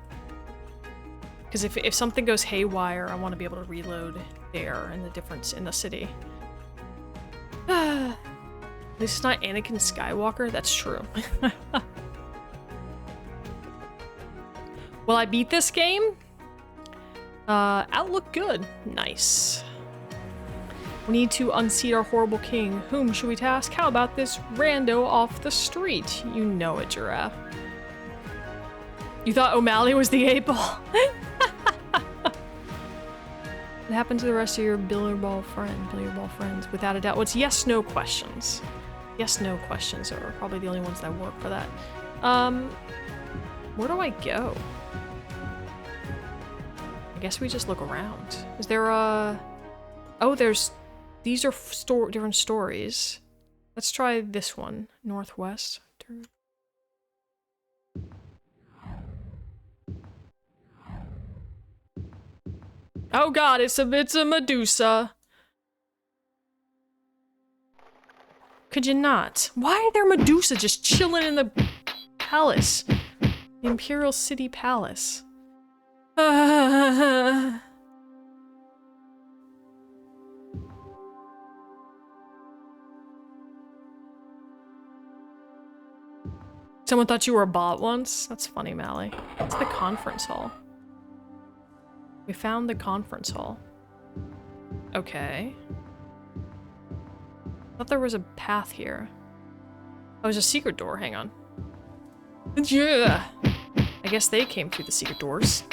Because if something goes haywire, I want to be able to reload there and the difference in the city. This is not Anakin Skywalker? That's true. Will I beat this game? Outlook good. Nice. We need to unseat our horrible king. Whom should we task? How about this rando off the street? You know it, Giraffe. You thought O'Malley was the 8-ball? What happened to the rest of your billiard ball friends? Without a doubt. Well, it's yes-no questions. Yes-no questions are probably the only ones that work for that. Where do I go? I guess we just look around. Is there a... Oh, there's... These are different stories. Let's try this one. Northwest. Oh god, it's a Medusa. Could you not? Why are there Medusa just chilling in the palace? The Imperial City Palace. Someone thought you were a bot once? That's funny, Mally. It's the conference hall. We found the conference hall. Okay. I thought there was a path here. Oh, there's a secret door. Hang on. Yeah. I guess they came through the secret doors.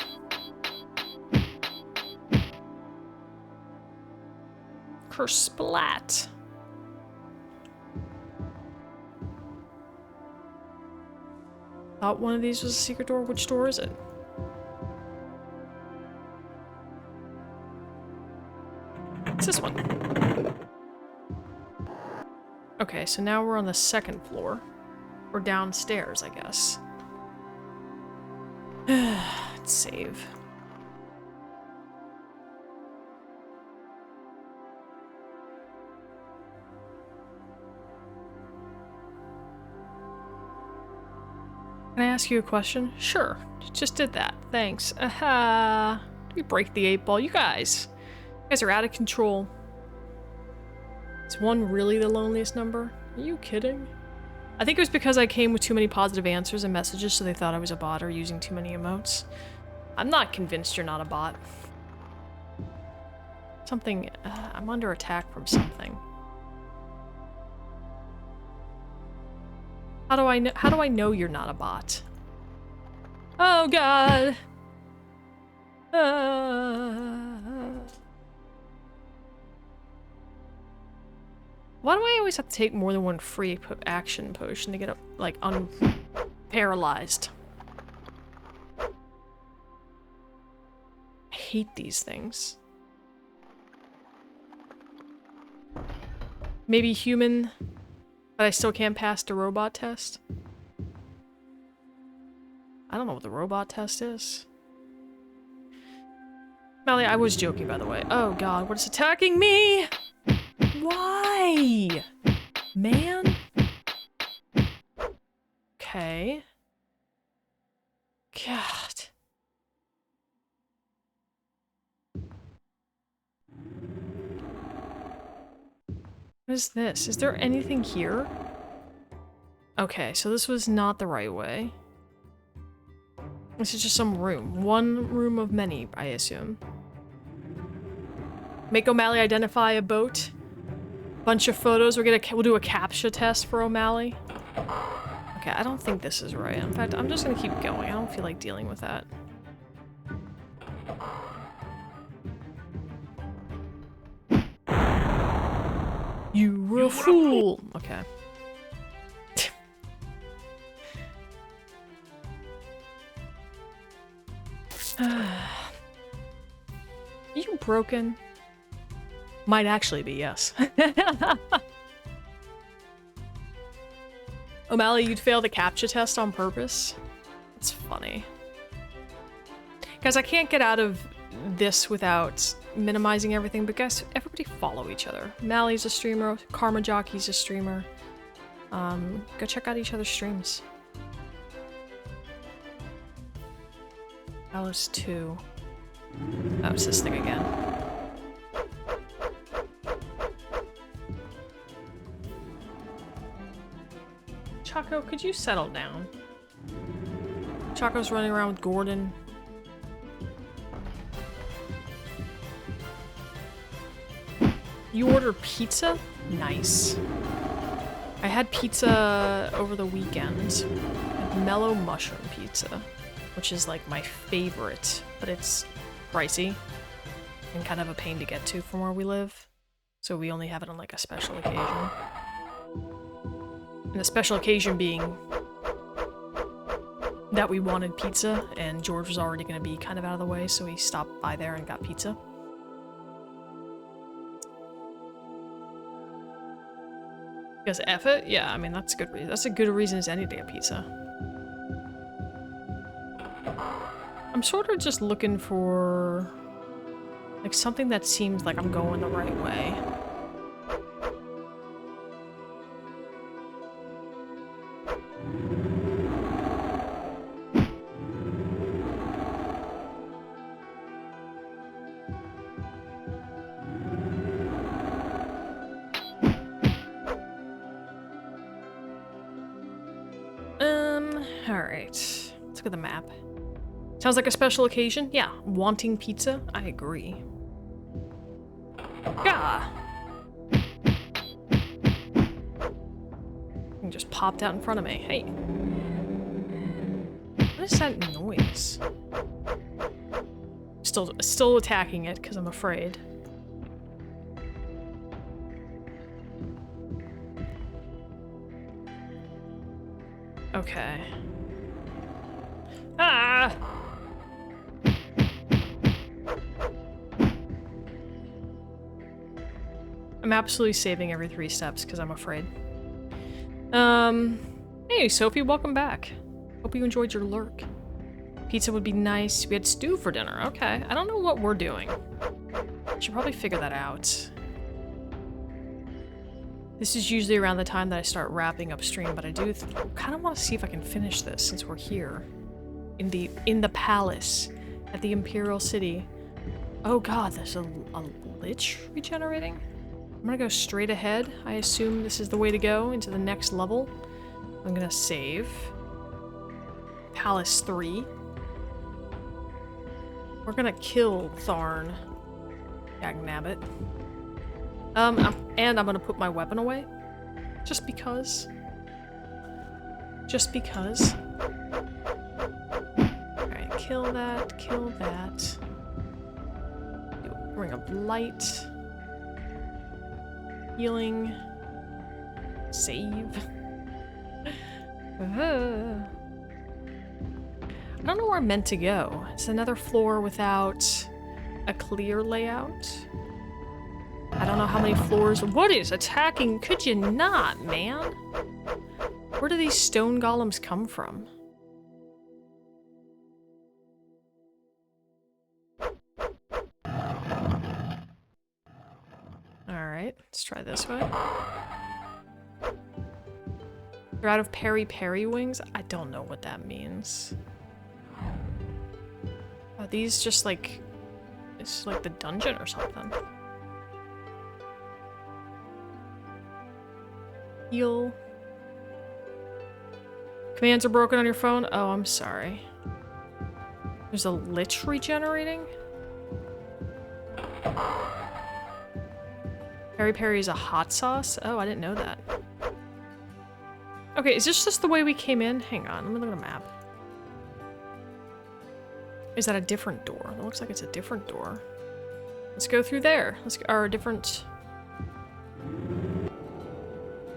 Kersplat. Thought one of these was a secret door. Which door is it? It's this one. Okay, so now we're on the second floor. Or downstairs, I guess. Let's save. Can I ask you a question? Sure. Just did that. Thanks. Aha. We break the 8 ball. You guys are out of control. Is 1 really the loneliest number? Are you kidding? I think it was because I came with too many positive answers and messages, so they thought I was a bot or using too many emotes. I'm not convinced you're not a bot. Something... I'm under attack from something. How do I know you're not a bot? Oh god! Why do I always have to take more than 1 free action potion to get, like, unparalyzed? I hate these things. Maybe human, but I still can't pass the robot test? I don't know what the robot test is. Mally, I was joking, by the way. Oh god, what is attacking me? Why? Man? Okay. God. What is this? Is there anything here? Okay, so this was not the right way. This is just some room. 1 room of many, I assume. Make O'Malley identify a boat. Bunch of photos. We'll do a CAPTCHA test for O'Malley. Okay, I don't think this is right. In fact, I'm just gonna keep going. I don't feel like dealing with that. You were a fool! Okay. Are you broken? Might actually be, yes. O'Malley, you'd fail the CAPTCHA test on purpose? That's funny. Guys, I can't get out of this without minimizing everything, but guys, everybody follow each other. Mally's a streamer, Karma Jockey's a streamer. Go check out each other's streams. Alice 2. That was this thing again. Choco, could you settle down? Choco's running around with Gordon. You ordered pizza? Nice. I had pizza over the weekend. Mellow mushroom pizza, which is like my favorite, but it's pricey and kind of a pain to get to from where we live. So we only have it on like a special occasion. And the special occasion being that we wanted pizza and George was already going to be kind of out of the way, so we stopped by there and got pizza. Because F it? Yeah, I mean, that's a good reason. That's a good reason as any to get pizza. I'm sort of just looking for like something that seems like I'm going the right way. Alright. Let's look at the map. Sounds like a special occasion? Yeah. Wanting pizza? I agree. Gah! He just popped out in front of me. Hey. is that noise? Still attacking it because I'm afraid. Okay. Ah! I'm absolutely saving every 3 steps because I'm afraid. Hey, Sophie, welcome back. Hope you enjoyed your lurk. Pizza would be nice. We had stew for dinner. Okay. I don't know what we're doing. Should probably figure that out. This is usually around the time that I start wrapping up stream, but I do kind of want to see if I can finish this since we're here. In the palace at the Imperial City. Oh god, there's a lich regenerating? I'm gonna go straight ahead. I assume this is the way to go into the next level. I'm gonna save. Palace 3. We're gonna kill Tharn. Dagnabbit. And I'm gonna put my weapon away. Just because. Just because. Alright, kill that, kill that. Ring of light. Healing. Save. I don't know where I'm meant to go. It's another floor without a clear layout. I don't know how many floors. What is attacking? Could you not, man? Where do these stone golems come from? Alright, let's try this way. You're out of peri-peri wings? I don't know what that means. Are these just like... It's like the dungeon or something. Heal. Commands are broken on your phone? Oh, I'm sorry. There's a lich regenerating? Peri-peri is a hot sauce? Oh, I didn't know that. Okay, is this just the way we came in? Hang on, let me look at a map. Is that a different door? It looks like it's a different door. Let's go through there. Let's go, or a different...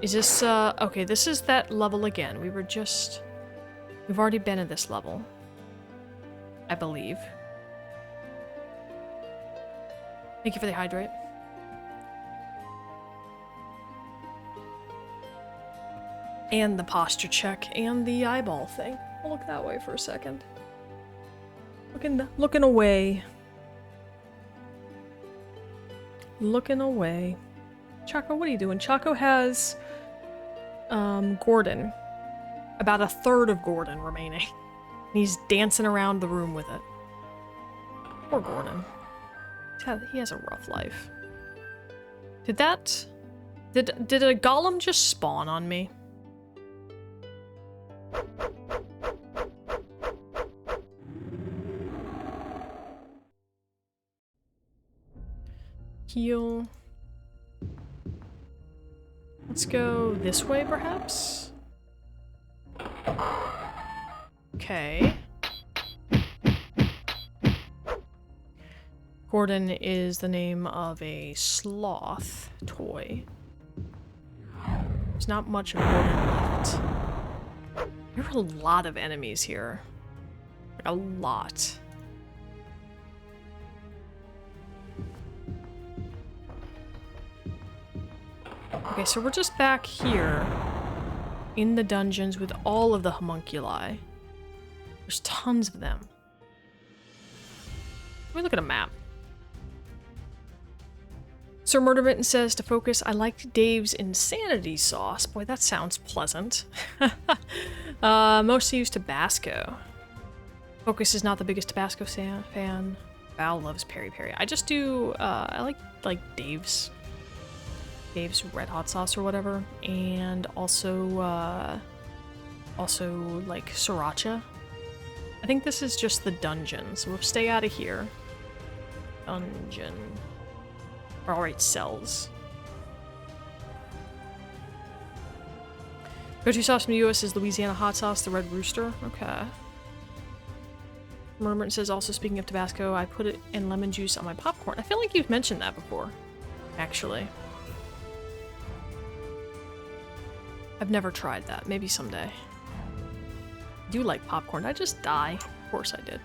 Is this, okay, this is that level again. We've already been at this level. I believe. Thank you for the hydrate. And the posture check, and the eyeball thing. I'll look that way for a second. Looking away. Looking away. Chaco, what are you doing? Chaco has, Gordon. About a third of Gordon remaining. He's dancing around the room with it. Poor Gordon. He has a rough life. Did a golem just spawn on me? Heal. Let's go this way, perhaps? Okay. Gordon is the name of a sloth toy. There's not much of Gordon left. There are a lot of enemies here. A lot. Okay, so we're just back here in the dungeons with all of the homunculi. There's tons of them. Let me look at a map. Sir Murdermitten says to focus, I liked Dave's insanity sauce. Boy, that sounds pleasant. Mostly used Tabasco. Focus is not the biggest Tabasco fan. Val loves peri-peri. I just do, I like Dave's red hot sauce or whatever, and also like sriracha. I think this is just the dungeon, so we'll stay out of here. Dungeon. Alright, cells. Go-to sauce from the US is Louisiana hot sauce, the Red Rooster. Okay. Mermaid says, also speaking of Tabasco, I put it in lemon juice on my popcorn. I feel like you've mentioned that before, actually. I've never tried that. Maybe someday. I do like popcorn. Did I just die? Of course I did.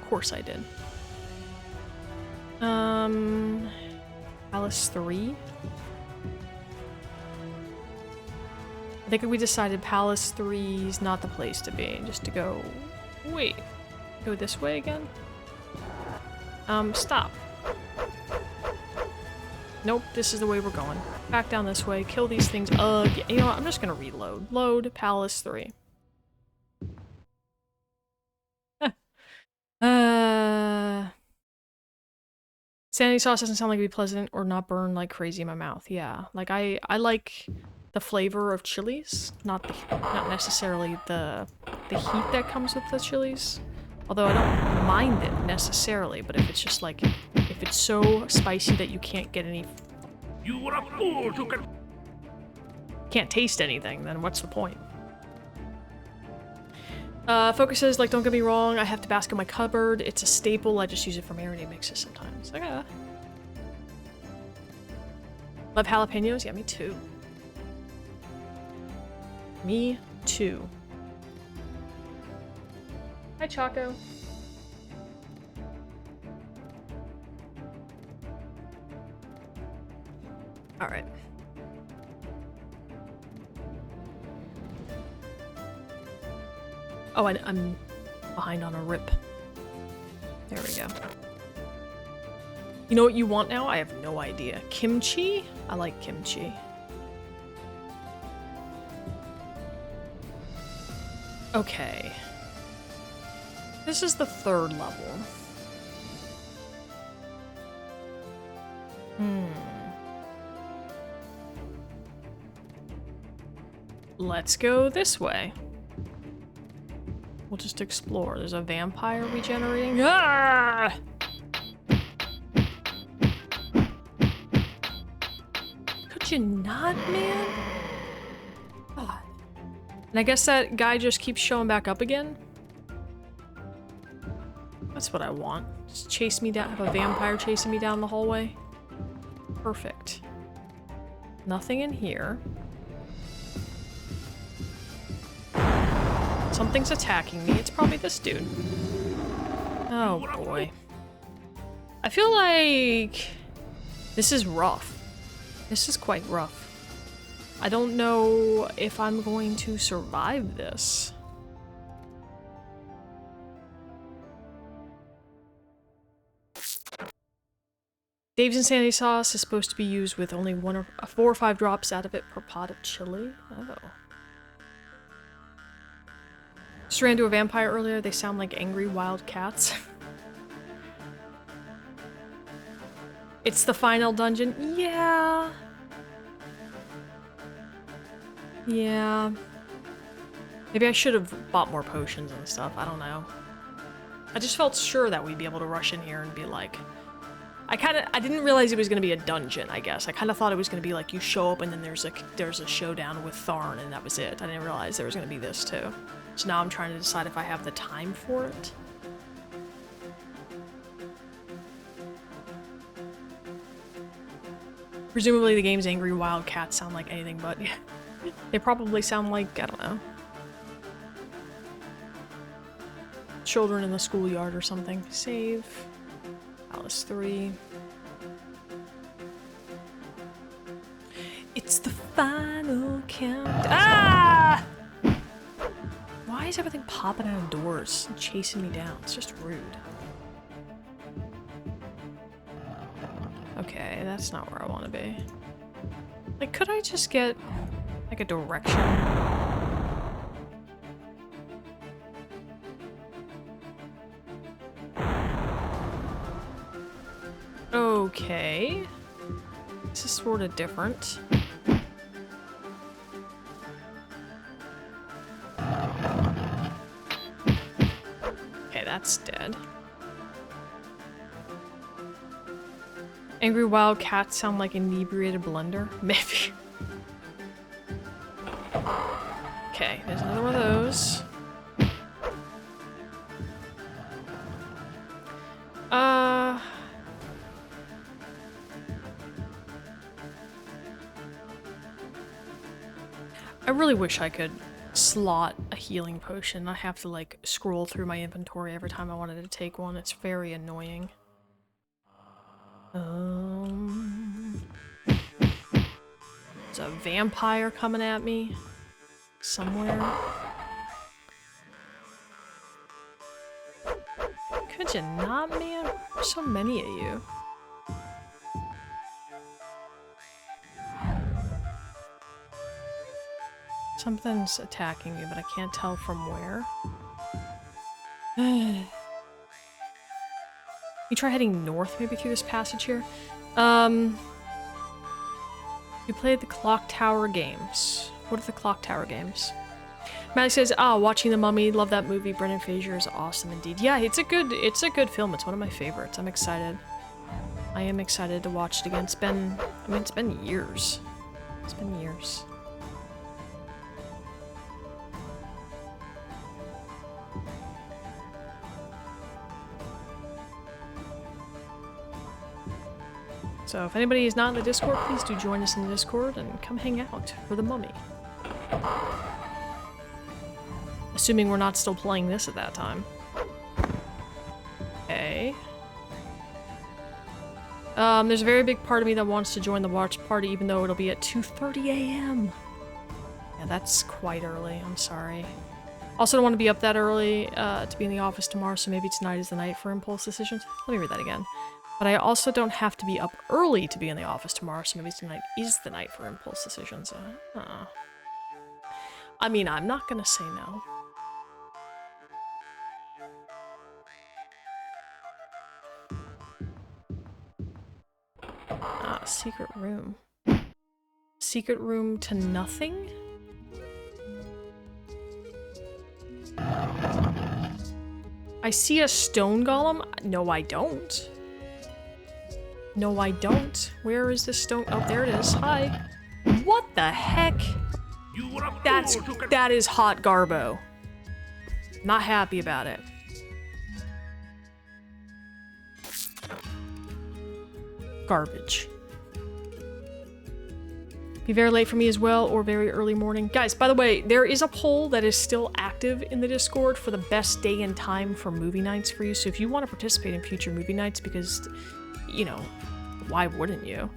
Of course I did. Palace 3? I think we decided Palace 3 is not the place to be. Just to go... Wait. Go this way again? Stop. Nope, this is the way we're going. Back down this way, kill these things. Yeah, you know what? I'm just gonna reload. Load Palace 3. Sandy sauce doesn't sound like it'd be pleasant or not burn like crazy in my mouth. Yeah, like I like the flavor of chilies, not necessarily the heat that comes with the chilies. Although I don't mind it necessarily, but if it's just like, if it's so spicy that you can't get any... You were a fool to can't taste anything, then what's the point? Focus says, like, don't get me wrong, I have Tabasco in my cupboard. It's a staple, I just use it for marinade mixes sometimes. Okay. Love jalapenos? Yeah, me too. Me too. Hi, Choco. Alright. Oh, I'm behind on a rip. There we go. You know what you want now? I have no idea. Kimchi? I like kimchi. Okay. This is the 3rd level. Let's go this way. We'll just explore. There's a vampire regenerating. Ah! Could you not, man? God. And I guess that guy just keeps showing back up again? That's what I want. Just chase me down. Have a vampire chasing me down the hallway. Perfect. Nothing in here. Something's attacking me. It's probably this dude. Oh boy. I feel like this is rough. This is quite rough. I don't know if I'm going to survive this. Dave's Insanity Sauce is supposed to be used with only 4 or 5 drops out of it per pot of chili. Oh. Just ran into a vampire earlier. They sound like angry wild cats. It's the final dungeon. Yeah. Yeah. Maybe I should have bought more potions and stuff. I don't know. I just felt sure that we'd be able to rush in here and be like... I didn't realize it was gonna be a dungeon, I guess. I kind of thought it was gonna be like you show up and then there's a showdown with Tharn and that was it. I didn't realize there was gonna be this too. So now I'm trying to decide if I have the time for it. Presumably the game's angry wild cats sound like anything but, yeah. They probably sound like, I don't know, children in the schoolyard or something. Save. Palace 3. It's the final count. Ah! Why is everything popping out of doors and chasing me down? It's just rude. Okay, that's not where I want to be. Like, could I just get, like, a direction? Okay. This is sort of different. Okay, that's dead. Angry wild cats sound like inebriated blender? Maybe. Okay, there's another one of those. I really wish I could slot a healing potion. I have to like scroll through my inventory every time I wanted to take one. It's very annoying. There's a vampire coming at me somewhere. Could you not, man? There's so many of you. Something's attacking me, but I can't tell from where. You try heading north, maybe through this passage here. You played the Clock Tower games. What are the Clock Tower games? Maddie says, watching The Mummy, love that movie. Brendan Fraser is awesome indeed. Yeah, it's a good film. It's one of my favorites. I'm excited. I am excited to watch it again. It's been years. It's been years. So if anybody is not in the Discord, please do join us in the Discord and come hang out for The Mummy. Assuming we're not still playing this at that time. Okay. There's a very big part of me that wants to join the watch party even though it'll be at 2:30 a.m. Yeah, that's quite early. I'm sorry. Also don't want to be up that early to be in the office tomorrow, so maybe tonight is the night for impulse decisions. Let me read that again. But I also don't have to be up early to be in the office tomorrow, so maybe tonight is the night for impulse decisions. I mean, I'm not gonna say no. Secret room. Secret room to nothing? I see a stone golem? No, I don't. No, I don't. Where is this stone? Oh, there it is. Hi. What the heck? That is hot garbo. Not happy about it. Garbage. Be very late for me as well, or very early morning. Guys, by the way, there is a poll that is still active in the Discord for the best day and time for movie nights for you. So if you want to participate in future movie nights, because, you know, why wouldn't you?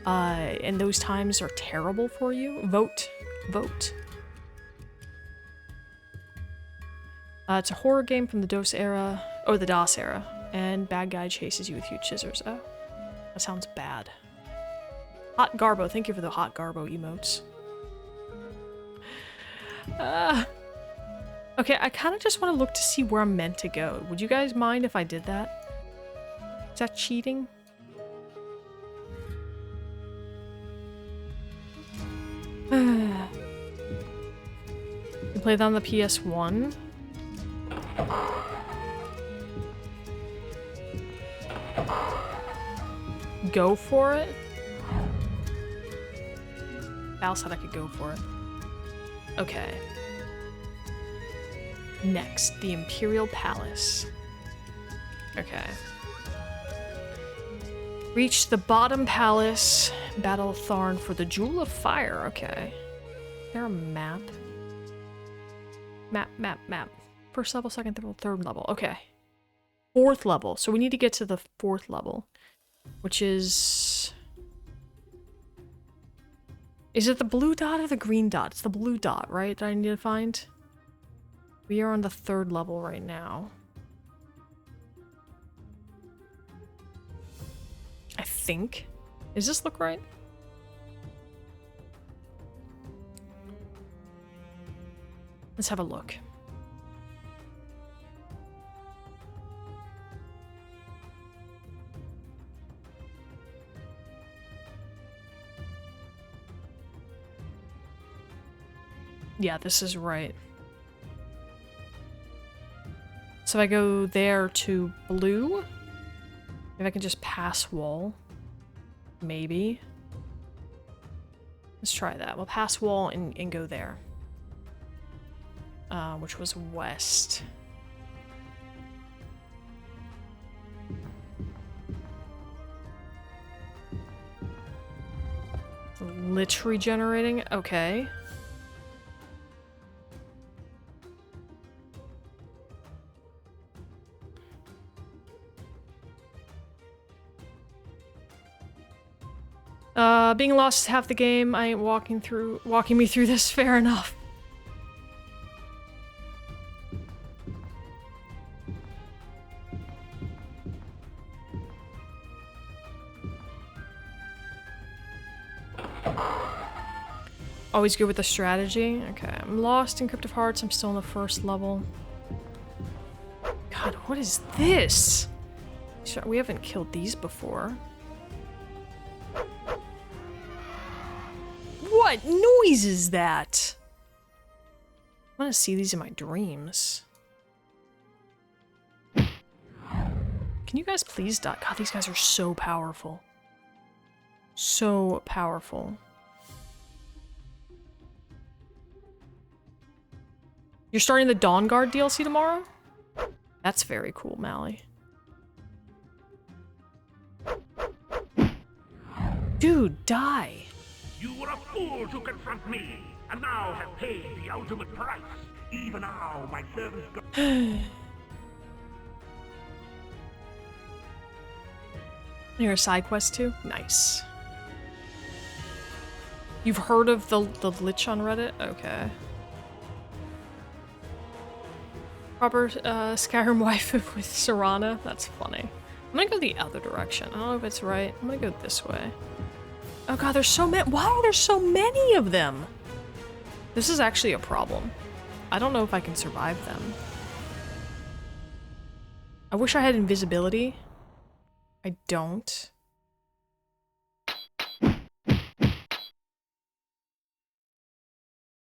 And those times are terrible for you, vote. Vote. It's a horror game from the DOS era, or the DOS era, and bad guy chases you with huge scissors. Oh, that sounds bad. Hot Garbo, thank you for the Hot Garbo emotes. Okay, I kind of just want to look to see where I'm meant to go. Would you guys mind if I did that? Is that cheating? You play that on the PS1? Go for it? Val said I could go for it. Okay. Next, the Imperial Palace. Okay. Reach the bottom palace. Battle Tharn for the Jewel of Fire. Okay. Is there a map? Map. First level, second level, third level. Okay. Fourth level. So we need to get to the fourth level. Which is... Is it the blue dot or the green dot? It's the blue dot, right? That I need to find? We are on the third level right now. I think. Does this look right? Let's have a look. Yeah, this is right. So if I go there to blue, maybe I can just pass wall. Maybe. Let's try that. We'll pass wall and go there. Which was west. Lich regenerating? Okay. Being lost is half the game. I ain't walking me through this. Fair enough. Always good with the strategy. Okay, I'm lost in Crypt of Hearts. I'm still on the first level. God, what is this? We haven't killed these before. What noise is that? I want to see these in my dreams. Can you guys please die? God, these guys are so powerful. So powerful. You're starting the Dawn Guard DLC tomorrow? That's very cool, Mally. Dude, die. You were a fool to confront me, and now have paid the ultimate price. Even now, my servants go. You're a side quest too? Nice. You've heard of the Lich on Reddit? Okay. Proper Skyrim wife with Serana? That's funny. I'm gonna go the other direction. I don't know if it's right. I'm gonna go this way. Oh god, there's so many. Why are there so many of them? This is actually a problem. I don't know if I can survive them. I wish I had invisibility. I don't.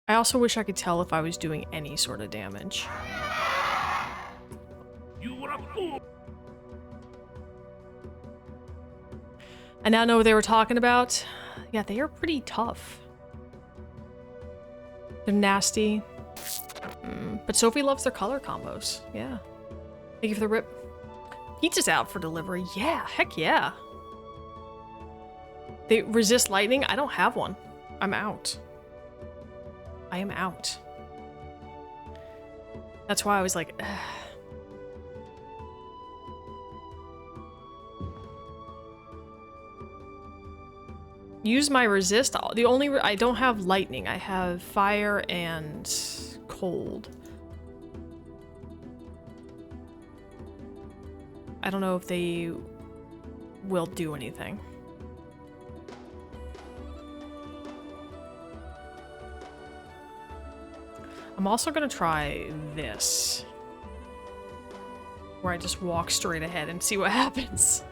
I also wish I could tell if I was doing any sort of damage. You were a fool. I now know what they were talking about. Yeah, they are pretty tough. They're nasty. But Sophie loves their color combos. Yeah. Thank you for the rip. Pizza's out for delivery. Yeah, heck yeah. They resist lightning? I don't have one. I'm out. I am out. That's why I was like, ugh. Use my resist. The only I don't have lightning. I have fire and cold. I don't know if they will do anything. I'm also gonna try this, where I just walk straight ahead and see what happens.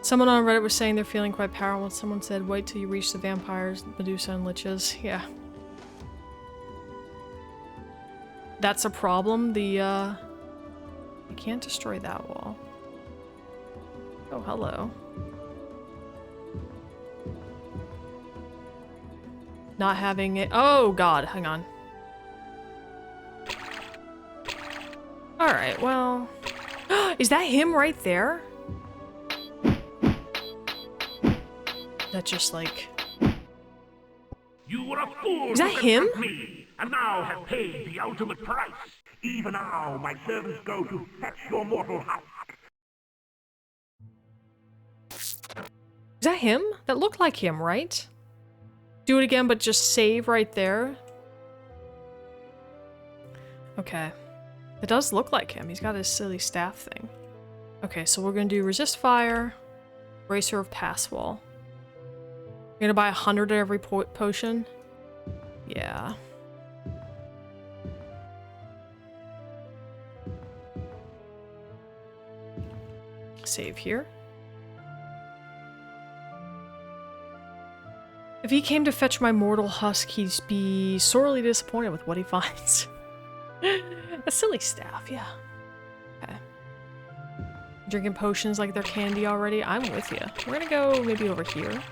Someone on Reddit was saying they're feeling quite powerful. Someone said, wait till you reach the vampires, Medusa, and liches. Yeah. That's a problem. I can't destroy that wall. Oh, hello. Not having it. Oh, God. Hang on. Alright, well. Is that him right there? That just like. You were a fool. Is that him? Me, and now have paid the ultimate price. Even now, my servants go to fetch your mortal husk. Is that him? That looked like him, right? Do it again, but just save right there. Okay. It does look like him. He's got his silly staff thing. Okay, so we're gonna do resist fire, bracer of pass wall. You're gonna buy 100 at every potion? Yeah. Save here. If he came to fetch my mortal husk, he'd be sorely disappointed with what he finds. A silly staff, yeah. Okay. Drinking potions like they're candy already? I'm with you. We're gonna go maybe over here.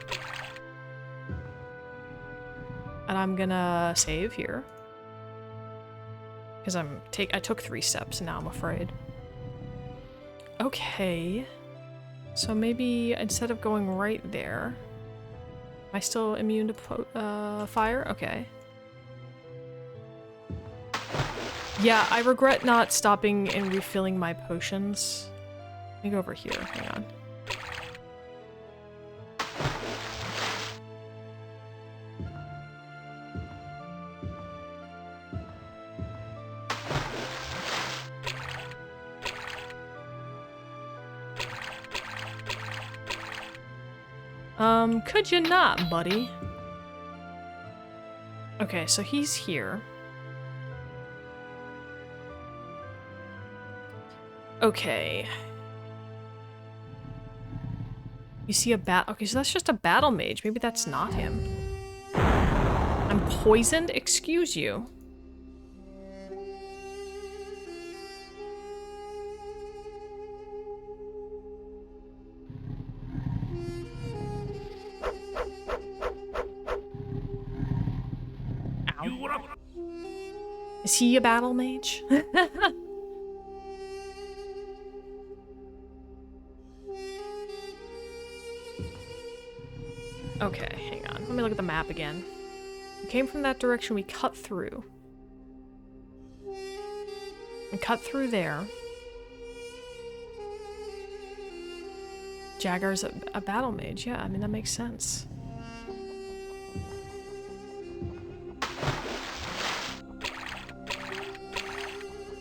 And I'm gonna save here. Because I took 3 steps and now I'm afraid. Okay. So maybe instead of going right there, am I still immune to fire? Okay. Yeah, I regret not stopping and refilling my potions. Let me go over here. Hang on. Could you not, buddy? Okay, so he's here. Okay. You see a bat- okay, so that's just a battle mage. Maybe that's not him. I'm poisoned? Excuse you. Is he a battle mage? Okay, hang on. Let me look at the map again. We came from that direction, we cut through. We cut through there. Jagar's a battle mage, yeah, I mean, that makes sense.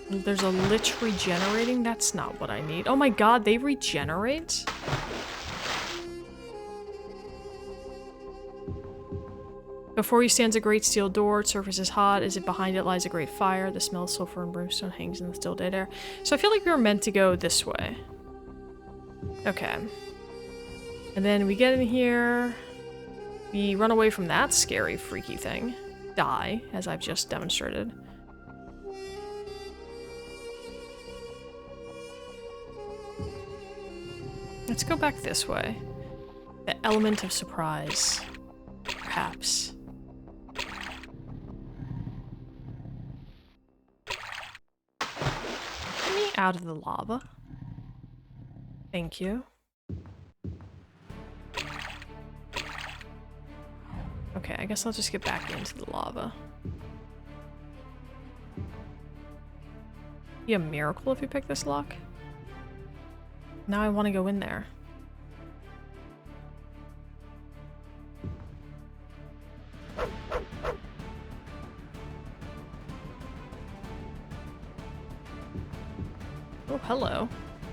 There's a lich regenerating? That's not what I need. Oh my god, they regenerate? Before you stands a great steel door. Its surface is hot. As if behind it lies a great fire. The smell of sulfur and brimstone hangs in the still dead air. So I feel like we were meant to go this way. Okay. And then we get in here. We run away from that scary, freaky thing. Die, as I've just demonstrated. Let's go back this way. The element of surprise. Perhaps. Get me out of the lava. Thank you. Okay, I guess I'll just get back into the lava. Be a miracle if you pick this lock. Now I want to go in there. Oh, hello.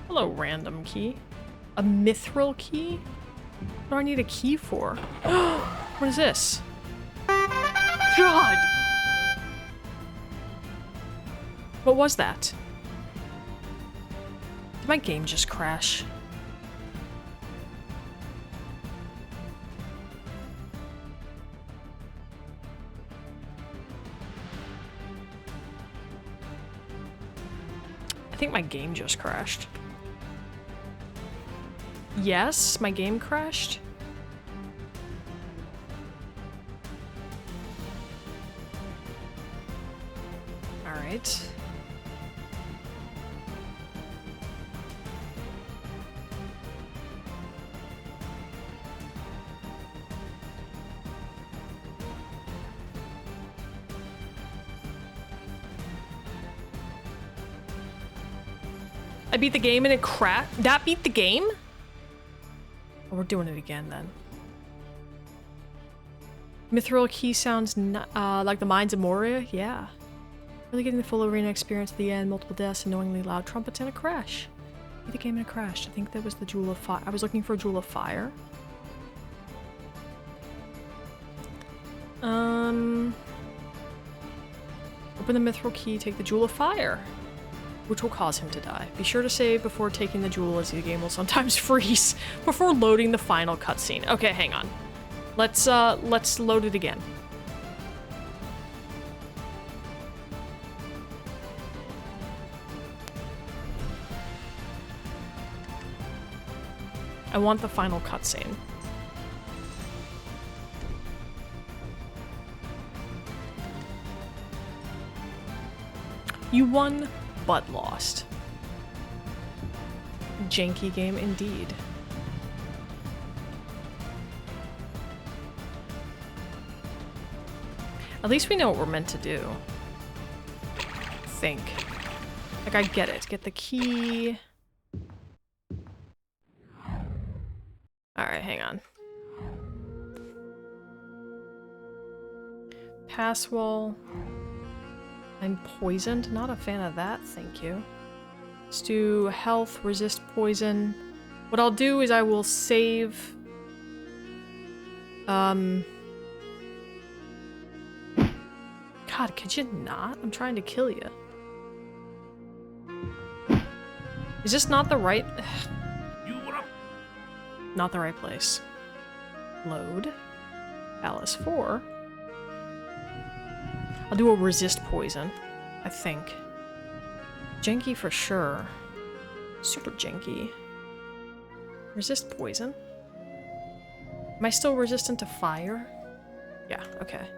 Hello, random key. A mithril key? What do I need a key for? What is this? God! What was that? Did my game just crash? I think my game just crashed. Yes, my game crashed. All right. I beat the game and it crashed. That beat the game? Oh, we're doing it again then. Mithril key sounds like the Mines of Moria? Yeah. Really getting the full arena experience at the end, multiple deaths, annoyingly loud trumpets, and a crash. Beat the game and it crashed. I think that was the Jewel of Fire. I was looking for a Jewel of Fire. Open the Mithril key, take the Jewel of Fire, which will cause him to die. Be sure to save before taking the jewel, as the game will sometimes freeze before loading the final cutscene. Okay, hang on. Let's load it again. I want the final cutscene. You won, but lost. Janky game indeed. At least we know what we're meant to do. think. Like, I get it. Get the key. Alright, hang on. Pass wall. I'm poisoned. Not a fan of that, thank you. Let's do health, resist poison. What I'll do is I will save... God, could you not? I'm trying to kill you. Is this not the right... Not the right place. Load. Alice 4. I'll do a resist poison, I think. Janky for sure. Super janky. Resist poison? Am I still resistant to fire? Yeah, okay.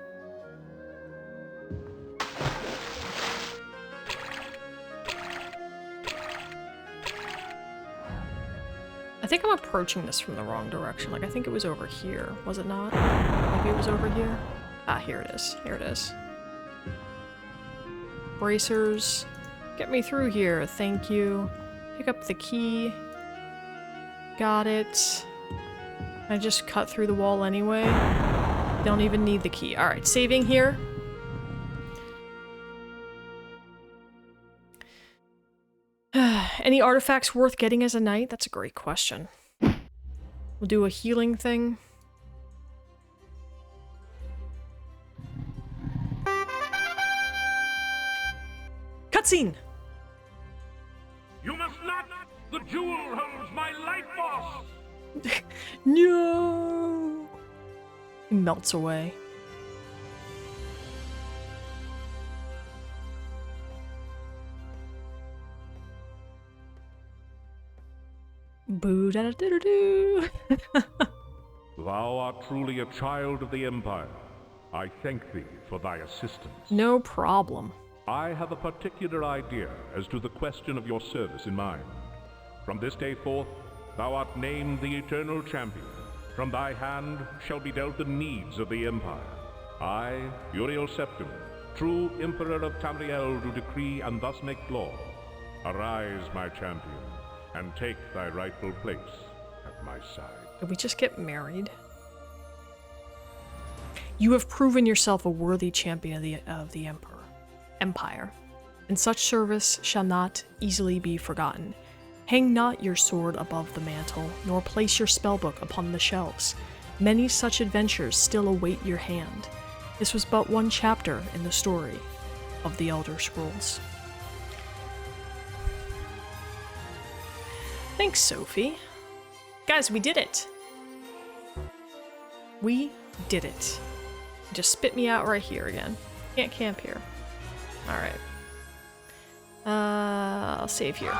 I think I'm approaching this from the wrong direction. Like, I think it was over here. Was it not? Maybe it was over here? Ah, here it is. Here it is. Bracers. Get me through here. Thank you. Pick up the key. Got it. I just cut through the wall anyway. Don't even need the key. Alright, saving here. Any artifacts worth getting as a knight? That's a great question. We'll do a healing thing. Cutscene! You must not! The jewel holds my life force! No! He melts away. Boo da da da da. Thou art truly a child of the Empire. I thank thee for thy assistance. No problem. I have a particular idea as to the question of your service in mind. From this day forth, thou art named the Eternal Champion. From thy hand shall be dealt the needs of the Empire. I, Uriel Septim, true Emperor of Tamriel, do decree and thus make law. Arise, my champion, and take thy rightful place at my side. Did we just get married? You have proven yourself a worthy champion of the Empire, and such service shall not easily be forgotten. Hang not your sword above the mantle, nor place your spellbook upon the shelves. Many such adventures still await your hand. This was but one chapter in the story of the Elder Scrolls. Thanks, Sophie. Guys, we did it! We did it. Just spit me out right here again. Can't camp here. Alright. I'll save here.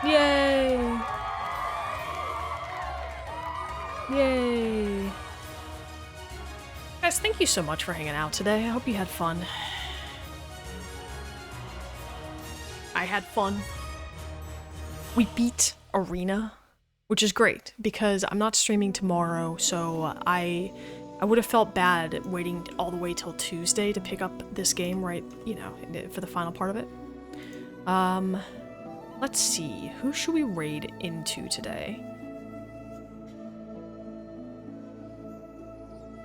Yay! Yay! Guys, thank you so much for hanging out today. I hope you had fun. I had fun. We beat Arena, which is great because I'm not streaming tomorrow, so I would have felt bad waiting all the way till Tuesday to pick up this game, right, you know, for the final part of it. Let's see, who should we raid into today?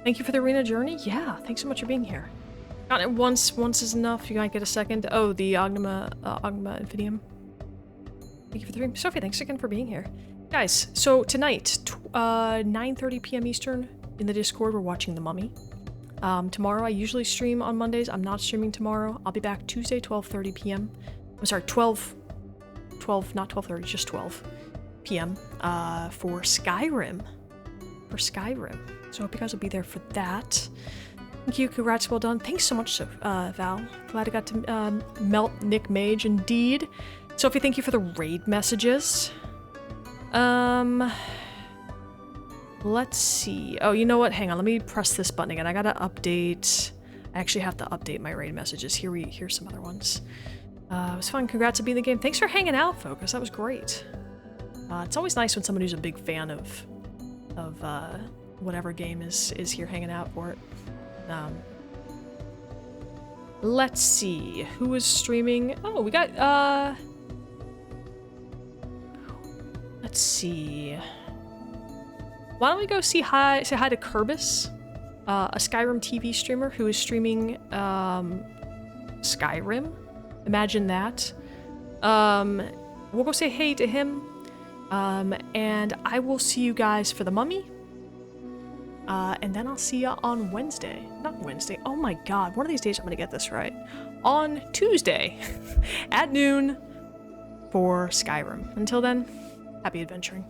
Thank you for the arena journey. Yeah, thanks so much for being here. Got it once is enough. You might get a second. Oh, the Ogma Infidium. Thank you for the stream. Sophie, thanks again for being here. Guys, so tonight, 9:30 p.m. Eastern, in the Discord, we're watching The Mummy. Tomorrow, I usually stream on Mondays. I'm not streaming tomorrow. I'll be back Tuesday, 12:30 p.m. I'm sorry, 12, not 12:30, just 12 p.m. For Skyrim. So I hope you guys will be there for that. Thank you, congrats, well done. Thanks so much, Val. Glad I got to melt Nick Mage, indeed. Sophie, thank you for the raid messages. Let's see. Oh, you know what? Hang on, let me press this button again. I gotta update. I actually have to update my raid messages. Here's some other ones. It was fun. Congrats on being in the game. Thanks for hanging out, Focus. That was great. It's always nice when someone who's a big fan of whatever game is here hanging out for it. Let's see. Who is streaming? Oh, we got, let's see. Why don't we go say hi to Kerbis, a Skyrim TV streamer who is streaming Skyrim. Imagine that. We'll go say hey to him, and I will see you guys for the mummy. And then I'll see ya on Wednesday. Not Wednesday. Oh my god, one of these days I'm gonna get this right. On Tuesday at noon for Skyrim. Until then, happy adventuring.